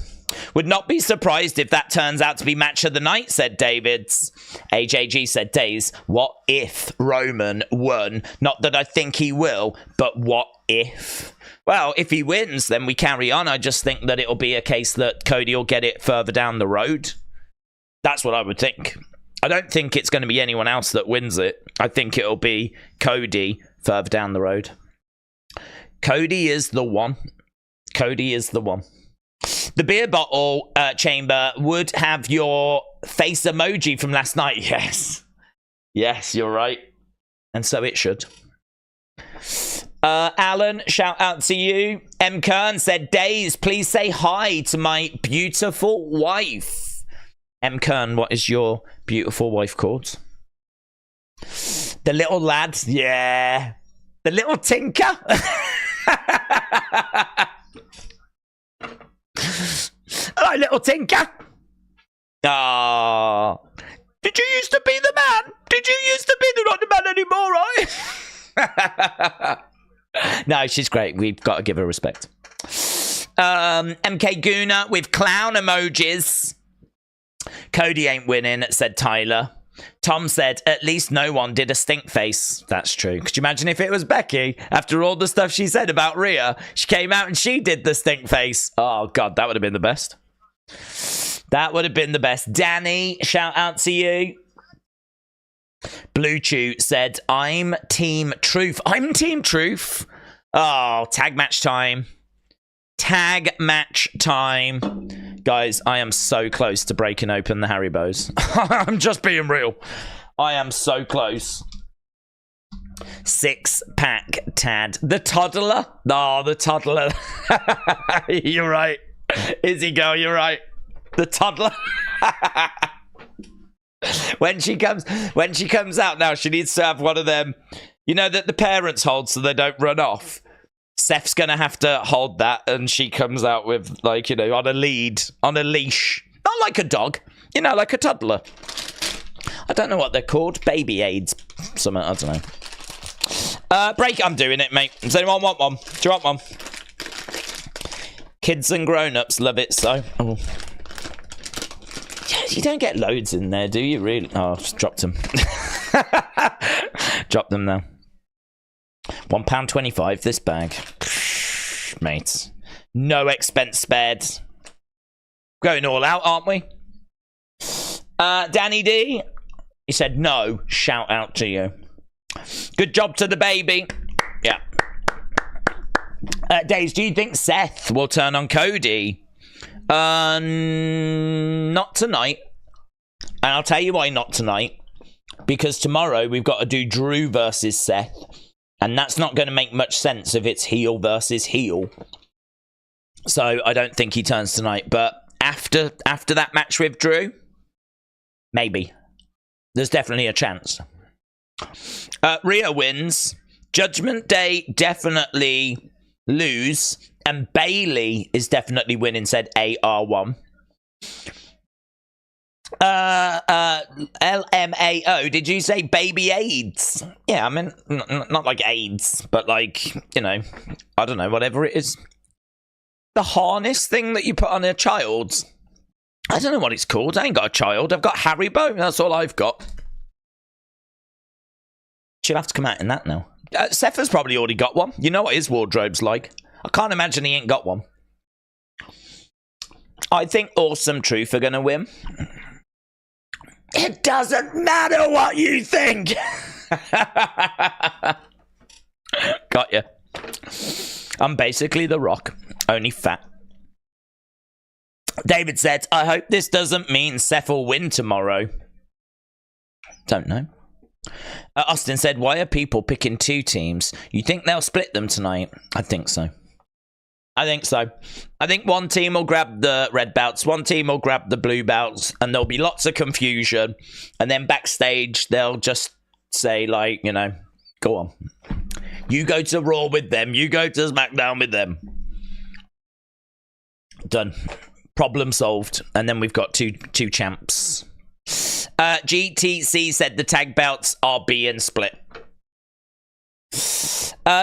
[SPEAKER 1] Would not be surprised if that turns out to be match of the night, said Davids. AJG said, Days, what if Roman won? Not that I think he will, but what if? Well, if he wins, then we carry on. I just think that it'll be a case that Cody will get it further down the road. That's what I would think. I don't think it's going to be anyone else that wins it. I think it'll be Cody further down the road. Cody is the one. Cody is the one. The beer bottle chamber would have your face emoji from last night. Yes. Yes, you're right. And so it should. Alan, shout out to you. M. Kern said, Days, please say hi to my beautiful wife. M. Kern, what is your beautiful wife called? The little lad. Yeah. The little tinker. Hello, little tinker. Ah, did you used to be the man? Did you used to be not the man anymore, right? No, she's great. We've got to give her respect. MK Guna with clown emojis. Cody ain't winning, said Tyler. Tom said, at least no one did a stink face. That's true. Could you imagine if it was Becky? After all the stuff she said about Rhea, she came out and she did the stink face. Oh, God, that would have been the best. That would have been the best. Danny, shout out to you. Blue Chew said, I'm Team Truth. I'm Team Truth. Oh, tag match time. Tag match time. Guys, I am so close to breaking open the Haribos. I'm just being real. I am so close. 6-pack Tad. The toddler? Oh, the toddler. You're right. Izzy girl, you're right. The toddler. When she comes out now, she needs to have one of them, you know, that the parents hold so they don't run off. Seth's gonna have to hold that, and she comes out with, like, you know, on a leash. Not like a dog, you know, like a toddler. I don't know what they're called. Baby aids. Something, I don't know. Break. I'm doing it, mate. Does anyone want one? Do you want one? Kids and grown-ups love it, so. Oh. Yeah, you don't get loads in there, do you, really? Oh, I've just dropped them. Drop them now. £1.25 this bag. Mate. No expense spared. Going all out, aren't we? Danny D. He said no. Shout out to you. Good job to the baby. Yeah. Days, do you think Seth will turn on Cody? Not tonight. And I'll tell you why not tonight. Because tomorrow we've got to do Drew versus Seth. And that's not going to make much sense if it's heel versus heel. So I don't think he turns tonight. But after that match with Drew, maybe. There's definitely a chance. Rhea wins. Judgment Day definitely lose. And Bailey is definitely winning, said AR1. LMAO, did you say baby AIDS? Yeah, I mean, not like AIDS, but like, you know, I don't know, whatever it is. The harness thing that you put on a child. I don't know what it's called. I ain't got a child. I've got Haribo. That's all I've got. She'll have to come out in that now. Seth has probably already got one. You know what his wardrobe's like. I can't imagine he ain't got one. I think Awesome Truth are going to win. It doesn't matter what you think. Got you. I'm basically The Rock, only fat. David said, I hope this doesn't mean Seth will win tomorrow. Don't know. Austin said, why are people picking two teams? You think they'll split them tonight? I think so. I think so. I think one team will grab the red belts, one team will grab the blue belts, and there'll be lots of confusion. And then backstage, they'll just say, like, you know, go on. You go to Raw with them. You go to SmackDown with them. Done. Problem solved. And then we've got two champs. GTC said the tag belts are being split.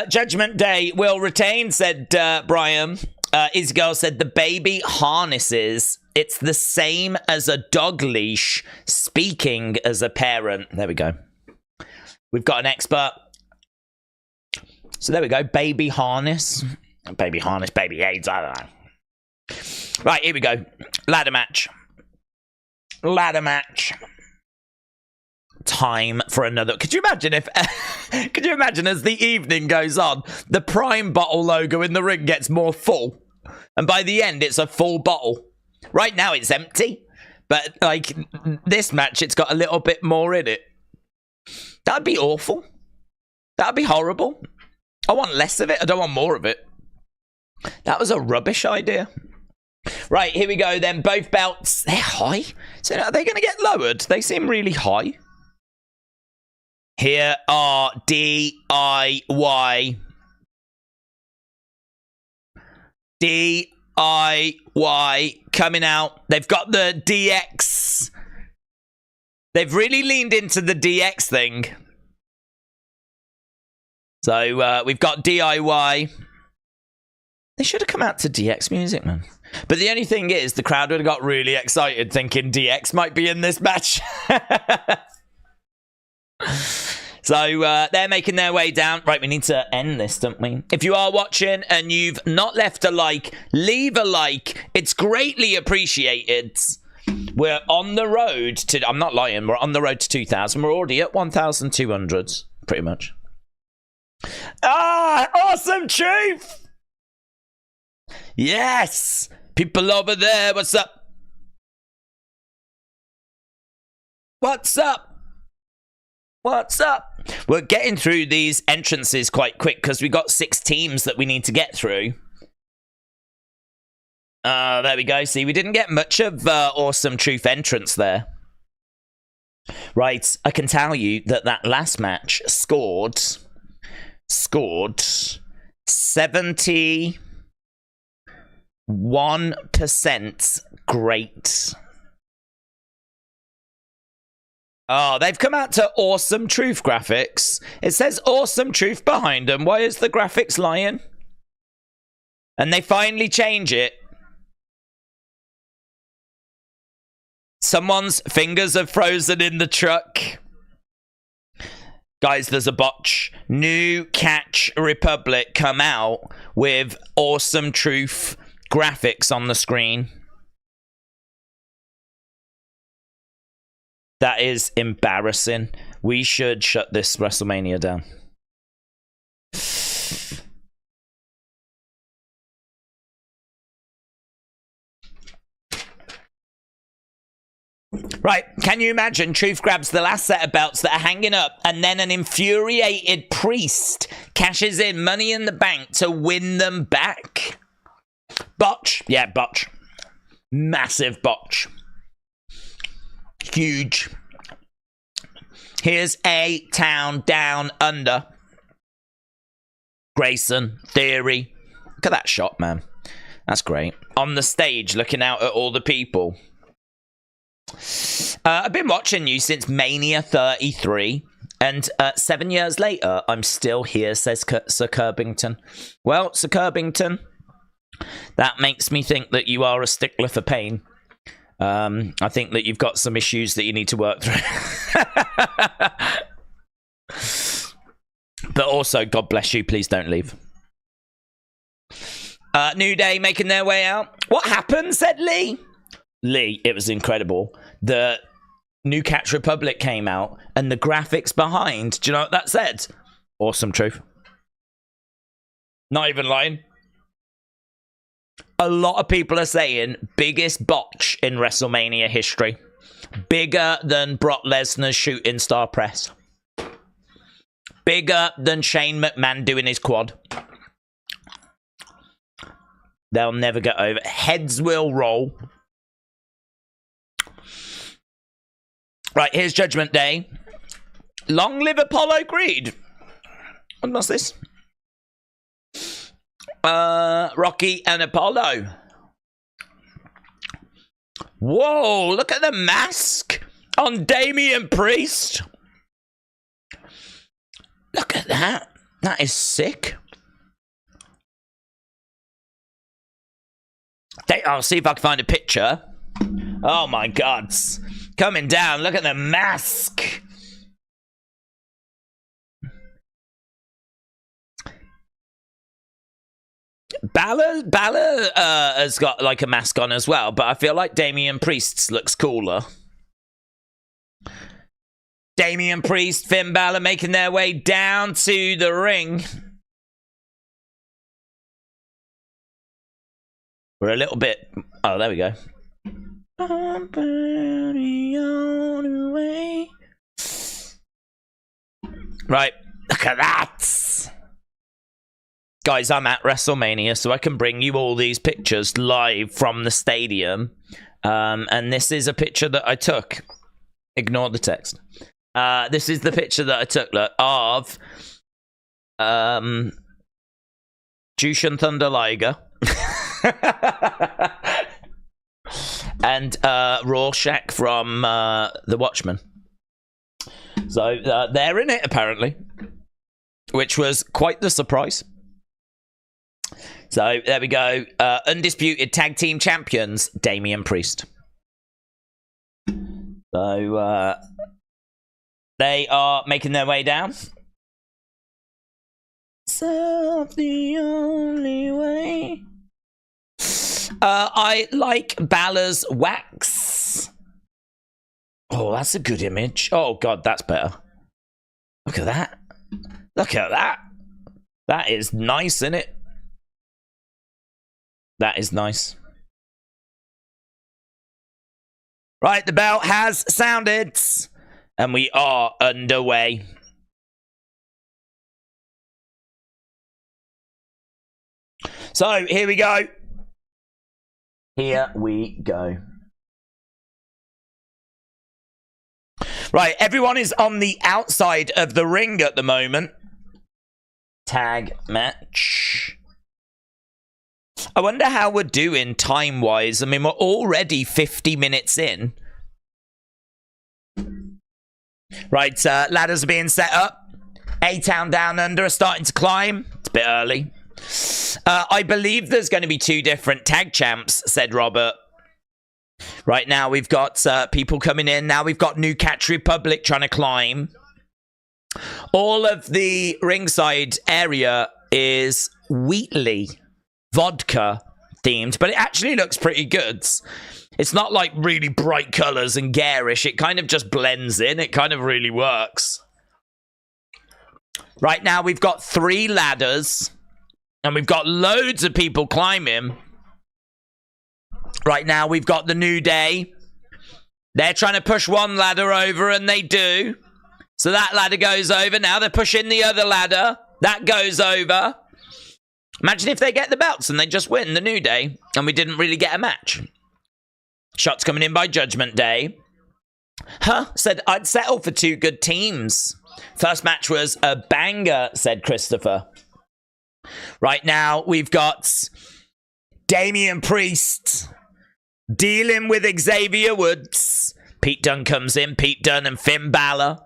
[SPEAKER 1] Judgment Day will retain, said Brian. Isgirl said the baby harnesses. It's the same as a dog leash, speaking as a parent. There we go. We've got an expert. So there we go. Baby harness. Baby harness, baby AIDS. I don't know. Right, here we go. Ladder match. Ladder match. Time for another. Could you imagine if could you imagine as the evening goes on, the Prime bottle logo in the ring gets more full, and by the end it's a full bottle. Right now it's empty, but like this match it's got a little bit more in it. That'd be awful. That'd be horrible. I want less of it. I don't want more of it. That was a rubbish idea. Right, here we go then. Both belts, they're high. So are they going to get lowered? They seem really high. Here are DIY. DIY coming out. They've got the DX. They've really leaned into the DX thing. So we've got DIY. They should have come out to DX music, man. But the only thing is, the crowd would have got really excited thinking DX might be in this match. So they're making their way down. Right, we need to end this, don't we? If you are watching and you've not left a like, leave a like. It's greatly appreciated. We're on the road to... I'm not lying. We're on the road to 2,000. We're already at 1,200, pretty much. Ah, awesome truth! Yes! People over there, what's up? What's up? What's up? We're getting through these entrances quite quick because we got 6 teams that we need to get through. There we go. See, we didn't get much of Awesome Truth entrance there. Right, I can tell you that that last match scored 71% great. Oh, they've come out to Awesome Truth graphics. It says Awesome Truth behind them. Why is the graphics lying? And they finally change it. Someone's fingers are frozen in the truck. Guys, there's a botch. New Catch Republic come out with Awesome Truth graphics on the screen. That is embarrassing. We should shut this WrestleMania down. Right, can you imagine? Truth grabs the last set of belts that are hanging up, and then an infuriated priest cashes in Money in the Bank to win them back. Botch. Yeah, botch. Massive botch. Huge. Here's A-Town Down Under. Grayson, Theory. Look at that shot, man. That's great. On the stage, looking out at all the people. I've been watching you since Mania 33. And 7 years later, I'm still here, says Sir Curbington. Well, Sir Curbington, that makes me think that you are a stickler for pain. I think that you've got some issues that you need to work through. But also, God bless you, please don't leave. New Day making their way out. What happened, said Lee. Lee, it was incredible. The New Catch Republic came out, and the graphics behind, do you know what that said? Awesome Truth. Not even lying. A lot of people are saying biggest botch in WrestleMania history. Bigger than Brock Lesnar's shooting star press. Bigger than Shane McMahon doing his quad. They'll never get over. Heads will roll. Right, here's Judgment Day. Long live Apollo Creed. What's this? Rocky and Apollo. Whoa, look at the mask on Damian Priest. Look at that. That is sick. I'll see if I can find a picture. Oh my God. Coming down. Look at the mask. Balor has got like a mask on as well, but I feel like Damian Priest's looks cooler. Damian Priest, Finn Balor making their way down to the ring. We're a little bit... Oh, there we go. Right, look at that. Guys, I'm at WrestleMania, so I can bring you all these pictures live from the stadium. And this is a picture that I took. Ignore the text. This is the picture that I took, look, of Jushin Thunder Liger and Rorschach from The Watchmen. So they're in it, apparently, which was quite the surprise. So there we go. Undisputed tag team champions, Damian Priest. So they are making their way down. So the only way. I like Balor's wax. Oh, that's a good image. Oh God, that's better. Look at that. Look at that. That is nice, isn't it? That is nice. Right, the bell has sounded. And we are underway. So, here we go. Here we go. Right, everyone is on the outside of the ring at the moment. Tag match. I wonder how we're doing time-wise. I mean, we're already 50 minutes in. Right, ladders are being set up. A-Town Down Under are starting to climb. It's a bit early. I believe there's going to be 2 different tag champs, said Robert. Right now, we've got people coming in. Now we've got New Catch Republic trying to climb. All of the ringside area is Wheatley vodka themed, but it actually looks pretty good. It's not like really bright colors and garish. It kind of just blends in. It kind of really works. Right now, we've got 3 ladders, and we've got loads of people climbing. Right now, we've got the New Day. They're trying to push one ladder over, and they do. So that ladder goes over. Now they're pushing the other ladder. That goes over. Imagine if they get the belts and they just win the New Day, and we didn't really get a match. Shots coming in by Judgment Day. Said, I'd settle for 2 good teams. First match was a banger, said Christopher. Right now, we've got Damian Priest dealing with Xavier Woods. Pete Dunne comes in. Pete Dunne and Finn Balor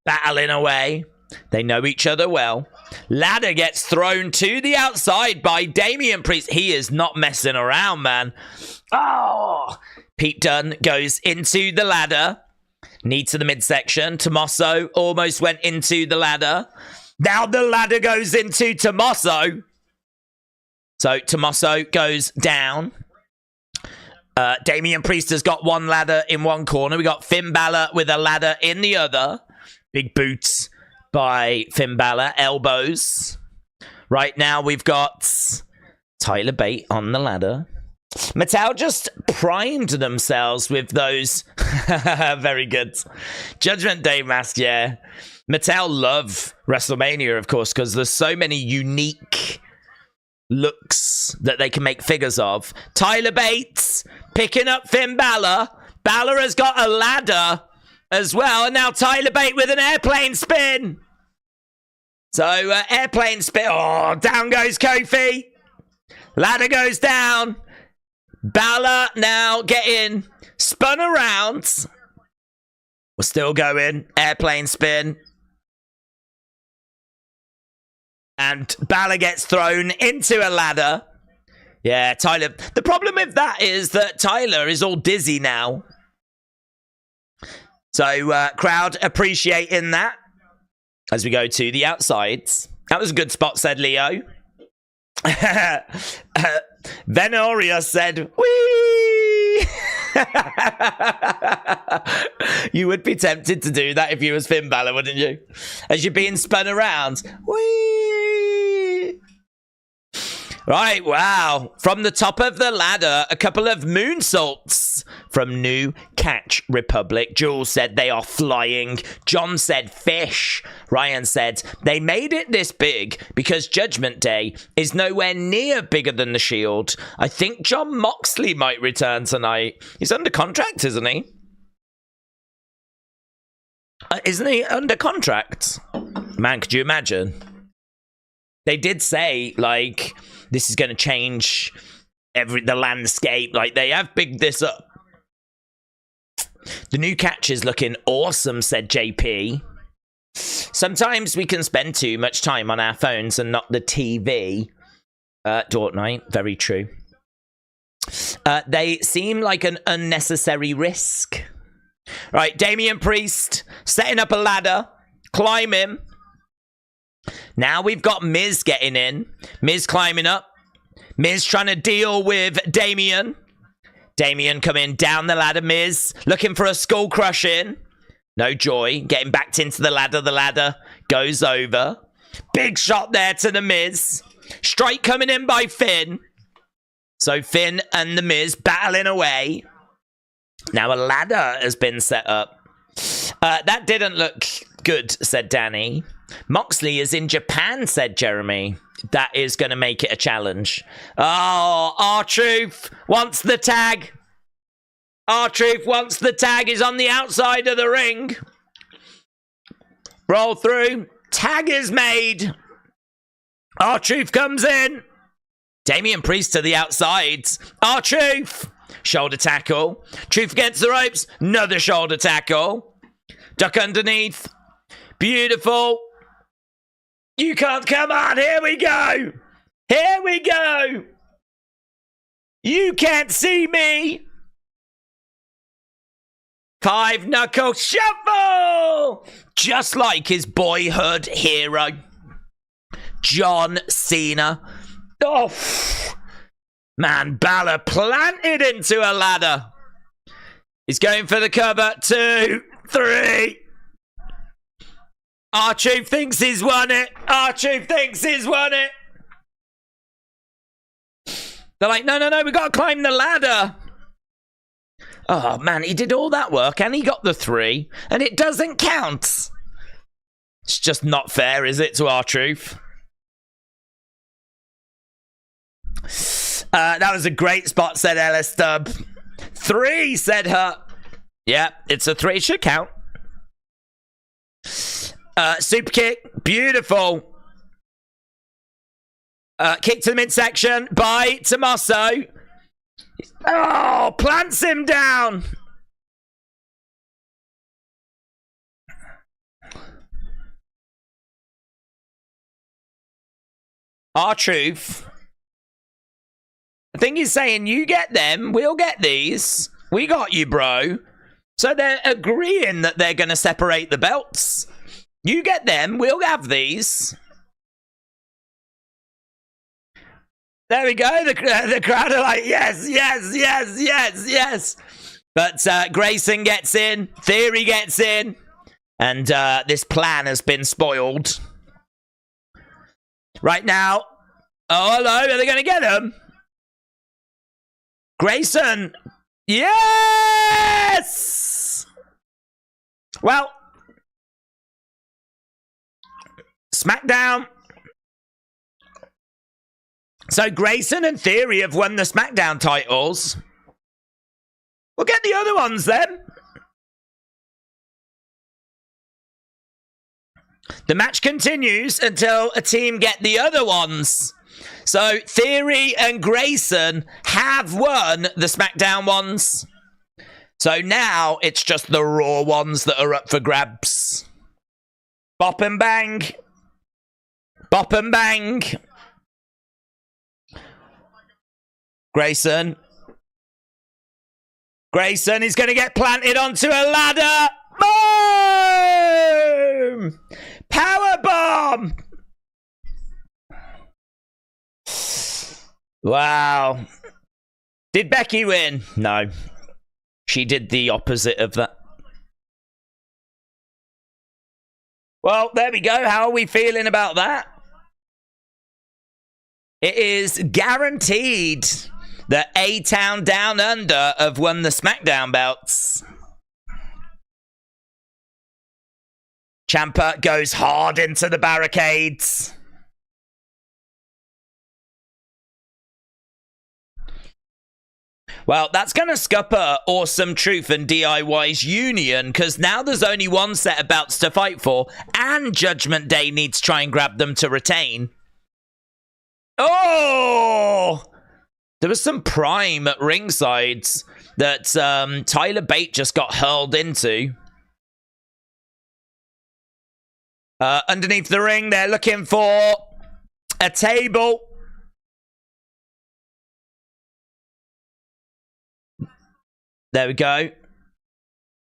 [SPEAKER 1] battling away. They know each other well. Ladder gets thrown to the outside by Damian Priest. He is not messing around, man. Oh! Pete Dunne goes into the ladder. Knee to the midsection. Tommaso almost went into the ladder. Now the ladder goes into Tommaso. So Tommaso goes down. Damian Priest has got one ladder in one corner. We got Finn Balor with a ladder in the other. Big boots by Finn Balor. Elbows. Right now we've got Tyler Bate on the ladder. Mattel just primed themselves with those. Very good. Judgment Day mask, yeah. Mattel love WrestleMania, of course, because there's so many unique looks that they can make figures of. Tyler Bates picking up Finn Balor. Balor has got a ladder as well. And now Tyler Bate with an airplane spin. So, airplane spin. Oh, down goes Kofi. Ladder goes down. Balor now getting spun around. We're still going. Airplane spin. And Balor gets thrown into a ladder. Yeah, Tyler. The problem with that is that Tyler is all dizzy now. So, crowd appreciating that. As we go to the outsides. That was a good spot, said Leo. Venoria said, whee! You would be tempted to do that if you was Finn Balor, wouldn't you? As you're being spun around. Whee! Right, wow. From the top of the ladder, a couple of moonsaults from New Catch Republic. Jules said they are flying. John said fish. Ryan said they made it this big because Judgment Day is nowhere near bigger than the Shield. I think Jon Moxley might return tonight. He's under contract, isn't he? Isn't he under contract? Man, could you imagine? They did say, like, this is going to change the landscape. Like, they have bigged this up. The new catch is looking awesome, said JP. Sometimes we can spend too much time on our phones and not the TV. Dortnight, very true. They seem like an unnecessary risk. Right, Damian Priest setting up a ladder, climbing. Now we've got Miz getting in. Miz climbing up. Miz trying to deal with Damian. Damian coming down the ladder. Miz looking for a skull crushing. No joy. Getting backed into the ladder. The ladder goes over. Big shot there to the Miz. Strike coming in by Finn. So Finn and the Miz battling away. Now a ladder has been set up. That didn't look good, said Danny. Moxley is in Japan, said Jeremy. That is going to make it a challenge. Oh, R-Truth wants the tag. R-Truth wants the tag. He's on the outside of the ring. Roll through. Tag is made. R-Truth comes in. Damian Priest to the outside. R-Truth. Shoulder tackle. Truth against the ropes. Another shoulder tackle. Duck underneath. Beautiful. You can't come on. Here we go. Here we go. You can't see me. 5 knuckle shuffle. Just like his boyhood hero, John Cena. Oh, man, Balor planted into a ladder. He's going for the cover. 2, 3. R-Truth thinks he's won it. R-Truth thinks he's won it. They're like, no, we got to climb the ladder. Oh, man, he did all that work and he got the 3, and it doesn't count. It's just not fair, is it, to R-Truth? That was a great spot, said Ellis Stubb. 3, said her. Yeah, it's a 3. Should count. Super kick. Beautiful. Kick to the midsection by Tommaso. Oh, plants him down. R-Truth. I think he's saying, you get them, we'll get these. We got you, bro. So they're agreeing that they're going to separate the belts. You get them, we'll have these. There we go. The crowd are like, yes, yes, yes, yes, yes. But Grayson gets in. Theory gets in. And this plan has been spoiled. Right now. Oh, hello. Are they going to get him? Grayson. Yes! Well. SmackDown. So Grayson and Theory have won the SmackDown titles. We'll get the other ones then. The match continues until a team get the other ones. So Theory and Grayson have won the SmackDown ones. So now it's just the Raw ones that are up for grabs. Bop and bang. Bop and bang. Grayson is going to get planted onto a ladder. Boom! Powerbomb! Wow. Did Becky win? No. She did the opposite of that. Well, there we go. How are we feeling about that? It is guaranteed that A-Town Down Under have won the SmackDown belts. Ciampa goes hard into the barricades. Well, that's going to scupper Awesome Truth and DIY's union, because now there's only one set of belts to fight for, and Judgment Day needs to try and grab them to retain. Oh! There was some prime at ringside that Tyler Bate just got hurled into. Underneath the ring, they're looking for a table. There we go.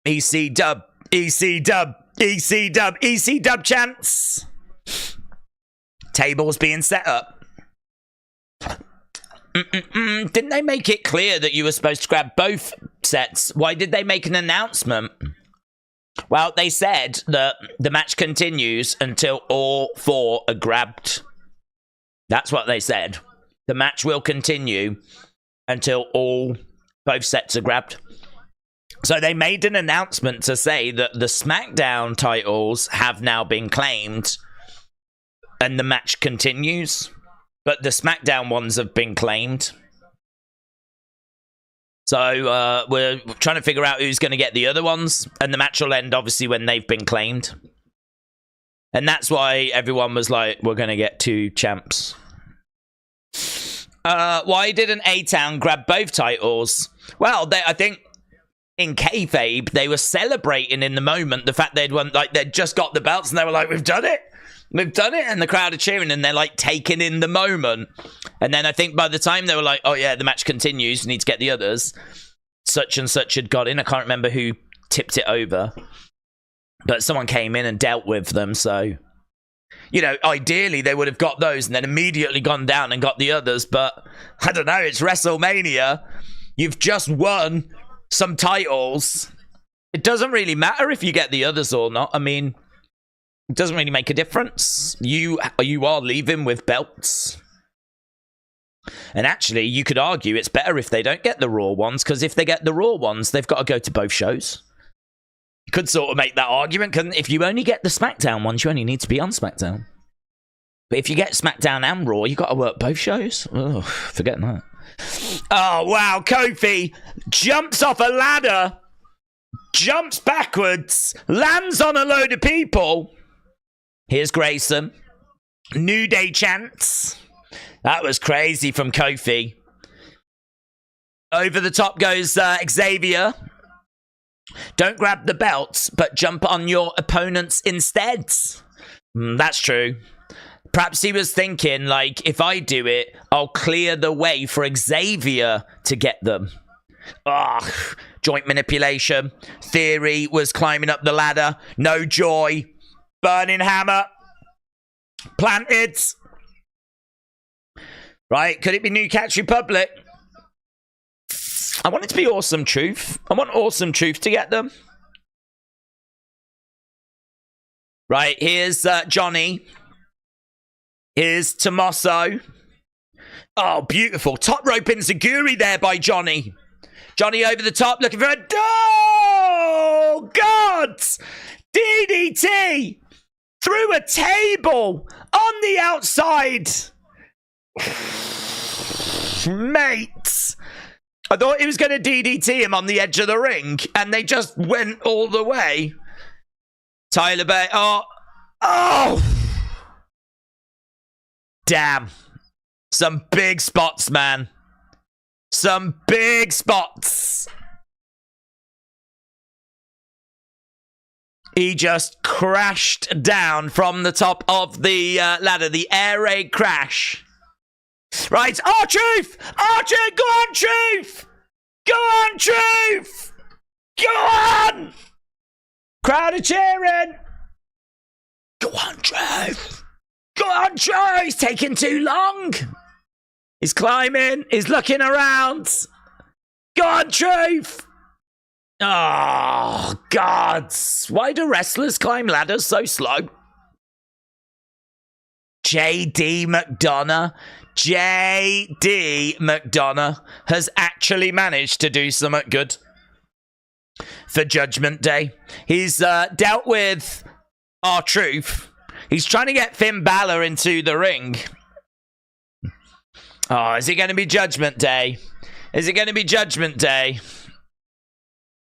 [SPEAKER 1] EC dub, EC dub, EC dub, EC dub chance. Tables being set up. Didn't they make it clear that you were supposed to grab both sets? Why did they make an announcement? Well, they said that the match continues until all 4 are grabbed. That's what they said. The match will continue until both sets are grabbed. So they made an announcement to say that the SmackDown titles have now been claimed and the match continues. But the SmackDown ones have been claimed. So we're trying to figure out who's going to get the other ones. And the match will end, obviously, when they've been claimed. And that's why everyone was like, we're going to get 2 champs. Why didn't A-Town grab both titles? Well, I think in kayfabe, they were celebrating in the moment the fact they'd won, like they'd just got the belts, and they were like, "We've done it, we've done it," and the crowd are cheering, and they're like taking in the moment. And then I think by the time they were like, "Oh yeah, the match continues, we need to get the others," such and such had got in. I can't remember who tipped it over, but someone came in and dealt with them. So, you know, ideally they would have got those and then immediately gone down and got the others. But I don't know, it's WrestleMania. You've just won some titles. It doesn't really matter if you get the others or not. I mean, it doesn't really make a difference. You are leaving with belts. And actually, you could argue it's better if they don't get the Raw ones, because if they get the Raw ones, they've got to go to both shows. You could sort of make that argument, because if you only get the SmackDown ones, you only need to be on SmackDown. But if you get SmackDown and Raw, you've got to work both shows. Oh, forget that. Oh, wow. Kofi jumps off a ladder, jumps backwards, lands on a load of people. Here's Grayson. New Day chants. That was crazy from Kofi. Over the top goes Xavier. Don't grab the belts, but jump on your opponents instead. That's true. Perhaps he was thinking, like, if I do it, I'll clear the way for Xavier to get them. Ugh. Joint manipulation. Theory was climbing up the ladder. No joy. Burning hammer. Planted. Right, could it be New Catch Republic? I want it to be Awesome Truth. I want Awesome Truth to get them. Right, here's Johnny. Here's Tommaso. Oh, beautiful. Top rope enziguri there by Johnny. Johnny over the top, looking for a... Oh, God! DDT! Through a table! On the outside! Mate! I thought he was going to DDT him on the edge of the ring, and they just went all the way. Tyler Bate. Oh! Oh! Damn. Some big spots, man. Some big spots. He just crashed down from the top of the ladder. The air raid crash. Right. R-Truth! R-Truth! Go on, Truth! Go on, Truth! Go on! Crowd are cheering. Go on, Truth! Go on, Truth! He's taking too long. He's climbing. He's looking around. Go on, Truth! Oh, God. Why do wrestlers climb ladders so slow? JD McDonough. JD McDonough has actually managed to do something good for Judgment Day. He's dealt with R-Truth. He's trying to get Finn Balor into the ring. Oh, is it going to be Judgment Day? Is it going to be Judgment Day?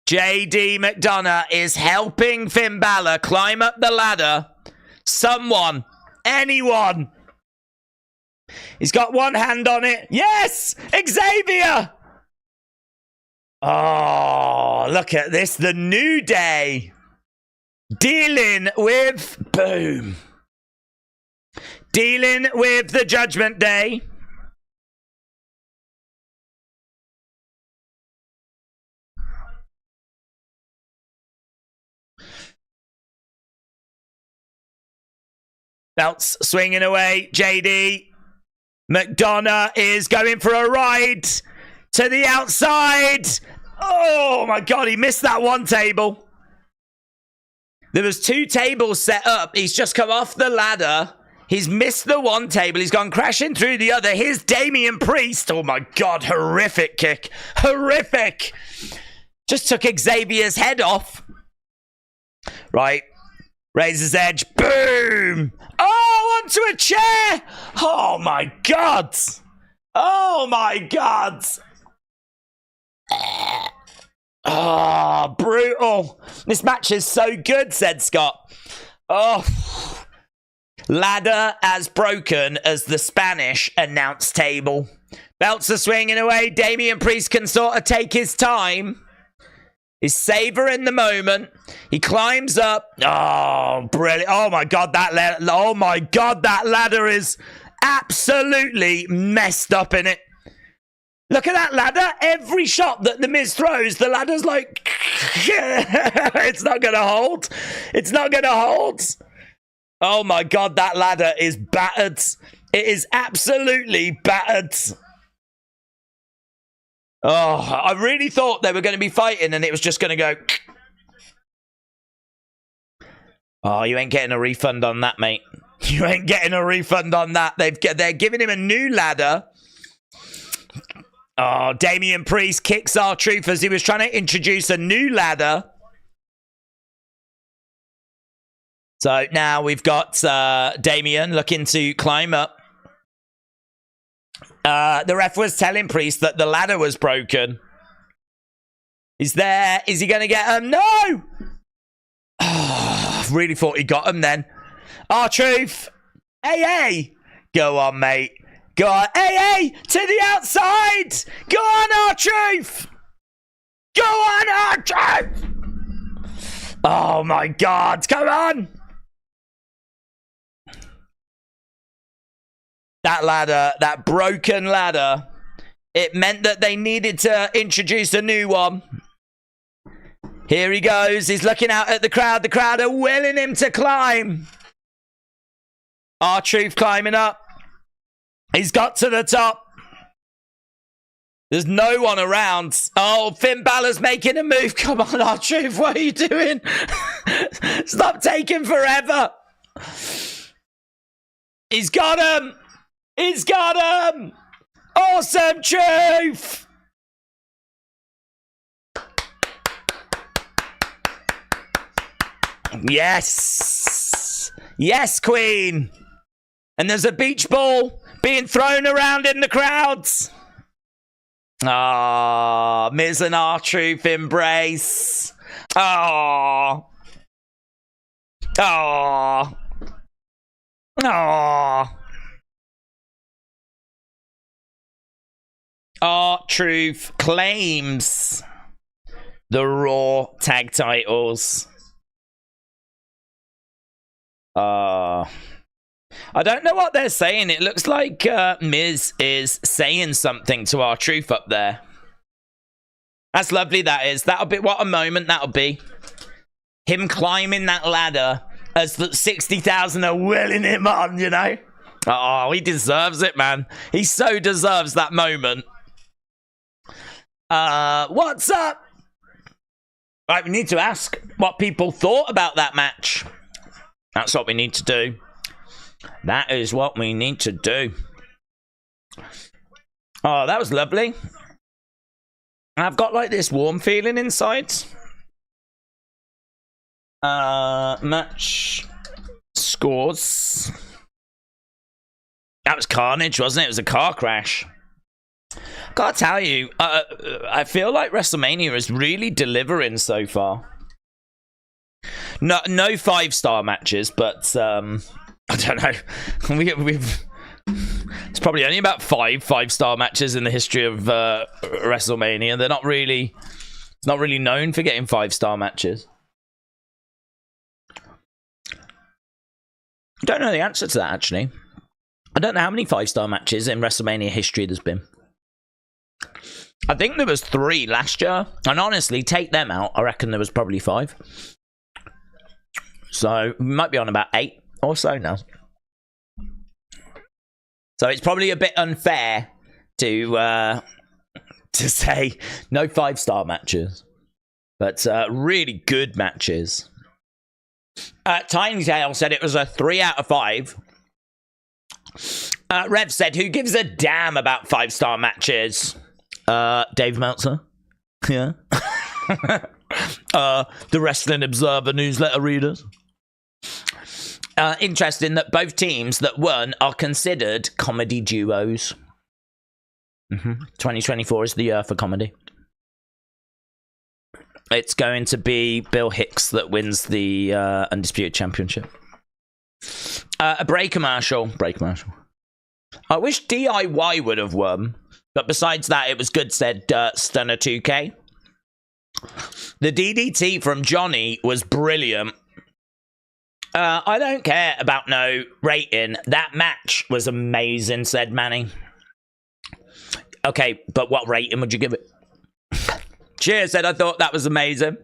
[SPEAKER 1] JD McDonough is helping Finn Balor climb up the ladder. Someone. Anyone. He's got one hand on it. Yes! Xavier! Oh, look at this. The New Day. Dealing with... Boom. Dealing with the Judgment Day. Belts swinging away. JD. McDonough is going for a ride to the outside. Oh, my God. He missed that one table. There was two tables set up. He's just come off the ladder. He's missed the one table. He's gone crashing through the other. Here's Damian Priest. Oh, my God. Horrific kick. Horrific. Just took Xavier's head off. Right. Razor's Edge. Boom. Oh, onto a chair. Oh, my God. Oh, my God. Oh, brutal. This match is so good, said Scott. Oh. Ladder as broken as the Spanish announce table. Belts are swinging away. Damian Priest can sort of take his time. He's savoring the moment. He climbs up. Oh, brilliant. Oh, my God, that ladder. Oh, my God, that ladder is absolutely messed up in it. Look at that ladder. Every shot that The Miz throws, the ladder's like... it's not going to hold. It's not going to hold. Oh, my God, that ladder is battered. It is absolutely battered. Oh, I really thought they were going to be fighting and it was just going to go... Oh, you ain't getting a refund on that, mate. You ain't getting a refund on that. They're giving him a new ladder. Oh, Damian Priest kicks R-Truth as he was trying to introduce a new ladder. So now we've got Damian looking to climb up. The ref was telling Priest that the ladder was broken. He's there. Is he going to get him? No! Oh, really thought he got him then. R-Truth. Hey. Go on, mate. Go on. Hey, to the outside. Go on, R-Truth. Go on, R-Truth. Oh, my God. Come on. That ladder, that broken ladder, it meant that they needed to introduce a new one. Here he goes. He's looking out at the crowd. The crowd are willing him to climb. R-Truth climbing up. He's got to the top. There's no one around. Oh, Finn Balor's making a move. Come on, R-Truth. What are you doing? Stop taking forever. He's got him. He's got him! Awesome Truth! Yes! Yes, Queen! And there's a beach ball being thrown around in the crowds. Ah, Miz and R-Truth embrace. Ah. Ah. Ah. R-Truth claims the Raw tag titles. I don't know what they're saying. It looks like Miz is saying something to R-Truth up there. That's lovely, that is. That'll be, what a moment that'll be. Him climbing that ladder as the 60,000 are willing him on, you know? Oh, he deserves it, man. He so deserves that moment. What's up? Right, we need to ask what people thought about that match. That's what we need to do. That is what we need to do. Oh, that was lovely. I've got like this warm feeling inside. Match scores. That was carnage, wasn't it? It was a car crash. Gotta tell you, I feel like WrestleMania is really delivering so far. No 5-star matches, but I don't know. We've it's probably only about 5-star matches in the history of WrestleMania. They're not really, it's not really known for getting 5-star matches. I don't know the answer to that, actually. I don't know how many 5-star matches in WrestleMania history there's been. I think there was 3 last year. And honestly, take them out, I reckon there was probably 5. So, we might be on about 8 or so now. So, it's probably a bit unfair to say no 5-star matches. But really good matches. Tiny Tail said it was a 3 out of 5. Rev said, who gives a damn about 5-star matches? Dave Meltzer. Yeah. The Wrestling Observer newsletter readers. Interesting that both teams that won are considered comedy duos. 2024 is the year for comedy. It's going to be Bill Hicks that wins the Undisputed Championship. A break commercial. I wish DIY would have won. But besides that, it was good, said Stunner 2K. The DDT from Johnny was brilliant. I don't care about no rating. That match was amazing, said Manny. Okay, but what rating would you give it? Cheers, said I thought that was amazing.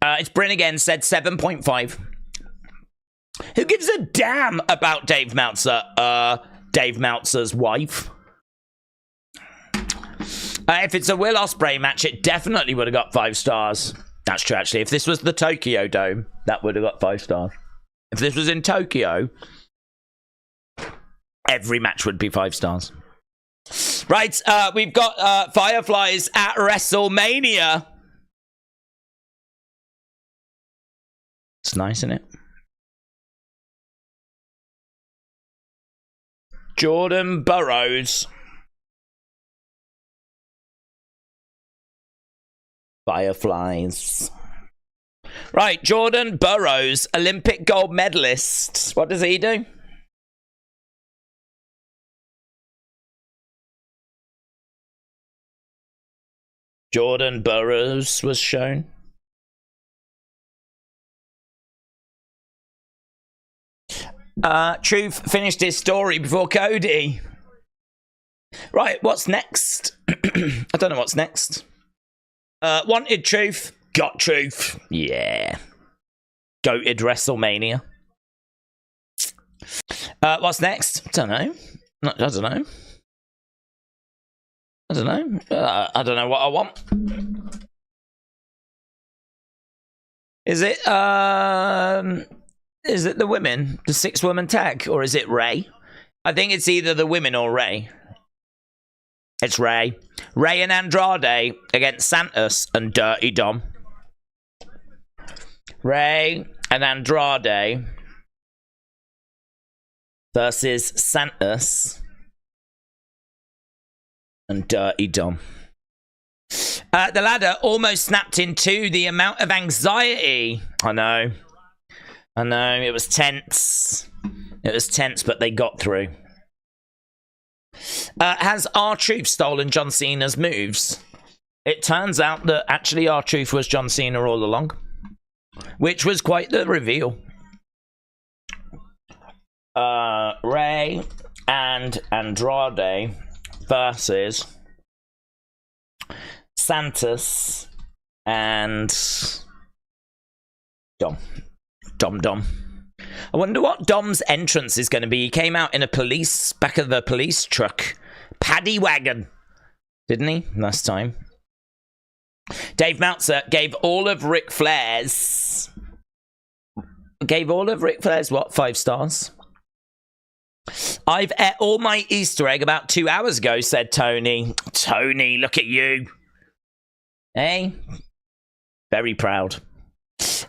[SPEAKER 1] It's Bryn again, said 7.5. Who gives a damn about Dave Meltzer? Dave Meltzer's wife. If it's a Will Ospreay match, it definitely would have got 5 stars. That's true, actually. If this was the Tokyo Dome, that would have got 5 stars. If this was in Tokyo, every match would be 5 stars. Right, we've got Fireflies at WrestleMania. It's nice, isn't it? Jordan Burroughs. Fireflies. Right, Jordan Burroughs, Olympic gold medalist. What does he do? Jordan Burroughs was shown. Truth finished his story before Cody. Right, what's next? I don't know what's next. Wanted Truth. Got Truth. Yeah. Goated WrestleMania. What's next? I don't know. I don't know. I don't know. I don't know what I want. Is it the women? The 6-woman tag? Or is it Ray? I think it's either the women or Ray. It's Ray. Ray and Andrade against Santos and Dirty Dom. Ray and Andrade versus Santos and Dirty Dom. The ladder almost snapped in two. The amount of anxiety. I know. It was tense. It was tense, but they got through. Has R-Truth stolen John Cena's moves? It turns out that actually R-Truth was John Cena all along, which was quite the reveal. Ray and Andrade versus Santos and Dom. I wonder what Dom's entrance is going to be. He came out in back of the police truck. Paddy wagon. Didn't he? Last time. Dave Meltzer gave all of Ric Flair's... what? 5 stars? I've ate all my Easter egg about 2 hours ago, said Tony. Tony, look at you. Hey? Very proud.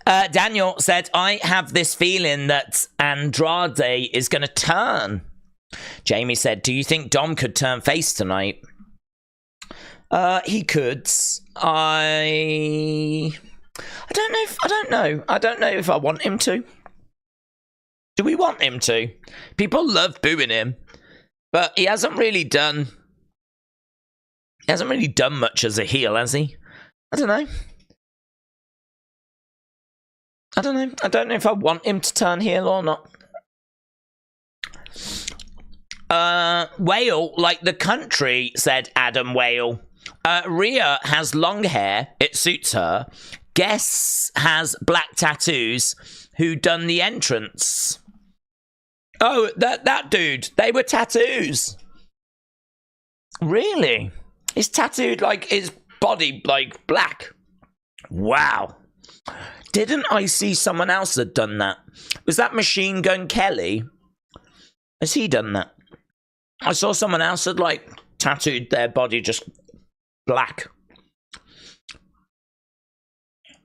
[SPEAKER 1] Daniel said, I have this feeling that Andrade is going to turn. Jamie said, do you think Dom could turn face tonight? He could. I don't know. I don't know if I want him to. Do we want him to? People love booing him, but he hasn't really done much as a heel, has he? I don't know. I don't know if I want him to turn heel or not. Whale, like the country, said Adam Whale. Rhea has long hair. It suits her. Guess has black tattoos. Who done the entrance? Oh, that dude. They were tattoos. Really? He's tattooed like his body like black. Wow. Didn't I see someone else had done that? Was that Machine Gun Kelly? Has he done that? I saw someone else had like tattooed their body just black.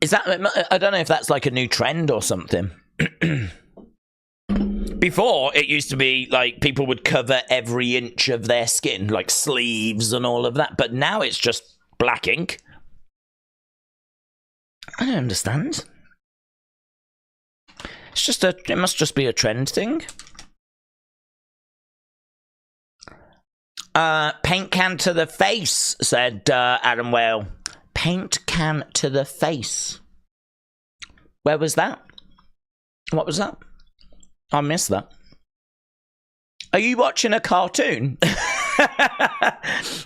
[SPEAKER 1] Is that... I don't know if that's like a new trend or something. Before, it used to be like people would cover every inch of their skin, like sleeves and all of that. But now it's just black ink. I don't understand. It's just it must just be a trend thing. Paint can to the face, said Adam Whale. paint can to the face. Where was that? What was that? I missed that. Are you watching a cartoon?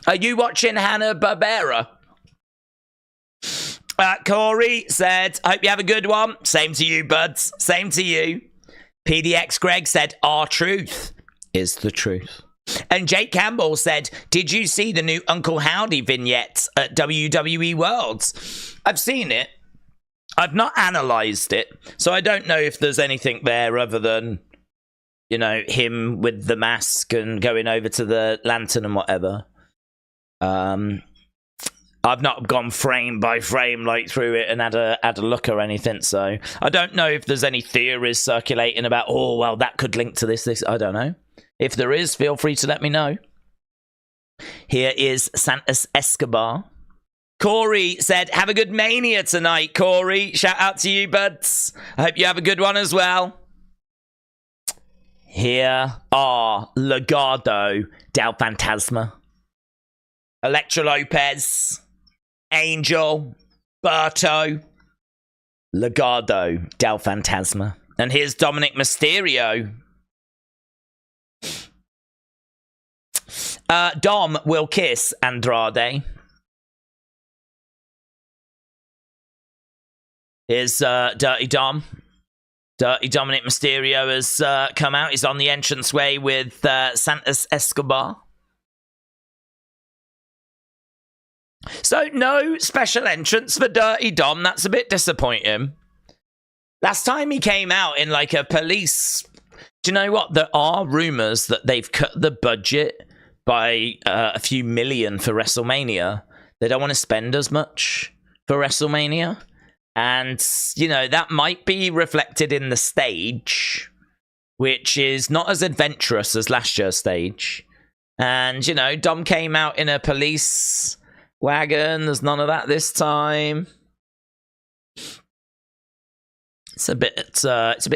[SPEAKER 1] Are you watching Hanna-Barbera? Corey said, hope you have a good one. Same to you, buds. Same to you. PDX Greg said, our truth is the truth. And Jake Campbell said, did you see the new Uncle Howdy vignette at WWE Worlds? I've seen it. I've not analysed it, so I don't know if there's anything there other than, you know, him with the mask and going over to the lantern and whatever. I've not gone frame by frame like through it and had a look or anything, so I don't know if there's any theories circulating about, oh, well, that could link to this. I don't know. If there is, feel free to let me know. Here is Santos Escobar. Corey said, have a good Mania tonight, Corey. Shout out to you, buds. I hope you have a good one as well. Here are Legado del Fantasma, Elektra Lopez, Angel, Berto, Legado del Fantasma. And here's Dominic Mysterio. Dom will kiss Andrade. Here's Dirty Dom. Dirty Dominic Mysterio has come out. He's on the entranceway with Santos Escobar. So, no special entrance for Dirty Dom. That's a bit disappointing. Last time he came out in like a police... Do you know what? There are rumours that they've cut the budget by a few million for WrestleMania. They don't want to spend as much for WrestleMania. And, you know, that might be reflected in the stage, which is not as adventurous as last year's stage. And, you know, Dom came out in a police wagon. There's none of that this time. It's a bit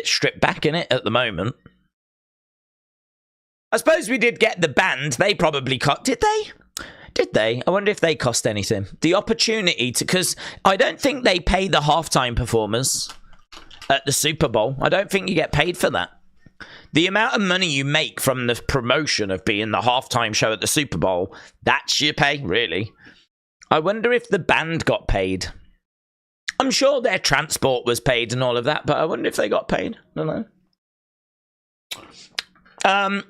[SPEAKER 1] stripped back in it at the moment. I suppose we did get the band. They probably cut. Did they? Did they? I wonder if they cost anything. The opportunity to, because I don't think they pay the halftime performers at the Super Bowl. I don't think you get paid for that. The amount of money you make from the promotion of being the halftime show at the Super Bowl, that's your pay, really. I wonder if the band got paid. I'm sure their transport was paid and all of that, but I wonder if they got paid. I don't know.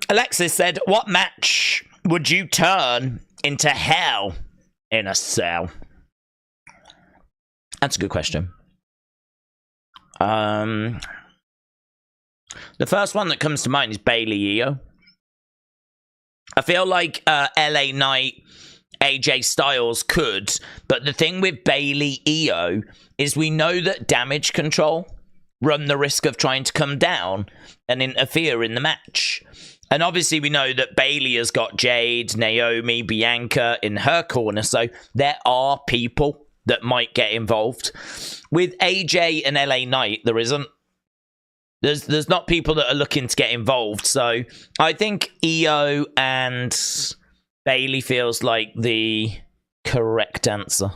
[SPEAKER 1] Alexis said, what match would you turn into hell in a cell? That's a good question. The first one that comes to mind is Bayley Io. I feel like LA Knight, AJ Styles could, but the thing with Bayley Io is we know that Damage Control run the risk of trying to come down and interfere in the match. And obviously we know that Bayley has got Jade, Naomi, Bianca in her corner, so there are people that might get involved. With AJ and LA Knight, there isn't. There's not people that are looking to get involved, so I think Io and Bayley feels like the correct answer.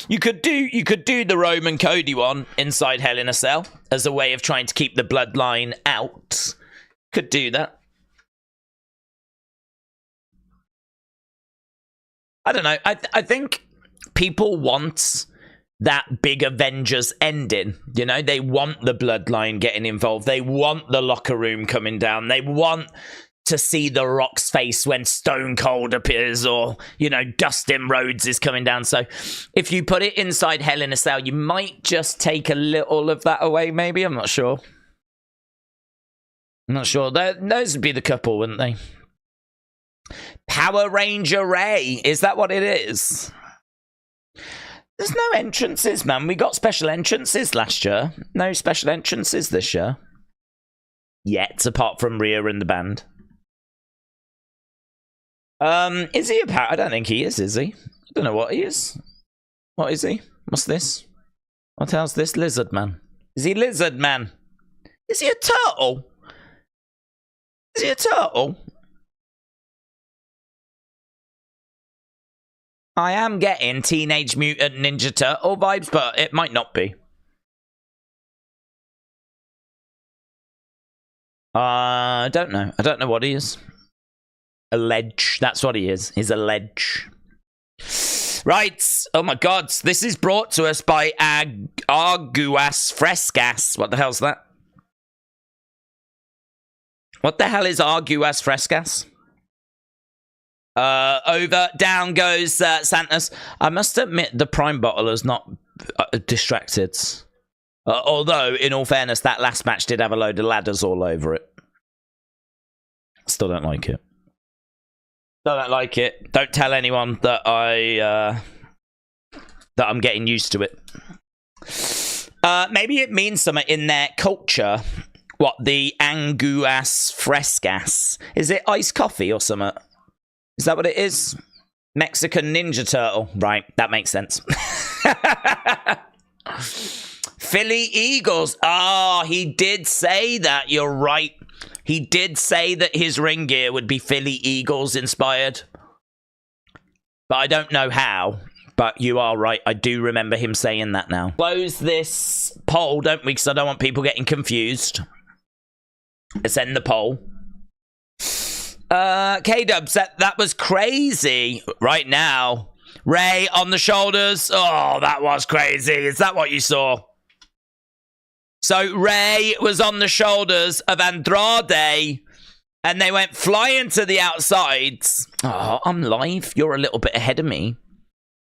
[SPEAKER 1] You could do the Roman Cody one inside Hell in a Cell as a way of trying to keep the bloodline out. Could do that. I don't know. I think people want that big Avengers ending. You know, they want the bloodline getting involved. They want the locker room coming down. They want to see The Rock's face when Stone Cold appears, or, you know, Dustin Rhodes is coming down. So if you put it inside Hell in a Cell, you might just take a little of that away, maybe. I'm not sure. I'm not sure. Those would be the couple, wouldn't they? Power Ranger Ray. Is that what it is? There's no entrances, man. We got special entrances last year. No special entrances this year. Yet, apart from Rhea and the band. Is he a power? I don't think he is he? I don't know what he is. What is he? What's this? What the hell's this? Lizard Man. Is he Lizard Man? Is he a turtle? Is he a turtle? I am getting Teenage Mutant Ninja Turtle vibes, but it might not be. I don't know. I don't know what he is. A ledge. That's what he is. He's a ledge. Right. Oh my god. This is brought to us by Arguas Frescas. What the hell's that? What the hell is Arguas Frescas? Over, down goes Santos. I must admit, the Prime bottle is not distracted. Although, in all fairness, that last match did have a load of ladders all over it. Still don't like it. Still don't like it. Don't tell anyone that that I'm getting used to it. Maybe it means something in their culture. What, the Anguas Frescas? Is it iced coffee or something? Is that what it is? Mexican Ninja Turtle. Right, that makes sense. Philly Eagles. Oh, he did say that. You're right. He did say that his ring gear would be Philly Eagles inspired. But I don't know how. But you are right. I do remember him saying that now. Close this poll, don't we? Because I don't want people getting confused. Let's end the poll. K-Dubs, that was crazy. Right now. Ray on the shoulders. Oh, that was crazy. Is that what you saw? So Ray was on the shoulders of Andrade, and they went flying to the outsides. Oh, I'm live. You're a little bit ahead of me.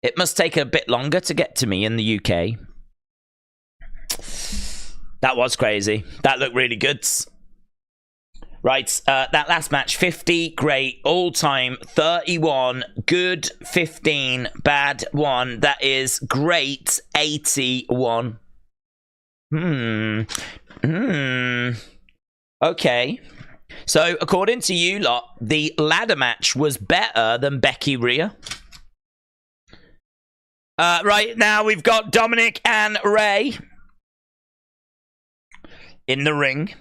[SPEAKER 1] It must take a bit longer to get to me in the UK. That was crazy. That looked really good. Right, that last match, 50, great, all-time, 31, good, 15, bad, 1. That is great, 81. Okay. So, according to you lot, the ladder match was better than Becky Rhea. Right, now we've got Dominic and Ray in the ring.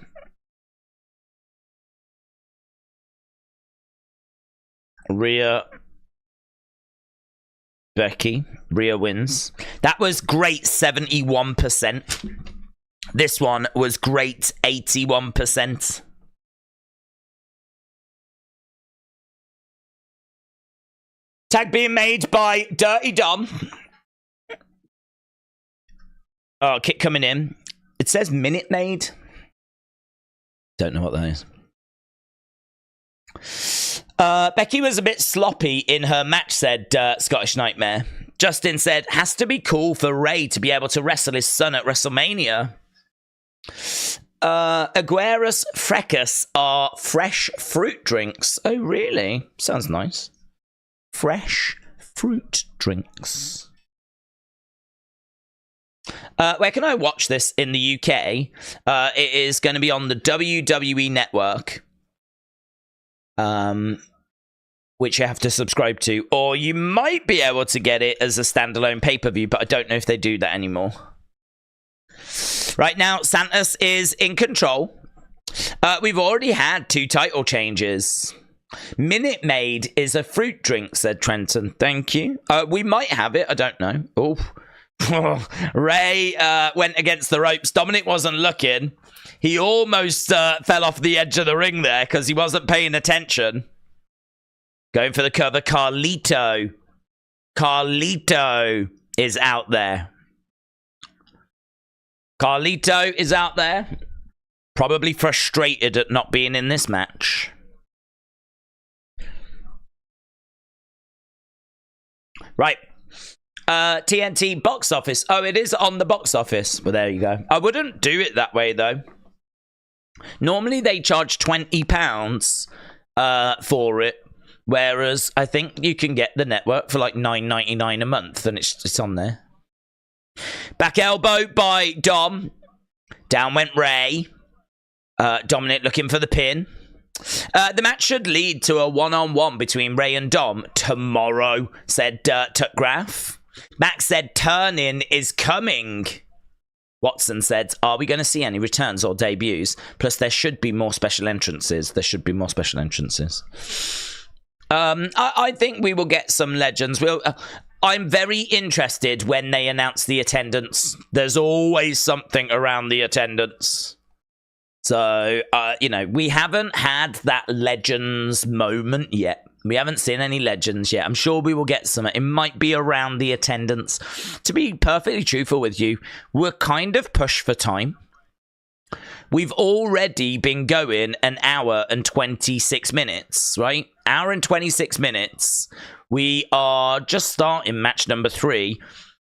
[SPEAKER 1] Rhea, Becky. Rhea wins. That was great, 71%. This one was great, 81%. Tag being made by Dirty Dom. Oh, kick coming in. It says Minute Maid. Don't know what that is. Becky was a bit sloppy in her match, said Scottish Nightmare. Justin said, has to be cool for Ray to be able to wrestle his son at WrestleMania. Agueras Frecus are fresh fruit drinks. Oh, really? Sounds nice. Fresh fruit drinks. Where can I watch this in the UK? It is going to be on the WWE Network. Which you have to subscribe to, or you might be able to get it as a standalone pay-per-view, but I don't know if they do that anymore. Right now, Santos is in control. We've already had 2 title changes. Minute Maid is a fruit drink, said Trenton. Thank you. We might have it. I don't know. Oh, Ray went against the ropes. Dominic wasn't looking. He almost fell off the edge of the ring there because he wasn't paying attention. Going for the cover, Carlito. Carlito is out there. Carlito is out there. Probably frustrated at not being in this match. Right. TNT box office. Oh, it is on the box office. Well, there you go. I wouldn't do it that way, though. Normally, they charge £20 for it. Whereas I think you can get the network for like $9.99 a month, and it's on there. Back elbow by Dom. Down went Ray. Dominic looking for the pin. The match should lead to a one-on-one between Ray and Dom tomorrow, said Tutgraph. Max said turn-in is coming. Watson said, are we going to see any returns or debuts? Plus, there should be more special entrances. I think we will get some legends. I'm very interested when they announce the attendance. There's always something around the attendance. So, you know, we haven't had that legends moment yet. We haven't seen any legends yet. I'm sure we will get some. It might be around the attendance. To be perfectly truthful with you, we're kind of pushed for time. We've already been going an hour and 26 minutes, right? Hour and 26 minutes. We are just starting match number 3.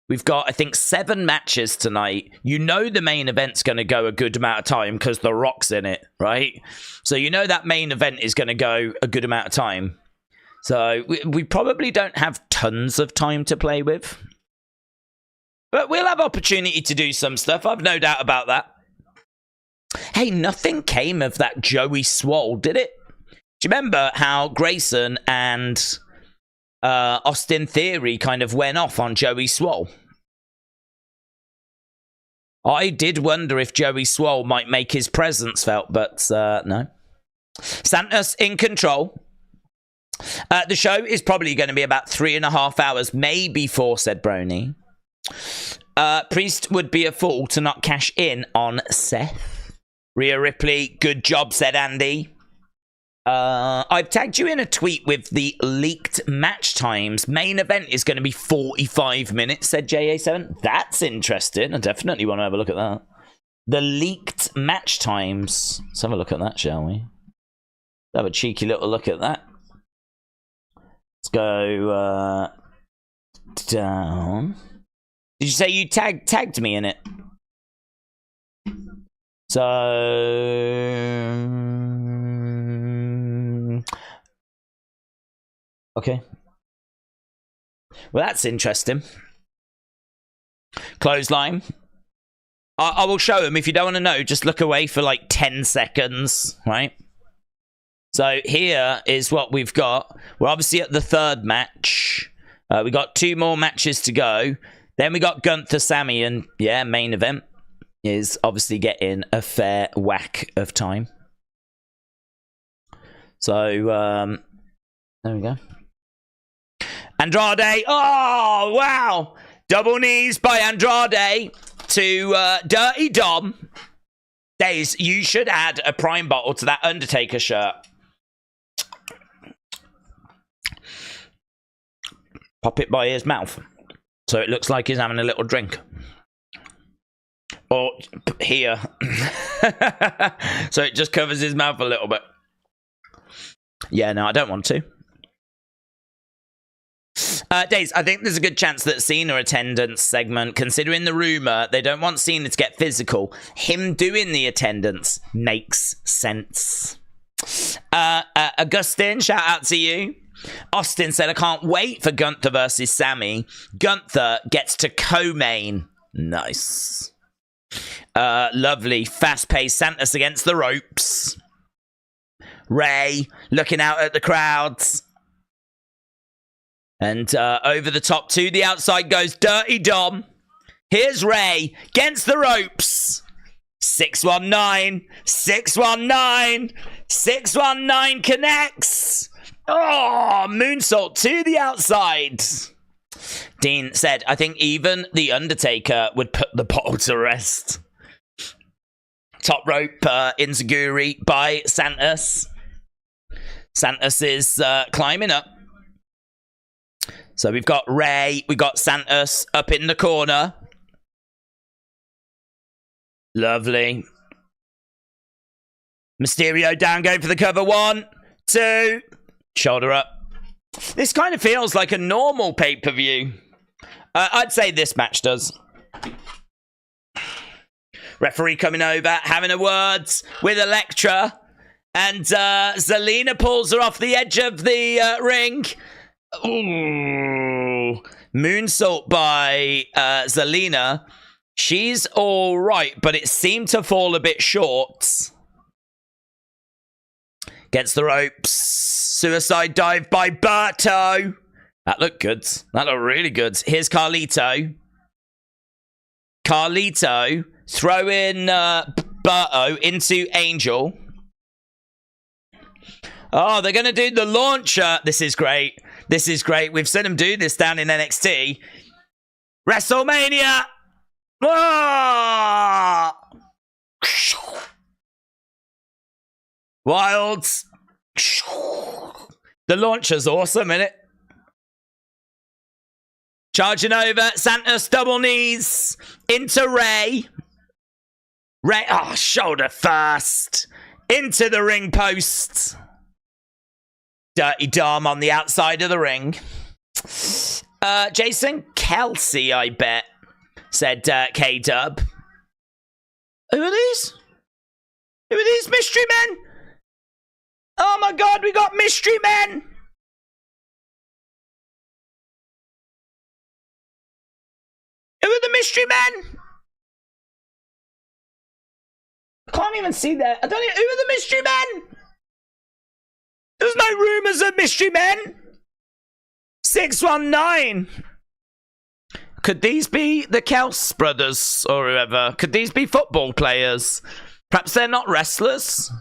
[SPEAKER 1] We've got, I think, 7 matches tonight. You know the main event's going to go a good amount of time because The Rock's in it, right? So you know that main event is going to go a good amount of time. So we probably don't have tons of time to play with. But we'll have opportunity to do some stuff. I've no doubt about that. Hey, nothing came of that Joey Swole, did it? Do you remember how Grayson and Austin Theory kind of went off on Joey Swole? I did wonder if Joey Swole might make his presence felt, but no. Santos in control. The show is probably going to be about 3.5 hours, maybe 4, said Brony. Priest would be a fool to not cash in on Seth. Rhea Ripley, good job, said Andy. I've tagged you in a tweet with the leaked match times. Main event is going to be 45 minutes, said JA7. That's interesting. I definitely want to have a look at that. The leaked match times. Let's have a look at that, shall we? Let's have a cheeky little look at that. Let's go down. Did you say you tagged me in it? So, okay. Well, that's interesting. Clothesline. I will show him. If you don't want to know, just look away for like 10 seconds, right? So here is what we've got. We're obviously at the 3rd match. We got 2 more matches to go. Then we got Gunther, Sami, and yeah, main event is obviously getting a fair whack of time. So, there we go. Andrade. Oh, wow. Double knees by Andrade to Dirty Dom. Days, you should add a Prime bottle to that Undertaker shirt. Pop it by his mouth. So it looks like he's having a little drink. Or here. So it just covers his mouth a little bit. Yeah, no, I don't want to. Days, I think there's a good chance that Cena attendance segment, considering the rumor, they don't want Cena to get physical. Him doing the attendance makes sense. Augustine, shout out to you. Austin said, I can't wait for Gunther versus Sami. Gunther gets to co-main. Nice. Lovely. Fast-paced Santos against the ropes. Ray looking out at the crowds. And over the top to the outside goes Dirty Dom. Here's Ray against the ropes. 619. 619. 619 connects. Oh, moonsault to the outside. Dean said, I think even The Undertaker would put the bottle to rest. Top rope Inzaguri by Santos. Santos is climbing up. So we've got Ray, we've got Santos up in the corner. Lovely. Mysterio down, going for the cover. 1, 2. Shoulder up. This kind of feels like a normal pay-per-view. I'd say this match does. Referee coming over, having a words with Elektra. And Zelina pulls her off the edge of the ring. Ooh. Moonsault by Zelina. She's all right, but it seemed to fall a bit short. Gets the ropes. Suicide dive by Berto. That looked good. That looked really good. Here's Carlito. Carlito throwing Berto into Angel. Oh, they're going to do the launcher. This is great. This is great. We've seen them do this down in NXT. WrestleMania. Oh! Wilds. The launcher's awesome, isn't it? Charging over. Santos double knees. Into Ray. Ray. Oh, shoulder first. Into the ring post. Dirty Dom on the outside of the ring. Jason Kelsey, I bet, said K-Dub. Who are these? Who are these mystery men? Oh my god, we got mystery men! Who are the mystery men? I can't even see that. I don't even... Who are the mystery men? There's no rumours of mystery men. 619. Could these be the Kels brothers or whoever? Could these be football players? Perhaps they're not wrestlers.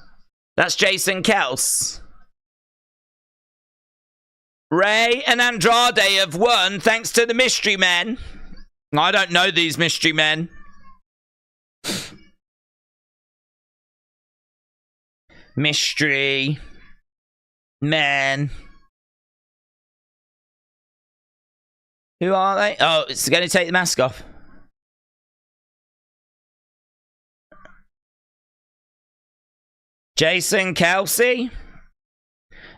[SPEAKER 1] That's Jason Kels. Ray and Andrade have won thanks to the mystery men. I don't know these mystery men. Mystery men. Who are they? Oh, it's going to take the mask off. Jason Kelsey.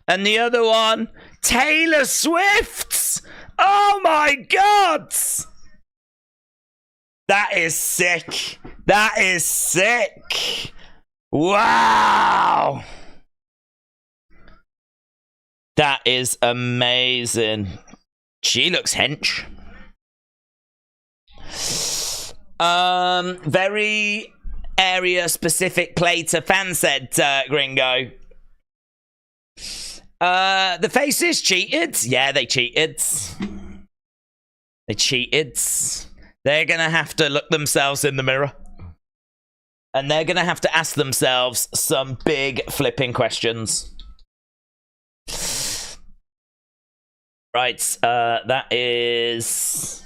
[SPEAKER 1] And the other one, Taylor Swift. Oh my god. That is sick. That is sick. Wow. That is amazing. She looks hench. Very area specific play to fan, said Gringo. The faces cheated. Yeah, they cheated. They cheated. They're gonna have to look themselves in the mirror. And they're gonna have to ask themselves some big flipping questions. Right, that is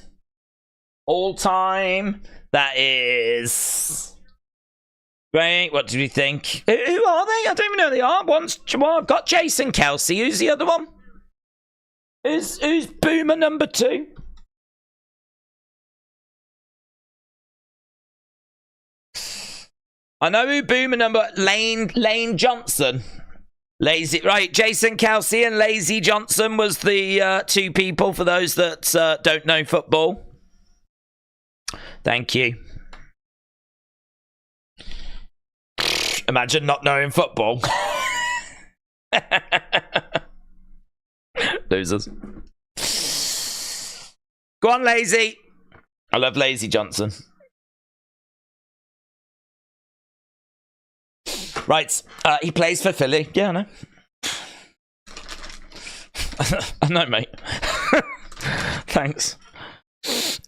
[SPEAKER 1] all time. That is great. What do we think? Who are they? I don't even know who they are. Well, I've got Jason Kelsey. Who's the other one? Who's Boomer number 2? I know who Boomer number Lane Johnson. Lazy, right, Jason Kelsey and Lazy Johnson was the 2 people for those that don't know football. Thank you. Imagine not knowing football. Losers. Go on, Lazy. I love Lazy Johnson. Right, he plays for Philly. Yeah, I know. I know, mate. Thanks.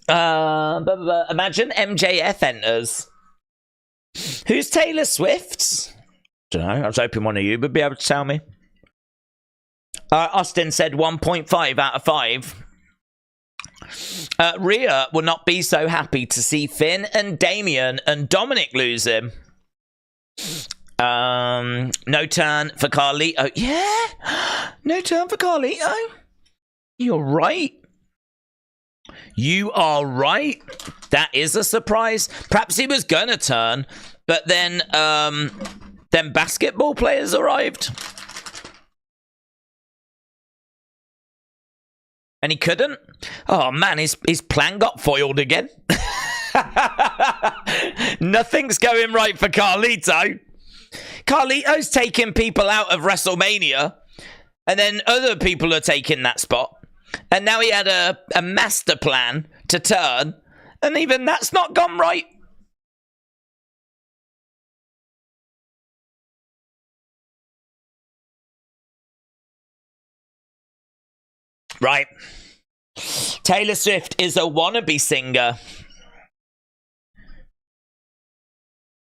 [SPEAKER 1] Imagine MJF enters. Who's Taylor Swift? Don't know. I was hoping one of you would be able to tell me. Austin said 1.5 out of 5. Rhea will not be so happy to see Finn and Damian and Dominic lose him. No turn for Carlito. Yeah, no turn for Carlito. You're right. You are right. That is a surprise. Perhaps he was gonna turn, but then basketball players arrived, and he couldn't. Oh man, his plan got foiled again. Nothing's going right for Carlito. Carlito's taking people out of WrestleMania, and then other people are taking that spot. And now he had a master plan to turn, and even that's not gone right. Right. Taylor Swift is a wannabe singer.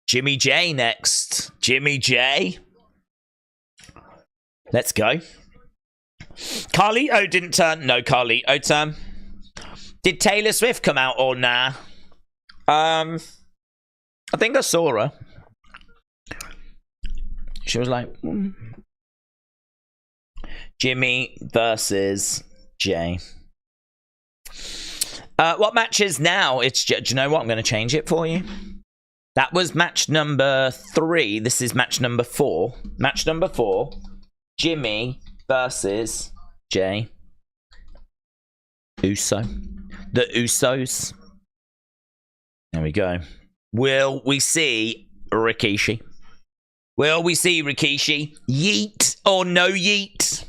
[SPEAKER 1] Jimmy J next. Jimmy J. Let's go. Carlito didn't turn. No, Carlito turn. Did Taylor Swift come out or nah? I think I saw her. She was like, Jimmy versus Jay. What match is now? It's, do you know what? I'm going to change it for you. That was match number 3. This is match number 4. Match number 4. Jimmy versus Jay Uso. The Usos. There we go. Will we see Rikishi? Will we see Rikishi? Yeet or no yeet?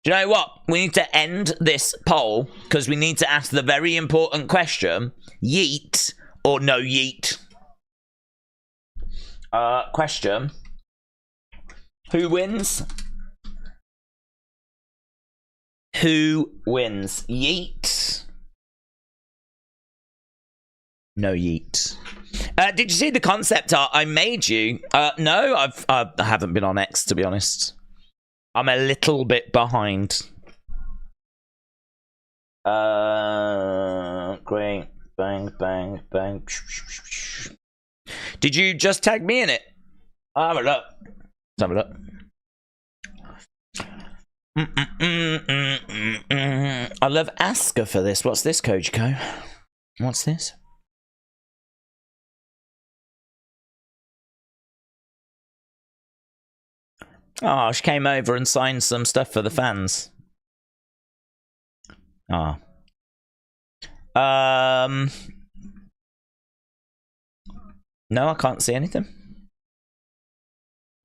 [SPEAKER 1] Do you know what? We need to end this poll because we need to ask the very important question. Yeet or no yeet? Question. Who wins? Who wins? Yeet. No yeet. Did you see the concept art I made you? No, I haven't been on X, to be honest. I'm a little bit behind. Great. Bang, bang, bang. Did you just tag me in it? I'll have a look. Let's have a look. I love Asuka for this. What's this, Coach Co? What's this? Oh, she came over and signed some stuff for the fans. Ah. No, I can't see anything.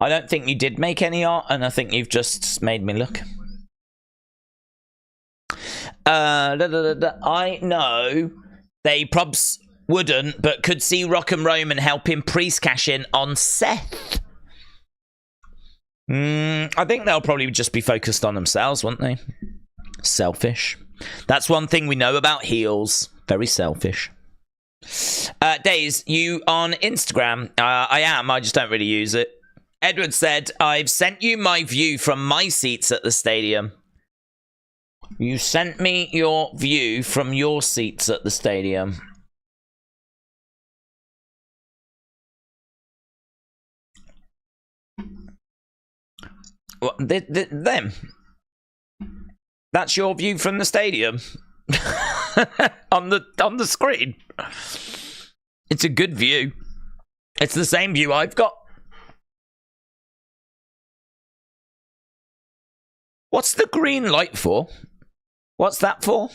[SPEAKER 1] I don't think you did make any art, and I think you've just made me look. I know they probs wouldn't, but could see Rock and Roman helping Priest cash in on Seth. I think they'll probably just be focused on themselves, won't they? Selfish. That's one thing we know about heels. Very selfish. Days, you on Instagram? I am. I just don't really use it. Edward said, I've sent you my view from my seats at the stadium. You sent me your view from your seats at the stadium. What, them? That's your view from the stadium? on the screen. It's a good view. It's the same view I've got. What's the green light for? What's that for?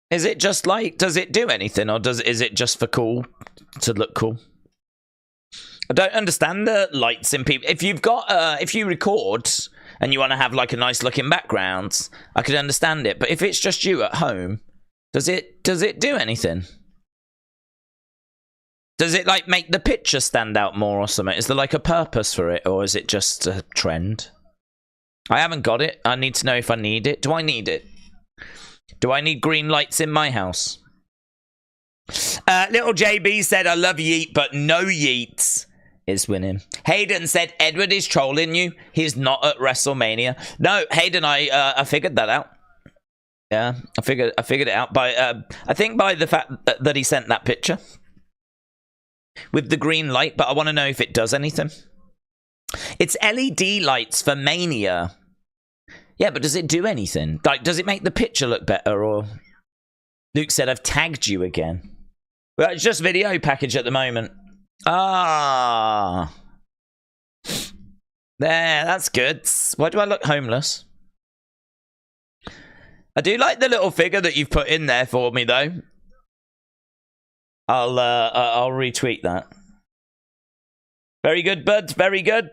[SPEAKER 1] Is it just like, does it do anything, or is it just for cool, to look cool? I don't understand the lights in people. If you've got, if you record and you want to have like a nice looking background, I could understand it. But if it's just you at home, does it do anything? Does it like make the picture stand out more or something? Is there like a purpose for it, or is it just a trend? I haven't got it. I need to know if I need it. Do I need it? Do I need green lights in my house? Little JB said, I love Yeet, but no Yeets is winning. Hayden said, Edward is trolling you. He's not at WrestleMania. No, Hayden, I figured that out. Yeah, I figured it out by I think by the fact that he sent that picture with the green light, but I want to know if it does anything. It's LED lights for Mania. Yeah, but does it do anything? Like, does it make the picture look better? Or Luke said, I've tagged you again. Well, it's just video package at the moment. Ah. There, that's good. Why do I look homeless? I do like the little figure that you've put in there for me, though. I'll retweet that. Very good, bud. Very good.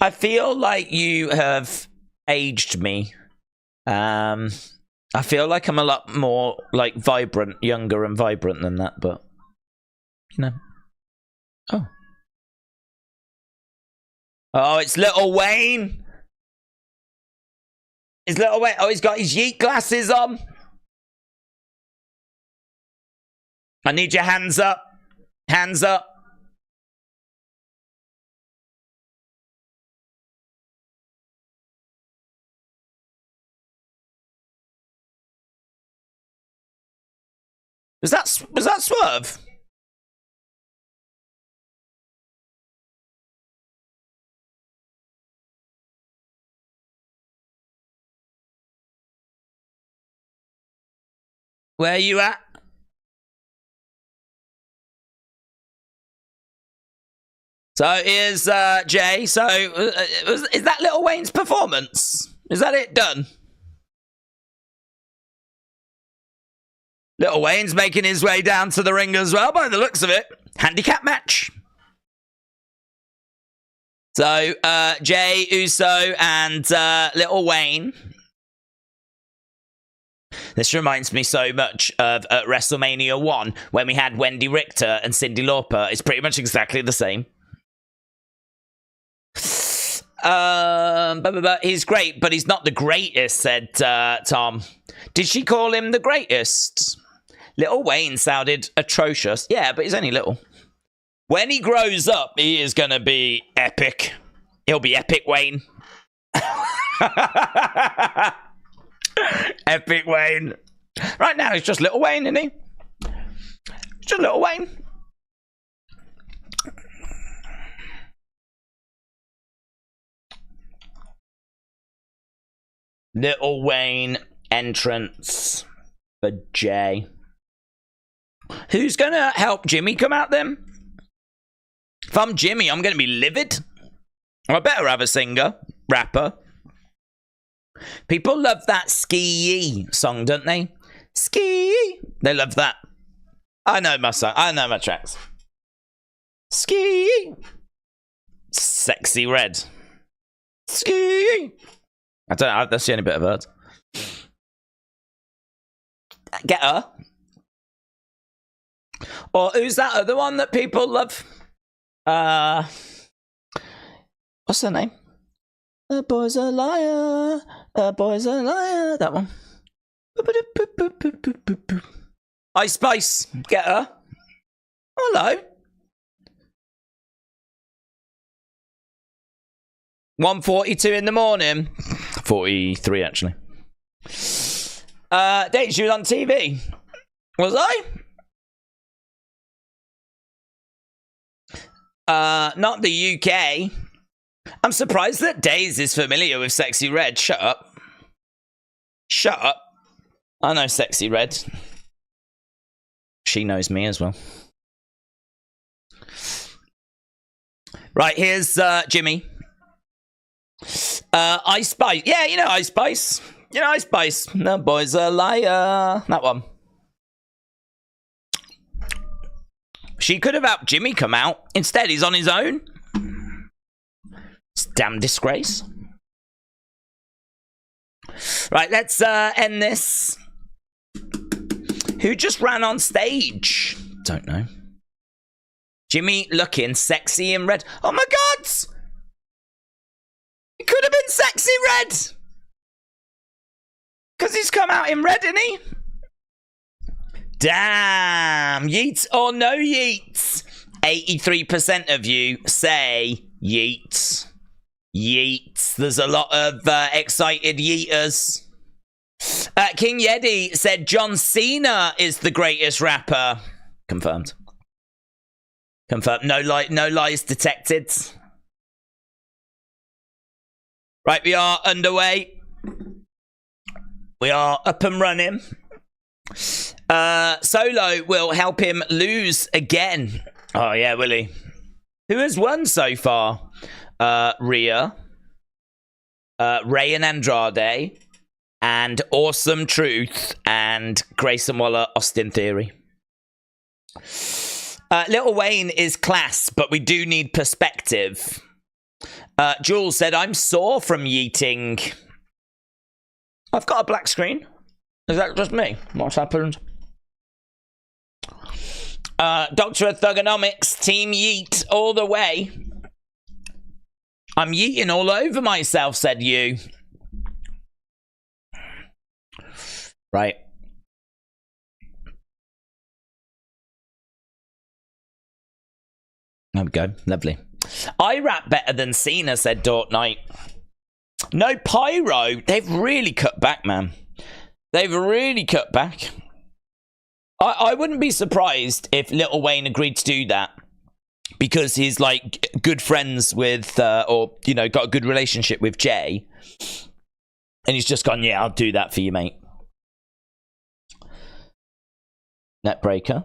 [SPEAKER 1] I feel like you have aged me. I feel like I'm a lot more like vibrant, younger and vibrant than that, but you know. Oh. Oh, it's Little Wayne. It's Little Wayne. Oh, he's got his Yeet glasses on. I need your hands up. Hands up. Was that Swerve? Where are you at? So here's Jay. So is that Lil Wayne's performance? Is that it done? Lil Wayne's making his way down to the ring as well, by the looks of it. Handicap match. So Jay Uso and Lil Wayne. This reminds me so much of WrestleMania 1 when we had Wendy Richter and Cyndi Lauper. It's pretty much exactly the same. He's great, but he's not the greatest, said Tom. Did she call him the greatest? Lil Wayne sounded atrocious. Yeah, but he's only little. When he grows up, he is going to be epic. He'll be Epic Wayne. Epic Wayne. Right now, he's just Lil Wayne, isn't he? It's just Lil Wayne. Lil Wayne entrance for Jay. Who's going to help Jimmy come out then? If I'm Jimmy, I'm going to be livid. I better have a singer, rapper. People love that Ski song, don't they? Ski. They love that. I know my song. I know my tracks. Ski. Sexy Red. Ski. I don't know. That's the only bit I've heard. Get her. Or who's that other one that people love? What's her name? A boy's a liar. A boy's a liar. That one. Ice Spice. Get her. Hello. 1:42 in the morning. 43 actually. Date, she was on TV. Was I? Not the UK. I'm surprised that Daze is familiar with Sexy Red. Shut up. Shut up. I know Sexy Red. She knows me as well. Right, here's Jimmy. Ice Spice. Yeah, you know Ice Spice. You know Ice Spice. The boy's a liar. That one. She could have helped Jimmy come out. Instead, he's on his own. It's a damn disgrace. Right, let's end this. Who just ran on stage? Don't know. Jimmy looking sexy in red. Oh my God! It could have been Sexy Red. Because he's come out in red, isn't he? Damn. Yeet or no yeets? 83% of you say yeet. Yeet. There's a lot of excited yeeters. King Yeti said John Cena is the greatest rapper. Confirmed. Confirmed. No lies detected. Right, we are underway. We are up and running. Solo will help him lose again. Oh, yeah, will he? Who has won so far? Rhea, Ray and Andrade, and Awesome Truth, and Grayson Waller, Austin Theory. Lil Wayne is class, but we do need perspective. Jules said, I'm sore from yeeting. I've got a black screen. Is that just me? What's happened? Doctor of Thugonomics, Team Yeet all the way. I'm yeeting all over myself, said you. Right. There we go. Lovely. I rap better than Cena, said Dort Knight. No pyro. They've really cut back, man. They've really cut back. I wouldn't be surprised if Lil Wayne agreed to do that because he's like good friends with, or, you know, got a good relationship with Jay. And he's just gone, yeah, I'll do that for you, mate. Netbreaker.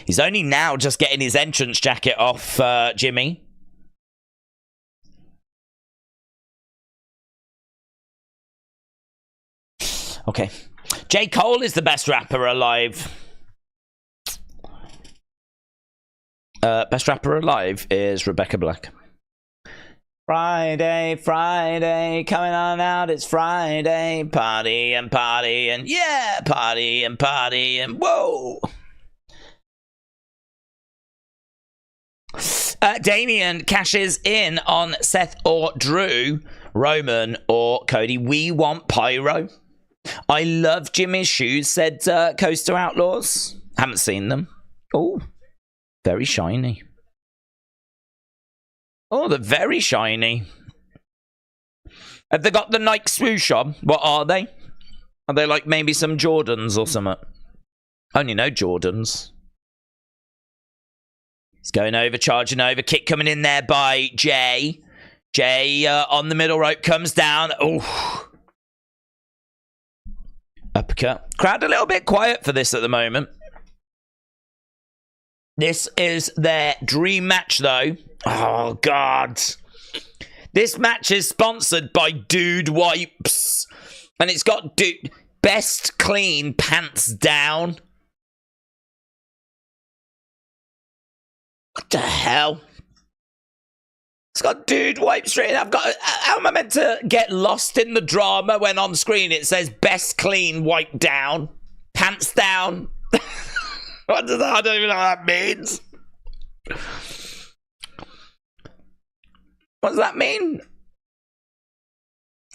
[SPEAKER 1] He's only now just getting his entrance jacket off, Jimmy. Okay. J. Cole is the best rapper alive. Best rapper alive is Rebecca Black. Friday, Friday, coming on out, it's Friday. Party and party and yeah, party and party and whoa. Damien cashes in on Seth or Drew, Roman or Cody. We want pyro. I love Jimmy's shoes, said Coaster Outlaws. Haven't seen them. Oh, very shiny. Oh, they're very shiny. Have they got the Nike swoosh on? What are they? Are they like maybe some Jordans or something? I only know Jordans. He's going over, charging over. Kick coming in there by Jay. Jay on the middle rope comes down. Oh. Uppercut. Crowd a little bit quiet for this at the moment. This is their dream match, though. Oh, God. This match is sponsored by Dude Wipes. And it's got best clean pants down. What the hell? It's got Dude Wipes written. How am I meant to get lost in the drama when on screen it says best clean wipe down, pants down? I don't even know what that means. What does that mean?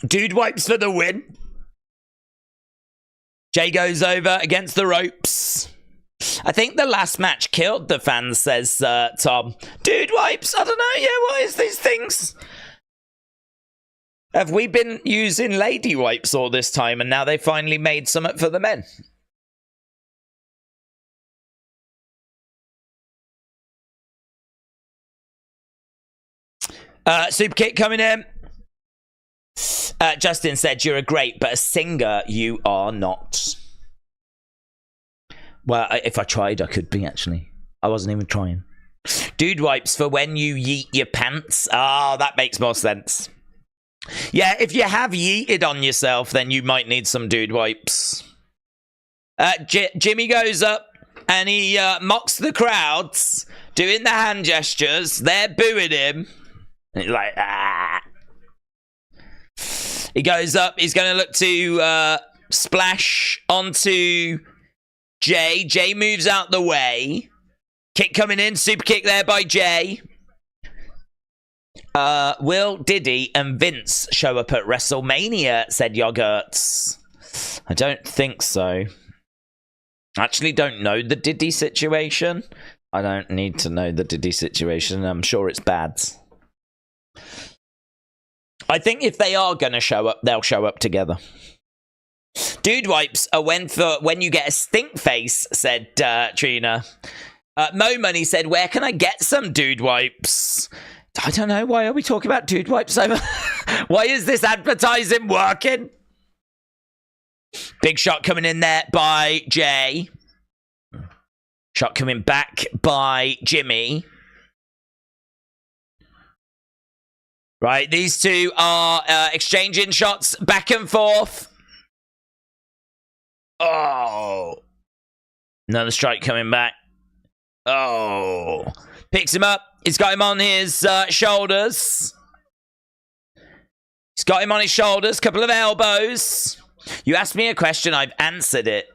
[SPEAKER 1] Dude Wipes for the win. Jay goes over against the ropes. I think the last match killed the fans, says Tom. Dude Wipes, I don't know, yeah, what is these things? Have we been using lady wipes all this time and now they finally made something for the men? Super kick coming in. Justin said, you're a great, but a singer you are not. Well, if I tried, I could be, actually. I wasn't even trying. Dude Wipes for when you yeet your pants. Oh, that makes more sense. Yeah, if you have yeeted on yourself, then you might need some Dude Wipes. Jimmy goes up and he mocks the crowds, doing the hand gestures. They're booing him. And he's like, ah. He goes up. He's going to look to splash onto Jay. Jay moves out the way. Kick coming in. Super kick there by Jay. Will Diddy and Vince show up at WrestleMania, said Yogurts. I don't think so. Actually don't know the Diddy situation. I don't need to know the Diddy situation. I'm sure it's bad. I think if they are going to show up, they'll show up together. Dude Wipes are when you get a stink face, said Trina. Mo Money said, where can I get some Dude Wipes? I don't know. Why are we talking about Dude Wipes? Why is this advertising working? Big shot coming in there by Jay. Shot coming back by Jimmy. Right, these two are exchanging shots back and forth. Oh. Another strike coming back. Oh. Picks him up. He's got him on his shoulders. He's got him on his shoulders. Couple of elbows. You asked me a question. I've answered it.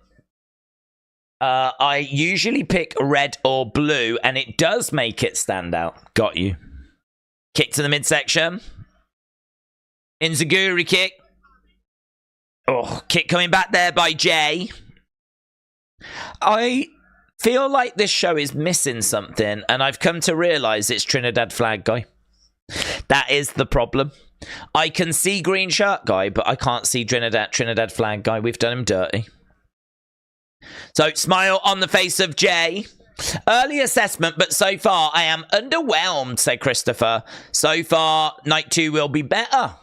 [SPEAKER 1] I usually pick red or blue, and it does make it stand out. Got you. Kick to the midsection. Enziguri kick. Oh, kick coming back there by Jay. I feel like this show is missing something, and I've come to realise it's Trinidad Flag Guy. That is the problem. I can see green shirt guy, but I can't see Trinidad flag guy. We've done him dirty. So, smile on the face of Jay. Early assessment, but so far I am underwhelmed, said Christopher. So far, night 2 will be better.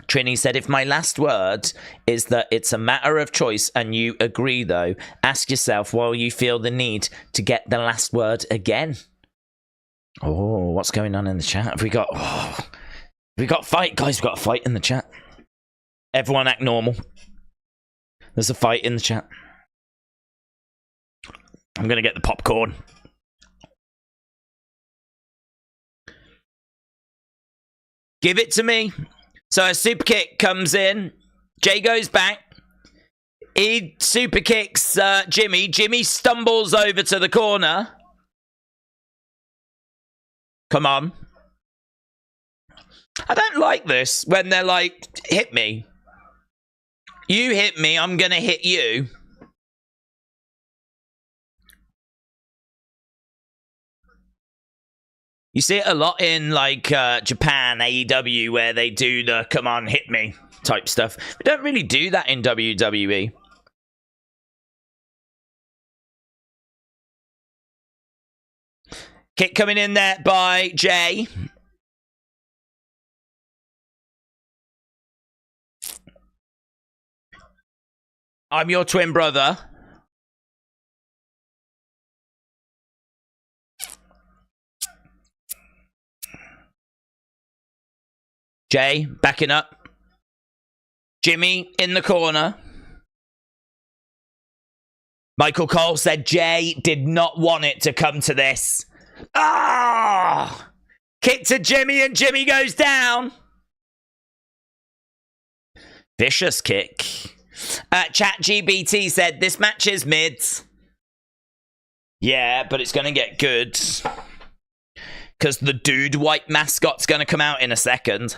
[SPEAKER 1] Trini said, if my last word is that it's a matter of choice and you agree, though, ask yourself why you feel the need to get the last word again. Oh, what's going on in the chat? Have we got... Oh, we got a fight. Guys, we've got a fight in the chat. Everyone act normal. There's a fight in the chat. I'm going to get the popcorn. Give it to me. So a super kick comes in. Jay goes back. He super kicks Jimmy. Jimmy stumbles over to the corner. Come on. I don't like this when they're like, hit me. You hit me, I'm going to hit you. You see it a lot in like Japan, AEW, where they do the come on, hit me type stuff. We don't really do that in WWE. Kick coming in there by Jay. I'm your twin brother. Jay backing up. Jimmy in the corner. Michael Cole said Jay did not want it to come to this. Ah! Kick to Jimmy and Jimmy goes down. Vicious kick. ChatGPT said this match is mids. Yeah, but it's going to get good. Because the dude white mascot's going to come out in a second.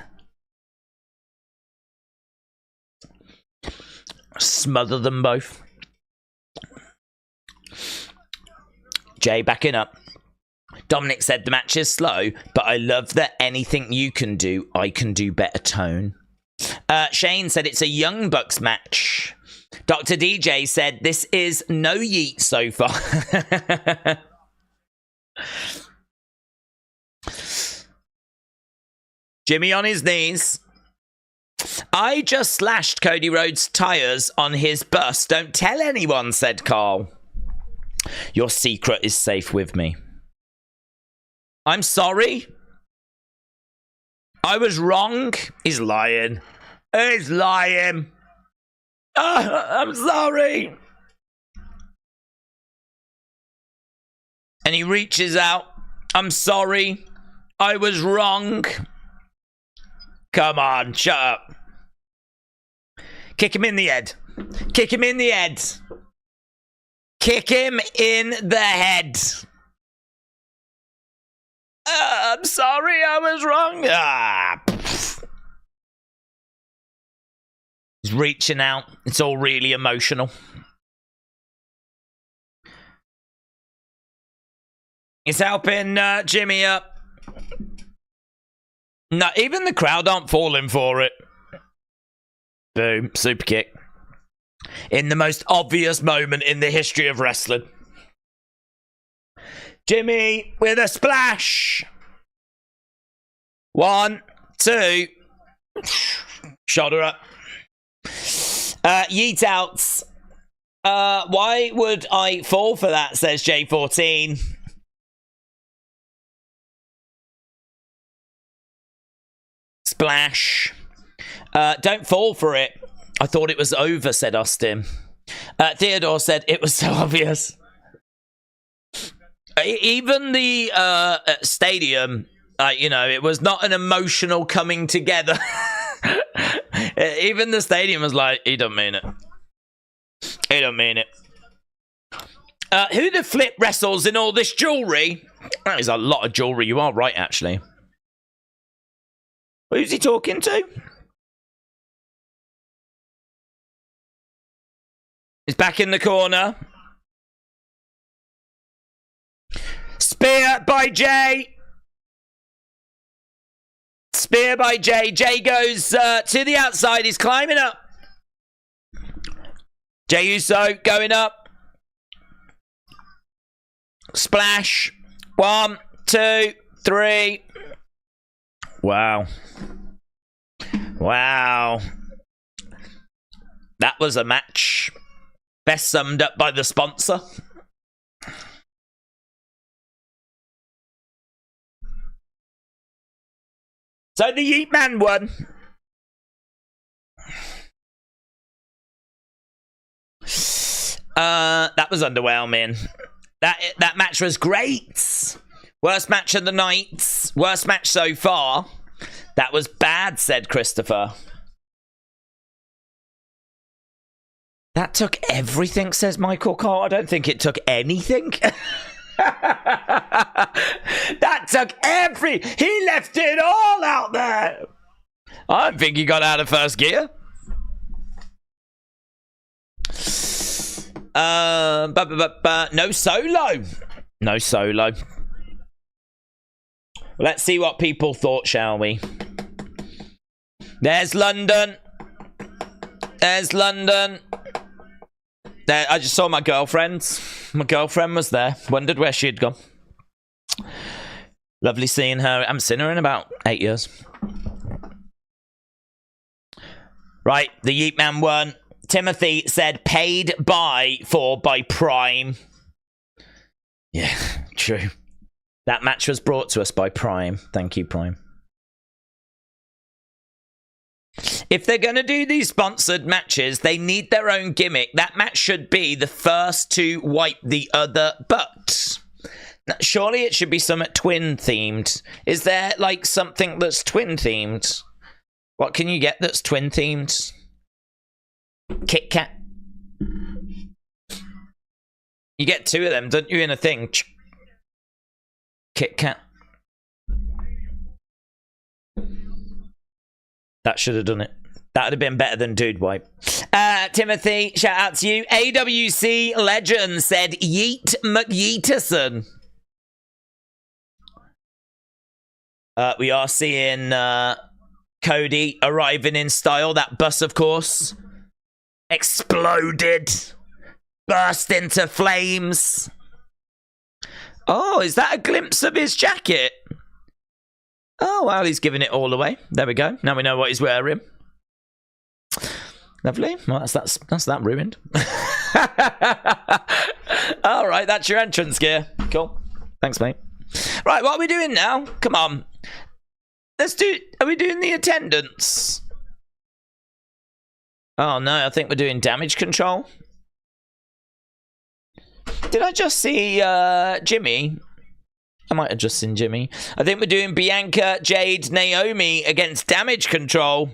[SPEAKER 1] Smother them both. Jay backing up. Dominic said the match is slow, but I love that anything you can do, I can do better tone. Shane said it's a Young Bucks match. Dr. DJ said this is no yeet so far. Jimmy on his knees. I just slashed Cody Rhodes' tires on his bus. Don't tell anyone, said Carl. Your secret is safe with me. I'm sorry. I was wrong. He's lying. He's lying. I'm sorry. And he reaches out. I'm sorry. I was wrong. Come on, shut up. Kick him in the head. Kick him in the head. Kick him in the head. I'm sorry, I was wrong. He's reaching out. It's all really emotional. He's helping Jimmy up. No, even the crowd aren't falling for it. Boom, super kick. In the most obvious moment in the history of wrestling. Jimmy with a splash. 1, 2. Shoulder up. Yeet outs. Why would I fall for that, says J14. Splash. Don't fall for it. I thought it was over, said Austin. Theodore said it was so obvious. Even the stadium, you know, it was not an emotional coming together. Even the stadium was like, he don't mean it. He don't mean it. Who the flip wrestles in all this jewellery? That is a lot of jewellery. You are right, actually. Who's he talking to? He's back in the corner. Spear by Jay. Spear by Jay. Jay goes to the outside. He's climbing up. Jey Uso going up. Splash. 1, 2, 3. Wow. Wow. That was a match. Best summed up by the sponsor. So the Yeet Man won. That was underwhelming. That match was great. Worst match of the night. Worst match so far. That was bad, said Christopher. That took everything, says Michael Cole. I don't think it took anything. That took he left it all out there. I don't think he got out of first gear. No solo. No solo. Let's see what people thought, shall we? There's London. There's London. There, I just saw my girlfriend. My girlfriend was there. Wondered where she had gone. Lovely seeing her. I haven't seen her in about 8 years. Right, the Yeet Man won. Timothy said paid by Prime. Yeah, true. That match was brought to us by Prime. Thank you, Prime. If they're going to do these sponsored matches, they need their own gimmick. That match should be the first to wipe the other butt. Surely it should be somewhat twin-themed. Is there, like, something that's twin-themed? What can you get that's twin-themed? Kit Kat. You get 2 of them, don't you, in a thing? Kit Kat. That should have done it. That would have been better than Dude Wipe. Timothy, shout out to you. AWC Legend said Yeet McYeaterson. We are seeing Cody arriving in style. That bus, of course, exploded. Burst into flames. Oh, is that a glimpse of his jacket? Oh, well, he's giving it all away. There we go. Now we know what he's wearing. Lovely. Well, that's that ruined. All right, that's your entrance gear. Cool. Thanks, mate. Right, what are we doing now? Come on. Are we doing the attendance? Oh, no, I think we're doing damage control. Did I just see Jimmy? I might have just seen Jimmy. I think we're doing Bianca, Jade, Naomi against damage control.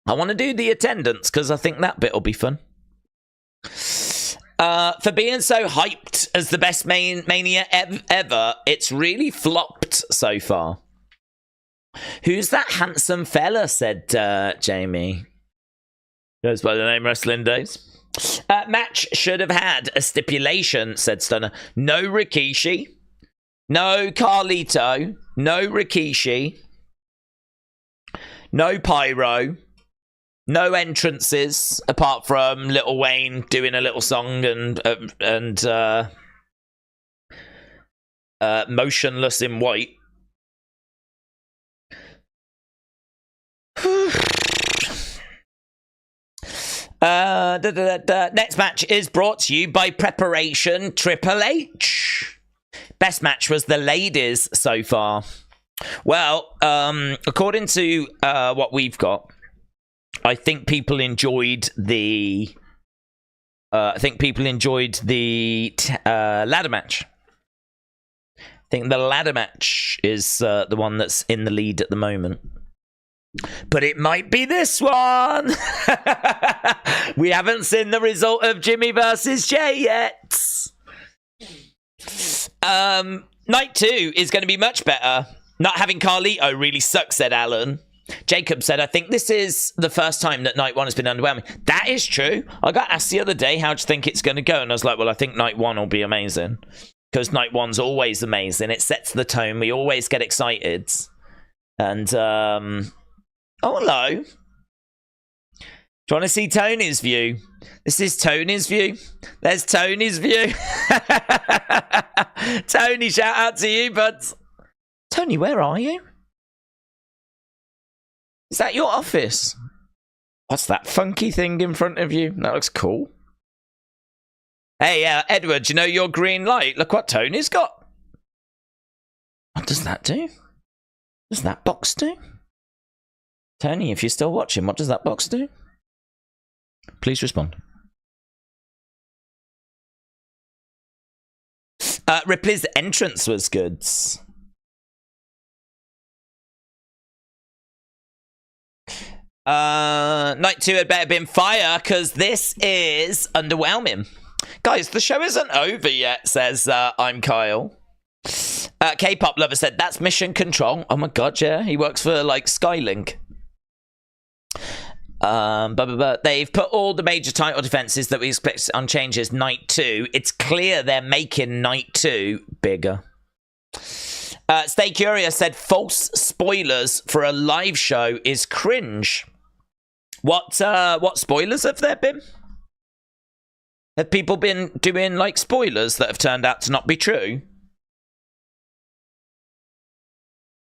[SPEAKER 1] I want to do the attendance because I think that bit will be fun. For being so hyped as the best Mania ever, it's really flopped so far. Who's that handsome fella, said Jamie. Goes by the name Wrestling Days. Match should have had a stipulation, said Stunner. No Rikishi. No Carlito. No Rikishi. No Pyro. No entrances, apart from Lil Wayne doing a little song and Motionless in White. Next match is brought to you by Preparation Triple H. Best match was the ladies so far. Well, according to what we've got, I think people enjoyed the. Ladder match. I think the ladder match is the one that's in the lead at the moment. But it might be this one. We haven't seen the result of Jimmy versus Jay yet. Night 2 is going to be much better. Not having Carlito really sucks, said Alan. Jacob said, I think this is the first time that night 1 has been underwhelming. That is true. I got asked the other day, how do you think it's going to go? And I was like, well, I think night 1 will be amazing. because night one's always amazing. It sets the tone. We always get excited. And, oh, hello. Do you want to see Tony's view? This is Tony's view. There's Tony's view. Tony, shout out to you, bud. Tony, where are you? Is that your office? What's that funky thing in front of you? That looks cool. Hey, Edward, you know your green light? Look what Tony's got. What does that do? What does that box do? Tony, if you're still watching, what does that box do? Please respond. Ripley's entrance was good. Night 2 had better been fire, because this is underwhelming. Guys, the show isn't over yet, says I'm Kyle. K-pop lover said, that's Mission Control. Oh my god, yeah. He works for, like, Skylink. They've put all the major title defenses that we expect on changes night 2. It's clear they're making night 2 bigger. Stay Curious said, false spoilers for a live show is cringe. What spoilers have there been? Have people been doing, like, spoilers that have turned out to not be true?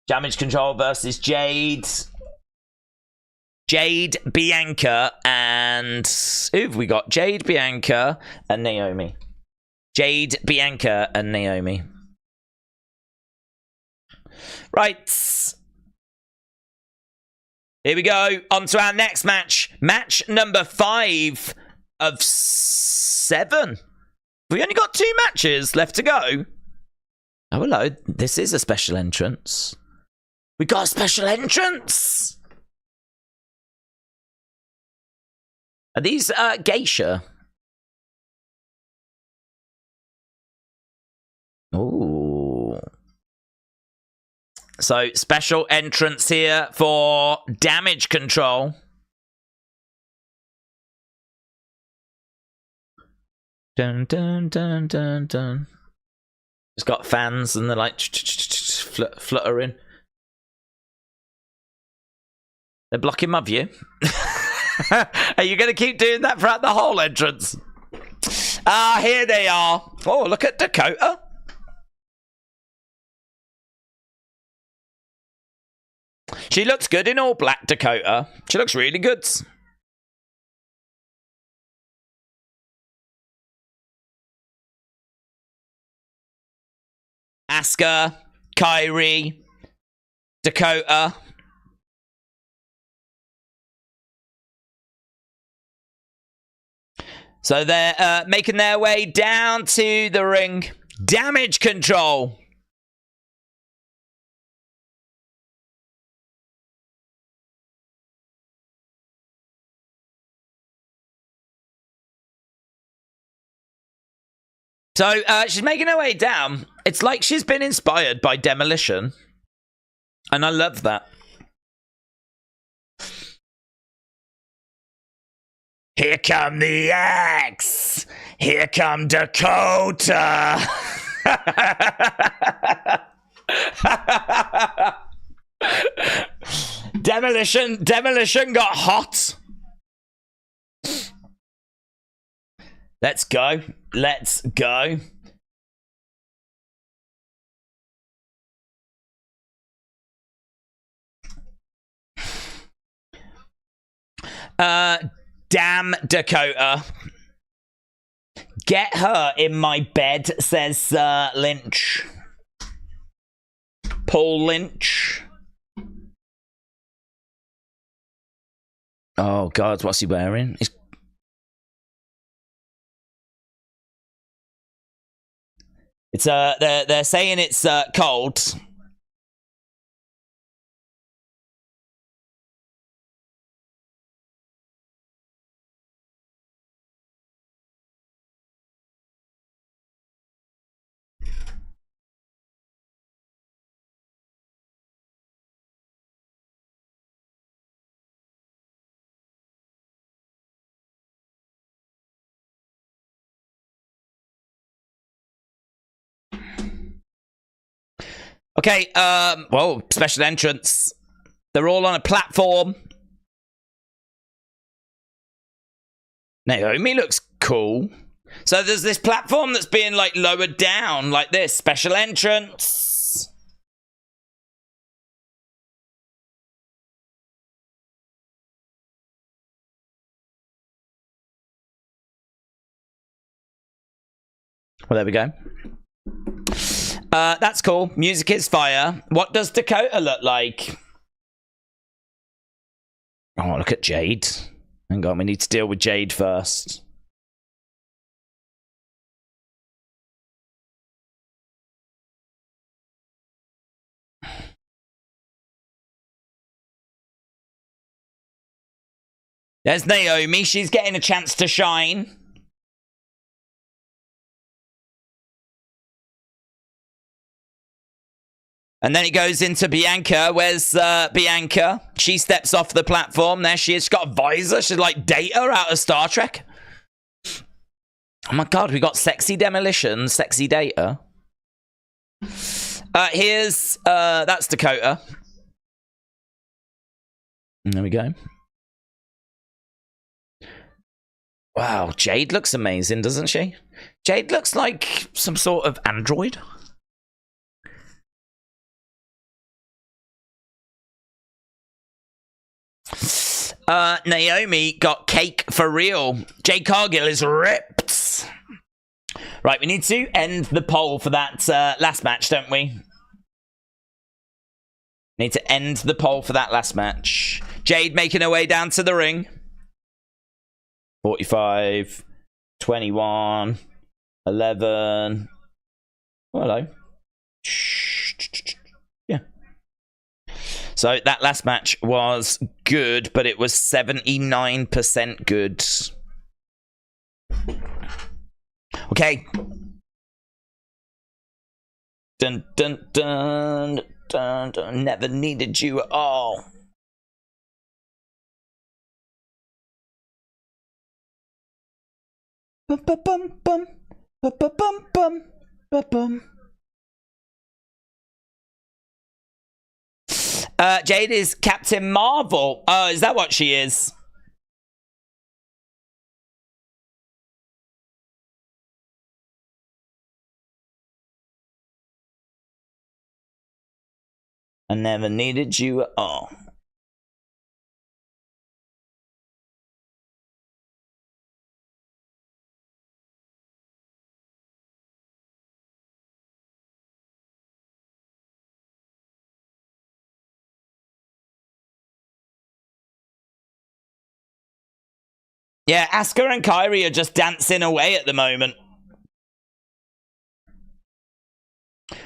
[SPEAKER 1] Damage Control versus Jade. Jade, Bianca, and... Who've we got? Jade, Bianca, and Naomi. Jade, Bianca, and Naomi. Right. Here we go. On to our next match. Match number 5 of 7. We only got 2 matches left to go. Oh, hello. This is a special entrance. We got a special entrance. Are these geisha? Ooh. So, special entrance here for Damage Control. Dun, dun, dun, dun, dun. It's got fans and they're like fluttering. They're blocking my view. Are you going to keep doing that throughout the whole entrance? Ah, here they are. Oh, look at Dakota. She looks good in all black, Dakota. She looks really good. Asuka, Kairi, Dakota. So they're making their way down to the ring. Damage Control. So she's making her way down. It's like she's been inspired by Demolition. And I love that. Here come the X. Here come Dakota. Demolition got hot. Let's go. Let's go. Damn Dakota. Get her in my bed, says Lynch. Paul Lynch. Oh, God, what's he wearing? It's they're saying it's cold. Okay, whoa, special entrance. They're all on a platform. Naomi looks cool. So there's this platform that's being, like, lowered down like this. Special entrance. Well, there we go. That's cool. Music is fire. What does Dakota look like? Oh, look at Jade. Hang on, we need to deal with Jade first. There's Naomi. She's getting a chance to shine. And then it goes into Bianca. Where's Bianca? She steps off the platform. There she is. She's got a visor. She's like Data out of Star Trek. Oh my god, we got sexy Demolition, sexy Data. Here's that's Dakota. There we go. Wow, Jade looks amazing, doesn't she? Jade looks like some sort of android. Naomi got cake for real. Jade Cargill is ripped. Right, we need to end the poll for that last match, don't we? Need to end the poll for that last match. Jade making her way down to the ring. 45, 21, 11. Oh, hello. Yeah. So that last match was good, but it was 79% good. Okay. Dun, dun, dun, dun, dun. Never needed you at all. Bum, bum, bum, bum, bum, bum, bum, bum, bum. Jade is Captain Marvel. Oh, is that what she is? I never needed you at all. Yeah, Asuka and Kairi are just dancing away at the moment.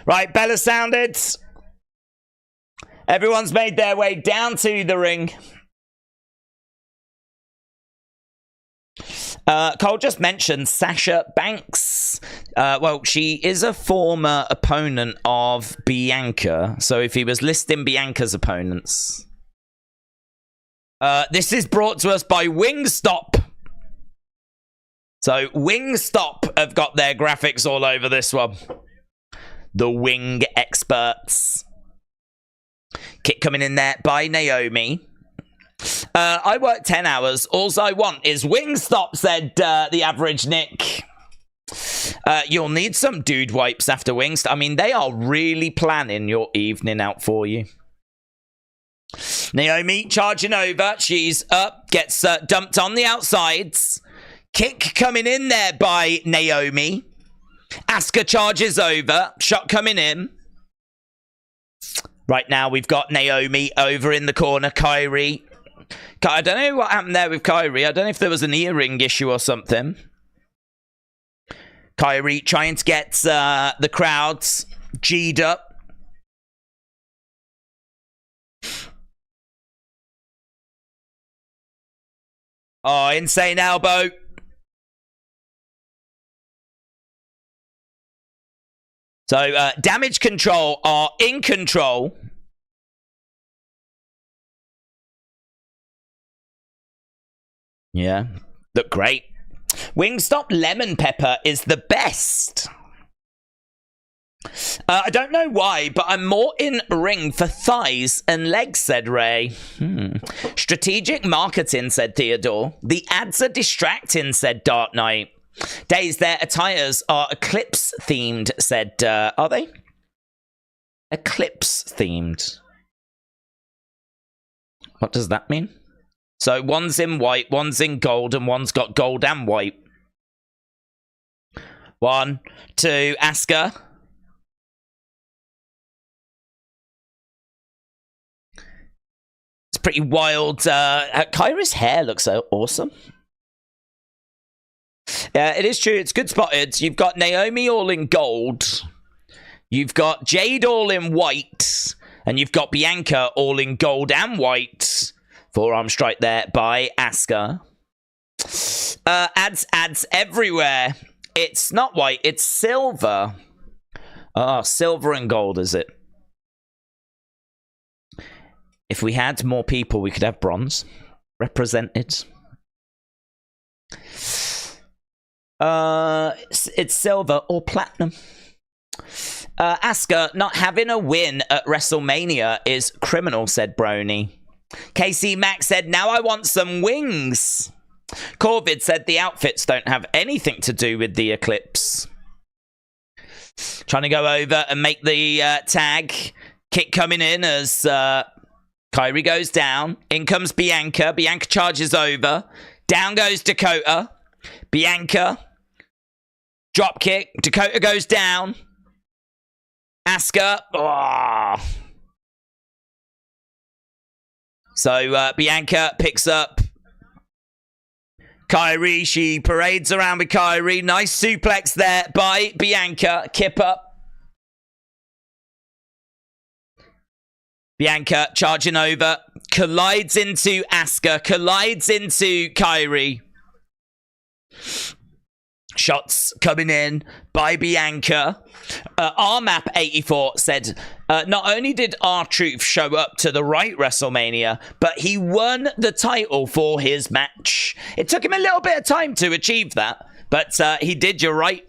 [SPEAKER 1] Right, Bella sounded. Everyone's made their way down to the ring. Cole just mentioned Sasha Banks. Well, she is a former opponent of Bianca. So if he was listing Bianca's opponents. This is brought to us by Wingstop. So Wingstop have got their graphics all over this one. The Wing experts. Kick coming in there by Naomi. I work 10 hours. All I want is Wingstop, said the average Nick. You'll need some dude wipes after Wingstop. I mean, they are really planning your evening out for you. Naomi charging over. She's up. Gets dumped on the outsides. Kick coming in there by Naomi. Asuka charges over. Shot coming in. Right now, we've got Naomi over in the corner. Kairi. I don't know what happened there with Kairi. I don't know if there was an earring issue or something. Kairi trying to get the crowds G'd up. Oh, insane elbow. So, Damage Control are in control. Yeah, look great. Wingstop Lemon Pepper is the best. I don't know why, but I'm more in ring for thighs and legs, said Ray. Strategic marketing, said Theodore. The ads are distracting, said Dark Knight. Days, their attires are eclipse-themed, said... are they? Eclipse-themed. What does that mean? So one's in white, one's in gold, and one's got gold and white. 1, 2, Asuka. It's pretty wild. Kyra's hair looks so awesome. Yeah, it is true. It's good spotted. You've got Naomi all in gold. You've got Jade all in white. And you've got Bianca all in gold and white. Forearm strike there by Asuka. Ads everywhere. It's not white, it's silver. Oh, silver and gold, is it? If we had more people, we could have bronze represented. It's silver or platinum. Asuka not having a win at WrestleMania is criminal, said Brony. KC Max said, now I want some wings. Corvid said the outfits don't have anything to do with the eclipse. Trying to go over and make the tag. Kick coming in as Kyrie goes down. In comes Bianca. Bianca charges over. Down goes Dakota. Bianca. Drop kick. Dakota goes down. Asuka. Oh. So Bianca picks up Kyrie. She parades around with Kyrie. Nice suplex there by Bianca. Kip up. Bianca charging over. Collides into Asuka. Collides into Kyrie. Shots coming in by Bianca. RMAP84 said, not only did R-Truth show up to the right WrestleMania, but he won the title for his match. It took him a little bit of time to achieve that, but he did, you're right.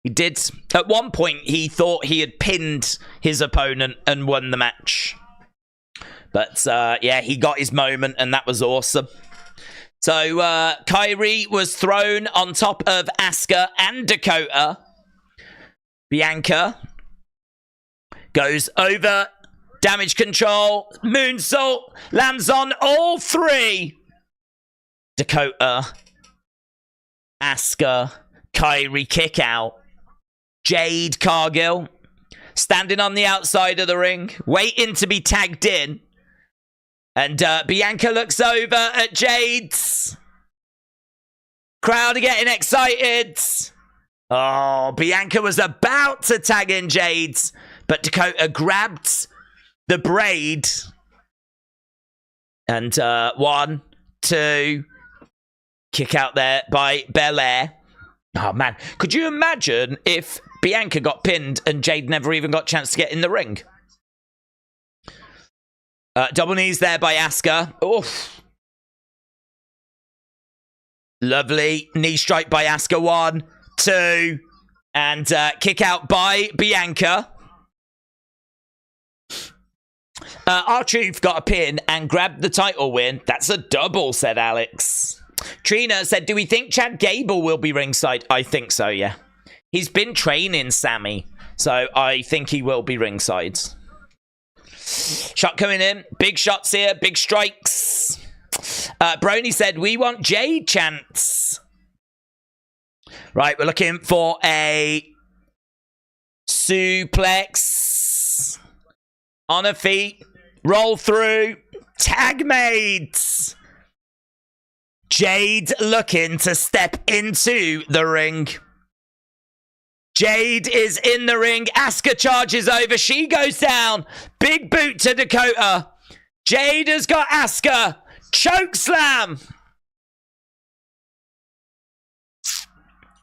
[SPEAKER 1] He did. At one point, he thought he had pinned his opponent and won the match. But, yeah, he got his moment, and that was awesome. So, Kyrie was thrown on top of Asuka and Dakota. Bianca goes over. Damage control. Moonsault. Lands on all three. Dakota. Asuka. Kyrie kick out. Jade Cargill. Standing on the outside of the ring. Waiting to be tagged in. And Bianca looks over at Jade's. Crowd are getting excited. Oh, Bianca was about to tag in Jade's, but Dakota grabbed the braid. And 1, 2, kick out there by Belair. Oh, man. Could you imagine if Bianca got pinned and Jade never even got a chance to get in the ring? Double knees there by Asuka. Oof. Lovely. Knee strike by Asuka. 1, 2. And kick out by Bianca. R-Truth got a pin and grabbed the title win. That's a double, said Alex. Trina said, do we think Chad Gable will be ringside? I think so, yeah. He's been training Sami. So I think he will be ringside. Shot coming in. Big shots here. Big strikes. Brony said, we want Jade chants. Right, we're looking for a suplex. On her feet. Roll through. Tag mates. Jade looking to step into the ring. Jade is in the ring. Asuka charges over. She goes down. Big boot to Dakota. Jade has got Asuka. Choke slam.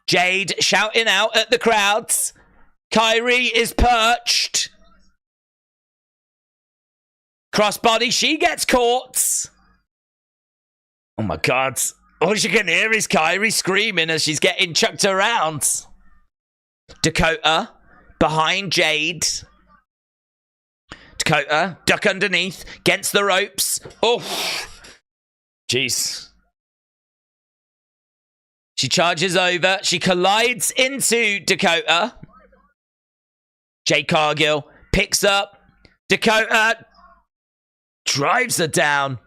[SPEAKER 1] Jade shouting out at the crowds. Kyrie is perched. Crossbody. She gets caught. Oh my God. All you can hear is Kyrie screaming as she's getting chucked around. Dakota behind Jade. Dakota, duck underneath, against the ropes. Oh, jeez. She charges over. She collides into Dakota. Jade Cargill picks up. Dakota drives her down.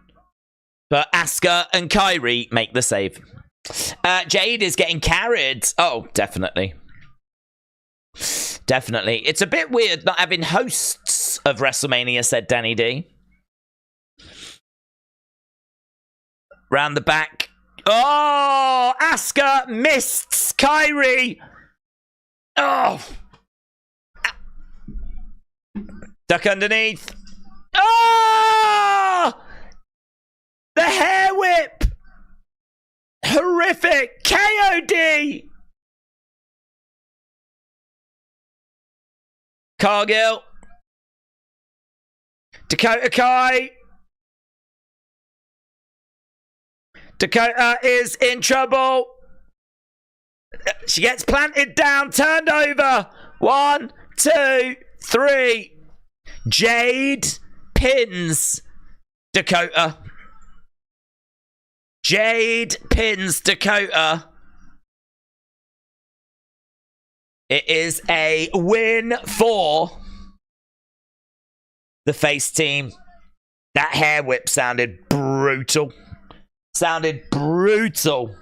[SPEAKER 1] But Asuka and Kairi make the save. Jade is getting carried. Oh, definitely. Definitely. It's a bit weird not having hosts of WrestleMania, said Danny D. Round the back. Oh, Asuka missed Kairi. Oh. Duck underneath. Oh! The hair whip. Horrific. KOD. Cargill. Dakota Kai. Dakota is in trouble. She gets planted down, turned over. 1, 2, 3. Jade pins Dakota. Jade pins Dakota. It is a win for the face team. That hair whip sounded brutal. Sounded brutal.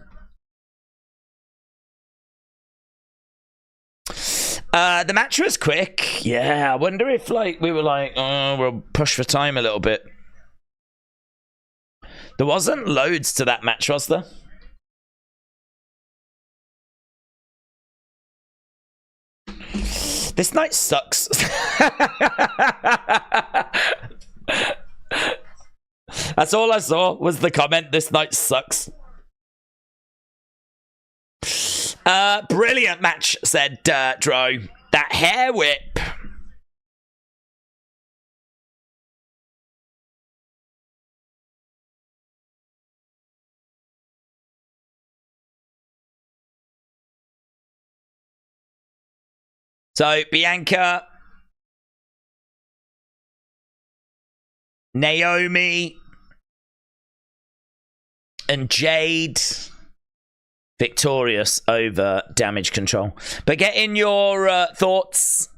[SPEAKER 1] The match was quick. Yeah, I wonder if we were like, oh, we'll push for time a little bit. There wasn't loads to that match, was there? This night sucks. That's all I saw was the comment, this night sucks. Brilliant match, said Dro. That hair whip. So, Bianca, Naomi, and Jade victorious over Damage Control. But get in your thoughts.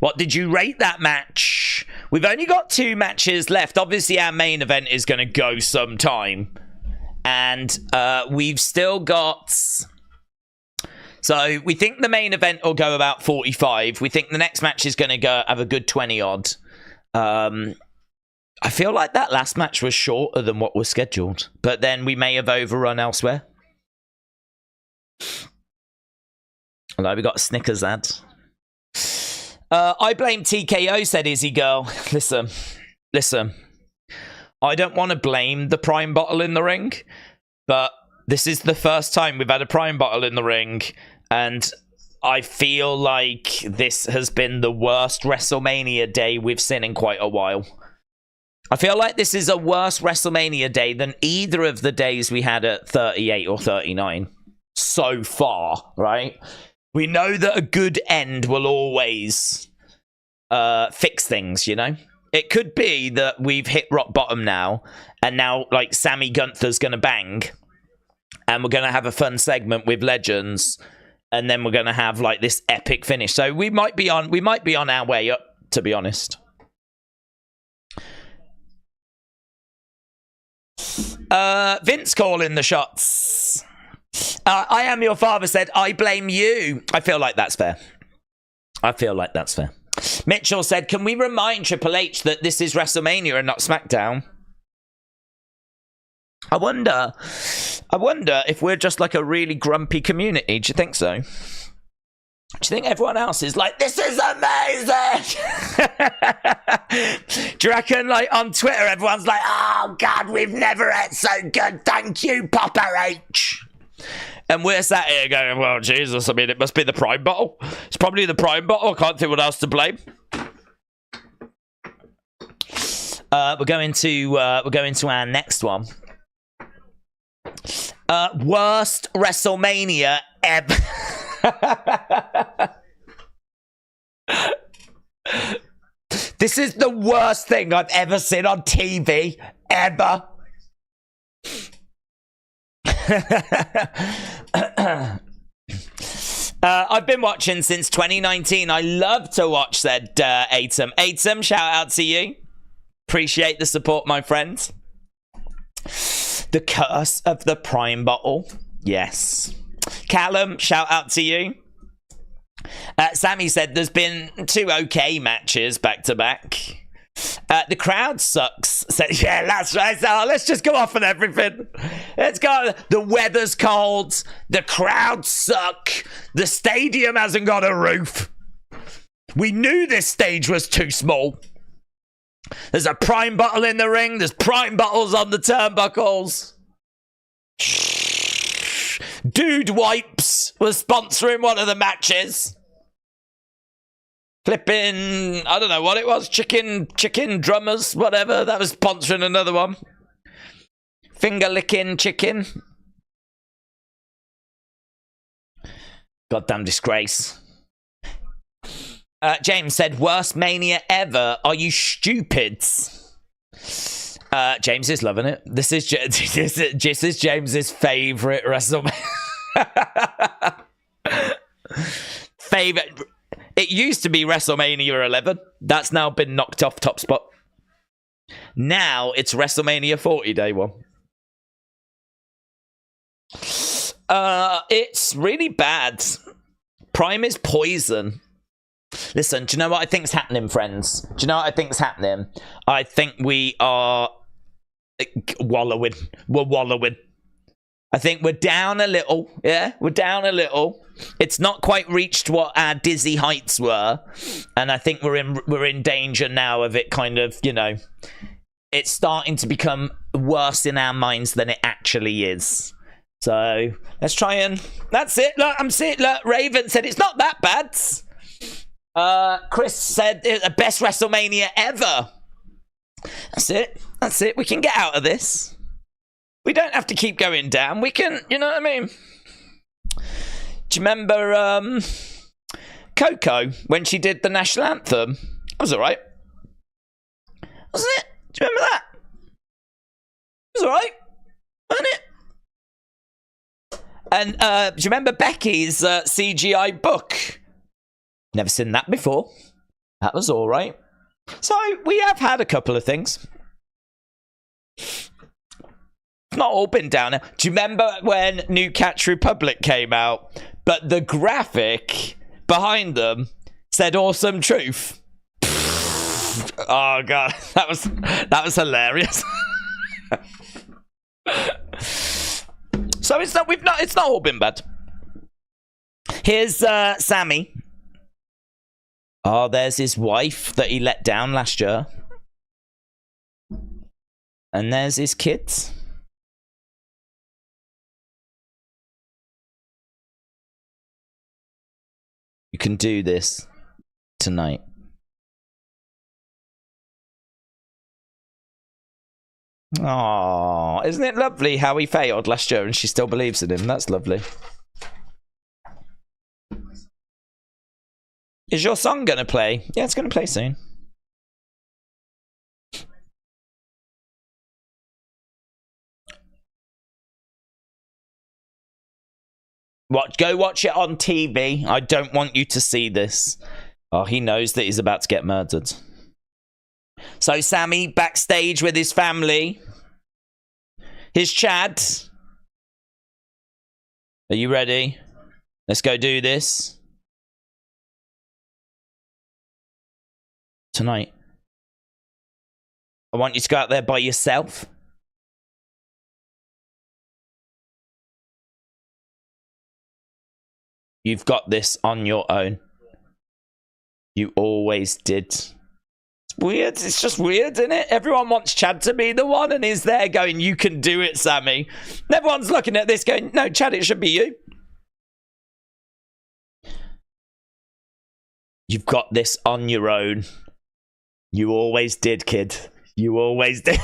[SPEAKER 1] What did you rate that match? We've only got 2 matches left. Obviously, our main event is going to go some time. And we've still got... So we think the main event will go about 45. We think the next match is going to go have a good 20 odd. I feel like that last match was shorter than what was scheduled, but then we may have overrun elsewhere. Although we got a Snickers ad. I blame TKO, said Izzy Girl. Listen. I don't want to blame the Prime bottle in the ring, but this is the first time we've had a Prime bottle in the ring. And I feel like this has been the worst WrestleMania day we've seen in quite a while. I feel like this is a worse WrestleMania day than either of the days we had at 38 or 39 so far, right? We know that a good end will always fix things, you know? It could be that we've hit rock bottom now, and now, like, Sami Gunther's going to bang, and we're going to have a fun segment with Legends, and then we're going to have like this epic finish. So we might be on our way up, to be honest. Vince calling the shots. I am your father, said, I blame you. I feel like that's fair. Mitchell said, can we remind Triple H that this is WrestleMania and not SmackDown? I wonder if we're just like a really grumpy community. Do you think so? Do you think everyone else is like, this is amazing? Do you reckon, like, on Twitter, everyone's like, oh, God, we've never ate so good. Thank you, Papa H. And we're sat here going, well, Jesus, I mean, it must be the Prime bottle. It's probably the Prime bottle. I can't think what else to blame. We're going to our next one. Worst WrestleMania ever. This is the worst thing I've ever seen on TV, ever. I've been watching since 2019. I love to watch, said Atem. Atem, shout out to you. Appreciate the support, my friend. The curse of the prime bottle. Yes. Callum, shout out to you. Sami said there's been 2 okay matches back to back. The crowd sucks. Said, yeah, that's right. So let's just go off on everything. Let's go. The weather's cold. The crowd suck. The stadium hasn't got a roof. We knew this stage was too small. There's a prime bottle in the ring. There's prime bottles on the turnbuckles. Dude Wipes was sponsoring one of the matches. Flipping, I don't know what it was. Chicken drummers, whatever. That was sponsoring another one. Finger licking chicken. Goddamn disgrace. James said, worst Mania ever. Are you stupid? James is loving it. This is James's favourite WrestleMania. Favourite. It used to be WrestleMania 11. That's now been knocked off top spot. Now it's WrestleMania 40 day one. It's really bad. Prime is poison. Listen, do you know what I think's happening, friends? Do you know what I think's happening? I think we are wallowing. We're wallowing. I think we're down a little. Yeah, we're down a little. It's not quite reached what our dizzy heights were, and I think we're in danger now of it kind of, you know, it's starting to become worse in our minds than it actually is. So let's try and that's it. Look, I'm seeing. Look, Raven said it's not that bad. Chris said it's the best WrestleMania ever. That's it. That's it. We can get out of this. We don't have to keep going down. We can, you know what I mean? Do you remember Coco when she did the national anthem? That was alright. Wasn't it? Do you remember that? It was alright. Wasn't it? And do you remember Becky's CGI book? Never seen that before. That was alright. So we have had a couple of things. Not all been down there. Do you remember when New Catch Republic came out, but the graphic behind them said "Awesome Truth"? Oh god, that was hilarious. So it's not all been bad. Here's Sami. Oh, there's his wife that he let down last year, and there's his kids. You can do this tonight. Oh, isn't it lovely how he failed last year and she still believes in him? That's lovely. Is your song going to play? Yeah, it's going to play soon. Go watch it on TV. I don't want you to see this. Oh, he knows that he's about to get murdered. So Sami backstage with his family. Here's Chad. Are you ready? Let's go do this. Tonight. I want you to go out there by yourself. You've got this on your own. You always did. It's weird. It's just weird, isn't it? Everyone wants Chad to be the one and he's there going, you can do it, Sami. And everyone's looking at this going, no, Chad, it should be you. You've got this on your own. You always did, kid. You always did.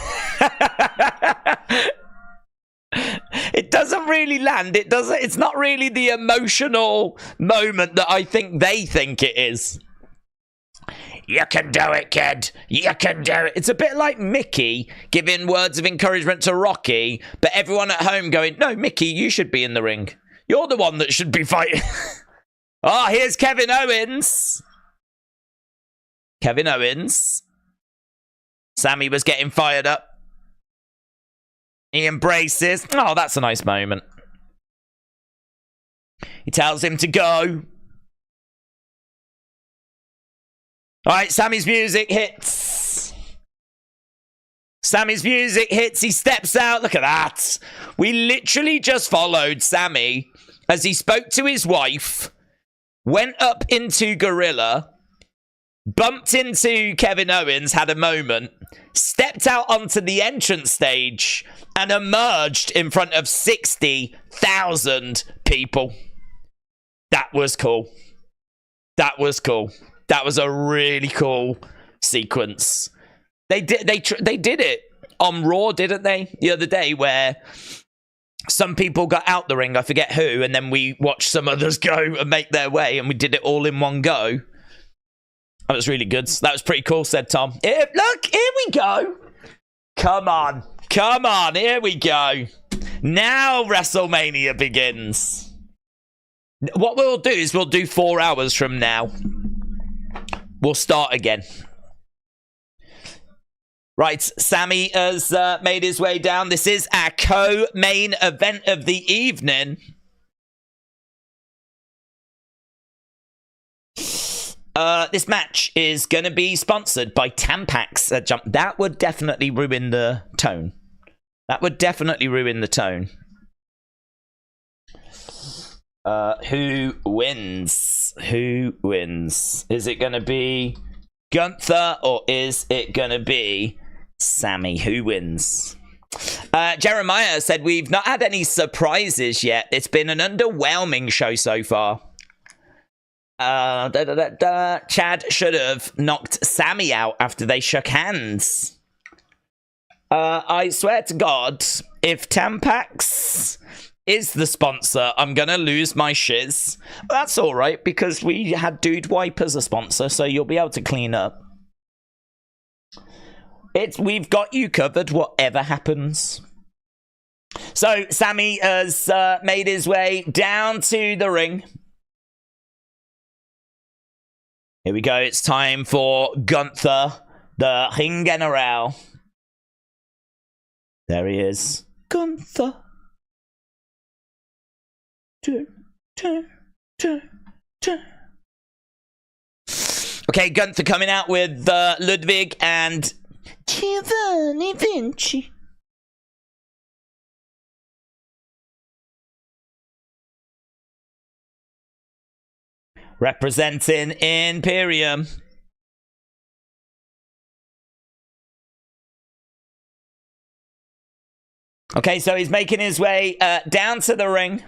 [SPEAKER 1] It doesn't really land. It doesn't. It's not really the emotional moment that I think they think it is. You can do it, kid. You can do it. It's a bit like Mickey giving words of encouragement to Rocky, but everyone at home going, no, Mickey, you should be in the ring. You're the one that should be fighting. Oh, here's Kevin Owens. Kevin Owens. Sami was getting fired up. He embraces. Oh, that's a nice moment. He tells him to go. All right, Sami's music hits. Sami's music hits. He steps out. Look at that. We literally just followed Sami as he spoke to his wife, went up into Gorilla, bumped into Kevin Owens, had a moment, stepped out onto the entrance stage, and emerged in front of 60,000 people. That was cool. That was cool. That was a really cool sequence. They did it on Raw, didn't they? The other day, where some people got out the ring, I forget who, and then we watched some others go and make their way, and we did it all in one go. That was really good. That was pretty cool, said Tom. Look, here we go. Come on. Come on, here we go. Now WrestleMania begins. What we'll do is we'll do 4 hours from now. We'll start again. Right, Sami has made his way down. This is our co-main event of the evening. This match is going to be sponsored by Tampax. That would definitely ruin the tone. That would definitely ruin the tone. Who wins? Who wins? Is it going to be Gunther or is it going to be Sami? Who wins? Jeremiah said we've not had any surprises yet. It's been an underwhelming show so far. Chad should have knocked Sami out after they shook hands. I swear to God, if Tampax is the sponsor, I'm gonna lose my shiz. That's all right, because we had Dude Wipe as a sponsor, so you'll be able to clean up. We've got you covered, whatever happens. So Sami has made his way down to the ring. Here we go. It's time for Gunther, the Ring General. There he is. Gunther. Okay, Gunther coming out with Ludwig and Giovanni Vinci. Representing Imperium. Okay, so he's making his way down to the ring.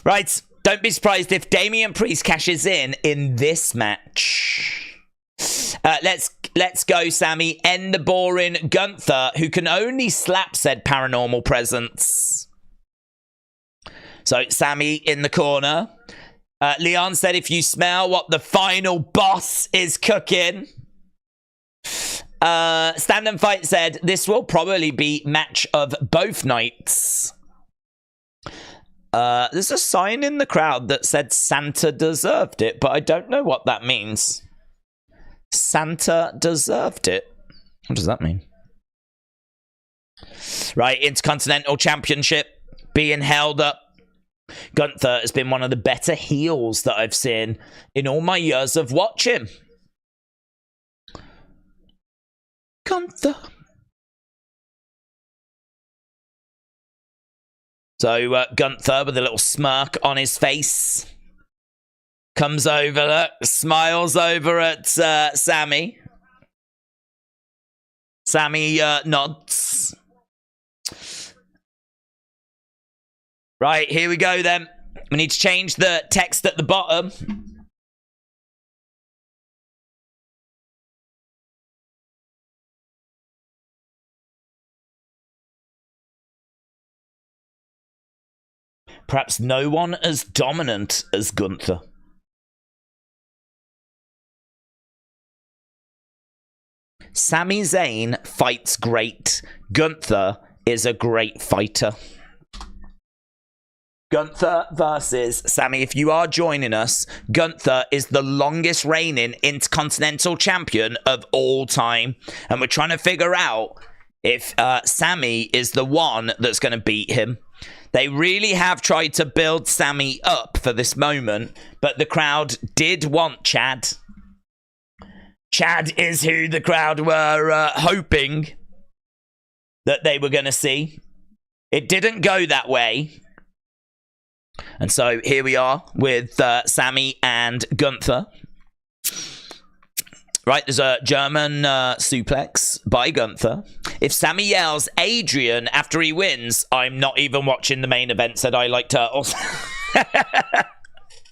[SPEAKER 1] Right, don't be surprised if Damian Priest cashes in this match. Let's go, Sami. End the boring Gunther, who can only slap said paranormal presence. So, Sami in the corner. Leon said, if you smell what the final boss is cooking. Stand and Fight said, this will probably be match of both nights. There's a sign in the crowd that said Santa deserved it, but I don't know what that means. Santa deserved it. What does that mean? Right, Intercontinental Championship being held up. Gunther has been one of the better heels that I've seen in all my years of watching. Gunther. So Gunther with a little smirk on his face comes over, look, smiles over at Sami. Sami nods. Right, here we go then. We need to change the text at the bottom. Perhaps no one as dominant as Gunther. Sami Zayn fights great. Gunther is a great fighter. Gunther versus Sami. If you are joining us, Gunther is the longest reigning Intercontinental Champion of all time. And we're trying to figure out if Sami is the one that's going to beat him. They really have tried to build Sami up for this moment, but the crowd did want Chad. Chad is who the crowd were hoping that they were going to see. It didn't go that way. And so here we are with Sami and Gunther. Right, there's a German suplex by Gunther. If Sami yells Adrian after he wins, I'm not even watching the main event, said I Like Turtles.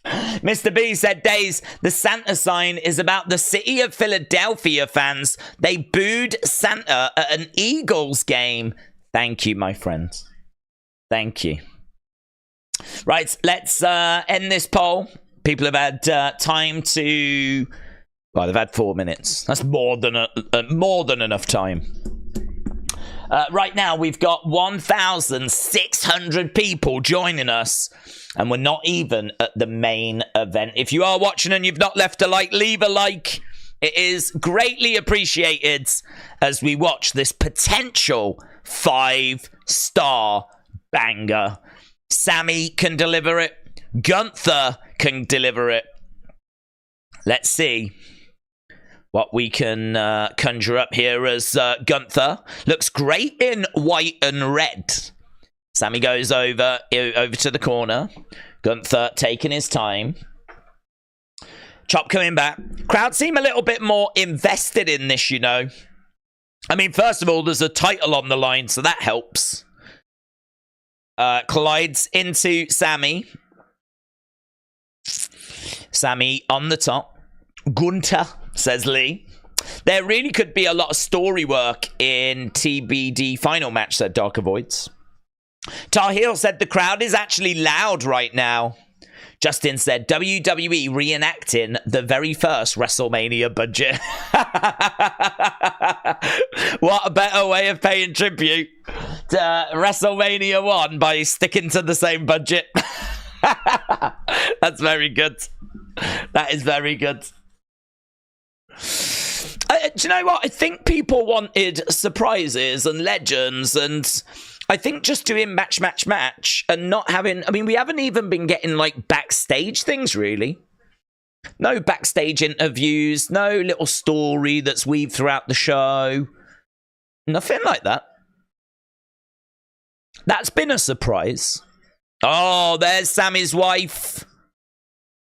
[SPEAKER 1] Mr. B said, Days, the Santa sign is about the city of Philadelphia fans. They booed Santa at an Eagles game. Thank you, my friends. Thank you. Right, let's end this poll. People have had time to... Well, they've had 4 minutes. That's more than enough time. Right now, we've got 1,600 people joining us, and we're not even at the main event. If you are watching and you've not left a like, leave a like. It is greatly appreciated as we watch this potential 5-star banger. Sami can deliver it. Gunther can deliver it. Let's see what we can conjure up here as Gunther looks great in white and red. Sami goes over to the corner. Gunther taking his time. Chop coming back. Crowd seem a little bit more invested in this, you know. I mean, first of all, there's a title on the line, so that helps. Collides into Sami. Sami on the top. Gunther, says Lee. There really could be a lot of story work in TBD final match, said Dark Avoids. Tar Heel said the crowd is actually loud right now. Justin said WWE reenacting the very first WrestleMania budget. What a better way of paying tribute to WrestleMania 1 by sticking to the same budget. That's very good. That is very good. Do you know what? I think people wanted surprises and legends, and I think just doing match and not having... I mean, we haven't even been getting, like, backstage things, really. No backstage interviews, no little story that's weaved throughout the show. Nothing like that. That's been a surprise. Oh, there's Sami's wife.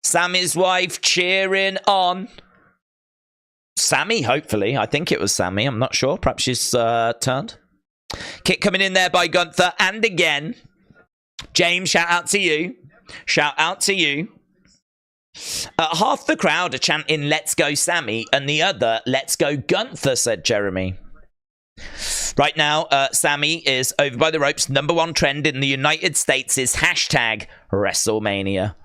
[SPEAKER 1] Sami's wife cheering on. Sami, hopefully. I think it was Sami. I'm not sure. Perhaps she's turned. Kick coming in there by Gunther. And again. James, shout out to you. Shout out to you. Half the crowd are chanting, let's go Sami. And the other, let's go Gunther, said Jeremy. Right now, Sami is over by the ropes. #1 trend in the United States is hashtag WrestleMania.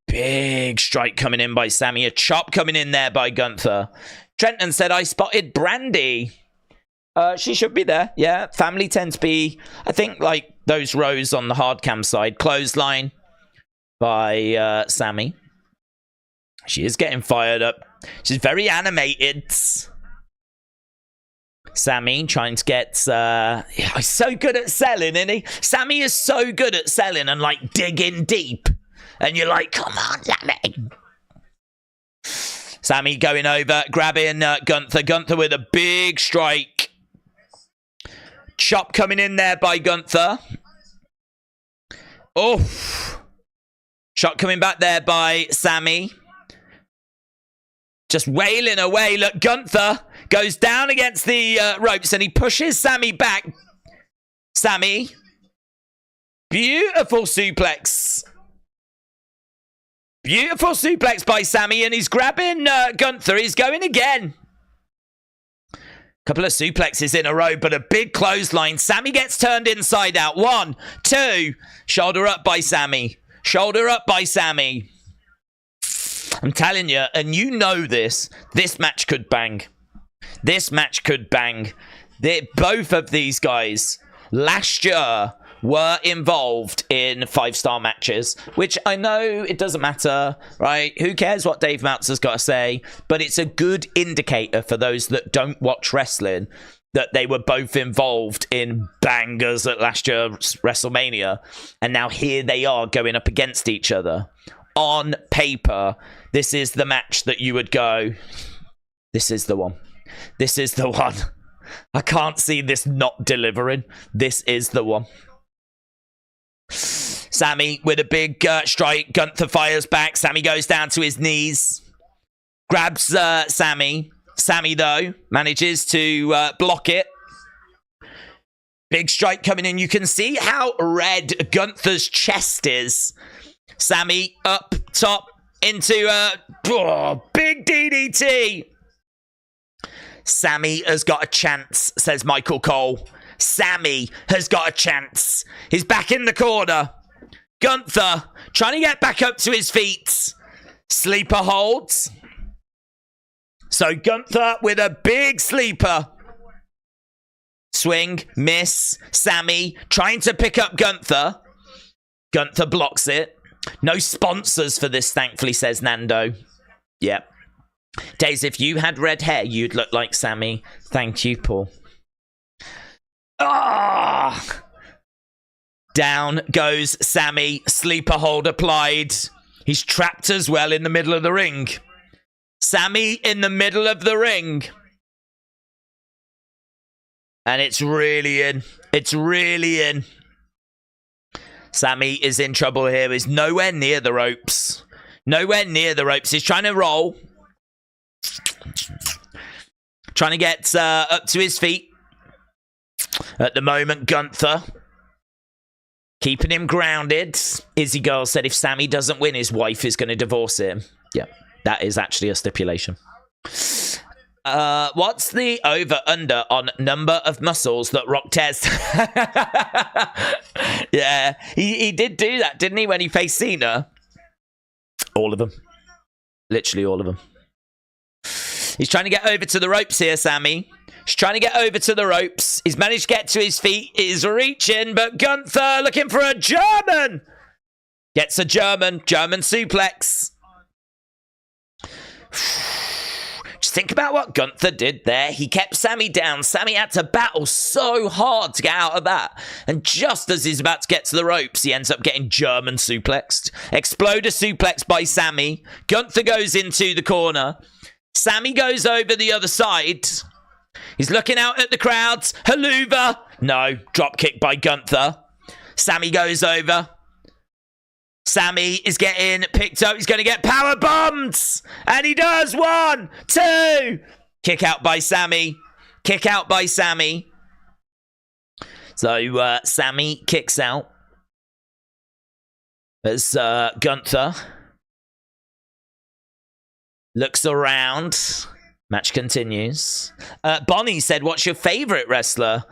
[SPEAKER 1] Big strike coming in by Sami. A chop coming in there by Gunther. Trenton said, I spotted Brandy. She should be there. Yeah, family tend to be, I think, like those rows on the hard cam side. Clothesline by Sami. She is getting fired up. She's very animated. Sami trying to get... he's so good at selling, isn't he? Sami is so good at selling and, like, digging deep. And you're like, come on, Sami. Sami going over, grabbing Gunther. Gunther with a big strike. Chop coming in there by Gunther. Oh. Shot coming back there by Sami. Just wailing away. Look, Gunther goes down against the ropes and he pushes Sami back. Sami. Beautiful suplex. Beautiful suplex by Sami, and he's grabbing Gunther. He's going again. Couple of suplexes in a row, but a big clothesline. Sami gets turned inside out. 1, 2. Shoulder up by Sami. Shoulder up by Sami. I'm telling you, and you know this match could bang. This match could bang. Both of these guys last year were involved in 5-star matches, which I know it doesn't matter, right? Who cares what Dave Meltzer's got to say? But it's a good indicator for those that don't watch wrestling that they were both involved in bangers at last year's WrestleMania. And now here they are going up against each other. On paper, this is the match that you would go, this is the one. This is the one. I can't see this not delivering. This is the one. Sami with a big strike. Gunther fires back. Sami goes down to his knees. Grabs Sami. Sami, though, manages to block it. Big strike coming in. You can see how red Gunther's chest is. Sami up top into big DDT. Sami has got a chance, says Michael Cole. Sami has got a chance. He's back in the corner. Gunther trying to get back up to his feet. Sleeper holds. So Gunther with a big sleeper. Swing, miss. Sami trying to pick up Gunther. Gunther blocks it. No sponsors for this, thankfully, says Nando. Yep. Days, if you had red hair, you'd look like Sami. Thank you, Paul. Ah! Down goes Sami. Sleeper hold applied. He's trapped as well in the middle of the ring. Sami in the middle of the ring. And it's really in. It's really in. Sami is in trouble here. He's nowhere near the ropes. Nowhere near the ropes. He's trying to roll. Trying to get up to his feet. At the moment, Gunther keeping him grounded. Izzy Girl said if Sami doesn't win, his wife is going to divorce him. Yeah, that is actually a stipulation. What's the over-under on number of muscles that Rock tears? Yeah, he did do that, didn't he, when he faced Cena? All of them. Literally all of them. He's trying to get over to the ropes here, Sami. He's trying to get over to the ropes. He's managed to get to his feet. He's reaching, but Gunther looking for a German. Gets a German suplex. Just think about what Gunther did there. He kept Sami down. Sami had to battle so hard to get out of that. And just as he's about to get to the ropes, he ends up getting German suplexed. Exploder suplex by Sami. Gunther goes into the corner. Sami goes over the other side. He's looking out at the crowds. Haluva. No. Drop kick by Gunther. Sami goes over. Sami is getting picked up. He's going to get power bombed. And he does. 1, 2. Kick out by Sami. Kick out by Sami. So Sami kicks out. As Gunther looks around. Match continues. Bonnie said, what's your favourite wrestler?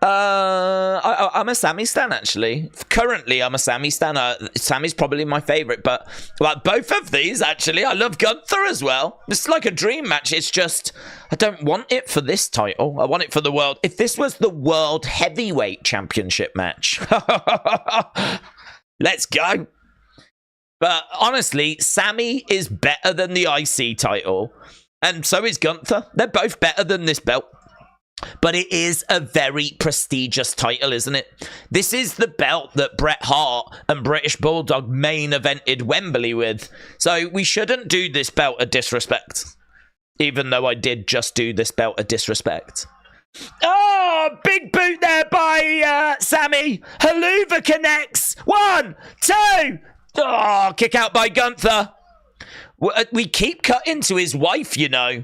[SPEAKER 1] I'm a Sami stan, actually. Currently, I'm a Sami stan. Sami's probably my favourite, but like both of these, actually. I love Gunther as well. It's like a dream match. It's just, I don't want it for this title. I want it for the world. If this was the World Heavyweight Championship match, let's go. But honestly, Sami is better than the IC title. And so is Gunther. They're both better than this belt. But it is a very prestigious title, isn't it? This is the belt that Bret Hart and British Bulldog main evented Wembley with. So we shouldn't do this belt a disrespect. Even though I did just do this belt a disrespect. Oh, big boot there by Sami. Haluva connects. 1, 2. Oh, kick out by Gunther. We keep cutting to his wife, you know.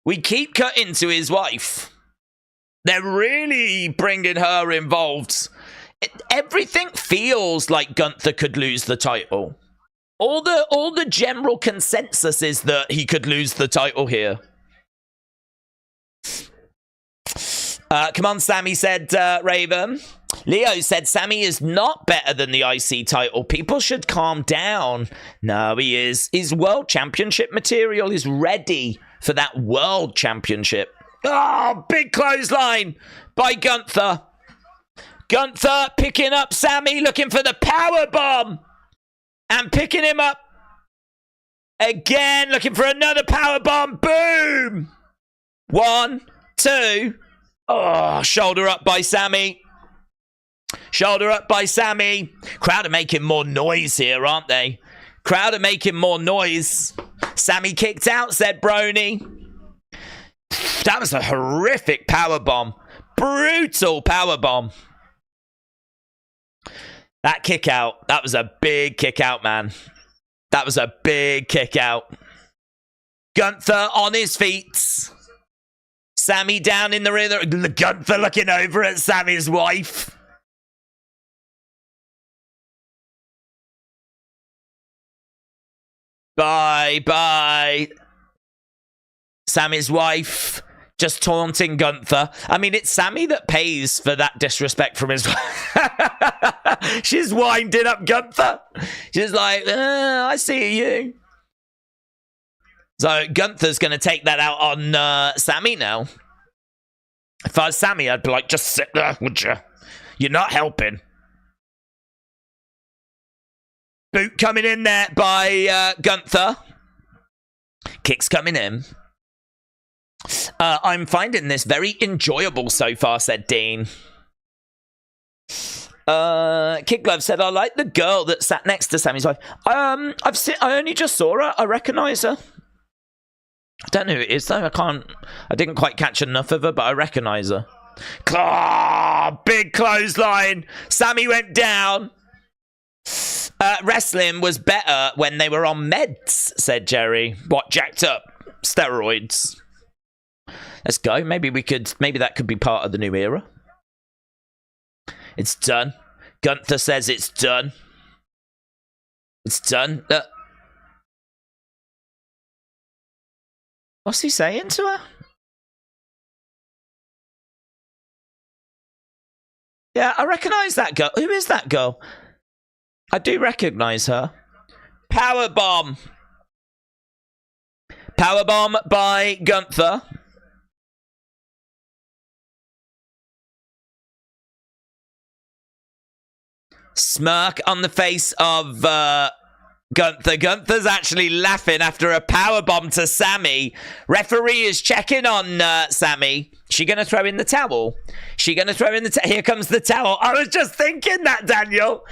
[SPEAKER 1] We keep cutting to his wife. They're really bringing her involved. Everything feels like Gunther could lose the title. All the general consensus is that he could lose the title here. Come on, Sami, said Raven. Leo said Sami is not better than the IC title. People should calm down. No, he is. He's world championship material. He's ready for that world championship. Oh, big clothesline by Gunther. Gunther picking up Sami, looking for the power bomb. And picking him up again, looking for another power bomb. Boom. 1, 2. Oh, shoulder up by Sami. Shoulder up by Sami. Crowd are making more noise here, aren't they? Crowd are making more noise. Sami kicked out, said Brony. That was a horrific powerbomb. Brutal powerbomb. That kick out. That was a big kick out, man. That was a big kick out. Gunther on his feet. Sami down in the rear. Gunther looking over at Sami's wife. Bye. Sami's wife just taunting Gunther. I mean, it's Sami that pays for that disrespect from his wife. She's winding up Gunther. She's like, I see you. So Gunther's going to take that out on Sami now. If I was Sami, I'd be like, just sit there, would you? You're not helping. Boot coming in there by Gunther. Kicks coming in. I'm finding this very enjoyable so far, said Dean. Kid Glove said, I like the girl that sat next to Sami's wife. I only just saw her. I recognise her. I don't know who it is though. I didn't quite catch enough of her, but I recognise her. Big clothesline. Sami went down. Wrestling was better when they were on meds, said Jerry. What, jacked up? Steroids. Let's go. Maybe that could be part of the new era. It's done. Gunther says it's done. It's done. What's he saying to her? Yeah, I recognise that girl. Who is that girl? I do recognise her. Powerbomb. Powerbomb by Gunther. Smirk on the face of Gunther. Gunther's actually laughing after a powerbomb to Sami. Referee is checking on Sami. She going to throw in the towel? She going to throw in the towel? Here comes the towel. I was just thinking that, Daniel.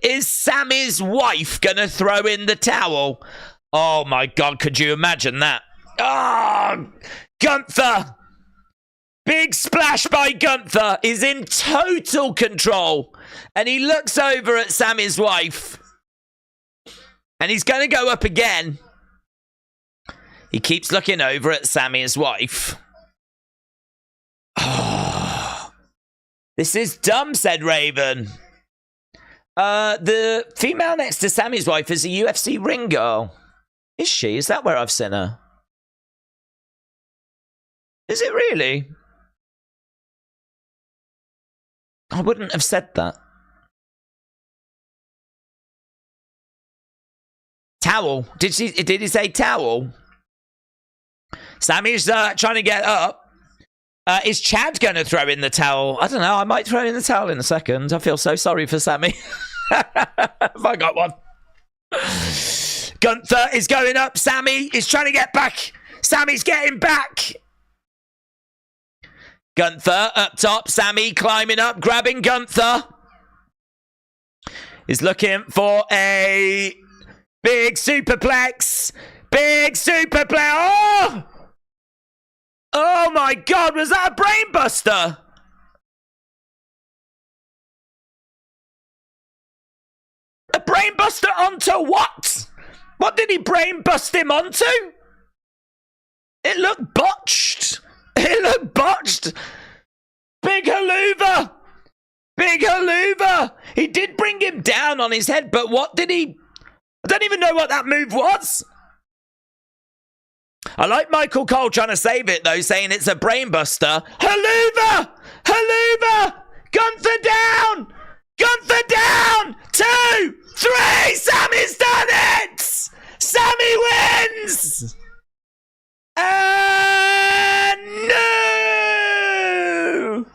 [SPEAKER 1] Is Sami's wife going to throw in the towel? Oh, my God. Could you imagine that? Oh, Gunther. Big splash by Gunther. Is in total control. And he looks over at Sami's wife. And he's going to go up again. He keeps looking over at Sami's wife. Oh, this is dumb, said Raven. The female next to Sami's wife is a UFC ring girl. Is she? Is that where I've seen her? Is it really? I wouldn't have said that. Towel. Did he say towel? Sami's trying to get up. Is Chad going to throw in the towel? I don't know. I might throw in the towel in a second. I feel so sorry for Sami. If I got one. Gunther is going up. Sami is trying to get back. Sami's getting back. Gunther up top. Sami climbing up, grabbing Gunther. Is looking for a big superplex. Big superplex. Oh! Oh my God, was that a brainbuster? A brainbuster onto what? What did he brainbust him onto? It looked botched. It looked botched. Big haluva. Big haluva. He did bring him down on his head, but what did he... I don't even know what that move was. I like Michael Cole trying to save it, though, saying it's a brainbuster. Haluva! Haluva! Gunther down! Gunther down! 2, 3! Sami's done it! Sami wins! No!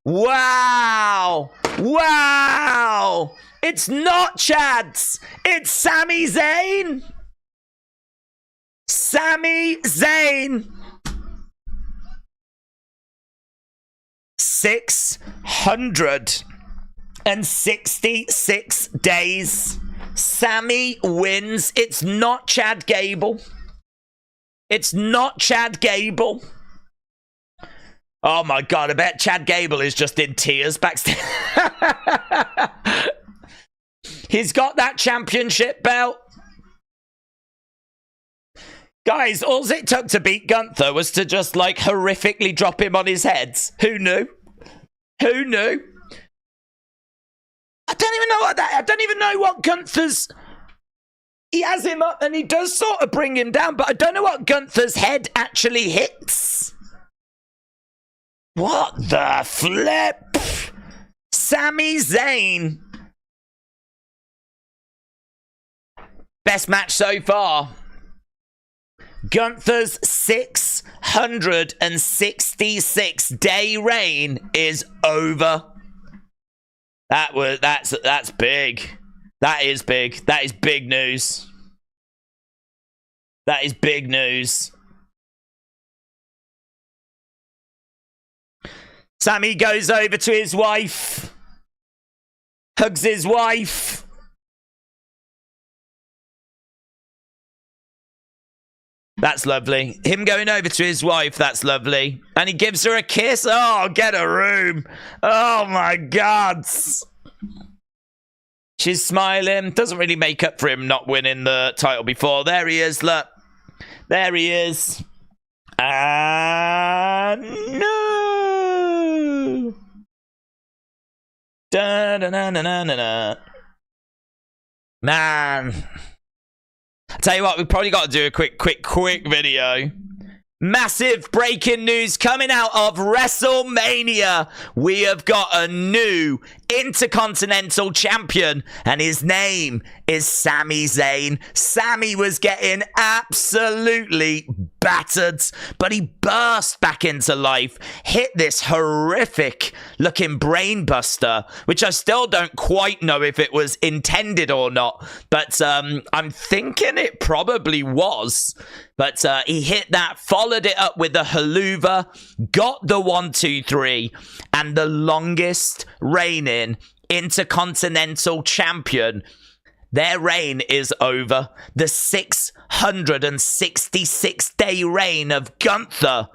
[SPEAKER 1] Wow! Wow! It's not Chad's! It's Sami Zayn! Sami Zayn! 666 days. Sami wins. It's not Chad Gable. It's not Chad Gable. Oh my God, I bet Chad Gable is just in tears backstage. He's got that championship belt. Guys, all it took to beat Gunther was to just, like, horrifically drop him on his head. Who knew? Who knew? I don't even know what that... I don't even know what Gunther's... He has him up and he does sort of bring him down, but I don't know what Gunther's head actually hits. What the flip? Sami Zayn. Best match so far. Gunther's 666-day reign is over. That's big. That is big. That is big news. That is big news. Sami goes over to his wife. Hugs his wife. That's lovely. Him going over to his wife, that's lovely. And he gives her a kiss. Oh, get a room. Oh, my God. She's smiling. Doesn't really make up for him not winning the title before. There he is, look. There he is. No. Da-da-na-na-na-na. Man. I'll tell you what, we've probably got to do a quick video. Massive breaking news coming out of WrestleMania. We have got a new Intercontinental champion, and his name is Sami Zayn. Sami was getting absolutely battered, but he burst back into life, hit this horrific looking brain buster, which I still don't quite know if it was intended or not, but I'm thinking it probably was. But he hit that, followed it up with the haluva, got the 1, 2, 3, and the longest reigning Intercontinental champion. Their reign is over. The 666-day reign of Gunther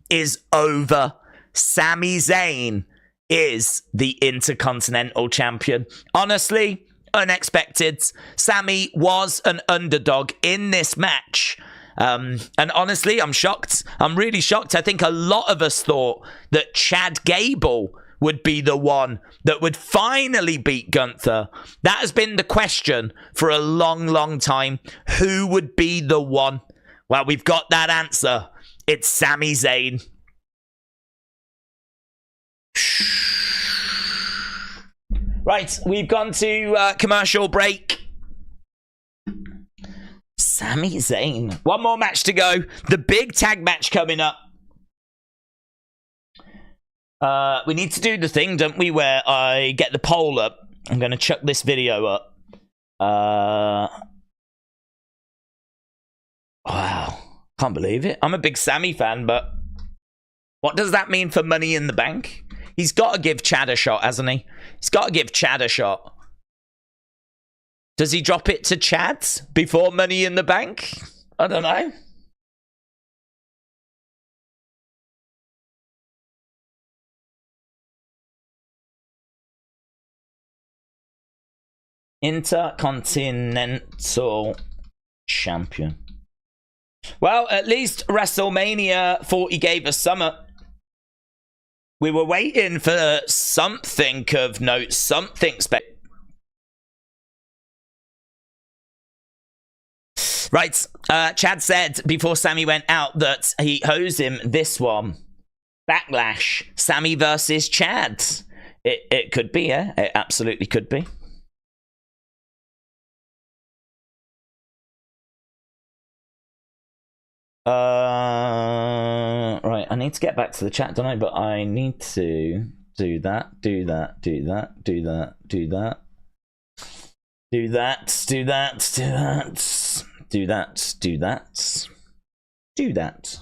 [SPEAKER 1] is over. Sami Zayn is the Intercontinental champion. Honestly, unexpected. Sami was an underdog in this match. And honestly, I'm shocked. I'm really shocked. I think a lot of us thought that Chad Gable would be the one that would finally beat Gunther. That has been the question for a long, long time. Who would be the one? Well, we've got that answer. It's Sami Zayn. Right, we've gone to commercial break. Sami Zayn. One more match to go. The big tag match coming up. We need to do the thing, don't we, where I get the poll up. I'm going to chuck this video up. Wow. Can't believe it. I'm a big Sami fan, but what does that mean for Money in the Bank? He's got to give Chad a shot, hasn't he? He's got to give Chad a shot. Does he drop it to Chad before Money in the Bank? I don't know. Intercontinental champion. Well, at least WrestleMania 40 gave us something. We were waiting for something of note, something special. Right. Chad said before Sami went out that he owes him this one. Backlash. Sami versus Chad. It could be, yeah. It absolutely could be. Right, I need to get back to the chat, don't I? But I need to do that, do that, do that, do that, do that. Do that, do that, do that, do that, do that, do that.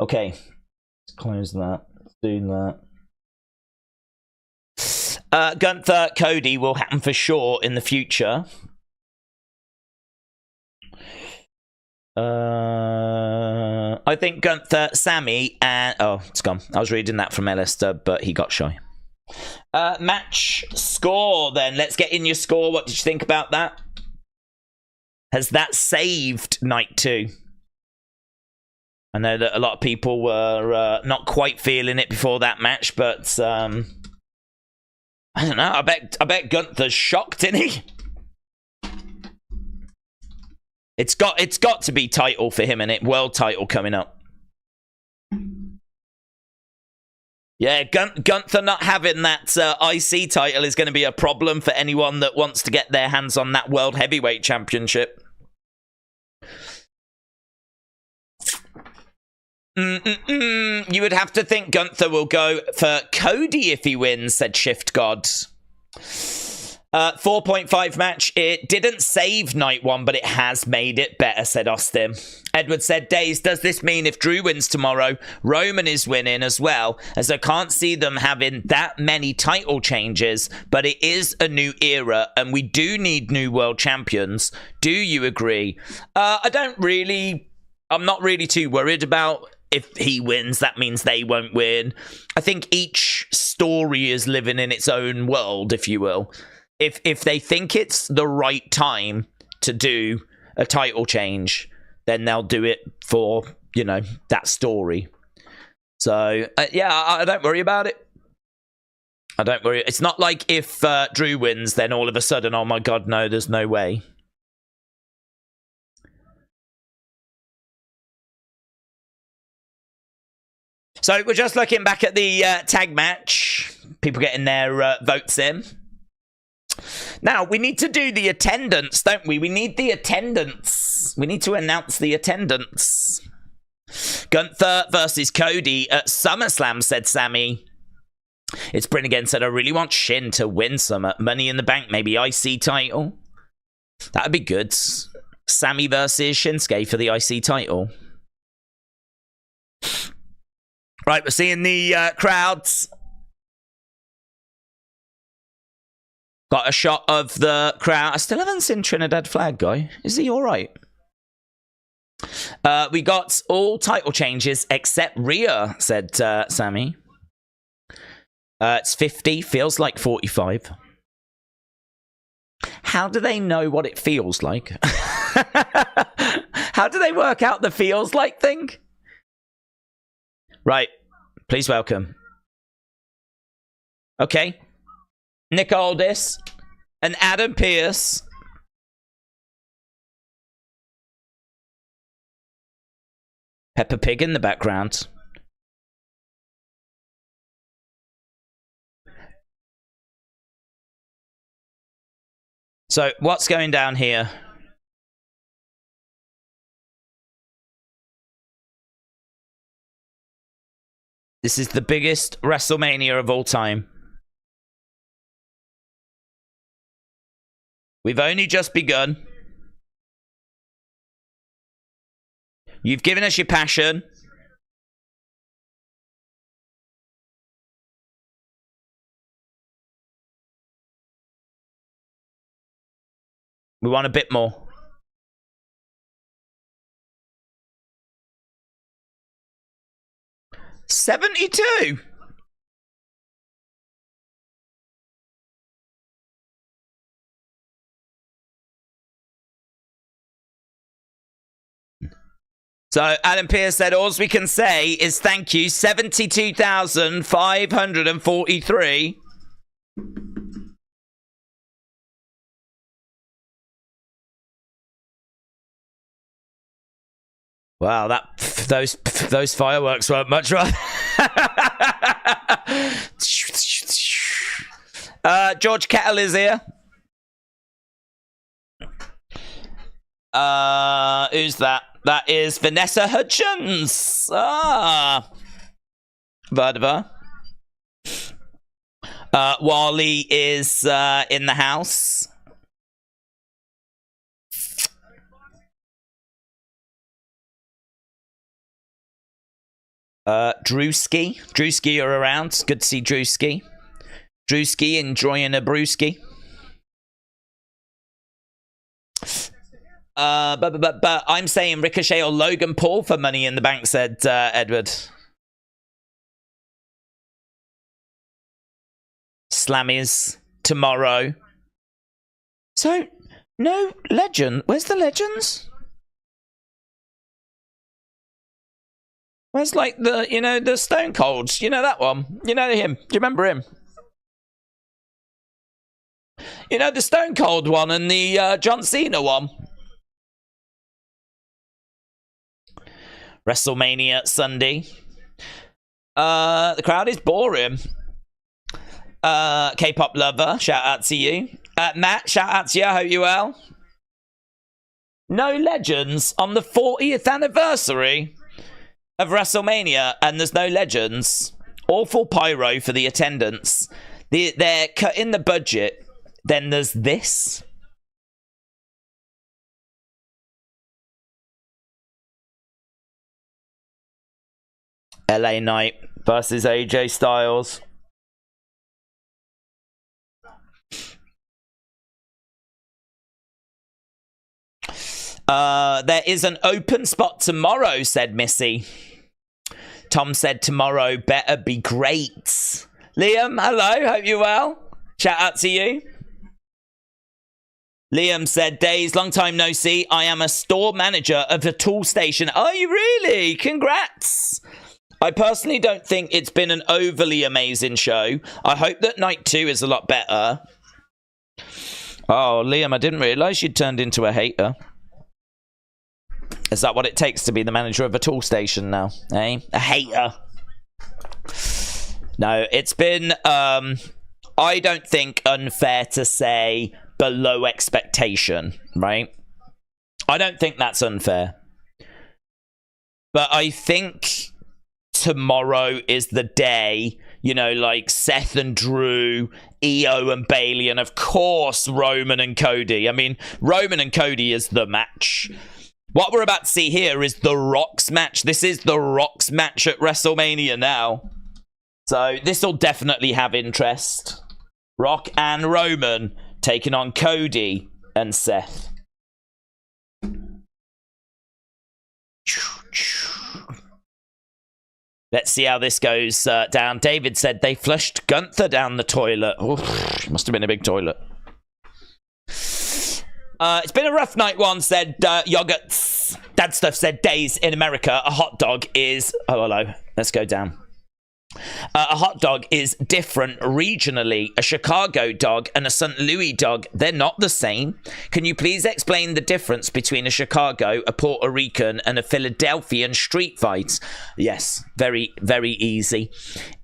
[SPEAKER 1] Okay, let's close that, do that. Gunther, Cody will happen for sure in the future. I think Gunther, Sami, and... Oh, it's gone. I was reading that from Alistair, but he got shy. Match score, then. Let's get in your score. What did you think about that? Has that saved night 2? I know that a lot of people were not quite feeling it before that match, but I don't know. I bet Gunther's shocked, isn't he? It's got to be title for him, and it world title coming up. Yeah, Gunther not having that IC title is going to be a problem for anyone that wants to get their hands on that World Heavyweight Championship. You would have to think Gunther will go for Cody if he wins, said Shift God. 4.5 match. It didn't save night 1, but it has made it better, said Austin. Edward said, Days, does this mean if Drew wins tomorrow, Roman is winning as well? As I can't see them having that many title changes, but it is a new era and we do need new world champions. Do you agree? I'm not really too worried about if he wins, that means they won't win. I think each story is living in its own world, if you will. If they think it's the right time to do a title change, then they'll do it for, you know, that story. So, yeah, I don't worry about it. I don't worry. It's not like if Drew wins, then all of a sudden, oh my God, no, there's no way. So, we're just looking back at the tag match. People getting their votes in. Now, we need to do the attendance, don't we? We need the attendance. We need to announce the attendance. Gunther versus Cody at SummerSlam, said Sami. It's Bryn again, said, I really want Shin to win some at Money in the Bank, maybe IC title. That would be good. Sami versus Shinsuke for the IC title. Right, we're seeing the crowds. Got a shot of the crowd. I still haven't seen Trinidad Flag guy. Is he all right? We got all title changes except Rhea, said Sami. It's 50. Feels like 45. How do they know what it feels like? How do they work out the feels like thing? Right. Please welcome. Okay. Nick Aldis and Adam Pearce. Peppa Pig in the background. So, what's going down here? This is the biggest WrestleMania of all time. We've only just begun. You've given us your passion. We want a bit more. $72. So Adam Pearce said, all we can say is thank you, 72,543. Wow, those fireworks weren't much, right? George Kettle is here. Who's that? That is Vanessa Hutchins. Verdeva. Wally is in the house. Drewski are around. Good to see Drewski. Drewski enjoying a brewski. But I'm saying Ricochet or Logan Paul for Money in the Bank, said Edward. Slammies tomorrow. So, no legend. Where's the legends? Where's like the, you know, the Stone Colds? You know that one? You know him? Do you remember him? You know the Stone Cold one and the John Cena one? WrestleMania Sunday. The crowd is boring. K-pop lover, shout out to you. Matt, shout out to you. I hope you're well. No legends on the 40th anniversary of WrestleMania, and there's no legends. Awful pyro for the attendance. They're cutting the budget. Then there's this. LA Knight versus AJ Styles. There is an open spot tomorrow, said Missy. Tom said tomorrow better be great. Liam, hello, hope you're well. Shout out to you. Liam said, Days, long time no see. I am a store manager of a tool station. Are you really? Congrats. I personally don't think it's been an overly amazing show. I hope that night 2 is a lot better. Oh, Liam, I didn't realise you'd turned into a hater. Is that what it takes to be the manager of a tool station now? Eh? A hater. No, it's been, I don't think unfair to say below expectation, right? I don't think that's unfair. But I think tomorrow is the day, you know, like Seth and Drew, Io and Bailey, and of course Roman and Cody. I mean, Roman and Cody is the match. What we're about to see here is The Rock's match. This is The Rock's match at WrestleMania now. So this will definitely have interest. Rock and Roman taking on Cody and Seth. Let's see how this goes down. David said they flushed Gunther down the toilet. Oof, must have been a big toilet. It's been a rough night, one said yogurts. Dad Stuff said Days in America. A hot dog is... Oh, hello. Let's go down. A hot dog is different regionally. A Chicago dog and a St. Louis dog, they're not the same. Can you please explain the difference between a Chicago, a Puerto Rican, and a Philadelphian street fight? Yes, very, very easy.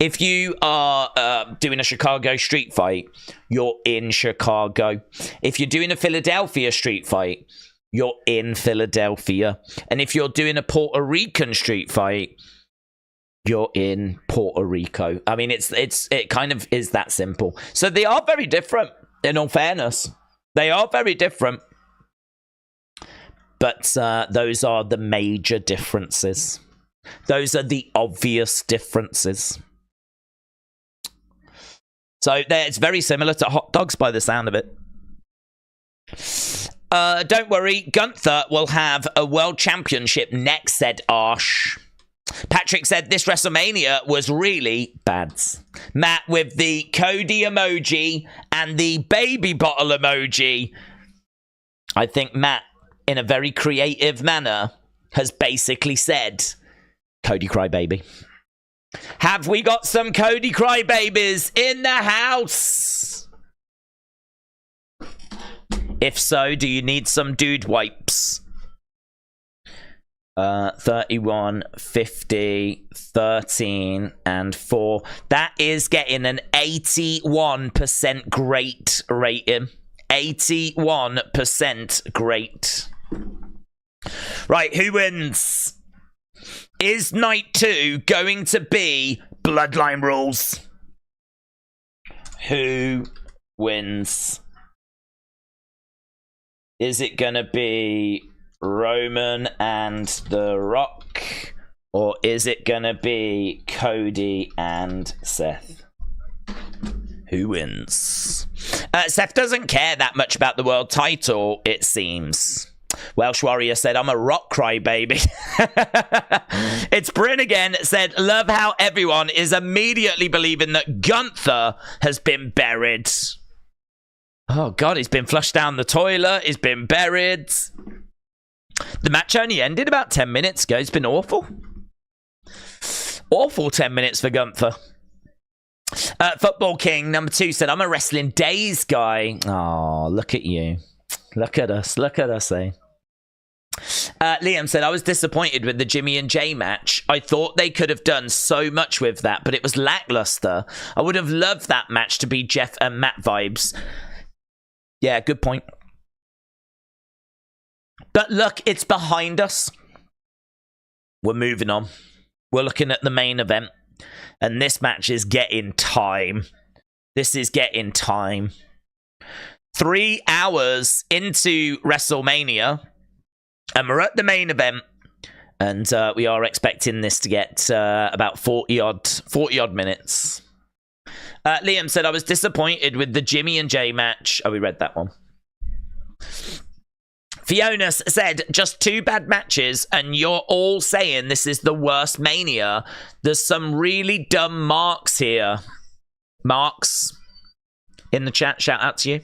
[SPEAKER 1] If you are doing a Chicago street fight, you're in Chicago. If you're doing a Philadelphia street fight, you're in Philadelphia. And if you're doing a Puerto Rican street fight, you're in Puerto Rico. I mean, it kind of is that simple. So they are very different, in all fairness. They are very different. But those are the major differences. Those are the obvious differences. So it's very similar to hot dogs by the sound of it. Don't worry, Gunther will have a world championship next, said Arsh. Patrick said this WrestleMania was really bad. Matt with the Cody emoji and the baby bottle emoji. I think Matt, in a very creative manner, has basically said, Cody Crybaby. Have we got some Cody Crybabies in the house? If so, do you need some dude wipes? 31, 50, 13, and 4. That is getting an 81% great rating. 81% great. Right, who wins? Is night 2 going to be Bloodline rules? Who wins? Is it going to be Roman and The Rock? Or is it going to be Cody and Seth? Who wins? Seth doesn't care that much about the world title, it seems. Welsh Warrior said, I'm a rock crybaby. It's Bryn again. Said, love how everyone is immediately believing that Gunther has been buried. Oh, God, he's been flushed down the toilet. He's been buried. The match only ended about 10 minutes ago. It's been awful. Awful 10 minutes for Gunther. Football King number 2 said, I'm a wrestling days guy. Oh, look at you. Look at us, eh? Liam said, I was disappointed with the Jimmy and Jay match. I thought they could have done so much with that, but it was lackluster. I would have loved that match to be Jeff and Matt vibes. Yeah, good point. But look, it's behind us. We're moving on. We're looking at the main event. And this match is getting time. This is getting time. 3 hours into WrestleMania, and we're at the main event, and we are expecting this to get about 40 odd minutes. Liam said, I was disappointed with the Jimmy and Jay match. Oh, we read that one. Fiona said, just 2 bad matches, and you're all saying this is the worst Mania. There's some really dumb marks here. Marks in the chat, shout out to you.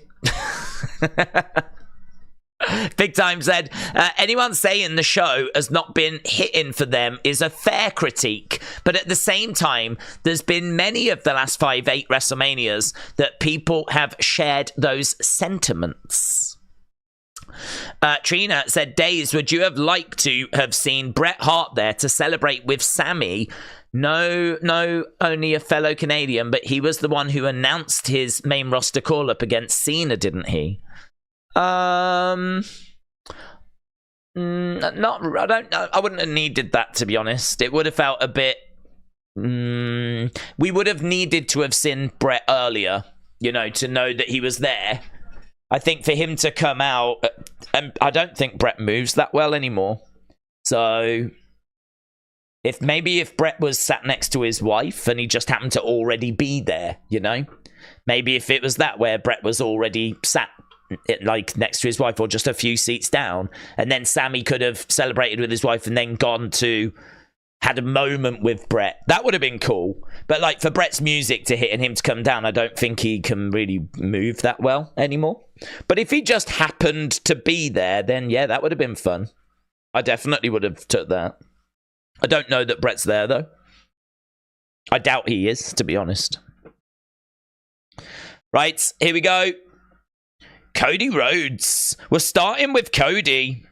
[SPEAKER 1] Big Time said, anyone saying the show has not been hitting for them is a fair critique, but at the same time, there's been many of the last 5-8 WrestleManias that people have shared those sentiments. Trina said, Days, would you have liked to have seen Bret Hart there to celebrate with Sami? No, only a fellow Canadian, but he was the one who announced his main roster call-up against Cena, didn't he? I don't know. I wouldn't have needed that, to be honest. It would have felt a bit... we would have needed to have seen Bret earlier, to know that he was there. I think for him to come out... and I don't think Bret moves that well anymore. So... If Bret was sat next to his wife and he just happened to already be there, Maybe if it was that where Bret was already sat next to his wife or just a few seats down, and then Sami could have celebrated with his wife and then had a moment with Bret. That would have been cool. But for Bret's music to hit and him to come down, I don't think he can really move that well anymore. But if he just happened to be there, then yeah, that would have been fun. I definitely would have took that. I don't know that Bret's there, though. I doubt he is, to be honest. Right, here we go. Cody Rhodes. We're starting with Cody.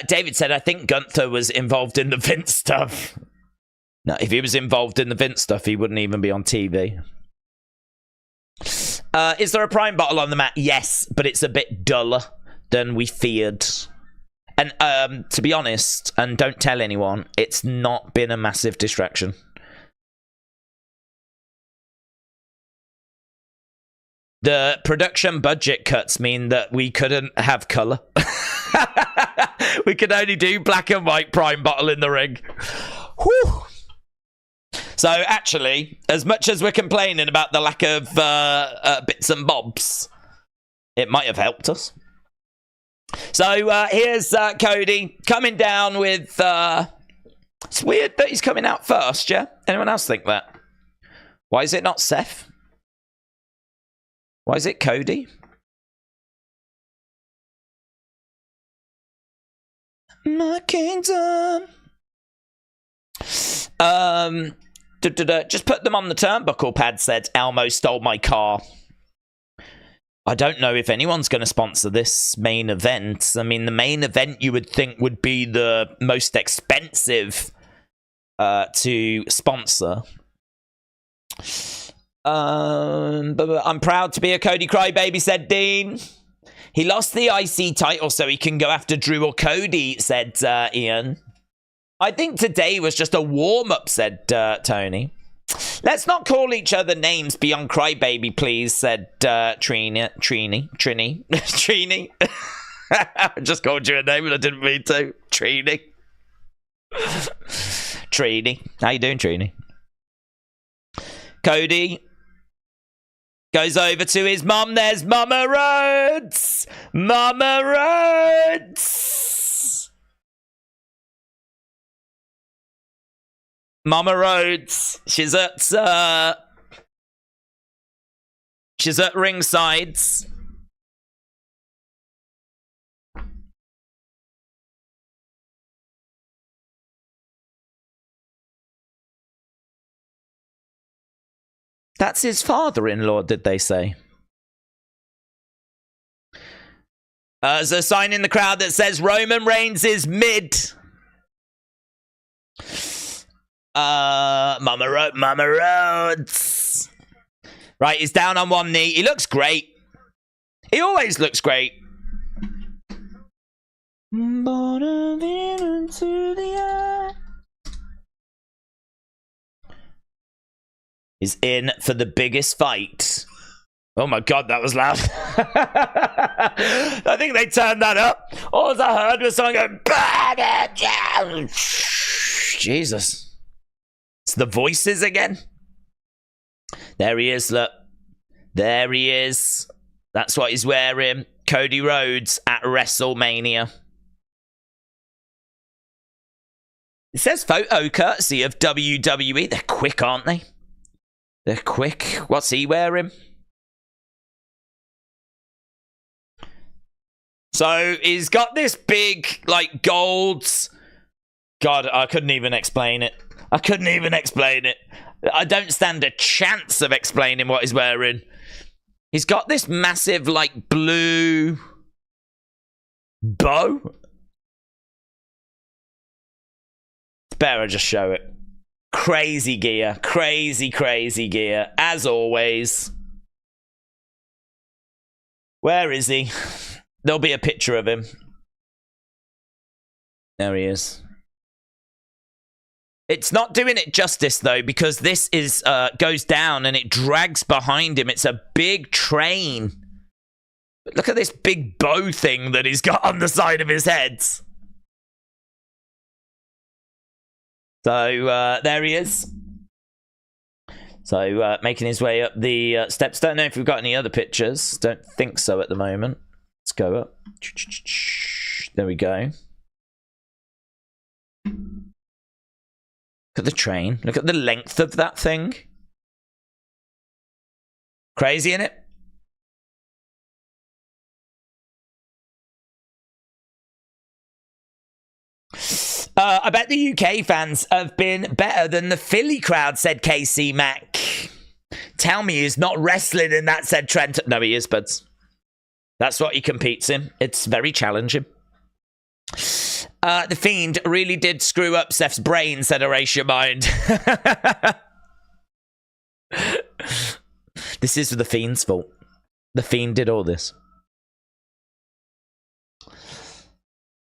[SPEAKER 1] David said, I think Gunther was involved in the Vince stuff. No, if he was involved in the Vince stuff, he wouldn't even be on TV. Is there a prime bottle on the mat? Yes, but it's a bit duller than we feared. And to be honest, and don't tell anyone, it's not been a massive distraction. The production budget cuts mean that we couldn't have colour. We could only do black and white prime bottle in the ring. Whew. So, actually, as much as we're complaining about the lack of bits and bobs, it might have helped us. So, here's Cody coming down with... it's weird that he's coming out first, yeah? Anyone else think that? Why is it not Seth? Why is it Cody? My kingdom... Just put them on the turnbuckle pad, said Elmo stole my car. I don't know if anyone's going to sponsor this main event. I mean, the main event you would think would be the most expensive to sponsor. But I'm proud to be a Cody crybaby, said Dean. He lost the IC title so he can go after Drew or Cody, said Ian. I think today was just a warm-up, said Tony. Let's not call each other names beyond crybaby, please, said Trini. Trini. I just called you a name and I didn't mean to. Trini. Trini. How you doing, Trini? Cody goes over to his mum. There's Mama Rhodes. Mama Rhodes. Mama Rhodes. She's at ringside. That's his father-in-law, did they say? There's a sign in the crowd that says Roman Reigns is mid. Mama Rhodes. Right, he's down on one knee. He looks great. He always looks great. Into the air. Is in for the biggest fight. Oh my god, that was loud. I think they turned that up. All I heard was someone going, Jesus. It's the voices again. There he is, look. There he is. That's what he's wearing. Cody Rhodes at WrestleMania. It says photo courtesy of WWE. They're quick, aren't they? They're quick. What's he wearing? So he's got this big, like, gold. God, I couldn't even explain it. I don't stand a chance of explaining what he's wearing. He's got this massive, like, blue bow. It's better I just show it. Crazy gear. Crazy gear. As always. Where is he? There'll be a picture of him. There he is. It's not doing it justice, though, because this is goes down and it drags behind him. It's a big train. But look at this big bow thing that he's got on the side of his head. So, there he is. So, making his way up the steps. Don't know if we've got any other pictures. Don't think so at the moment. Let's go up. There we go. Look at the train. Look at the length of that thing. Crazy, innit? I bet the UK fans have been better than the Philly crowd, said KC Mac. Tell me he's not wrestling in that, said Trent. No, he is, buds. That's what he competes in. It's very challenging. The Fiend really did screw up Seth's brain, said Erase Your Mind. This is the Fiend's fault. The Fiend did all this.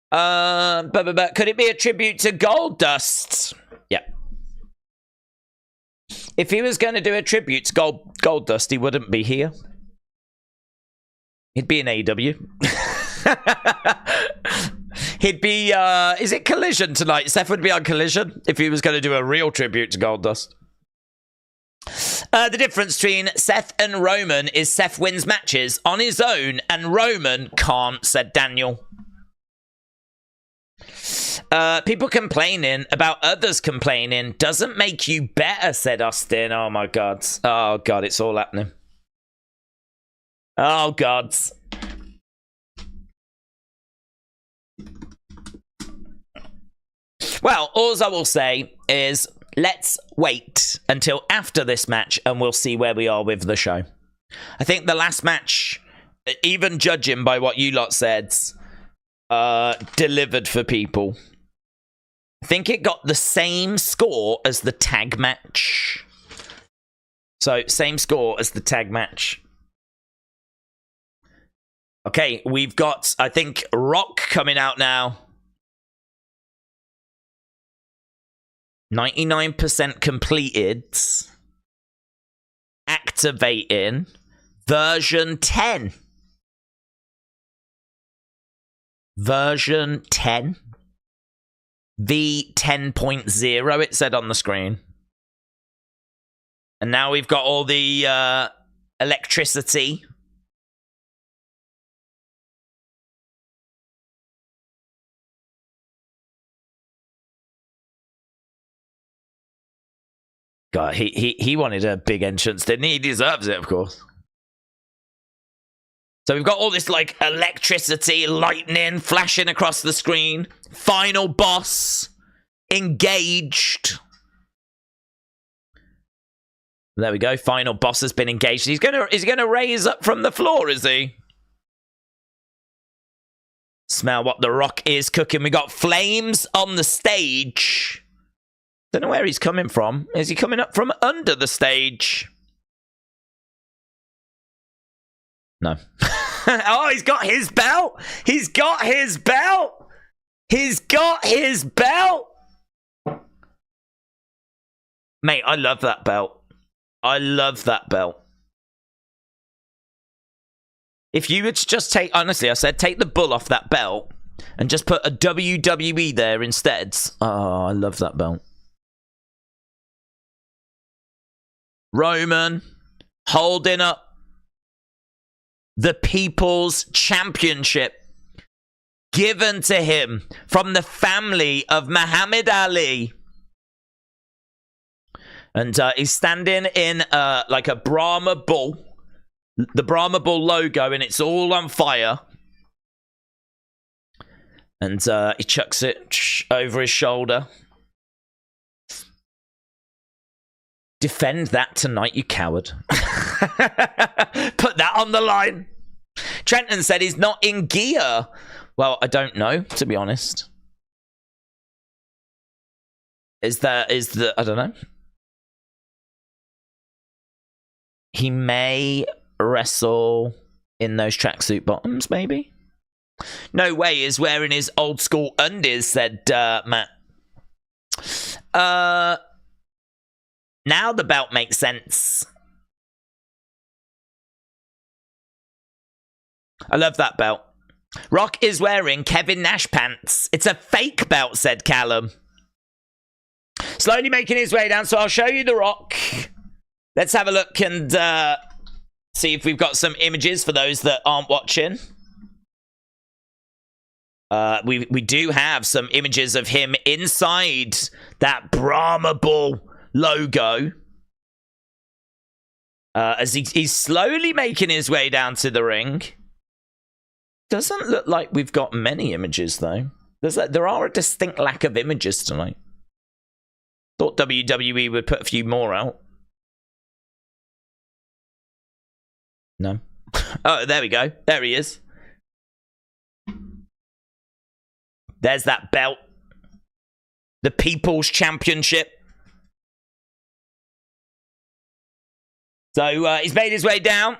[SPEAKER 1] But could it be a tribute to Goldust? Yeah. If he was going to do a tribute to Goldust, he wouldn't be here. He'd be in AEW. He'd be, is it Collision tonight? Seth would be on Collision if he was going to do a real tribute to Goldust. The difference between Seth and Roman is Seth wins matches on his own and Roman can't, said Daniel. People complaining about others complaining doesn't make you better, said Austin. Oh my god. Oh god, it's all happening. Oh god. Well, all I will say is let's wait until after this match and we'll see where we are with the show. I think the last match even judging by what you lot said, delivered for people. I think it got the same score as the tag match. So, same score as the tag match. Okay, we've got, I think, Rock coming out now. 99% completed. Activating. Version 10. Version 10. V10.0, it said on the screen. And now we've got all the electricity. God, he wanted a big entrance, didn't he? He deserves it, of course. So we've got all this, like, electricity, lightning flashing across the screen. Final boss. Engaged. There we go. Final boss has been engaged. Is he gonna raise up from the floor, is he? Smell what the Rock is cooking. We got flames on the stage. Don't know where he's coming from. Is he coming up from under the stage? No. Oh, he's got his belt. He's got his belt. He's got his belt. Mate, I love that belt. I love that belt. If you would just take, honestly, I said take the bull off that belt and just put a WWE there instead. Oh, I love that belt. Roman holding up the People's Championship given to him from the family of Muhammad Ali. And he's standing in like a Brahma bull. The Brahma bull logo, and it's all on fire. And he chucks it over his shoulder. Defend that tonight, you coward. Put that on the line. Trenton said he's not in gear. Well, I don't know, to be honest. I don't know. He may wrestle in those tracksuit bottoms, maybe. No way he's wearing his old school undies, said Matt. Now the belt makes sense. I love that belt. Rock is wearing Kevin Nash pants. It's a fake belt, said Callum. Slowly making his way down, so I'll show you the Rock. Let's have a look and see if we've got some images for those that aren't watching. We do have some images of him inside that Brahma Bull logo. As he's slowly making his way down to the ring. Doesn't look like we've got many images, though. There are a distinct lack of images tonight. Thought WWE would put a few more out. No. Oh, there we go. There he is. There's that belt. The People's Championship. So he's made his way down.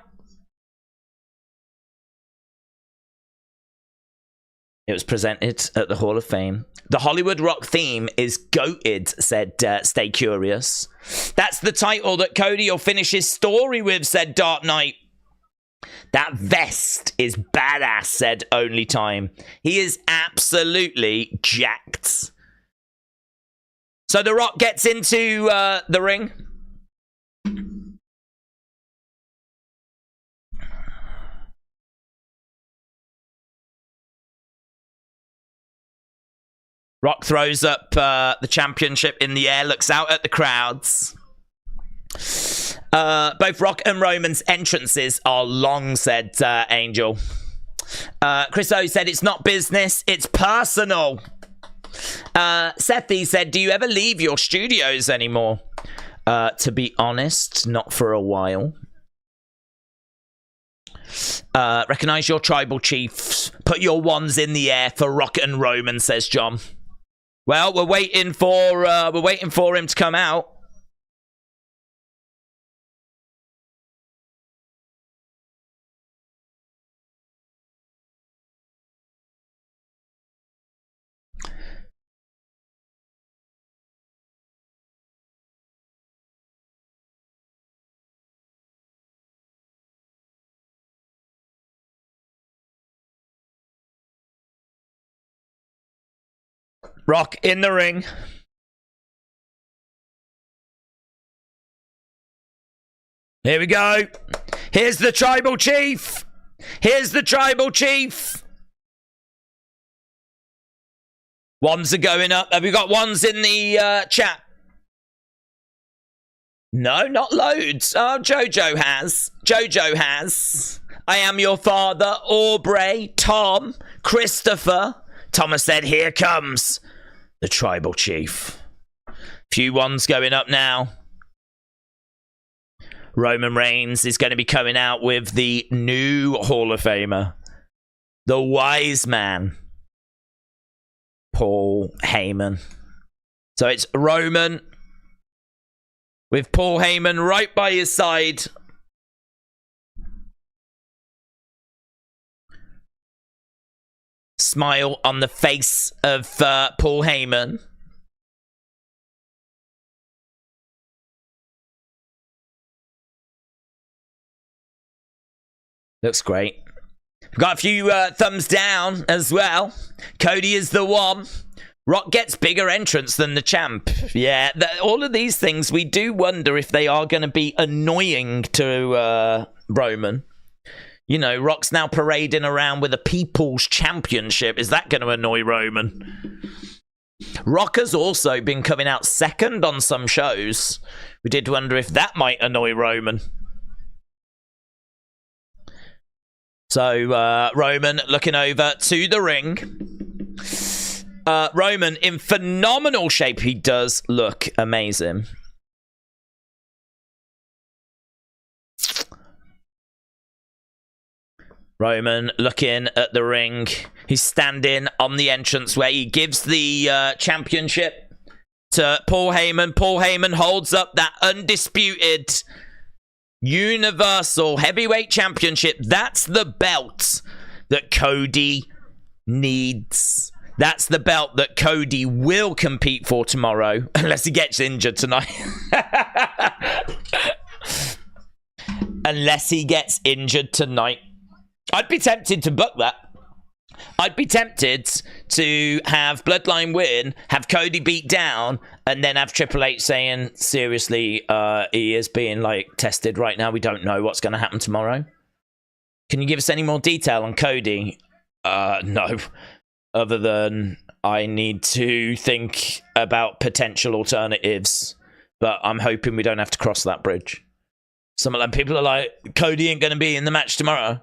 [SPEAKER 1] It was presented at the Hall of Fame. The Hollywood Rock theme is goated, said Stay Curious. That's the title that Cody will finish his story with, said Dark Knight. That vest is badass, said Only Time. He is absolutely jacked. So The Rock gets into the ring. Rock throws up the championship in the air, looks out at the crowds. Both Rock and Roman's entrances are long, said Angel. Chris O said it's not business, it's personal. Sethy said, do you ever leave your studios anymore? To be honest, not for a while. Recognize your tribal chiefs. Put your wands in the air for Rock and Roman, says John. Well, we're waiting for him to come out. Rock in the ring. Here we go. Here's the tribal chief. Here's the tribal chief. Wands are going up. Have we got wands in the chat? No, not loads. Oh, Jojo has. Jojo has. I am your father. Aubrey, Tom, Christopher. Thomas said, here comes the tribal chief. Few ones going up now. Roman Reigns is going to be coming out with the new Hall of Famer. The wise man. Paul Heyman. So it's Roman with Paul Heyman right by his side. Smile on the face of Paul Heyman. Looks great. We've got a few thumbs down as well. Cody is the one. Rock gets bigger entrance than the champ. Yeah, all of these things, we do wonder if they are going to be annoying to Roman. You know, Rock's now parading around with a People's Championship. Is that going to annoy Roman? Rock has also been coming out second on some shows. We did wonder if that might annoy Roman. So, Roman looking over to the ring. Roman in phenomenal shape. He does look amazing. Roman looking at the ring. He's standing on the entranceway. He gives the championship to Paul Heyman. Paul Heyman holds up that undisputed Universal Heavyweight Championship. That's the belt that Cody needs. That's the belt that Cody will compete for tomorrow, unless he gets injured tonight. Unless he gets injured tonight. I'd be tempted to book that. I'd be tempted to have Bloodline win, have Cody beat down, and then have Triple H saying, seriously, he is being, like, tested right now. We don't know what's going to happen tomorrow. Can you give us any more detail on Cody? No. Other than I need to think about potential alternatives. But I'm hoping we don't have to cross that bridge. Some of them people are like, Cody ain't going to be in the match tomorrow.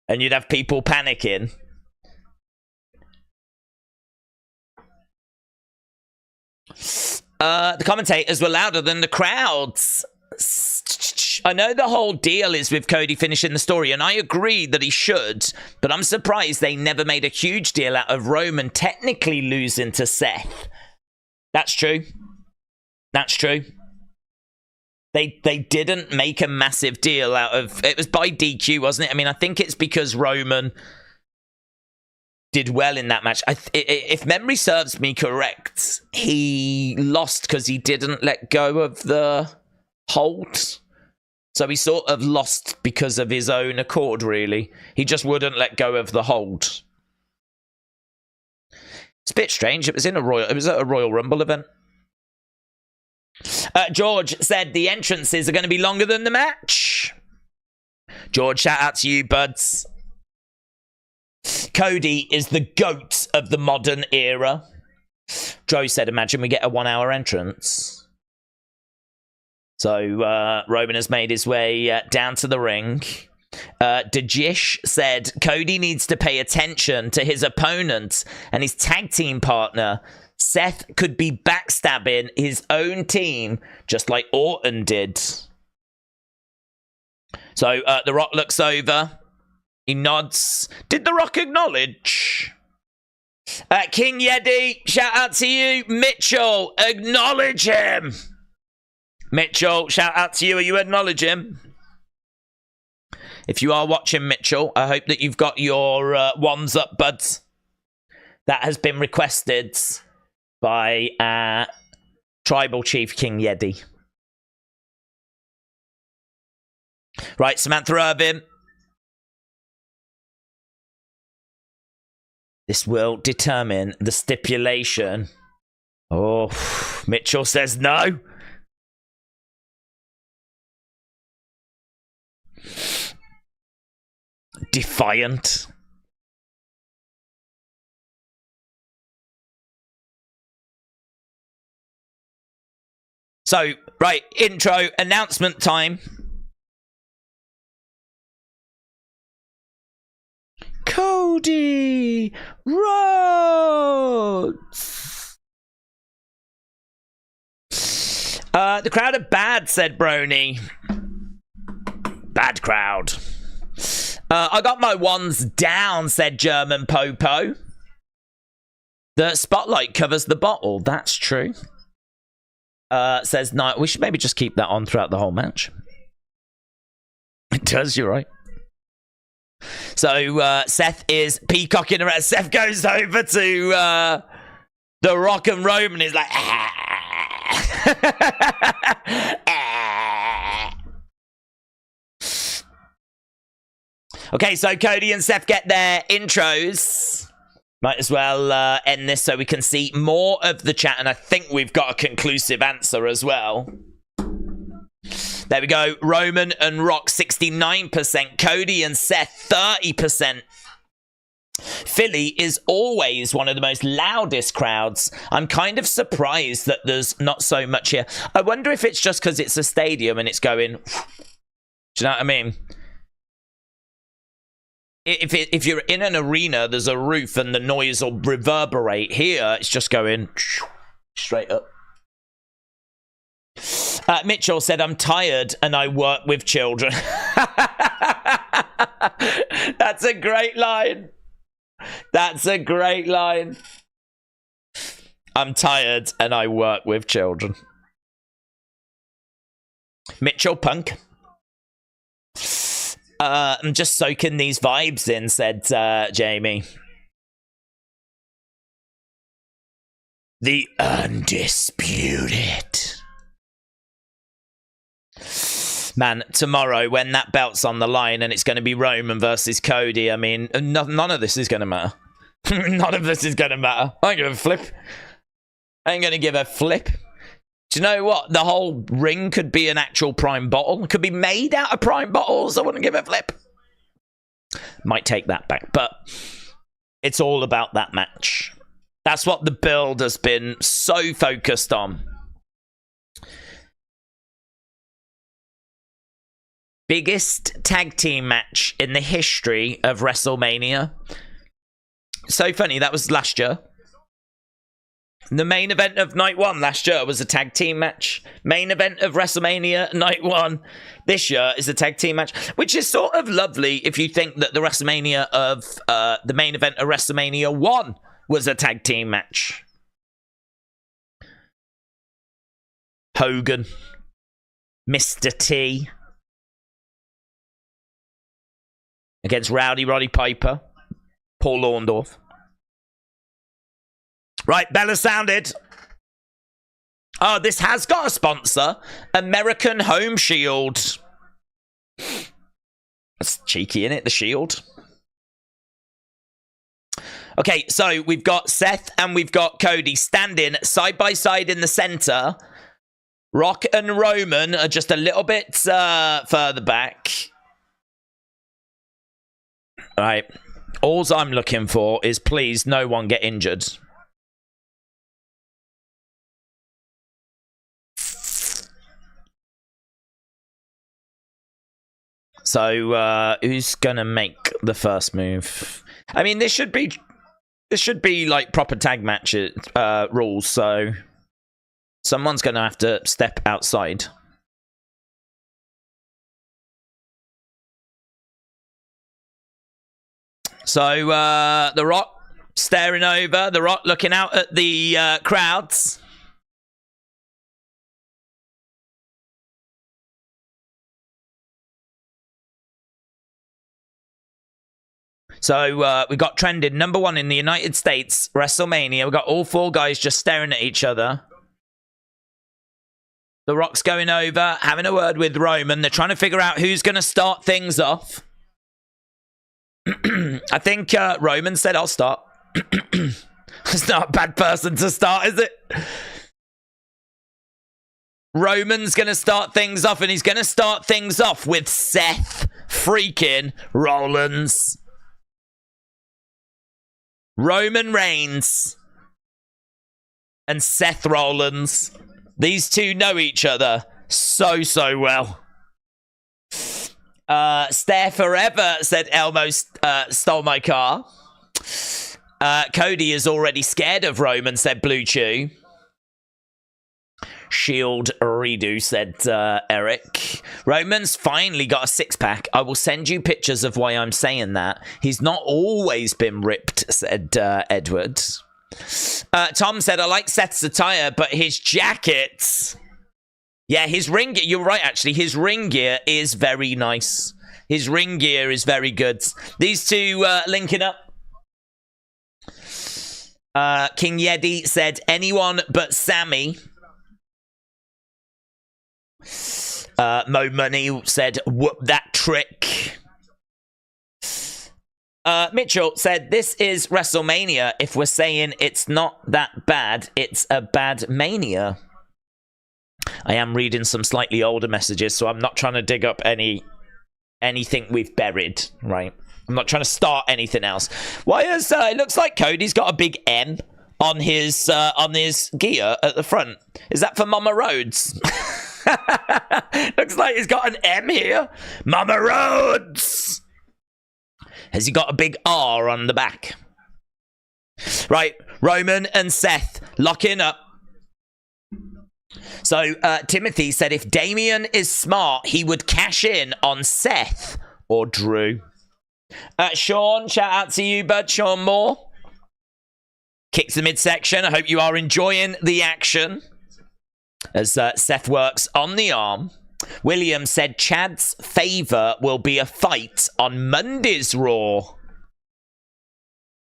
[SPEAKER 1] And you'd have people panicking. The commentators were louder than the crowds. I know the whole deal is with Cody finishing the story, and I agree that he should, but I'm surprised they never made a huge deal out of Roman technically losing to Seth. That's true. That's true. They didn't make a massive deal out of... It was by DQ, wasn't it? I mean, I think it's because Roman did well in that match. If memory serves me correct, he lost because he didn't let go of the hold. So he sort of lost because of his own accord, really. He just wouldn't let go of the hold. It's a bit strange. It was at a Royal Rumble event. George said the entrances are going to be longer than the match. George, shout out to you, buds. Cody is the GOAT of the modern era. Joe said, imagine we get a 1 hour entrance. So Roman has made his way down to the ring. Dajish said Cody needs to pay attention to his opponent and his tag team partner. Seth could be backstabbing his own team just like Orton did. So The Rock looks over He nods. Did The Rock acknowledge? King Yeti, shout out to you. Mitchell, acknowledge him. Mitchell, shout out to you. Are you acknowledge him? If you are watching, Mitchell, I hope that you've got your wands up, buds. That has been requested by Tribal Chief King Yeti. Right, Samantha Irvin. This will determine the stipulation. Oh, Mitchell says no. Defiant. So, right, intro, announcement time. Cody Rhodes. The crowd are bad, said Brony. Bad crowd. I got my ones down, said German Popo. The spotlight covers the bottle. That's true. Says no. We should maybe just keep that on throughout the whole match. It does, you're right. So Seth is peacocking around. Seth goes over to The Rock and Roman. Is like, Okay, so Cody and Seth get their intros. Might as well end this so we can see more of the chat, and I think we've got a conclusive answer as well. There we go. Roman and Rock, 69%. Cody and Seth, 30%. Philly is always one of the most loudest crowds. I'm kind of surprised that there's not so much here. I wonder if it's just because it's a stadium and it's going... Do you know what I mean? If you're in an arena, there's a roof and the noise will reverberate. Here, it's just going straight up. Mitchell said, I'm tired and I work with children. That's a great line. That's a great line. I'm tired and I work with children. Mitchell Punk. I'm just soaking these vibes in, said Jamie. The Undisputed. Man, tomorrow when that belt's on the line and it's going to be Roman versus Cody, I mean, none of this is going to matter. None of this is going to matter. I ain't going to flip. I ain't going to give a flip. Do you know what? The whole ring could be an actual prime bottle. It could be made out of prime bottles. I wouldn't give a flip. Might take that back, but it's all about that match. That's what the build has been so focused on. Biggest tag team match in the history of WrestleMania. So funny, that was last year. The main event of night one last year was a tag team match. Main event of WrestleMania night one this year is a tag team match, which is sort of lovely if you think that the WrestleMania of the main event of WrestleMania 1 was a tag team match. Hogan, Mr. T against Rowdy Roddy Piper, Paul Orndorff. Right, Bella sounded. Oh, this has got a sponsor. American Home Shield. That's cheeky, isn't it? The shield. Okay, so we've got Seth and we've got Cody standing side by side in the center. Rock and Roman are just a little bit further back. All right. All I'm looking for is please no one get injured. So, who's gonna make the first move? I mean, this should be like proper tag match rules. So, someone's gonna have to step outside. So, The Rock staring over. The Rock looking out at the crowds. So, we got trended #1 in the United States, WrestleMania. We got all 4 guys just staring at each other. The Rock's going over, having a word with Roman. They're trying to figure out who's going to start things off. I think Roman said, I'll start. It's not a bad person to start, is it? Roman's going to start things off, and he's going to start things off with Seth freaking Rollins. Roman Reigns and Seth Rollins. These two know each other so well. Stare forever, said Elmo stole my car. Cody is already scared of Roman, said Blue Chew. Shield redo, said Eric. Roman's finally got a 6-pack. I will send you pictures of why I'm saying that. He's not always been ripped, said Edward. Tom said, I like Seth's attire, but his jackets... Yeah, his ring gear... You're right, actually. His ring gear is very nice. His ring gear is very good. These two linking up. King Yeti said, anyone but Sami. Mo Money said, whoop that trick. Mitchell said, this is WrestleMania. If we're saying it's not that bad, it's a bad mania. I am reading some slightly older messages, so I'm not trying to dig up anything we've buried, right? I'm not trying to start anything else. Why is it looks like Cody's got a big M on his gear at the front. Is that for Mama Rhodes? Looks like he's got an M here. Mama Rhodes. Has he got a big R on the back? Right, Roman and Seth locking up. So Timothy said if Damien is smart, he would cash in on Seth or Drew. Sean, shout out to you, bud. Sean Moore. Kicks the midsection. I hope you are enjoying the action. As Seth works on the arm. William said Chad's favour will be a fight on Monday's Raw.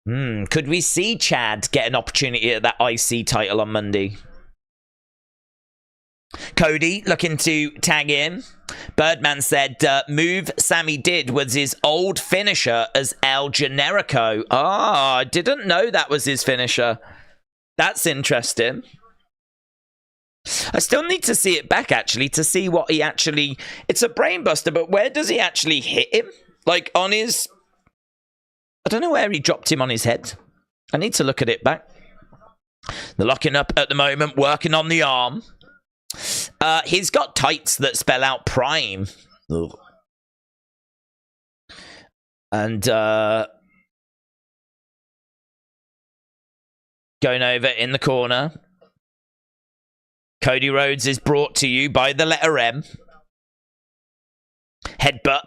[SPEAKER 1] Could we see Chad get an opportunity at that IC title on Monday? Cody looking to tag in. Birdman said move Sami did was his old finisher as El Generico. I didn't know that was his finisher. That's interesting. I still need to see it back, actually, to see what he actually... It's a brainbuster, but where does he actually hit him? Like, on his... I don't know where he dropped him on his head. I need to look at it back. They're locking up at the moment, working on the arm. He's got tights that spell out Prime. Ugh. And, going over in the corner. Cody Rhodes is brought to you by the letter M. Headbutt.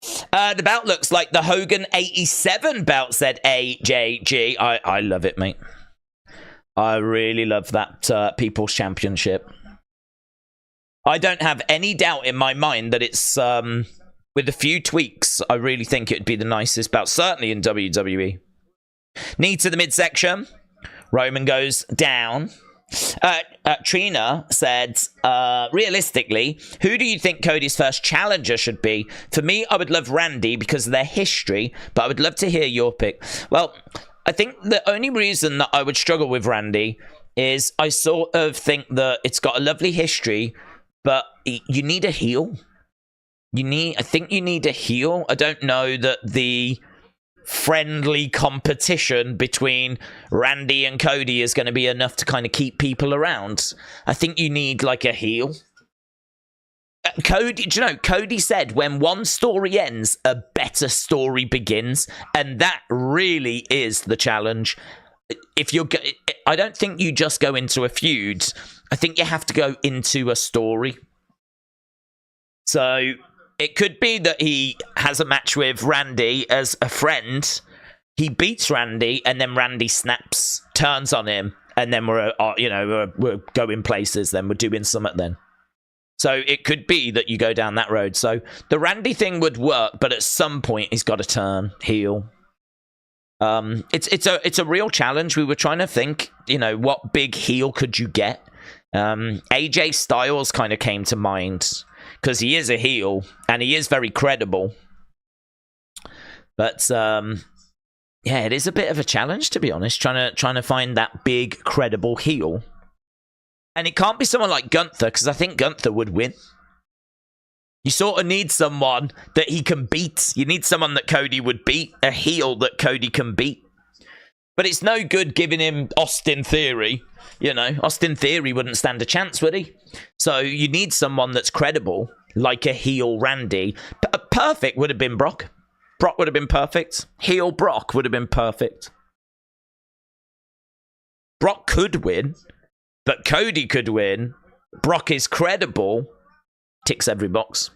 [SPEAKER 1] The belt looks like the Hogan 87 belt, said AJG. I love it, mate. I really love that People's Championship. I don't have any doubt in my mind that it's, with a few tweaks, I really think it would be the nicest belt, certainly in WWE. Knee to the midsection. Roman goes down. Trina said, realistically, who do you think Cody's first challenger should be? For me, I would love Randy because of their history, but I would love to hear your pick. Well, I think the only reason that I would struggle with Randy is I sort of think that it's got a lovely history, but you need a heel. I think you need a heel. I don't know that the friendly competition between Randy and Cody is going to be enough to kind of keep people around. I think you need like a heel. Cody, do you know, Cody said when one story ends, a better story begins, and that really is the challenge. I don't think you just go into a feud. I think you have to go into a story. So it could be that he has a match with Randy as a friend, he beats Randy, and then Randy snaps, turns on him, and then we're going places. Then we're doing something. Then, so it could be that you go down that road. So the Randy thing would work, but at some point he's got to turn heel. It's a real challenge. We were trying to think, what big heel could you get? AJ Styles kind of came to mind because he is a heel and he is very credible. But yeah, it is a bit of a challenge, to be honest, trying to find that big credible heel. And it can't be someone like Gunther, because I think Gunther would win. You sort of need someone that he can beat. You need someone that Cody would beat, a heel that Cody can beat. But it's no good giving him Austin Theory. Austin Theory wouldn't stand a chance, would he? So you need someone that's credible, like a heel Randy. Perfect would have been Brock. Brock would have been perfect. Heel Brock would have been perfect. Brock could win, but Cody could win. Brock is credible. Ticks every box.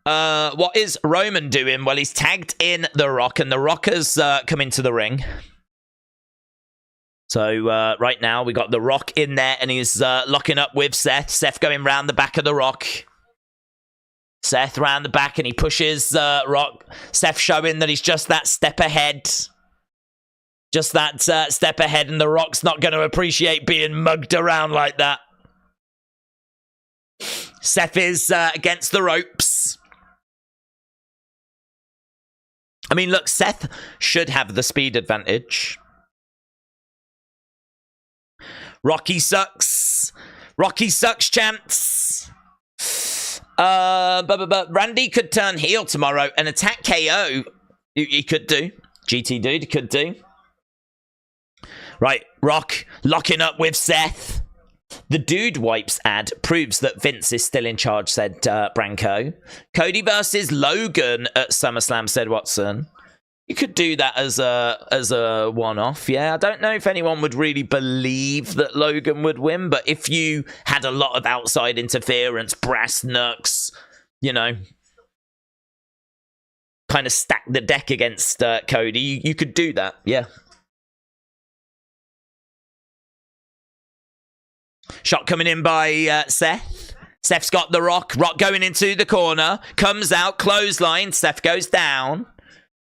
[SPEAKER 1] What is Roman doing? Well, he's tagged in The Rock, and The Rock has come into the ring. So right now we got The Rock in there, and he's locking up with Seth. Seth going round the back of The Rock. Seth round the back, and he pushes Rock. Seth showing that he's just that step ahead. Just that step ahead, and The Rock's not going to appreciate being mugged around like that. Seth is against the ropes. I mean, look, Seth should have the speed advantage. Rocky sucks. Rocky sucks, chance. But Randy could turn heel tomorrow and attack KO. He could do. GT dude, he could do. Right, Rock locking up with Seth. The Dude Wipes ad proves that Vince is still in charge, said Branko. Cody versus Logan at SummerSlam, said Watson. You could do that as a one-off, yeah. I don't know if anyone would really believe that Logan would win, but if you had a lot of outside interference, brass knucks, kind of stack the deck against Cody, you could do that, yeah. Shot coming in by Seth. Seth's got The Rock. Rock going into the corner. Comes out, clothesline. Seth goes down.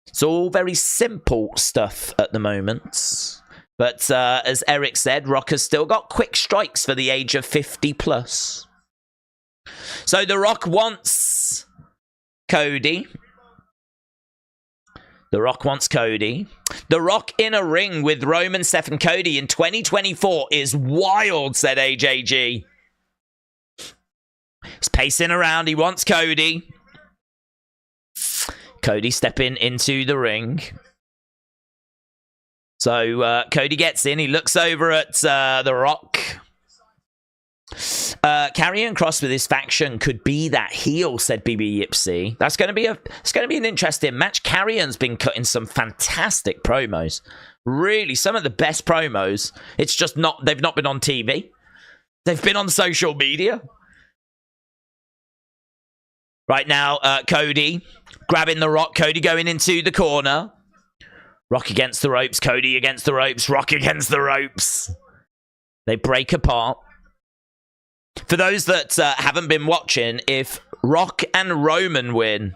[SPEAKER 1] It's all very simple stuff at the moment. But as Eric said, Rock has still got quick strikes for the age of 50 plus. So The Rock wants Cody. The Rock wants Cody. The Rock in a ring with Roman, Seth, and Cody in 2024 is wild, said AJG. He's pacing around. He wants Cody. Cody stepping into the ring. So Cody gets in. He looks over at The Rock. Karrion Kross with his faction could be that heel, said BB Yipsy. It's going to be an interesting match. Karrion's been cutting some fantastic promos. Really, some of the best promos. It's just they've not been on TV. They've been on social media. Right now, Cody grabbing The Rock. Cody going into the corner. Rock against the ropes. Cody against the ropes. Rock against the ropes. They break apart. For those that haven't been watching, if Rock and Roman win,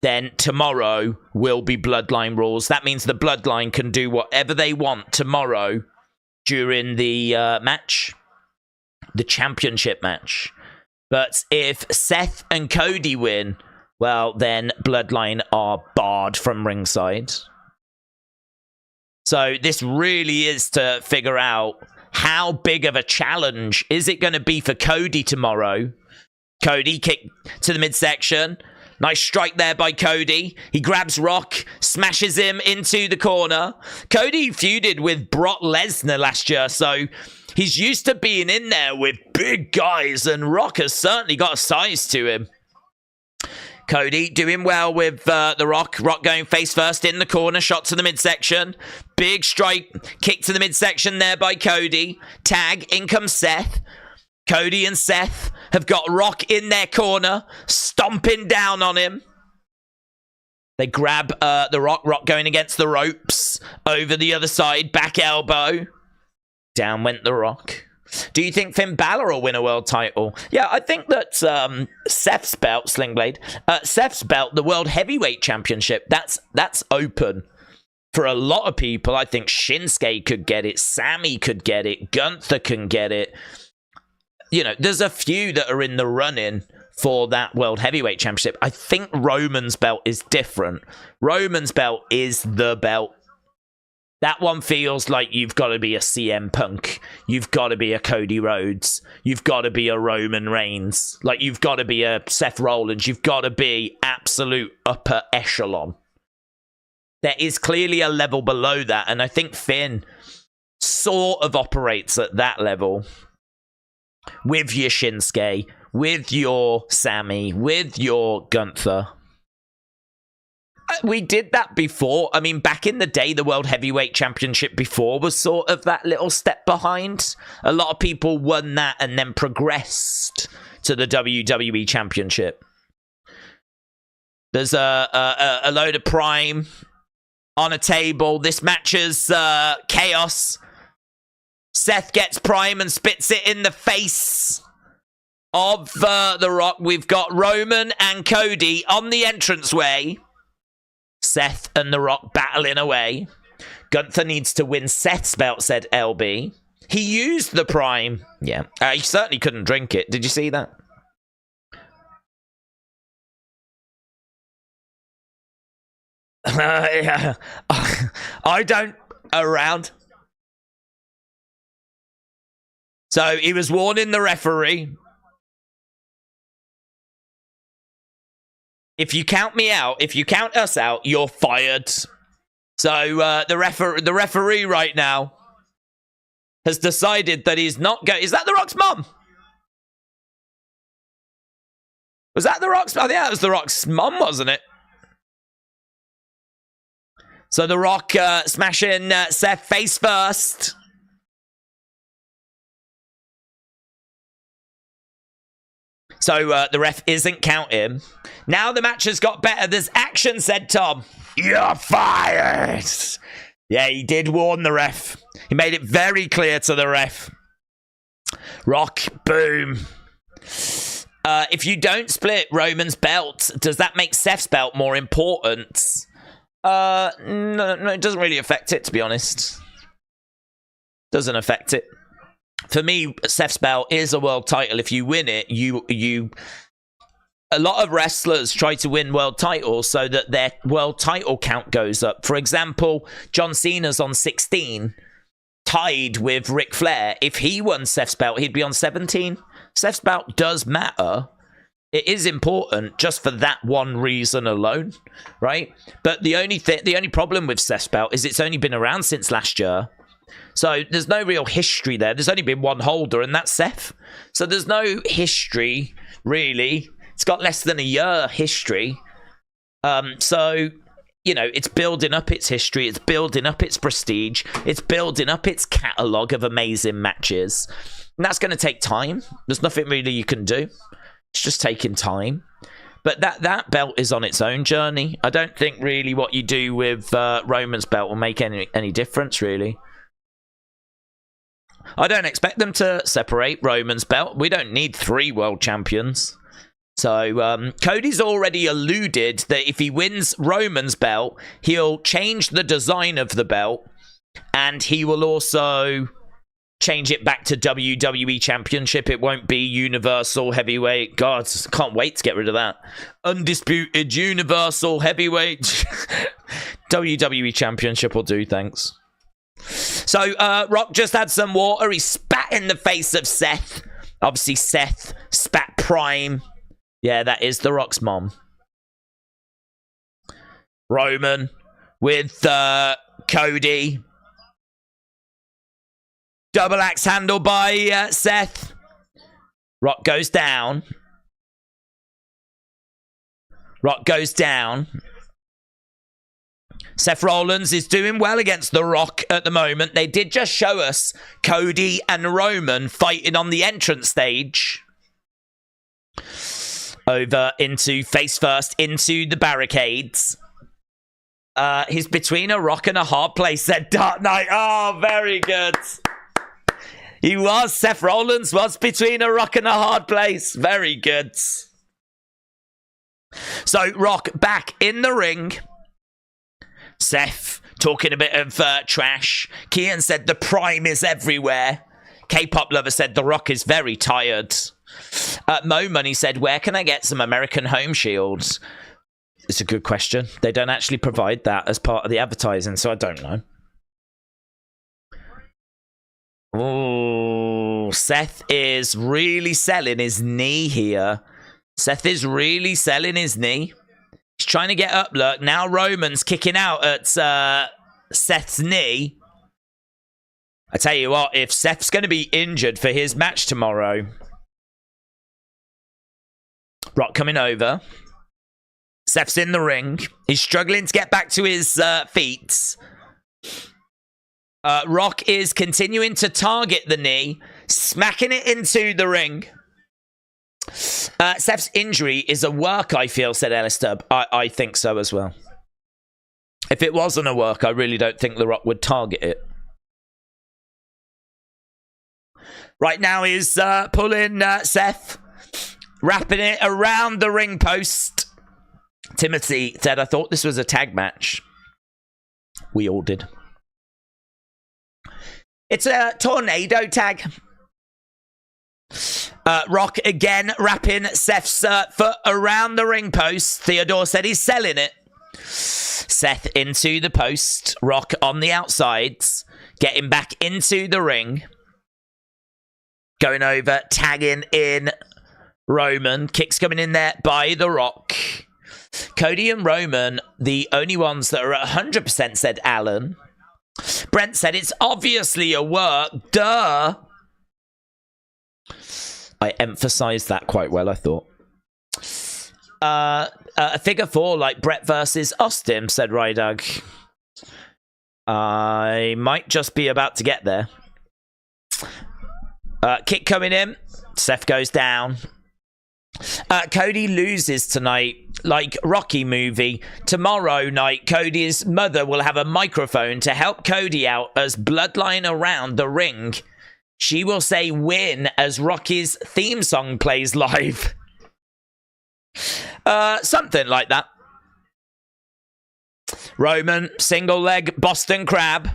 [SPEAKER 1] then tomorrow will be Bloodline rules. That means the Bloodline can do whatever they want tomorrow during the match, the championship match. But if Seth and Cody win, well, then Bloodline are barred from ringside. So this really is to figure out how big of a challenge is it going to be for Cody tomorrow. Cody kick to the midsection. Nice strike there by Cody. He grabs Rock, smashes him into the corner. Cody feuded with Brock Lesnar last year, so he's used to being in there with big guys, and Rock has certainly got a size to him. Cody doing well with The Rock. Rock going face first in the corner. Shot to the midsection. Big strike. Kick to the midsection there by Cody. Tag. In comes Seth. Cody and Seth have got Rock in their corner. Stomping down on him. They grab the Rock. Rock going against the ropes. Over the other side. Back elbow. Down went the Rock. Do you think Finn Balor will win a world title? Yeah, I think that Seth's belt, Sling Blade, Seth's belt, the World Heavyweight Championship, that's open for a lot of people. I think Shinsuke could get it. Sami could get it. Gunther can get it. You know, there's a few that are in the run-in for that World Heavyweight Championship. I think Roman's belt is different. Roman's belt is the belt. That one feels like you've got to be a CM Punk. You've got to be a Cody Rhodes. You've got to be a Roman Reigns. Like, you've got to be a Seth Rollins. You've got to be absolute upper echelon. There is clearly a level below that, and I think Finn sort of operates at that level. With your Shinsuke, with your Sami, with your Gunther. We did that before. I mean, back in the day, the World Heavyweight Championship before was sort of that little step behind. A lot of people won that and then progressed to the WWE Championship. There's a load of Prime on a table. This match is chaos. Seth gets Prime and spits it in the face of The Rock. We've got Roman and Cody on the entranceway. Seth and The Rock battling away. Gunther needs to win Seth's belt, said LB. He used the Prime. Yeah, he certainly couldn't drink it. Did you see that? Yeah. I don't around. So he was warning the referee. If you count me out, if you count us out, you're fired. So the referee right now has decided that he's not going. Is that The Rock's mum? Was that The Rock's? I think that was The Rock's mum, wasn't it? So The Rock smashing Seth face first. So the ref isn't counting. Now the match has got better. There's action, said Tom. You're fired. Yeah, he did warn the ref. He made it very clear to the ref. Rock, boom. If you don't split Roman's belt, does that make Seth's belt more important? No, it doesn't really affect it, to be honest. Doesn't affect it. For me, Seth's belt is a world title. If you win it, a lot of wrestlers try to win world titles so that their world title count goes up. For example, John Cena's on 16, tied with Ric Flair. If he won Seth's belt, he'd be on 17. Seth's belt does matter. It is important just for that one reason alone, right? But the only problem with Seth's belt is it's only been around since last year. So there's no real history there. There's only been one holder, and that's Seth. So there's no history, really. It's got less than a year history. So, you know, it's building up its history. It's building up its prestige. It's building up its catalogue of amazing matches. And that's going to take time. There's nothing really you can do. It's just taking time. But that belt is on its own journey. I don't think really what you do with Roman's belt will make any difference, really. I don't expect them to separate Roman's belt. We don't need 3 world champions. So Cody's already alluded that if he wins Roman's belt, he'll change the design of the belt, and he will also change it back to WWE Championship. It won't be Universal Heavyweight. God, can't wait to get rid of that. Undisputed Universal Heavyweight. WWE Championship will do, thanks. So, Rock just had some water. He spat in the face of Seth. Obviously, Seth spat Prime. Yeah, that is The Rock's mom. Roman with Cody. Double axe handle by Seth. Rock goes down. Rock goes down. Seth Rollins is doing well against The Rock at the moment. They did just show us Cody and Roman fighting on the entrance stage. Over into face first, into the barricades. He's between a rock and a hard place, said Dark Knight. Oh, very good. He was. Seth Rollins was between a rock and a hard place. Very good. So, Rock back in the ring. Seth talking a bit of trash. Kian said the prime is everywhere. K-pop lover said the Rock is very tired. Mo Money said, where can I get some American home shields? It's a good question. They don't actually provide that as part of the advertising, so I don't know. Oh, Seth is really selling his knee here. Seth is really selling his knee. He's trying to get up. Look, now Roman's kicking out at Seth's knee. I tell you what, if Seth's going to be injured for his match tomorrow. Rock coming over. Seth's in the ring. He's struggling to get back to his feet. Rock is continuing to target the knee, smacking it into the ring. Seth's injury is a work, I feel, said Ellis Dub. I think so as well. If it wasn't a work, I really don't think The Rock would target it. Right now he's pulling Seth, wrapping it around the ring post. Timothy said, I thought this was a tag match. We all did. It's a tornado tag. Rock again wrapping Seth's foot around the ring post. Theodore said he's selling it. Seth into the post. Rock on the outsides. Getting back into the ring. Going over, tagging in Roman. Kicks coming in there by The Rock. Cody and Roman, the only ones that are at 100%, said Alan. Brent said it's obviously a work. Duh. I emphasized that quite well, I thought. A figure 4 like Brett versus Austin, said Rydug. I might just be about to get there. Kick coming in. Seth goes down. Cody loses tonight, like Rocky movie. Tomorrow night, Cody's mother will have a microphone to help Cody out as Bloodline around the ring. She will say win as Rocky's theme song plays live. Something like that. Roman, single leg Boston Crab.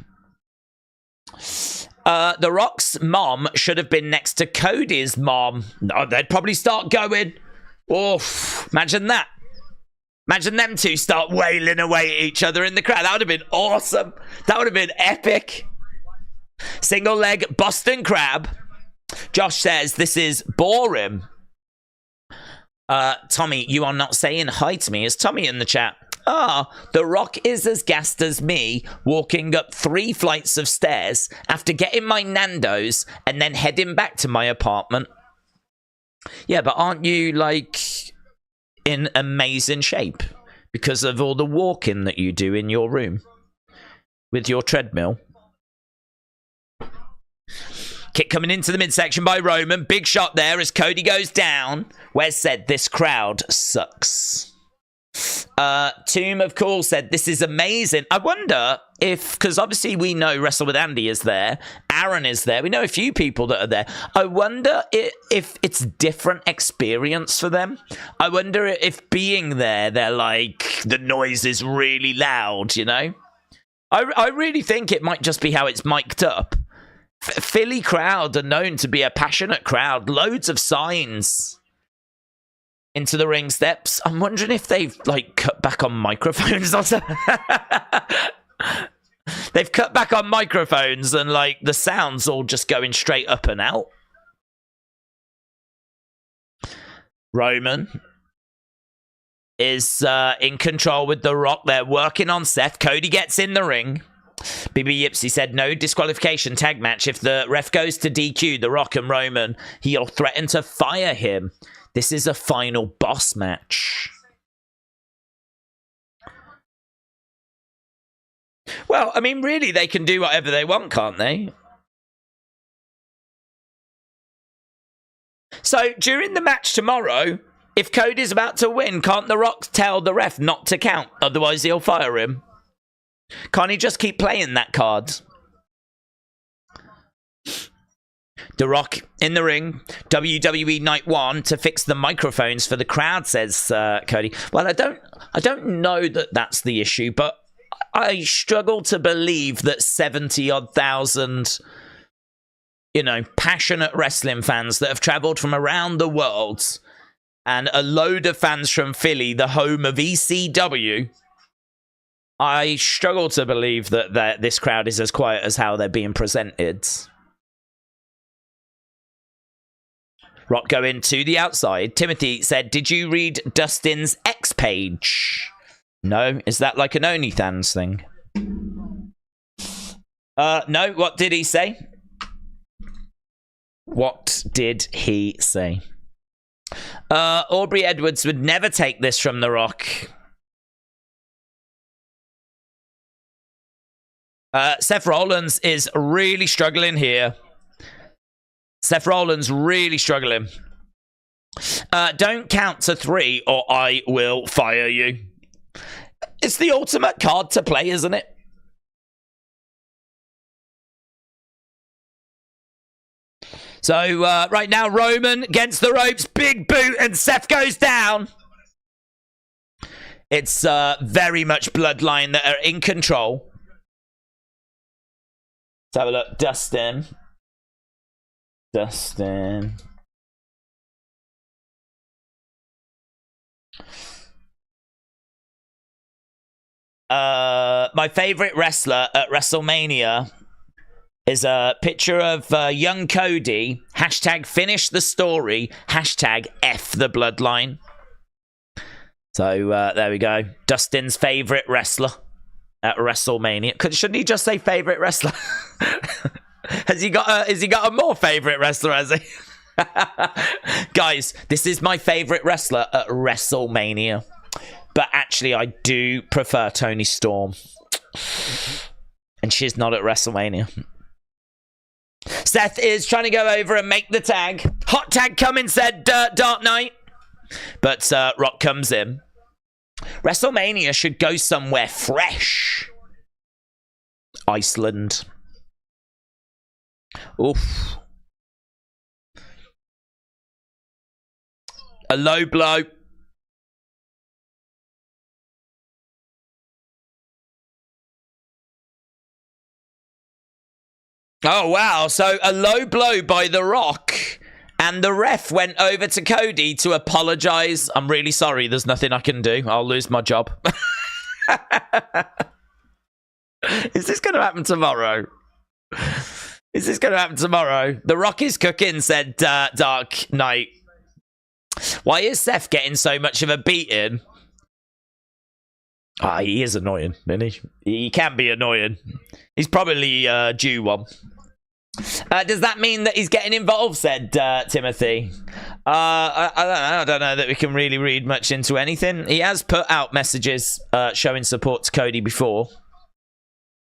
[SPEAKER 1] The Rock's mom should have been next to Cody's mom. No, they'd probably start going. Oh, imagine that. Imagine them two start wailing away at each other in the crowd. That would have been awesome. That would have been epic. Single leg Boston Crab. Josh says this is boring. Tommy, you are not saying hi to me. Is Tommy in the chat? The Rock is as gassed as me walking up 3 flights of stairs after getting my Nando's and then heading back to my apartment. Yeah, but aren't you, like, in amazing shape because of all the walking that you do in your room with your treadmill? Kick coming into the midsection by Roman. Big shot there as Cody goes down. Wes said, this crowd sucks. Tomb of Cool said, this is amazing. I wonder if, because obviously we know Wrestle with Andy is there. Aaron is there. We know a few people that are there. I wonder if it's different experience for them. I wonder if being there, they're like, the noise is really loud, you know? I really think it might just be how it's mic'd up. Philly crowd are known to be a passionate crowd. Loads of signs. Into the ring steps. I'm wondering if they've, like, cut back on microphones or something. They've cut back on microphones and, like, the sound's all just going straight up and out. Roman is in control with The Rock. They're working on Seth. Cody gets in the ring. BB Yipsy said no disqualification tag match. If the ref goes to DQ The Rock and Roman, he'll threaten to fire him. This is a final boss match. Well, I mean, really, they can do whatever they want, can't they? So, during the match tomorrow, if Cody's about to win, can't The Rock tell the ref not to count? Otherwise, he'll fire him. Can't he just keep playing that card? The Rock in the ring. WWE Night 1 to fix the microphones for the crowd, says Cody. Well, I don't know that that's the issue, but I struggle to believe that 70-odd thousand, you know, passionate wrestling fans that have travelled from around the world and a load of fans from Philly, the home of ECW, I struggle to believe that this crowd is as quiet as how they're being presented. Rock going to the outside. Timothy said, did you read Dustin's X page? No. Is that like an OnlyFans thing? No. What did he say? What did he say? Aubrey Edwards would never take this from The Rock. Seth Rollins is really struggling here. Seth Rollins really struggling. Don't count to 3 or I will fire you. It's the ultimate card to play, isn't it? So, right now, Roman against the ropes. Big boot and Seth goes down. It's very much Bloodline that are in control. Let's have a look. Dustin. My favorite wrestler at WrestleMania is a picture of young Cody. Hashtag finish the story. Hashtag F the Bloodline. So there we go. Dustin's favorite wrestler at WrestleMania. Shouldn't he just say favorite wrestler? Has he got a more favorite wrestler, has he? Guys, this is my favorite wrestler at WrestleMania. But actually, I do prefer Toni Storm. And she's not at WrestleMania. Seth is trying to go over and make the tag. Hot tag coming, said Dark Knight. But Rock comes in. WrestleMania should go somewhere fresh. Iceland. Oof. A low blow. Oh, wow. So a low blow by The Rock. And the ref went over to Cody to apologize. I'm really sorry. There's nothing I can do. I'll lose my job. Is this going to happen tomorrow? Is this going to happen tomorrow? The Rock is cooking, said Dark Knight. Why is Seth getting so much of a beating? Ah, he is annoying, isn't he? He can be annoying. He's probably due one. Does that mean that he's getting involved, said Timothy? I don't know that we can really read much into anything. He has put out messages showing support to Cody before.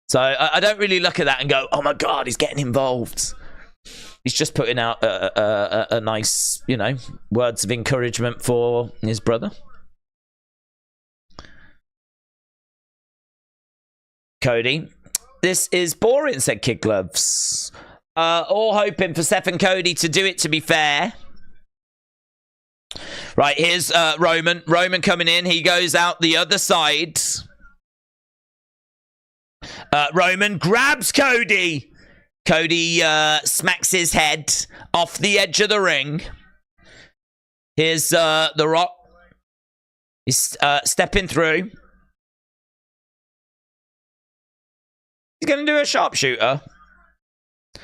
[SPEAKER 1] So I don't really look at that and go, oh my God, he's getting involved. He's just putting out a nice, you know, words of encouragement for his brother. Cody. This is boring, said Kid Gloves. All hoping for Seth and Cody to do it, to be fair. Right, here's Roman. Roman coming in. He goes out the other side. Roman grabs Cody. Cody smacks his head off the edge of the ring. Here's The Rock. He's stepping through. He's going to do a sharpshooter.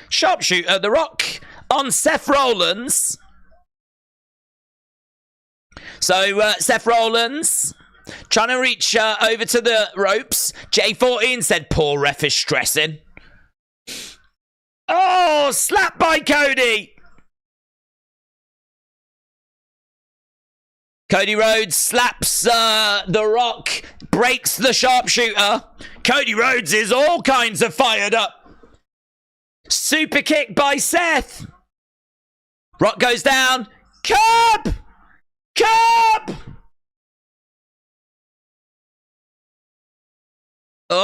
[SPEAKER 1] Sharpshooter, The Rock on Seth Rollins. So, Seth Rollins trying to reach over to the ropes. J14 said, poor ref is stressing. Oh, slap by Cody. Cody Rhodes slaps The Rock, breaks the sharpshooter. Cody Rhodes is all kinds of fired up. Super kick by Seth. Rock goes down. Curb! Curb! Oh.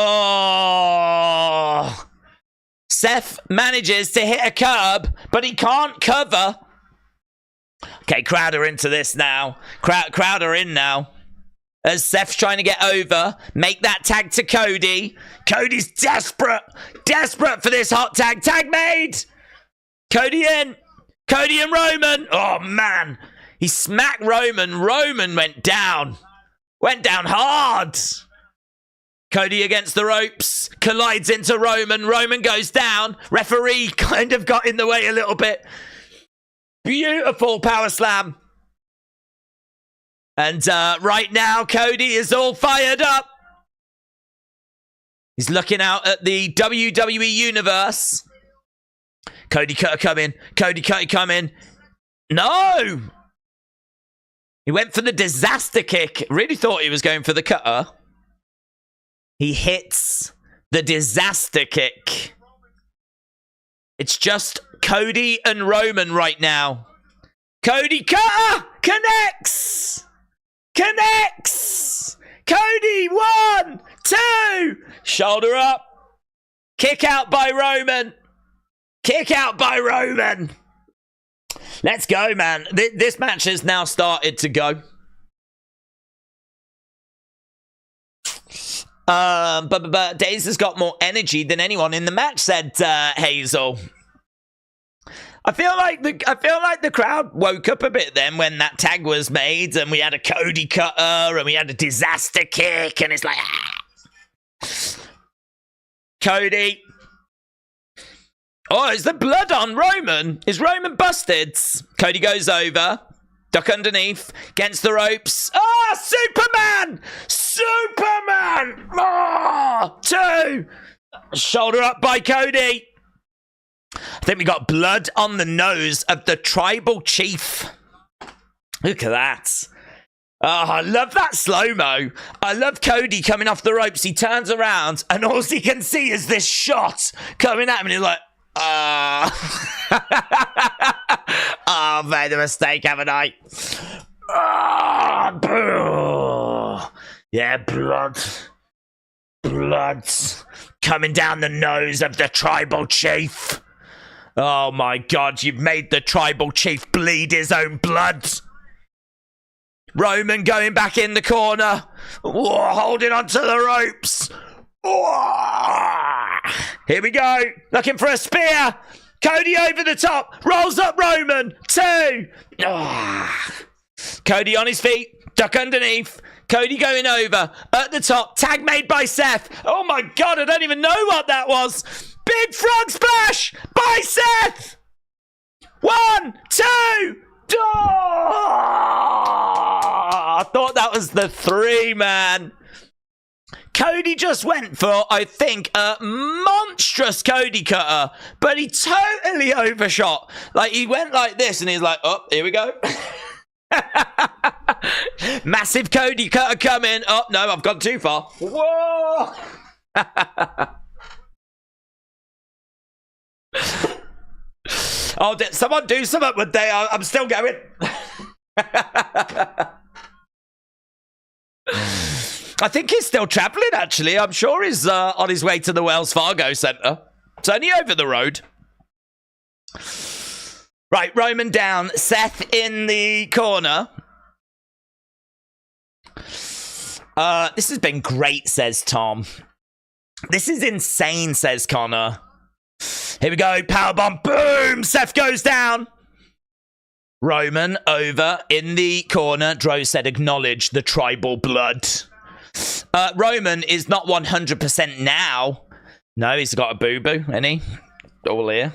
[SPEAKER 1] Seth manages to hit a curb, but he can't cover. Okay, crowd are into this now. Crowd are in now. As Seth's trying to get over, make that tag to Cody. Cody's desperate for this hot tag. Tag made! Cody in. Cody and Roman. Oh, man. He smacked Roman. Roman went down. Went down hard. Cody against the ropes. Collides into Roman. Roman goes down. Referee kind of got in the way a little bit. Beautiful power slam. And right now, Cody is all fired up. He's looking out at the WWE Universe. Cody Cutter come in. Cody Cutter come in. No! He went for the disaster kick. Really thought he was going for the cutter. He hits the disaster kick. It's just Cody and Roman right now. Cody Cutter connects! Connects! Cody, 1, 2. Shoulder up. Kick out by Roman. Kick out by Roman. Let's go, man. This match has now started to go. But Daze has got more energy than anyone in the match, said Hazel. I feel like the crowd woke up a bit then when that tag was made and we had a Cody Cutter and we had a disaster kick and it's like, Cody. Oh, is the blood on Roman? Is Roman busted? Cody goes over. Duck underneath. Against the ropes. Oh, Superman! Superman! Oh, 2. Shoulder up by Cody. I think we got blood on the nose of the tribal chief. Look at that. Oh, I love that slow-mo. I love Cody coming off the ropes. He turns around and all he can see is this shot coming at him. And he's like, oh, I've made a mistake, haven't I? Yeah, blood. Blood coming down the nose of the tribal chief. Oh my God, you've made the tribal chief bleed his own blood. Roman going back in the corner. Whoa, holding onto the ropes. Whoa. Here we go. Looking for a spear. Cody over the top. Rolls up Roman. 2. Cody on his feet. Duck underneath. Cody going over. At the top. Tag made by Seth. Oh my God, I don't even know what that was. Big frog splash by Seth. 1, 2. I thought that was the 3, man. Cody just went for, I think, a monstrous Cody Cutter, but he totally overshot. Like, he went like this, and he's like, oh, here we go. Massive Cody Cutter coming. Oh, no, I've gone too far. Whoa! Oh, did someone do something with that? I'm still going. I think he's still traveling, actually. I'm sure he's on his way to the Wells Fargo Center. It's only over the road. Right, Roman down. Seth in the corner. This has been great, says Tom. This is insane, says Connor. Here we go. Powerbomb. Boom. Seth goes down. Roman over in the corner. Dro said acknowledge the tribal blood. Roman is not 100% now. No, he's got a boo-boo, ain't he? All here.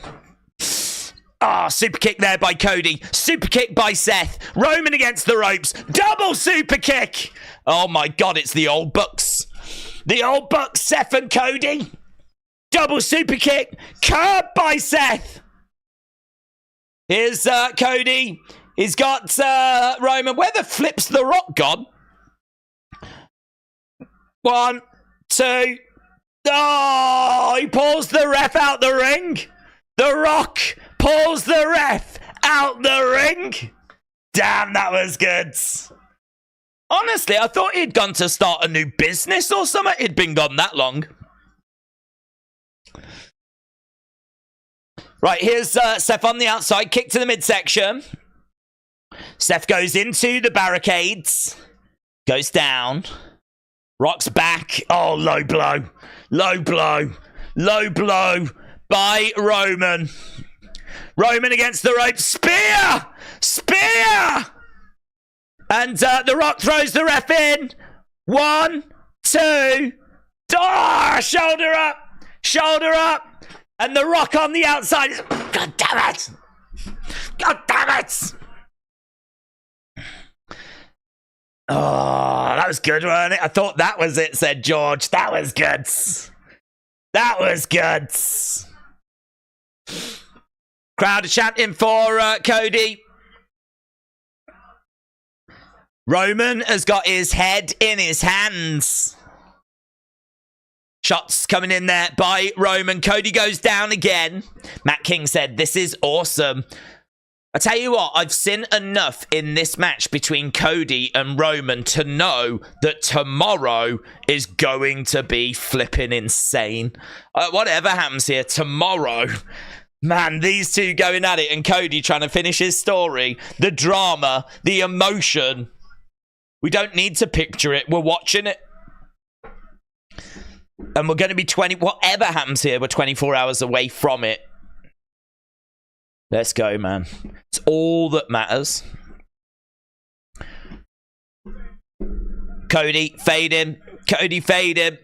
[SPEAKER 1] Ah, super kick there by Cody. Super kick by Seth. Roman against the ropes. Double super kick. Oh my God, it's the old Bucks. The old Bucks, Seth and Cody. Double super kick. Curb by Seth. Here's Cody. He's got Roman. Where the flip's the Rock gone? 1, 2. Oh, he pulls the ref out the ring. The Rock pulls the ref out the ring. Damn, that was good. Honestly, I thought he'd gone to start a new business or something. He'd been gone that long. Right, here's Seth on the outside. Kick to the midsection. Seth goes into the barricades. Goes down. Rock's back. Oh, low blow. Low blow. Low blow by Roman. Roman against the rope. Spear! Spear! And The Rock throws the ref in. 1, 2. Shoulder up. Shoulder up. And The Rock on the outside. God damn it. God damn it. Oh, that was good, wasn't it? I thought that was it, said George. That was good. That was good. Crowd are chanting for Cody. Roman has got his head in his hands. Shots coming in there by Roman. Cody goes down again. Matt King said, this is awesome. I tell you what, I've seen enough in this match between Cody and Roman to know that tomorrow is going to be flipping insane. Whatever happens here, tomorrow, man, these two going at it and Cody trying to finish his story, the drama, the emotion. We don't need to picture it. We're watching it. And we're going to be whatever happens here, we're 24 hours away from it. Let's go, man. It's all that matters. Cody, fade him. Cody, fade him.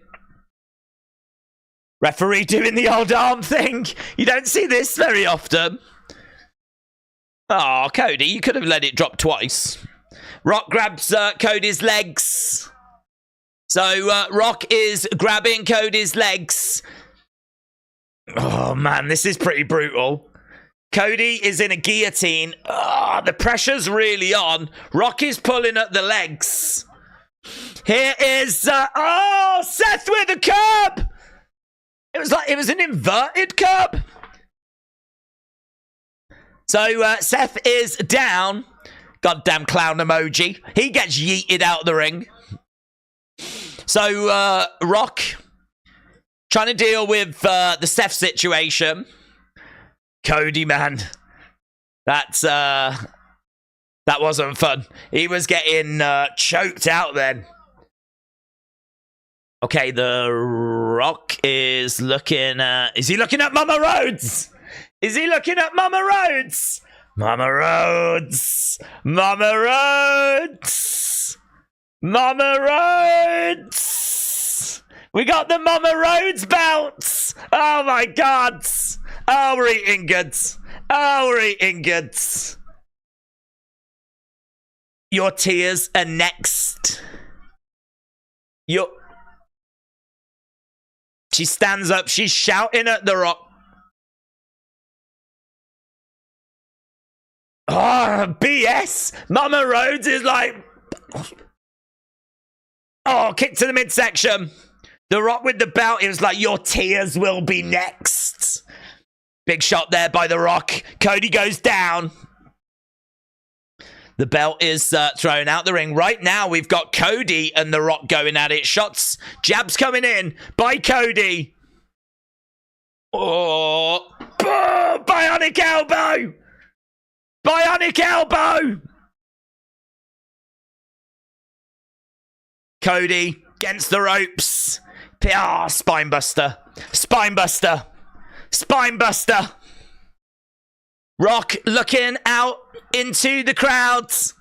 [SPEAKER 1] Referee doing the old arm thing. You don't see this very often. Oh, Cody, you could have let it drop twice. Rock grabs Cody's legs. So, Rock is grabbing Cody's legs. Oh, man, this is pretty brutal. Cody is in a guillotine. Oh, the pressure's really on. Rock is pulling at the legs. Here is... Seth with a curb! It was an inverted curb. So, Seth is down. Goddamn clown emoji. He gets yeeted out of the ring. So, Rock trying to deal with the Seth situation. Cody, man. That wasn't fun. He was getting choked out then. Okay, The Rock is looking at... Is he looking at Mama Rhodes? Is he looking at Mama Rhodes? Mama Rhodes! Mama Rhodes! Mama Rhodes! We got the Mama Rhodes belts! Oh my God! Oh, we're eating goods. Oh, we're eating goods. Your tears are next. She stands up. She's shouting at The Rock. Oh, BS. Mama Rhodes is like... Oh, kick to the midsection. The Rock with the belt. It was like, your tears will be next. Big shot there by The Rock. Cody goes down. The belt is thrown out the ring. Right now, we've got Cody and The Rock going at it. Shots, jabs coming in by Cody. Oh, bionic elbow. Bionic elbow. Cody against the ropes. Spine buster. Spine buster. Spine buster. Rock looking out into the crowds.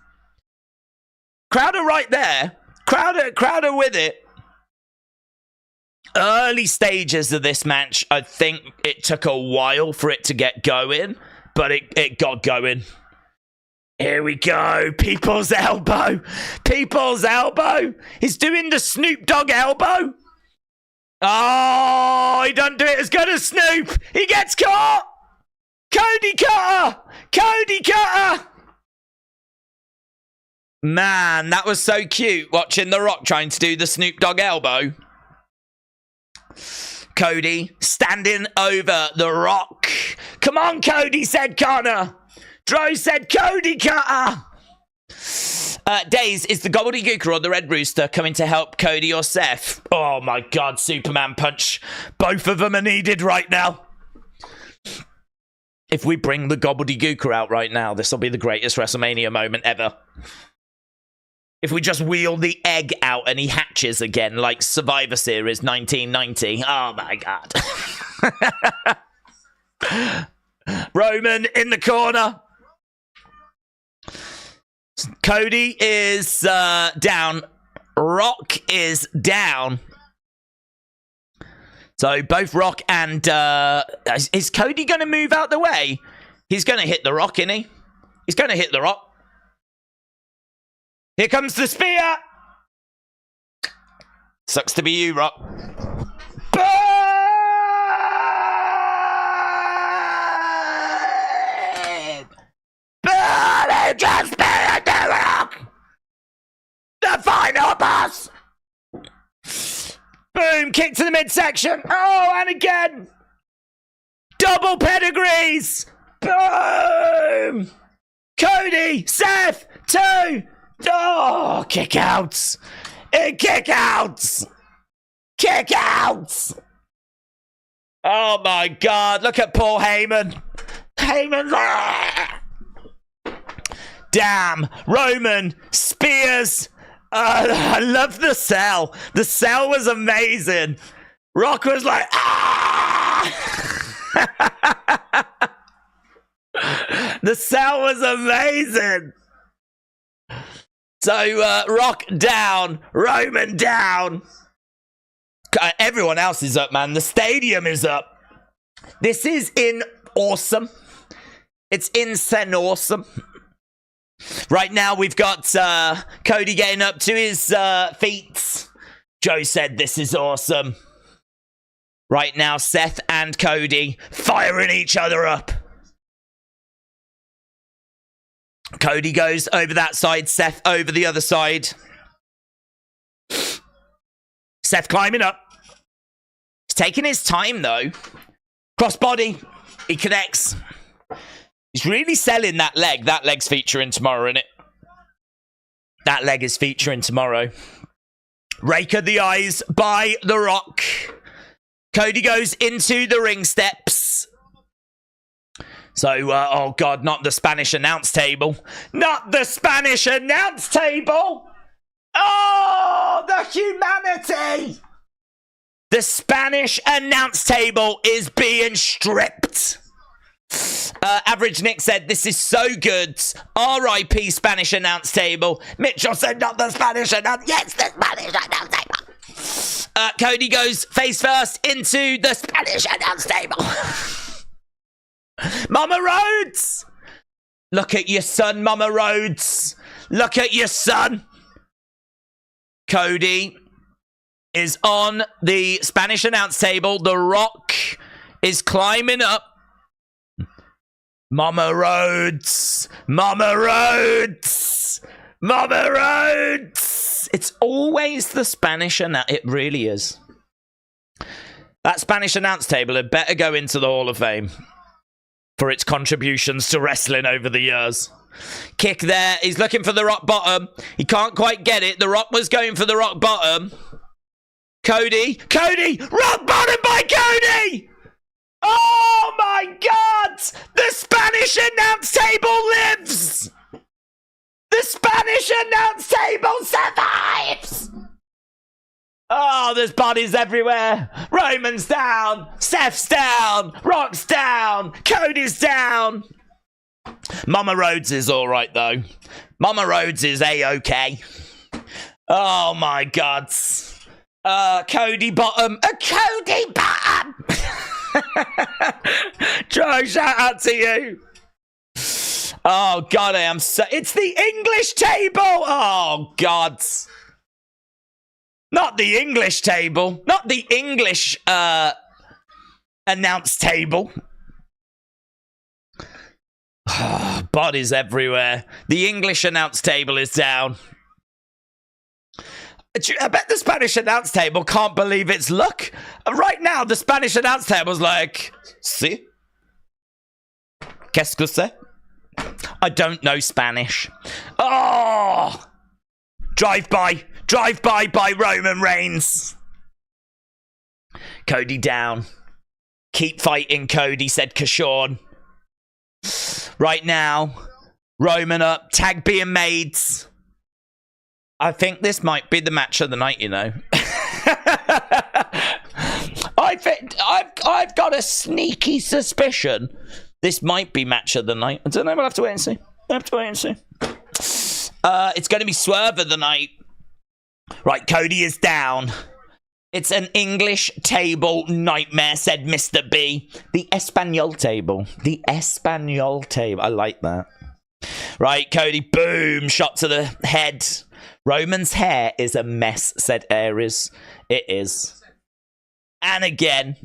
[SPEAKER 1] Crowd are right there. Crowd are with it. Early stages of this match, I think it took a while for it to get going, but it got going. Here we go. People's elbow. People's elbow. He's doing the Snoop Dogg elbow. Oh, he doesn't do it as good as Snoop. He gets caught. Cody Cutter. Cody Cutter. Man, that was so cute watching The Rock trying to do the Snoop Dogg elbow. Cody standing over The Rock. Come on, Cody, said Connor. Dro said Cody Cutter. Days, is the Gobbledygooker or the Red Rooster coming to help Cody or Seth? Oh my god, Superman punch. Both of them are needed right now. If we bring the Gobbledygooker out right now, this will be the greatest WrestleMania moment ever. If we just wheel the egg out and he hatches again, like Survivor Series 1990. Oh my god. Roman in the corner. Cody is down. Rock is down. So both Rock and... is Cody going to move out the way? He's going to hit the Rock, isn't he? He's going to hit the Rock. Here comes the spear. Sucks to be you, Rock. Burn! Burn! He just speared the Rock! The final boss! Boom! Kick to the midsection. Oh, and again. Double pedigrees. Boom! Cody, Seth, 2. Oh, kick outs. Kick outs. Kick outs. Oh my god, look at Paul Heyman. Heyman. Damn. Roman, spears. I love the cell. The cell was amazing. Rock was like, ah! The cell was amazing. So, Rock down, Roman down. Everyone else is up, man. The stadium is up. This is awesome. It's insane awesome. Right now, we've got Cody getting up to his feet. Joe said this is awesome. Right now, Seth and Cody firing each other up. Cody goes over that side, Seth over the other side. Seth climbing up. He's taking his time, though. Crossbody. He connects. He's really selling that leg. That leg's featuring tomorrow, isn't it? That leg is featuring tomorrow. Rake of the eyes by The Rock. Cody goes into the ring steps. So, oh god, not the Spanish announce table. Not the Spanish announce table! Oh, the humanity! The Spanish announce table is being stripped. Average Nick said, this is so good. R.I.P. Spanish announce table. Mitchell said, not the Spanish announce... Yes, the Spanish announce table. Cody goes face first into the Spanish announce table. Mama Rhodes! Look at your son, Mama Rhodes. Look at your son. Cody is on the Spanish announce table. The Rock is climbing up. Mama Rhodes. Mama Rhodes. Mama Rhodes. It's always the Spanish announce. It really is. That Spanish announce table had better go into the Hall of Fame for its contributions to wrestling over the years. Kick there. He's looking for the Rock bottom. He can't quite get it. The Rock was going for the Rock bottom. Cody. Cody! Rock bottom by Cody! Oh my god! The Spanish announce table lives! The Spanish announce table survives! Oh, there's bodies everywhere. Roman's down. Seth's down. Rock's down. Cody's down. Mama Rhodes is all right, though. Mama Rhodes is A-okay. Oh, my God. Cody bottom. A Cody bottom. Joe, shout out to you. Oh, God, I am so... It's the English table. Oh, God. Not the English table. Not the English announce table. Oh, bodies everywhere. The English announce table is down. I bet the Spanish announce table can't believe its luck. Right now, the Spanish announce table's like, see? Qu'est-ce que c'est? I don't know Spanish. Oh! Drive by by Roman Reigns. Cody down. Keep fighting, Cody, said Kashawn. Right now, Roman up. Tag being made. I think this might be the match of the night, you know. I've got a sneaky suspicion this might be match of the night. I don't know. We'll have to wait and see. It's going to be Swerve of the night. Right, Cody is down. It's an English table nightmare, said Mr. B. The Espanol table. The Espanol table. I like that. Right, Cody, boom, shot to the head. Roman's hair is a mess, said Aries. It is. And again.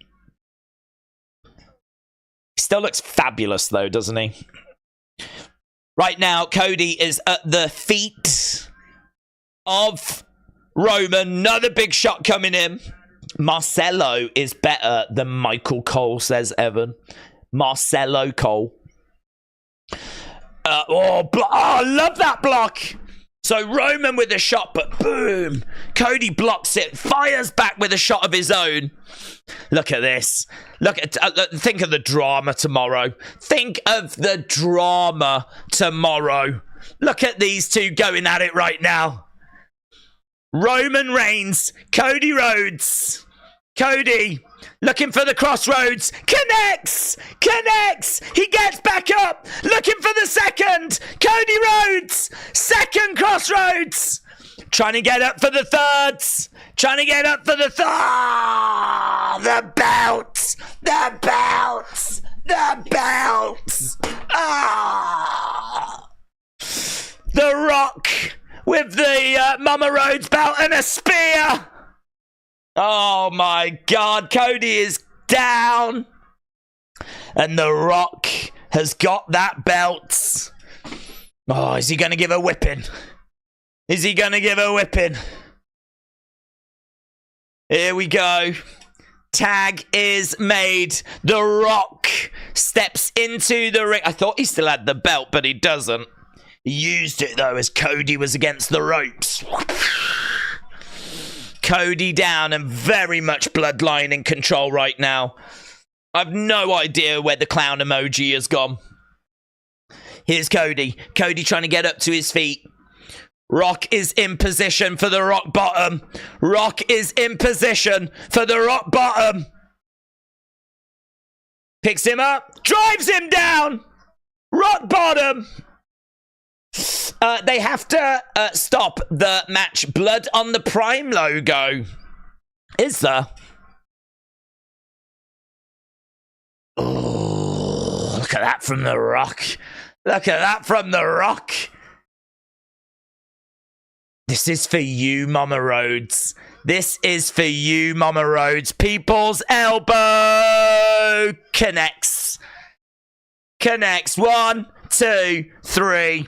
[SPEAKER 1] He still looks fabulous, though, doesn't he? Right now, Cody is at the feet of Roman. Another big shot coming in. Marcelo is better than Michael Cole, says Evan. Marcelo Cole. I love that block. So Roman with a shot, but boom. Cody blocks it, fires back with a shot of his own. Look at this. Think of the drama tomorrow. Think of the drama tomorrow. Look at these two going at it right now. Roman Reigns, Cody Rhodes. Cody looking for the crossroads. Connects. He gets back up. Looking for the second. Cody Rhodes. Second crossroads. Trying to get up for the thirds. The belts. The Rock with the Mama Rhodes belt and a spear. Oh my God, Cody is down. And The Rock has got that belt. Oh, is he going to give a whipping? Here we go. Tag is made. The Rock steps into the ring. I thought he still had the belt, but he doesn't. He used it, though, as Cody was against the ropes. Cody down and very much Bloodline in control right now. I've no idea where the clown emoji has gone. Here's Cody. Cody trying to get up to his feet. Rock is in position for the rock bottom. Picks him up. Drives him down. Rock bottom. They have to stop the match. Blood on the Prime logo. Is there? Oh, look at that from The Rock. This is for you, Mama Rhodes. People's elbow. Connects. 1, 2, 3.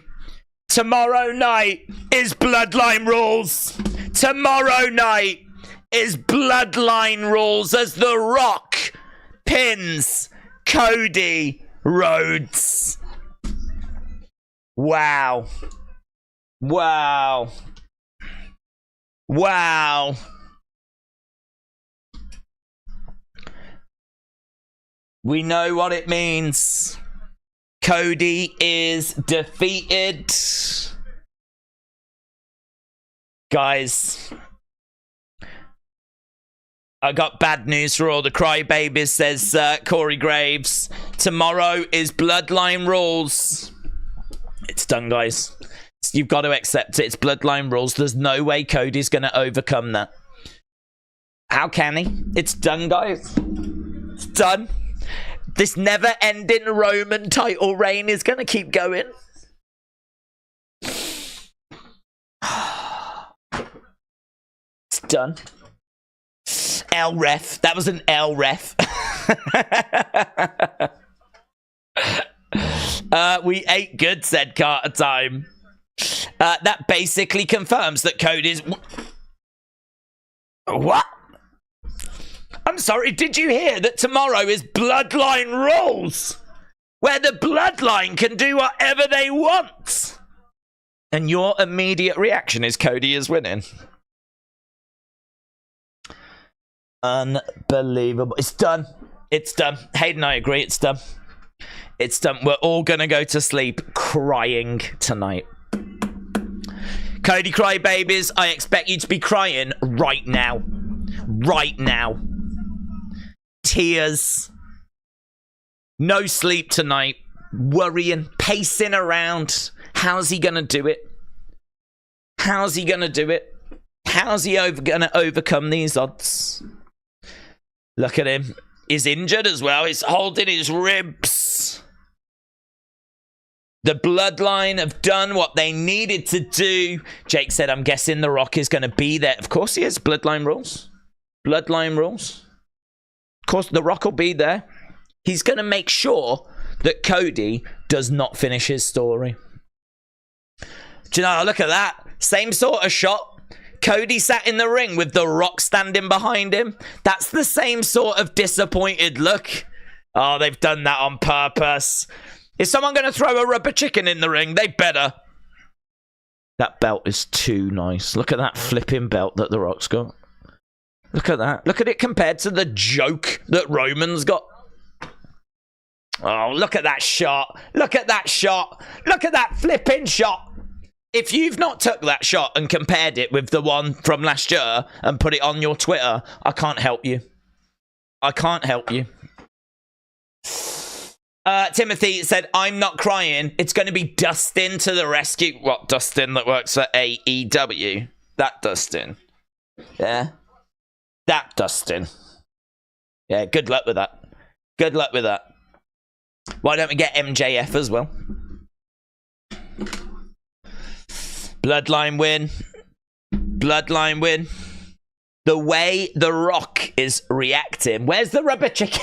[SPEAKER 1] Tomorrow night is Bloodline Rules. As The Rock pins Cody Rhodes. Wow. We know what it means. Cody is defeated. Guys, I got bad news for all the crybabies, says Corey Graves. Tomorrow is Bloodline Rules. It's done, guys. You've got to accept it. It's Bloodline Rules. There's no way Cody's going to overcome that. How can he? It's done, guys. It's done. This never-ending Roman title reign is going to keep going. It's done. L ref. That was an L ref. We ate good, said Carter Time. That basically confirms that Cody's... What? I'm sorry, did you hear that tomorrow is Bloodline Rules? Where the Bloodline can do whatever they want. And your immediate reaction is Cody is winning. Unbelievable. It's done. It's done. Hayden, I agree. It's done. It's done. We're all going to go to sleep crying tonight. Cody crybabies, I expect you to be crying right now. Right now. Tears. No sleep tonight. Worrying. Pacing around. How's he going to do it? How's he going to do it? How's he going to overcome these odds? Look at him. He's injured as well. He's holding his ribs. The Bloodline have done what they needed to do. Jake said, I'm guessing The Rock is going to be there. Of course he is. Bloodline rules. Bloodline rules. Of course, The Rock will be there. He's going to make sure that Cody does not finish his story. Do you know, look at that. Same sort of shot. Cody sat in the ring with The Rock standing behind him. That's the same sort of disappointed look. Oh, they've done that on purpose. Is someone going to throw a rubber chicken in the ring? They better. That belt is too nice. Look at that flipping belt that The Rock's got. Look at that. Look at it compared to the joke that Roman's got. Oh, look at that shot. Look at that shot. Look at that flipping shot. If you've not took that shot and compared it with the one from last year and put it on your Twitter, I can't help you. I can't help you. Timothy said, I'm not crying. It's going to be Dustin to the rescue. What, Dustin that works for AEW? That Dustin. Yeah. That Dustin. Yeah, good luck with that. Good luck with that. Why don't we get MJF as well? Bloodline win. Bloodline win. The way The Rock is reacting. Where's the rubber chicken?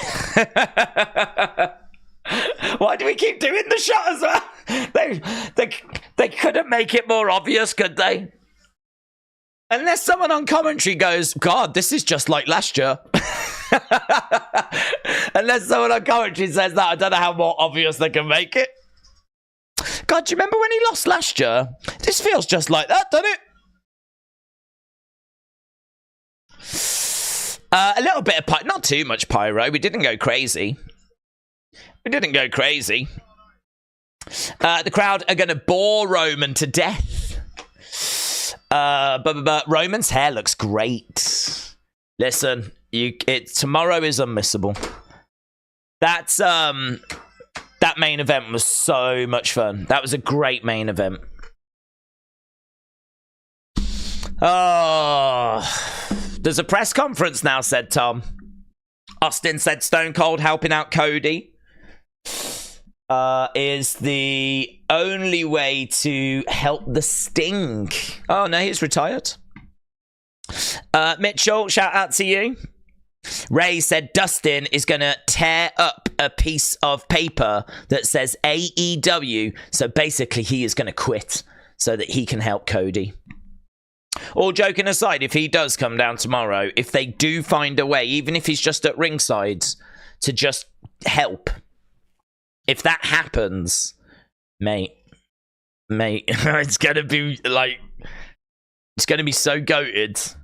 [SPEAKER 1] Why do we keep doing the shot as well? They couldn't make it more obvious, could they? Unless someone on commentary goes, God, this is just like last year. Unless someone on commentary says that, I don't know how more obvious they can make it. God, do you remember when he lost last year? This feels just like that, doesn't it? A little bit of not too much pyro. We didn't go crazy. We didn't go crazy. The crowd are going to bore Roman to death. But Roman's hair looks great. Listen, tomorrow is unmissable. That's that main event was so much fun. That was a great main event. Oh, there's a press conference now, said Tom. Austin said Stone Cold helping out Cody is the only way to help the Sting. Oh, no, he's retired. Mitchell, shout out to you. Ray said Dustin is going to tear up a piece of paper that says AEW. So basically, he is going to quit so that he can help Cody. All joking aside, if he does come down tomorrow, if they do find a way, even if he's just at ringside, to just help, if that happens, mate, it's going to be like, it's going to be so goated.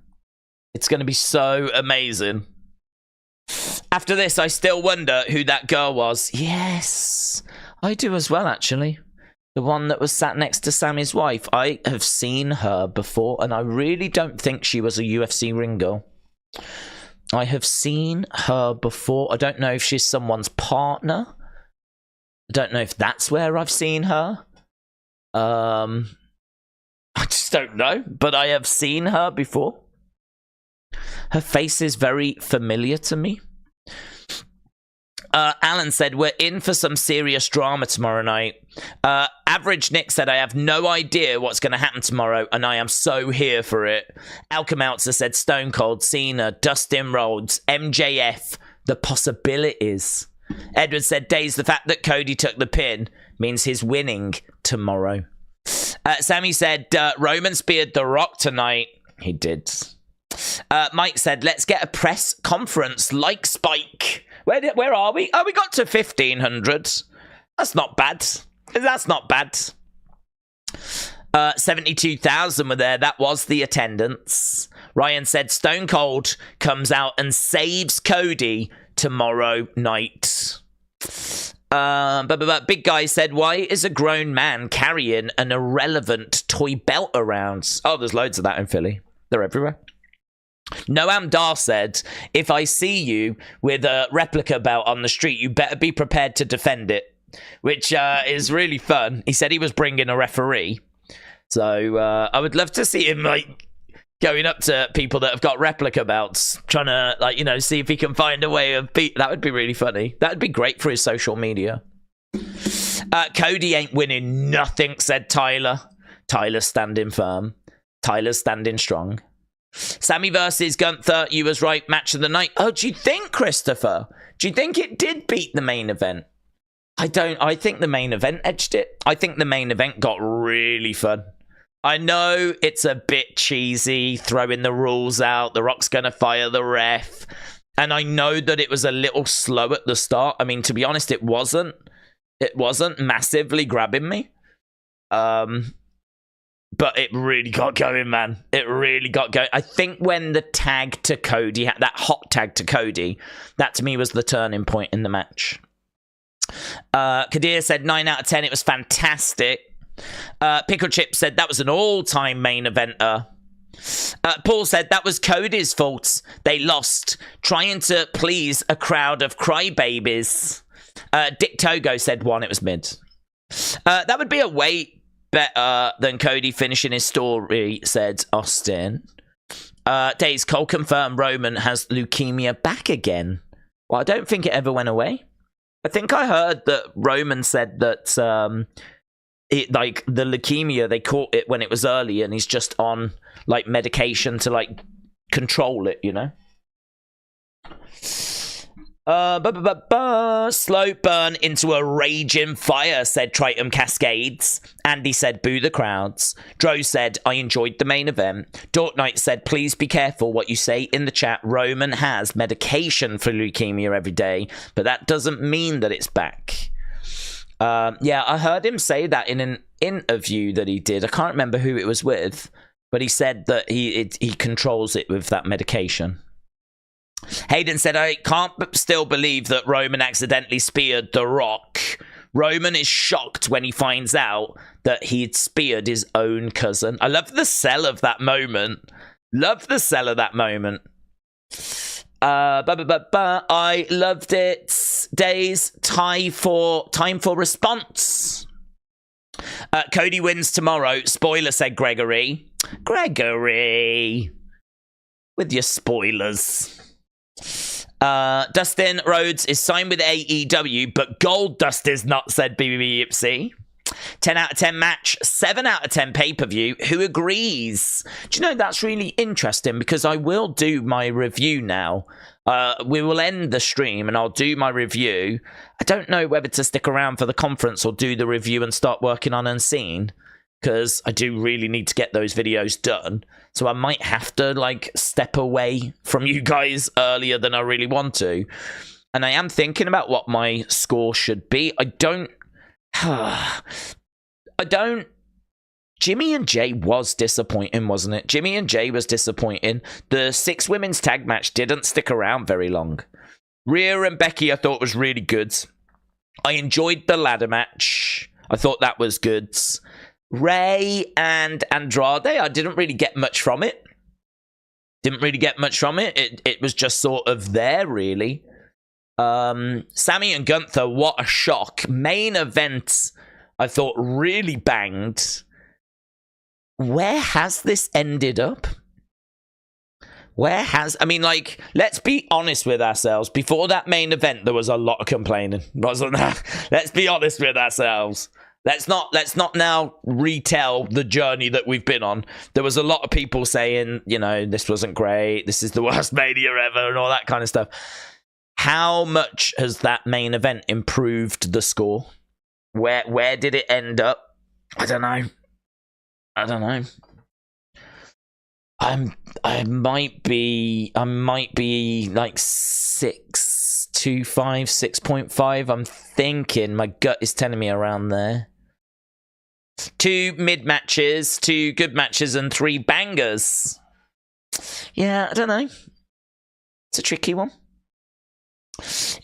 [SPEAKER 1] It's going to be so amazing. After this, I still wonder who that girl was. Yes, I do as well, actually. The one that was sat next to Sami's wife. I have seen her before, and I really don't think she was a UFC ring girl. I have seen her before. I don't know if she's someone's partner. I don't know if that's where I've seen her. I just don't know, but I have seen her before. Her face is very familiar to me. Alan said, we're in for some serious drama tomorrow night. Average Nick said, I have no idea what's going to happen tomorrow, and I am so here for it. Alchemeltzer said, Stone Cold, Cena, Dustin Rhodes, MJF, the possibilities. Edward said, Days, the fact that Cody took the pin means he's winning tomorrow. Sammy said, Roman speared The Rock tonight. He did. Mike said, let's get a press conference like Spike. Where are we? Oh, we got to 1,500. That's not bad. That's not bad. 72,000 were there. That was the attendance. Ryan said Stone Cold comes out and saves Cody tomorrow night. Big Guy said, why is a grown man carrying an irrelevant toy belt around? Oh, there's loads of that in Philly. They're everywhere. Noam Dar said, if I see you with a replica belt on the street, you better be prepared to defend it, which is really fun. He said he was bringing a referee. So I would love to see him like going up to people that have got replica belts, trying to like, you know, see if he can find a way of that would be really funny. That would be great for his social media. Cody ain't winning nothing, said Tyler. Tyler's standing firm. Tyler's standing strong. Sami versus Gunther, you was right, match of the night. Oh, do you think, Christopher? Do you think it did beat the main event? I don't. I think the main event edged it. I think the main event got really fun. I know it's a bit cheesy, throwing the rules out. The Rock's going to fire the ref. And I know that it was a little slow at the start. I mean, to be honest, it wasn't. It wasn't massively grabbing me. But it really got going, man. It really got going. I think when the tag to Cody, that hot tag to Cody, that to me was the turning point in the match. Kadir said 9 out of 10. It was fantastic. Pickle Chip said that was an all-time main eventer. Paul said that was Cody's fault. They lost, trying to please a crowd of crybabies. Dick Togo said 1. It was mid. That would be a way better than Cody finishing his story, said Austin. Days Cole confirmed Roman has leukemia back again. Well, I don't think it ever went away. I think I heard that Roman said that it, like, the leukemia, they caught it when it was early, and he's just on like medication to like control it, you know. Slow burn into a raging fire, said Triton Cascades. Andy said, boo the crowds. Dro said, I enjoyed the main event. Dork Knight said, please be careful what you say in the chat. Roman has medication for leukemia every day, but that doesn't mean that it's back. Yeah, I heard him say that in an interview that he did. I can't remember who it was with, but he said that he controls it with that medication. Hayden said, I can't still believe that Roman accidentally speared The Rock. Roman is shocked when he finds out that he'd speared his own cousin. I love the sell of that moment. Love the sell of that moment. I loved it. Days, time for response. Cody wins tomorrow. Spoiler, said Gregory. Gregory. With your spoilers. Dustin Rhodes is signed with AEW, but Gold Dust is not, said BBBC. 10 out of 10 match, 7 out of 10 pay-per-view. Who agrees? Do you know, that's really interesting, because I will do my review now. We will end the stream and I'll do my review. I don't know whether to stick around for the conference or do the review and start working on Unseen, because I do really need to get those videos done. So I might have to like step away from you guys earlier than I really want to. And I am thinking about what my score should be. I don't. Jimmy and Jay was disappointing, wasn't it? Jimmy and Jay was disappointing. The 6 women's tag match didn't stick around very long. Rhea and Becky I thought was really good. I enjoyed the ladder match. I thought that was good. Ray and Andrade, I didn't really get much from it. It was just sort of there, really. Sami and Gunther, what a shock. Main event, I thought really banged. Where has this ended up? I mean, like, let's be honest with ourselves. Before that main event, there was a lot of complaining, wasn't there? Let's be honest with ourselves. Let's not now retell the journey that we've been on. There was a lot of people saying, you know, this wasn't great, this is the worst Mania ever, and all that kind of stuff. How much has that main event improved the score? Where did it end up? I don't know. I might be like 6.25, 6.5. I'm thinking, my gut is telling me around there. 2 mid-matches, 2 good matches, and 3 bangers. Yeah, I don't know. It's a tricky one.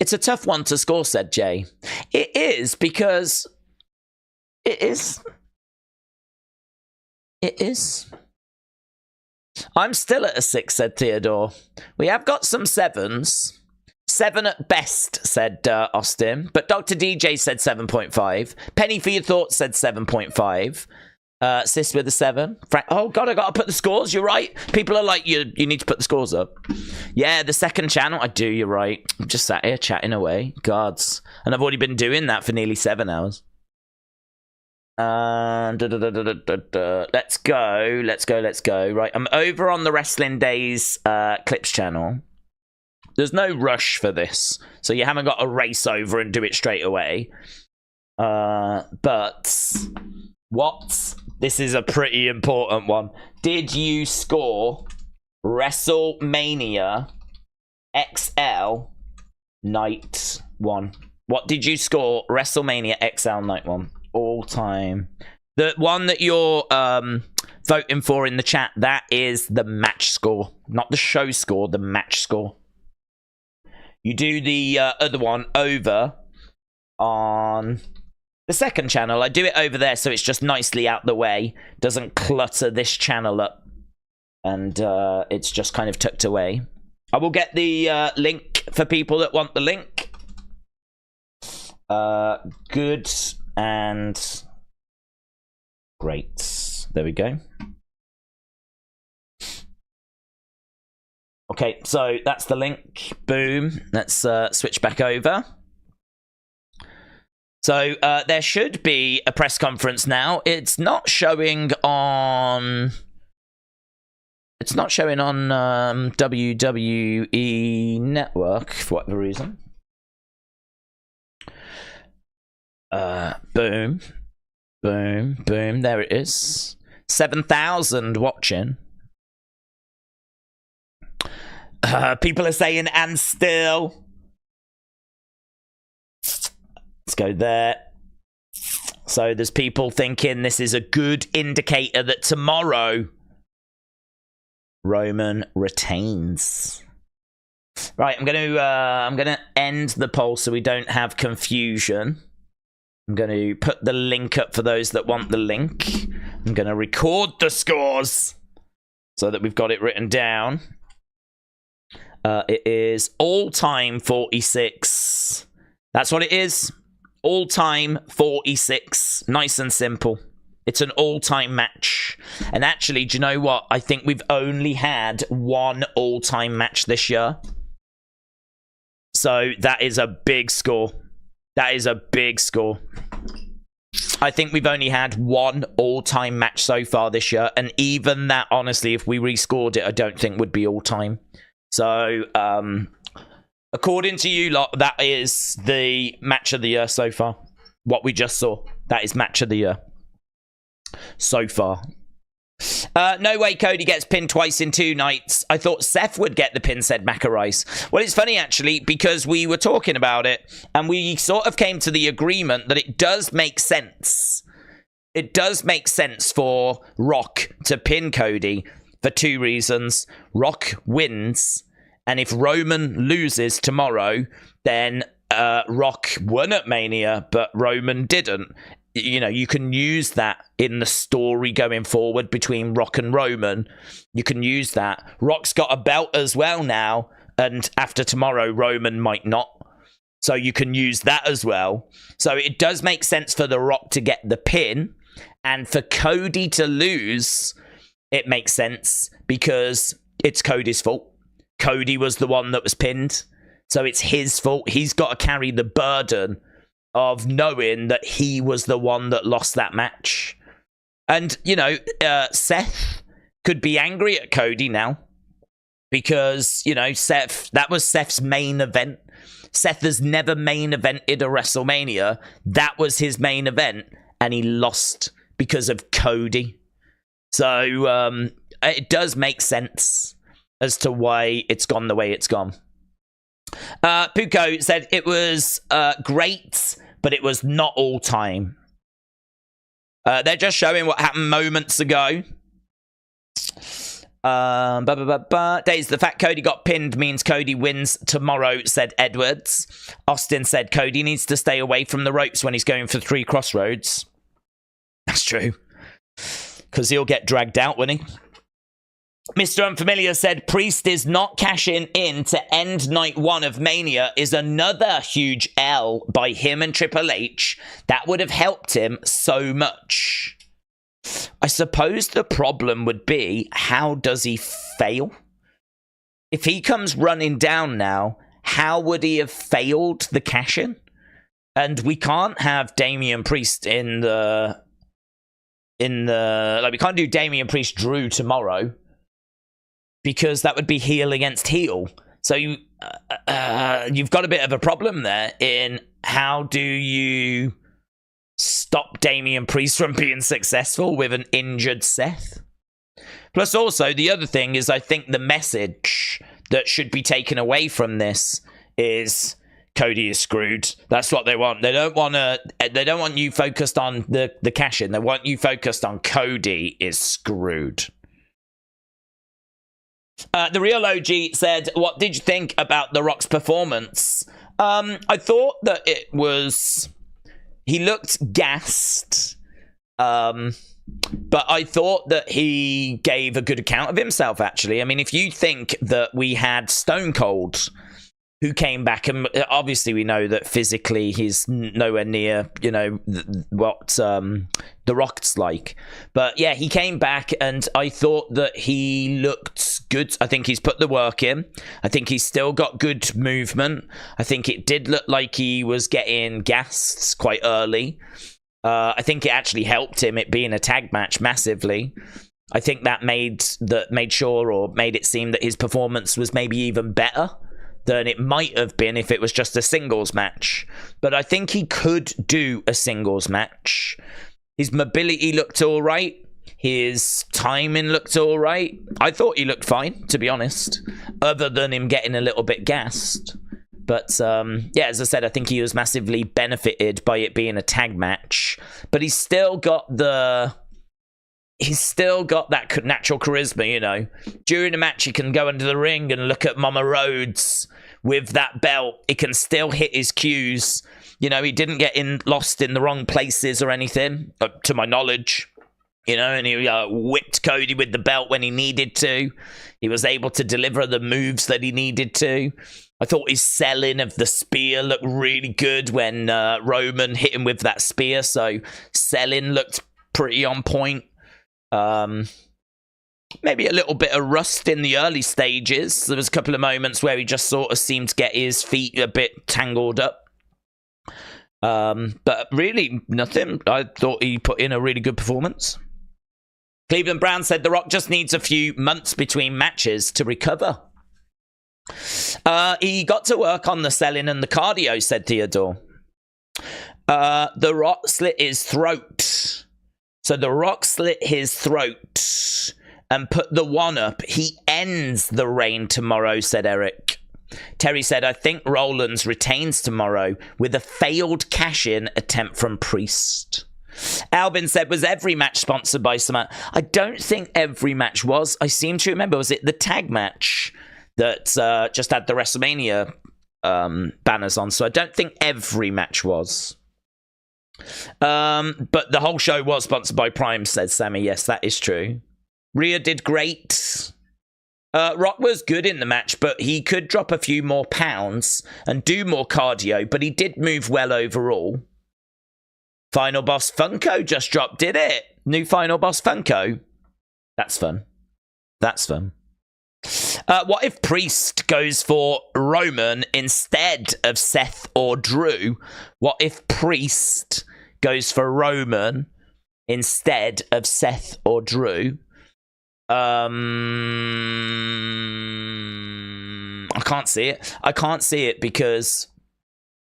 [SPEAKER 1] It's a tough one to score, said Jay. It is, because it is. It is. I'm still at a 6, said Theodore. We have got some 7s. 7 at best, said Austin. But Dr. DJ said 7.5. Penny for your thoughts said 7.5. Sis with a 7. Oh, God, I got to put the scores. You're right. People are like, you need to put the scores up. Yeah, the second channel. I do, you're right. I'm just sat here chatting away. Gods. And I've already been doing that for nearly 7 hours. Let's go. Right, I'm over on the Wrestling Days Clips channel. There's no rush for this, so you haven't got to race over and do it straight away. But what? This is a pretty important one. Did you score WrestleMania XL Night 1? What did you score WrestleMania XL Night 1? All time. The one that you're voting for in the chat, that is the match score. Not the show score, the match score. You do the other one over on the second channel. I do it over there so it's just nicely out the way. Doesn't clutter this channel up. And it's just kind of tucked away. I will get the link for people that want the link. Good and great. There we go. Okay, so that's the link. Boom. Let's switch back over. So there should be a press conference now. It's not showing on... It's not showing on WWE Network for whatever reason. Boom. Boom. Boom. There it is. 7,000 watching. People are saying, and still. Let's go there. So there's people thinking this is a good indicator that tomorrow Roman retains. Right, I'm gonna end the poll so we don't have confusion. I'm going to put the link up for those that want the link. I'm going to record the scores so that we've got it written down. It is all-time 46. That's what it is. All-time 46. Nice and simple. It's an all-time match. And actually, do you know what? I think we've only had one all-time match this year. So that is a big score. That is a big score. I think we've only had one all-time match so far this year. And even that, honestly, if we rescored it, I don't think would be all-time. So, according to you lot, that is the match of the year so far. What we just saw. That is match of the year. So far. No way Cody gets pinned twice in 2 nights. I thought Seth would get the pin, said Macarice. Well, it's funny, actually, because we were talking about it, and we sort of came to the agreement that it does make sense. It does make sense for Rock to pin Cody for 2 reasons. Rock wins, and if Roman loses tomorrow, then Rock won at Mania, but Roman didn't. You know, you can use that in the story going forward between Rock and Roman. You can use that. Rock's got a belt as well now, and after tomorrow, Roman might not. So you can use that as well. So it does make sense for The Rock to get the pin, and for Cody to lose, it makes sense because it's Cody's fault. Cody was the one that was pinned, so it's his fault. He's got to carry the burden of knowing that he was the one that lost that match. And, you know, Seth could be angry at Cody now because, you know, Seth, that was Seth's main event. Seth has never main evented a WrestleMania. That was his main event, and he lost because of Cody. So it does make sense as to why it's gone the way it's gone. Puko said it was great, but it was not all time. They're just showing what happened moments ago. Days, the fact Cody got pinned means Cody wins tomorrow, said Edwards. Austin said Cody needs to stay away from the ropes when he's going for 3 crossroads. That's true. Because he'll get dragged out, won't he? Mr. Unfamiliar said Priest is not cashing in to end night 1 of Mania is another huge L by him and Triple H. That would have helped him so much. I suppose the problem would be, how does he fail? If he comes running down now, how would he have failed the cash-in? And we can't have Damian Priest in the like, we can't do Damian Priest Drew tomorrow, because that would be heel against heel. So you've got a bit of a problem there in how do you stop Damian Priest from being successful with an injured Seth. Plus also, the other thing is, I think the message that should be taken away from this is Cody is screwed. That's what they want. They don't want you focused on the cash-in. They want you focused on Cody is screwed. The real OG said, what did you think about The Rock's performance? I thought that it was... He looked gassed, but I thought that he gave a good account of himself, actually. I mean, if you think that we had Stone Cold, who came back, and obviously we know that physically he's nowhere near, what The Rock's like. But yeah, he came back, and I thought that he looked good. I think he's put the work in. I think he's still got good movement. I think it did look like he was getting gassed quite early. I think it actually helped him, it being a tag match, massively. I think that made it seem that his performance was maybe even better than it might have been if it was just a singles match. But I think he could do a singles match. His mobility looked all right. His timing looked all right. I thought he looked fine, to be honest, other than him getting a little bit gassed. But yeah, as I said, I think he was massively benefited by it being a tag match. But he's still got that natural charisma, During the match, he can go into the ring and look at Mama Rhodes with that belt. He can still hit his cues. He didn't get lost in the wrong places or anything, to my knowledge. And he whipped Cody with the belt when he needed to. He was able to deliver the moves that he needed to. I thought his selling of the spear looked really good when Roman hit him with that spear. So selling looked pretty on point. Maybe a little bit of rust in the early stages. There was a couple of moments where he just sort of seemed to get his feet a bit tangled up. But really nothing. I thought he put in a really good performance. Cleveland Brown said The Rock just needs a few months between matches to recover. He got to work on the selling and the cardio, said Theodore. The Rock slit his throat. So The Rock slit his throat and put the one up. He ends the reign tomorrow, said Eric. Terry said, I think Rollins retains tomorrow with a failed cash-in attempt from Priest. Alvin said, was every match sponsored by someone? I don't think every match was. I seem to remember, was it the tag match that just had the WrestleMania banners on? So I don't think every match was. But the whole show was sponsored by Prime, said Sami. Yes, that is true. Rhea did great. Rock was good in the match, but he could drop a few more pounds and do more cardio, but he did move well overall. Final Boss Funko just dropped, did it? New Final Boss Funko. That's fun. That's fun. What if Priest goes for Roman instead of Seth or Drew? What if Priest goes for Roman instead of Seth or Drew? I can't see it. I can't see it because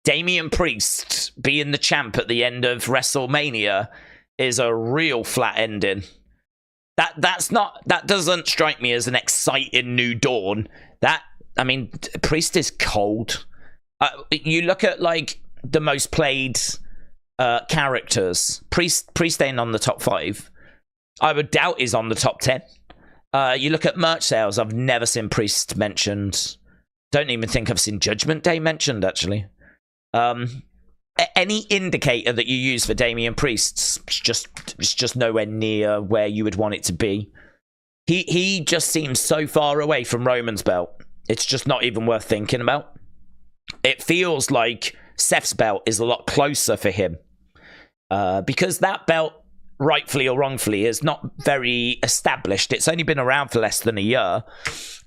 [SPEAKER 1] Damian Priest being the champ at the end of WrestleMania is a real flat ending. That doesn't strike me as an exciting new dawn. Priest is cold. You look at like the most played characters. Priest ain't on the top 5. I would doubt he's on the top 10. You look at merch sales, I've never seen Priest mentioned. Don't even think I've seen Judgment Day mentioned, actually. Any indicator that you use for Damian Priest, it's just nowhere near where you would want it to be. He just seems so far away from Roman's belt. It's just not even worth thinking about. It feels like Seth's belt is a lot closer for him. Because that belt, rightfully or wrongfully, is not very established. It's only been around for less than a year.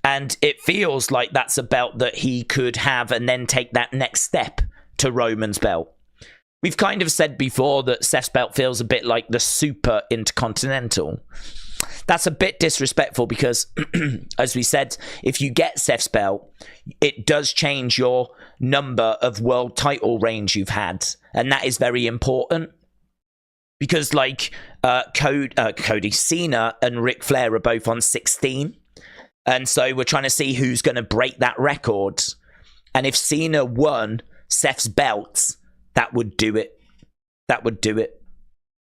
[SPEAKER 1] And it feels like that's a belt that he could have and then take that next step to Roman's belt. We've kind of said before that Seth's belt feels a bit like the Super Intercontinental. That's a bit disrespectful because, as we said, if you get Seth's belt, it does change your number of world title reigns you've had. And that is very important. Because, like, Cody, Cena and Ric Flair are both on 16. And so we're trying to see who's going to break that record. And if Cena won Seth's belt, that would do it. That would do it.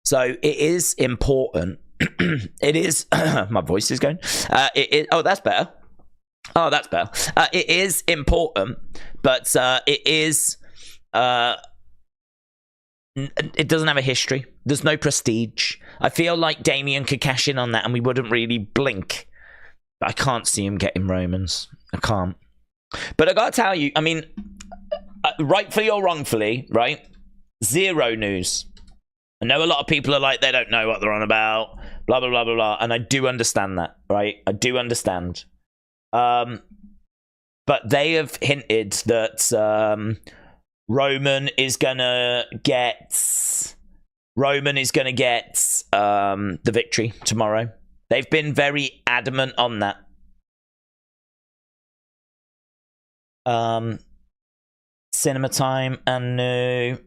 [SPEAKER 1] So it is important. It is... my voice is going. Oh, that's better. Oh, that's better. It is important, but it is... it doesn't have a history. There's no prestige. I feel like Damian could cash in on that and we wouldn't really blink. But I can't see him getting Romans. I can't. But I gotta tell you, I mean, rightfully or wrongfully, right? Zero news. I know a lot of people are like, they don't know what they're on about, blah, blah, blah, blah, blah. And I do understand that, right? I do understand. But they have hinted that Roman is gonna get the victory tomorrow. They've been very adamant on that. Cinema time and new.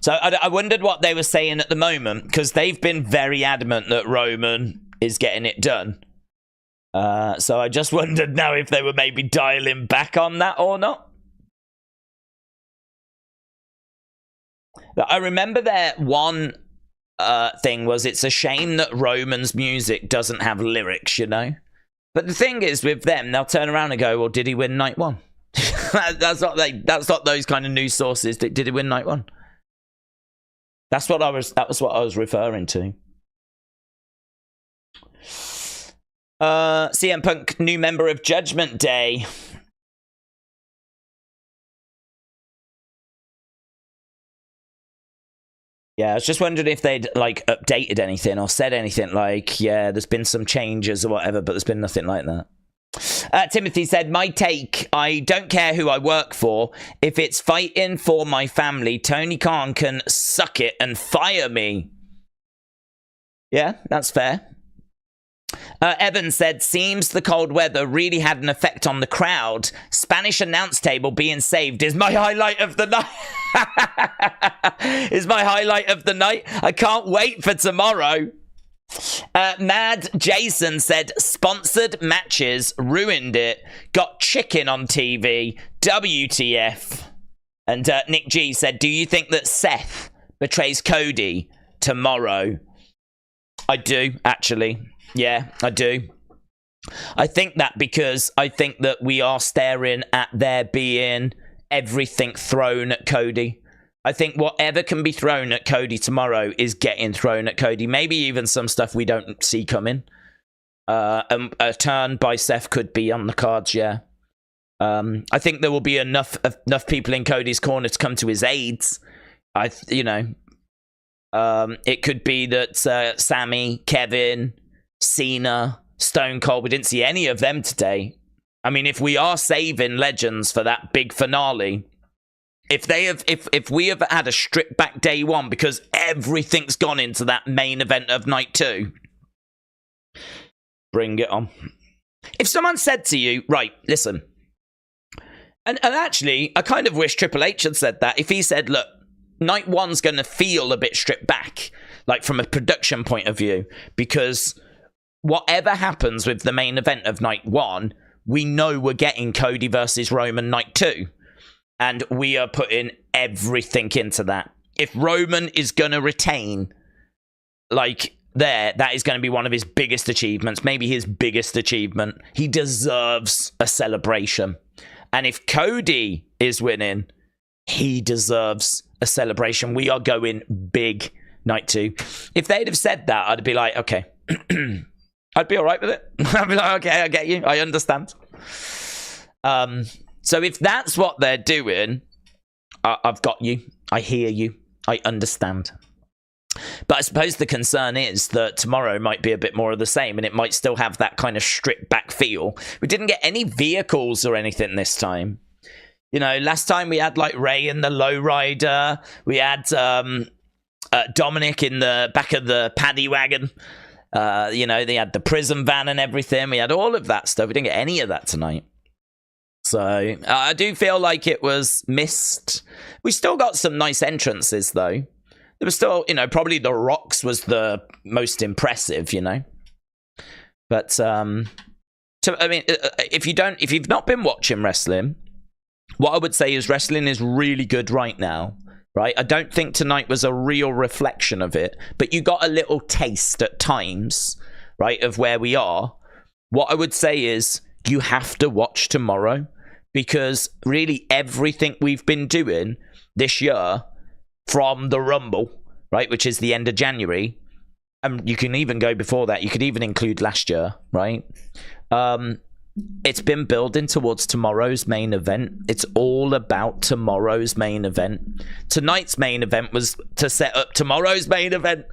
[SPEAKER 1] So I wondered what they were saying at the moment, because they've been very adamant that Roman is getting it done. So I just wondered now if they were maybe dialing back on that or not. I remember their one thing was, it's a shame that Roman's music doesn't have lyrics, you know? But the thing is, with them, they'll turn around and go, well, did he win night 1? That's not those kind of news sources. Did he win night 1? That was what I was referring to. CM Punk, new member of Judgment Day. Yeah, I was just wondering if they'd, like, updated anything or said anything like, yeah, there's been some changes or whatever, but there's been nothing like that. Timothy said, my take, I don't care who I work for. If it's fighting for my family, Tony Khan can suck it and fire me. Yeah, that's fair. Evan said, seems the cold weather really had an effect on the crowd. Spanish announce table being saved is my highlight of the night. Is my highlight of the night. I can't wait for tomorrow. Mad Jason said, sponsored matches ruined it. Got chicken on TV. WTF. And Nick G said, do you think that Seth betrays Cody tomorrow? I do, actually. Yeah, I do. I think that because I think that we are staring at there being everything thrown at Cody. I think whatever can be thrown at Cody tomorrow is getting thrown at Cody. Maybe even some stuff we don't see coming. A turn by Seth could be on the cards, yeah. I think there will be enough people in Cody's corner to come to his aids. It could be that Sami, Kevin, Cena, Stone Cold, we didn't see any of them today. I mean, if we are saving legends for that big finale, if we have had a stripped back day 1 because everything's gone into that main event of night 2, bring it on. If someone said to you, right, listen, and actually, I kind of wish Triple H had said that. If he said, look, night 1's going to feel a bit stripped back, like from a production point of view, because whatever happens with the main event of night 1, we know we're getting Cody versus Roman night 2. And we are putting everything into that. If Roman is going to retain, like, that is going to be one of his biggest achievements, maybe his biggest achievement. He deserves a celebration. And if Cody is winning, he deserves a celebration. We are going big night 2. If they'd have said that, I'd be like, okay. I'd be all right with it. I'd be like, okay, I get you. I understand. So if that's what they're doing, I've got you. I hear you. I understand. But I suppose the concern is that tomorrow might be a bit more of the same, and it might still have that kind of stripped back feel. We didn't get any vehicles or anything this time. You know, last time we had like Ray in the lowrider. We had Dominic in the back of the paddy wagon. You know, they had the prison van and everything. We had all of that stuff. We didn't get any of that tonight. So I do feel like it was missed. We still got some nice entrances, though. There was still, you know, probably The Rock's was the most impressive, you know. But I mean, if you've not been watching wrestling, what I would say is wrestling is really good right now, right? I don't think tonight was a real reflection of it, but you got a little taste at times, right, of where we are. What I would say is you have to watch tomorrow, because really everything we've been doing this year from the Rumble, right, which is the end of January, and you can even go before that, you could even include last year, right? It's been building towards tomorrow's main event. It's all about tomorrow's main event. Tonight's main event was to set up tomorrow's main event.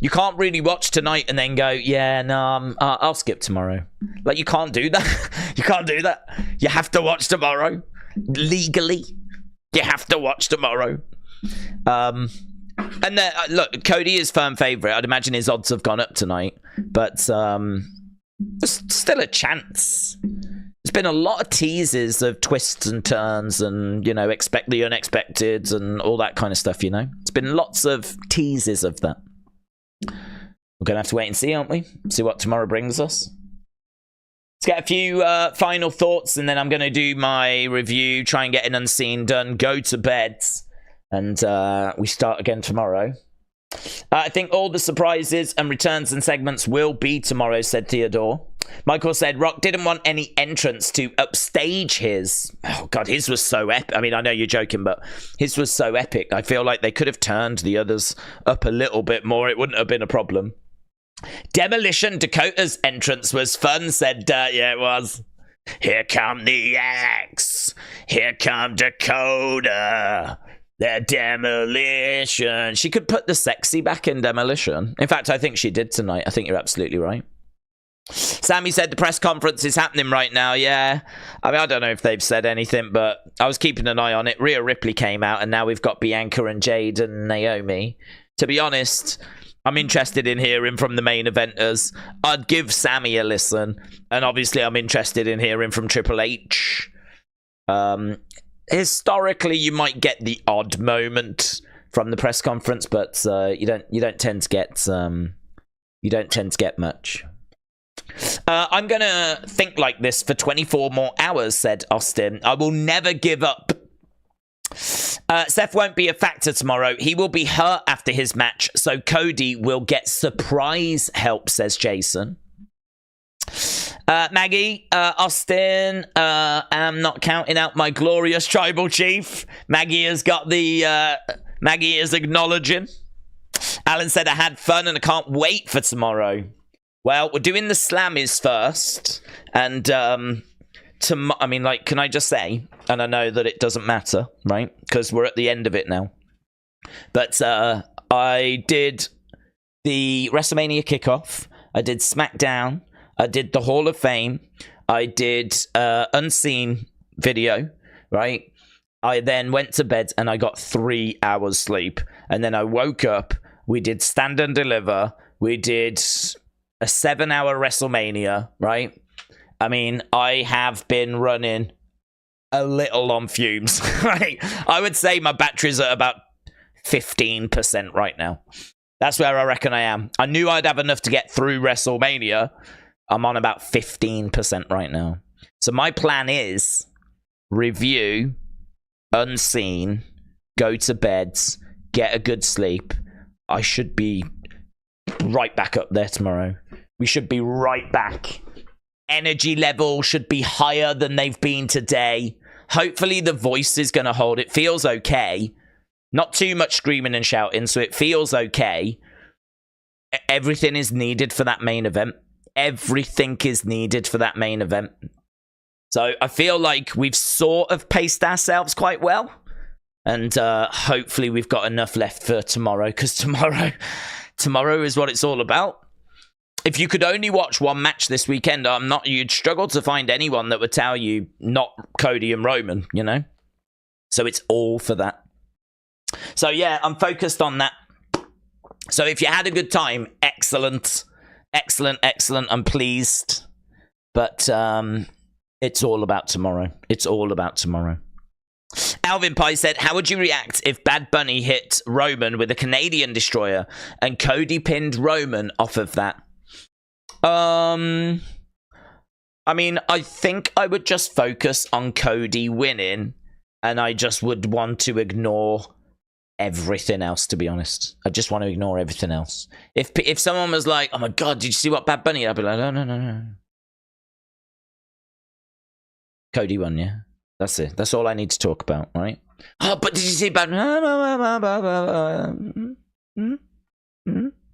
[SPEAKER 1] You can't really watch tonight and then go, yeah, no, I'll skip tomorrow. Like, you can't do that. You can't do that. You have to watch tomorrow. Legally, you have to watch tomorrow. And look, Cody is firm favourite. I'd imagine his odds have gone up tonight. But there's still a chance. There's been a lot of teases of twists and turns and, you know, expect the unexpected and all that kind of stuff, you know. It's been lots of teases of that. We're going to have to wait and see, aren't we? See what tomorrow brings us. Let's get a few final thoughts, and then I'm going to do my review, try and get an unseen done, go to bed, and we start again tomorrow. I think all the surprises and returns and segments will be tomorrow, said Theodore. Michael said Rock didn't want any entrance to upstage his. Oh, God, his was so epic. I mean, I know you're joking, but his was so epic. I feel like they could have turned the others up a little bit more. It wouldn't have been a problem. Demolition Dakota's entrance was fun, said yeah, it was. Here come the X. Here come Dakota. The Demolition. She could put the sexy back in Demolition. In fact, I think she did tonight. I think you're absolutely right. Sami said the press conference is happening right now. Yeah. I mean, I don't know if they've said anything, but I was keeping an eye on it. Rhea Ripley came out, and now we've got Bianca and Jade and Naomi. To be honest, I'm interested in hearing from the main eventers. I'd give Sami a listen. And obviously, I'm interested in hearing from Triple H. Historically, you might get the odd moment from the press conference, but you don't tend to get much. I'm gonna think like this for 24 more hours, said Austin. I will never give up. Seth won't be a factor tomorrow. He will be hurt after his match, so Cody will get surprise help, says Jason. Maggie, Austin, I'm not counting out my glorious tribal chief. Maggie has got the, Maggie is acknowledging. Alan said I had fun and I can't wait for tomorrow. Well, we're doing the Slammies first. And, I mean, like, can I just say, and I know that it doesn't matter, right? Because we're at the end of it now. But, I did the WrestleMania kickoff. I did SmackDown. I did the Hall of Fame. I did Unseen video, right? I then went to bed and I got 3 hours sleep. And then I woke up. We did Stand and Deliver. We did a 7-hour WrestleMania, right? I mean, I have been running a little on fumes, right? I would say my battery's at about 15% right now. That's where I reckon I am. I knew I'd have enough to get through WrestleMania. I'm on about 15% right now. So my plan is review, unseen, go to bed, get a good sleep. I should be right back up there tomorrow. We should be right back. Energy level should be higher than they've been today. Hopefully the voice is going to hold. It feels okay. Not too much screaming and shouting, so it feels okay. Everything is needed for that main event. Everything is needed for that main event. So I feel like we've sort of paced ourselves quite well. And hopefully we've got enough left for tomorrow, because tomorrow is what it's all about. If you could only watch one match this weekend, you'd struggle to find anyone that would tell you not Cody and Roman, you know? So it's all for that. So yeah, I'm focused on that. So if you had a good time, excellent. Excellent, excellent. I'm pleased. But it's all about tomorrow. It's all about tomorrow. Alvin Pye said, how would you react if Bad Bunny hit Roman with a Canadian destroyer and Cody pinned Roman off of that? I mean, I think I would just focus on Cody winning, and I just would want to ignore everything else, to be honest. I just want to ignore everything else. If someone was like, oh my god, did you see what Bad Bunny? I'd be like, no. Cody won, yeah. That's it. That's all I need to talk about, right? Oh, but did you see Bad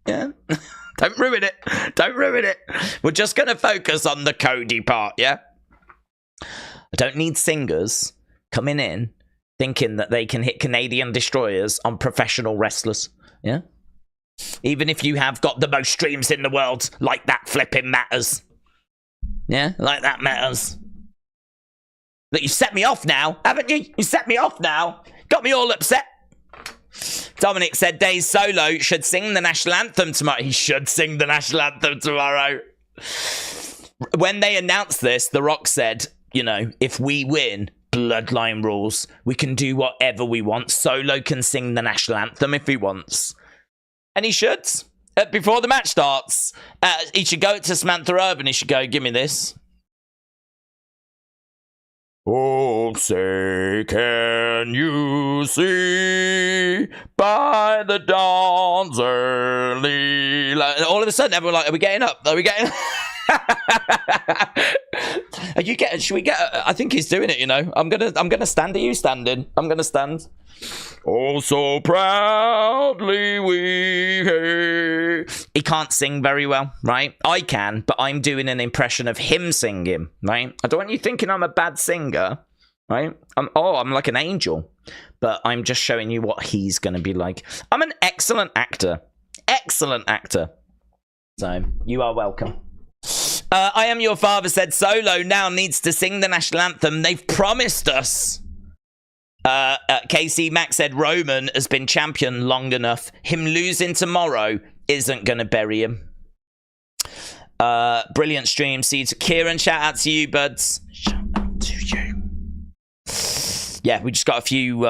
[SPEAKER 1] yeah. Don't ruin it. Don't ruin it. We're just going to focus on the Cody part, yeah? I don't need singers coming in thinking that they can hit Canadian destroyers on professional wrestlers, yeah? Even if you have got the most streams in the world, like that flipping matters. Yeah, like that matters. Look, you set me off now, haven't you? You set me off now. Got me all upset. Dominic said Days Solo should sing the national anthem tomorrow. He should sing the national anthem tomorrow. When they announced this, The Rock said, you know, if we win, Bloodline rules. We can do whatever we want. Solo can sing the national anthem if he wants. And he should. Before the match starts, he should go to Samantha Irvin. He should go, give me this. Oh, say, can you see by the dawn's early light? All of a sudden, everyone like, are we getting up? Are we getting up? Are you getting? Should we get? I think he's doing it. You know, I'm gonna stand. Are you standing? I'm gonna stand. Oh, so proudly we hail. He can't sing very well, right? I can, but I'm doing an impression of him singing, right? I don't want you thinking I'm a bad singer, right? I'm like an angel, but I'm just showing you what he's gonna be like. I'm an excellent actor, So you are welcome. I Am Your Father said Solo now needs to sing the national anthem. They've promised us. KC Max said Roman has been champion long enough. Him losing tomorrow isn't going to bury him. Brilliant stream. See you to Kieran. Shout out to you, buds. Shout out to you. Yeah, we just got a few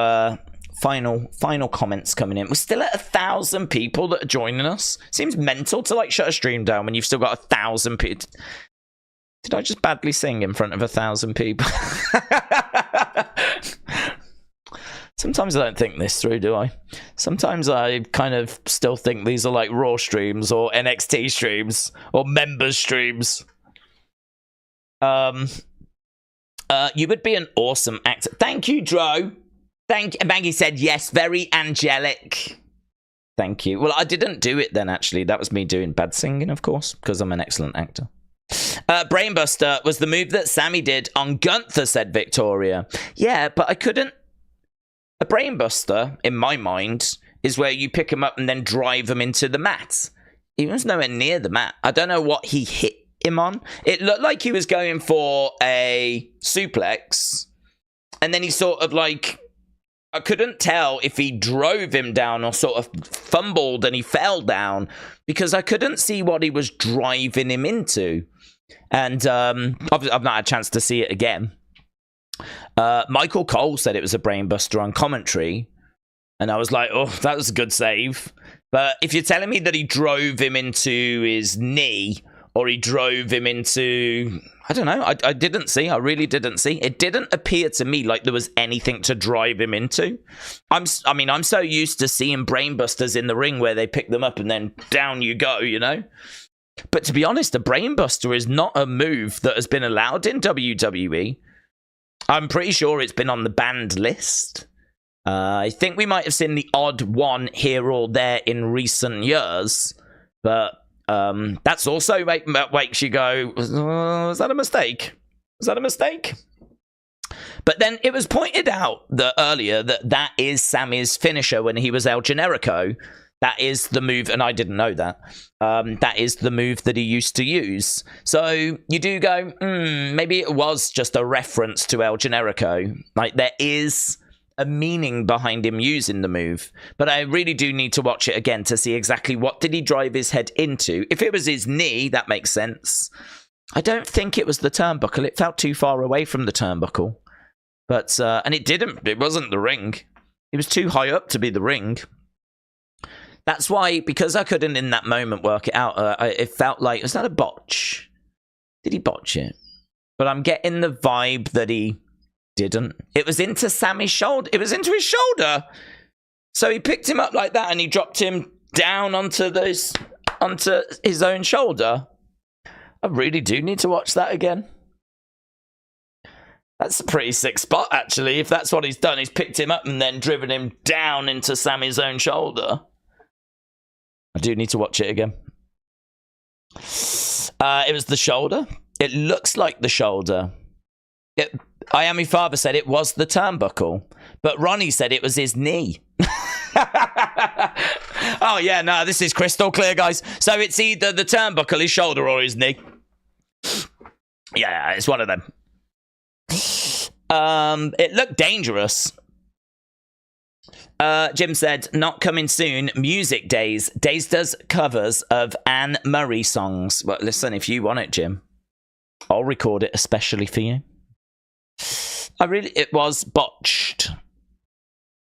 [SPEAKER 1] final comments coming in. We're still at 1,000 people that are joining us. Seems mental to like shut a stream down when you've still got 1,000 people. Did I just badly sing in front of 1,000 people? Sometimes I don't think this through, do I? Sometimes I kind of still think these are like Raw streams or NXT streams or members streams. You would be an awesome actor. Thank you, Dro. Maggie said, yes, very angelic. Thank you. Well, I didn't do it then, actually. That was me doing bad singing, of course, because I'm an excellent actor. Brainbuster was the move that Sami did on Gunther, said Victoria. Yeah, but I couldn't. A brainbuster, in my mind, is where you pick him up and then drive him into the mat. He was nowhere near the mat. I don't know what he hit him on. It looked like he was going for a suplex, and then he sort of like, I couldn't tell if he drove him down or sort of fumbled and he fell down, because I couldn't see what he was driving him into. And I've not had a chance to see it again. Michael Cole said it was a brainbuster on commentary, and I was like, oh, that was a good save. But if you're telling me that he drove him into his knee or he drove him into... I don't know. I didn't see. I really didn't see. It didn't appear to me like there was anything to drive him into. I'm so used to seeing brainbusters in the ring where they pick them up and then down you go, you know? But to be honest, a brainbuster is not a move that has been allowed in WWE. I'm pretty sure it's been on the banned list. I think we might have seen the odd one here or there in recent years, but that's also makes you go, was that a mistake? Was that a mistake? But then it was pointed out that earlier that is Sami's finisher when he was El Generico. That is the move, and I didn't know that. That is the move that he used to use. So you do go, maybe it was just a reference to El Generico. Like, there is a meaning behind him using the move. But I really do need to watch it again to see exactly what did he drive his head into. If it was his knee, that makes sense. I don't think it was the turnbuckle. It felt too far away from the turnbuckle. But, and it wasn't the ring. It was too high up to be the ring. That's why, because I couldn't in that moment work it out, it felt like, was that a botch? Did he botch it? But I'm getting the vibe that he didn't. It was into Sami's shoulder. It was into his shoulder. So he picked him up like that and he dropped him down onto his own shoulder. I really do need to watch that again. That's a pretty sick spot, actually. If that's what he's done, he's picked him up and then driven him down into Sami's own shoulder. I do need to watch it again. It was the shoulder. It looks like the shoulder. I Am My Father said it was the turnbuckle, but Ronnie said it was his knee. Oh, yeah, no, this is crystal clear, guys. So it's either the turnbuckle, his shoulder, or his knee. Yeah, it's one of them. It looked dangerous. Jim said, not coming soon, Music Days. Days does covers of Anne Murray songs. Well, listen, if you want it, Jim, I'll record it especially for you. It was botched.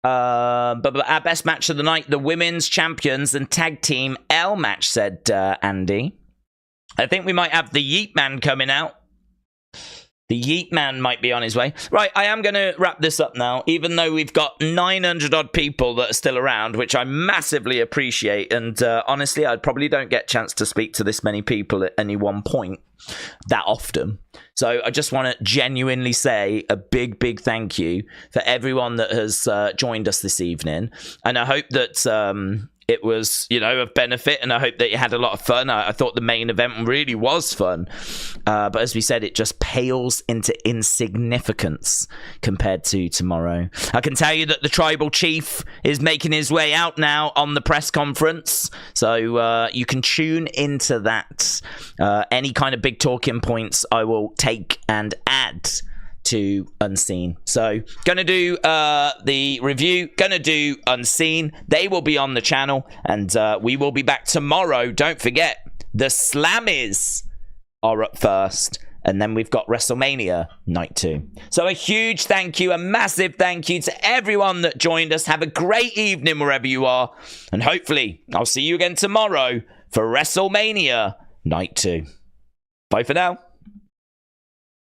[SPEAKER 1] But our best match of the night, the Women's Champions and Tag Team L match, said Andy. I think we might have the Yeet Man coming out. The Yeet Man might be on his way. Right, I am going to wrap this up now, even though we've got 900-odd people that are still around, which I massively appreciate. And honestly, I probably don't get a chance to speak to this many people at any one point that often. So I just want to genuinely say a big, big thank you for everyone that has joined us this evening. And I hope that it was, of benefit, and I hope that you had a lot of fun. I thought the main event really was fun. But as we said, it just pales into insignificance compared to tomorrow. I can tell you that the tribal chief is making his way out now on the press conference. So you can tune into that. Any kind of big talking points I will take and add to Unseen. So gonna do the review, gonna do Unseen. They will be on the channel, and we will be back tomorrow. Don't forget, the Slammies are up first, and then we've got WrestleMania Night 2. So a huge thank you, a massive thank you to everyone that joined us. Have a great evening wherever you are, and hopefully I'll see you again tomorrow for WrestleMania Night 2. Bye for now.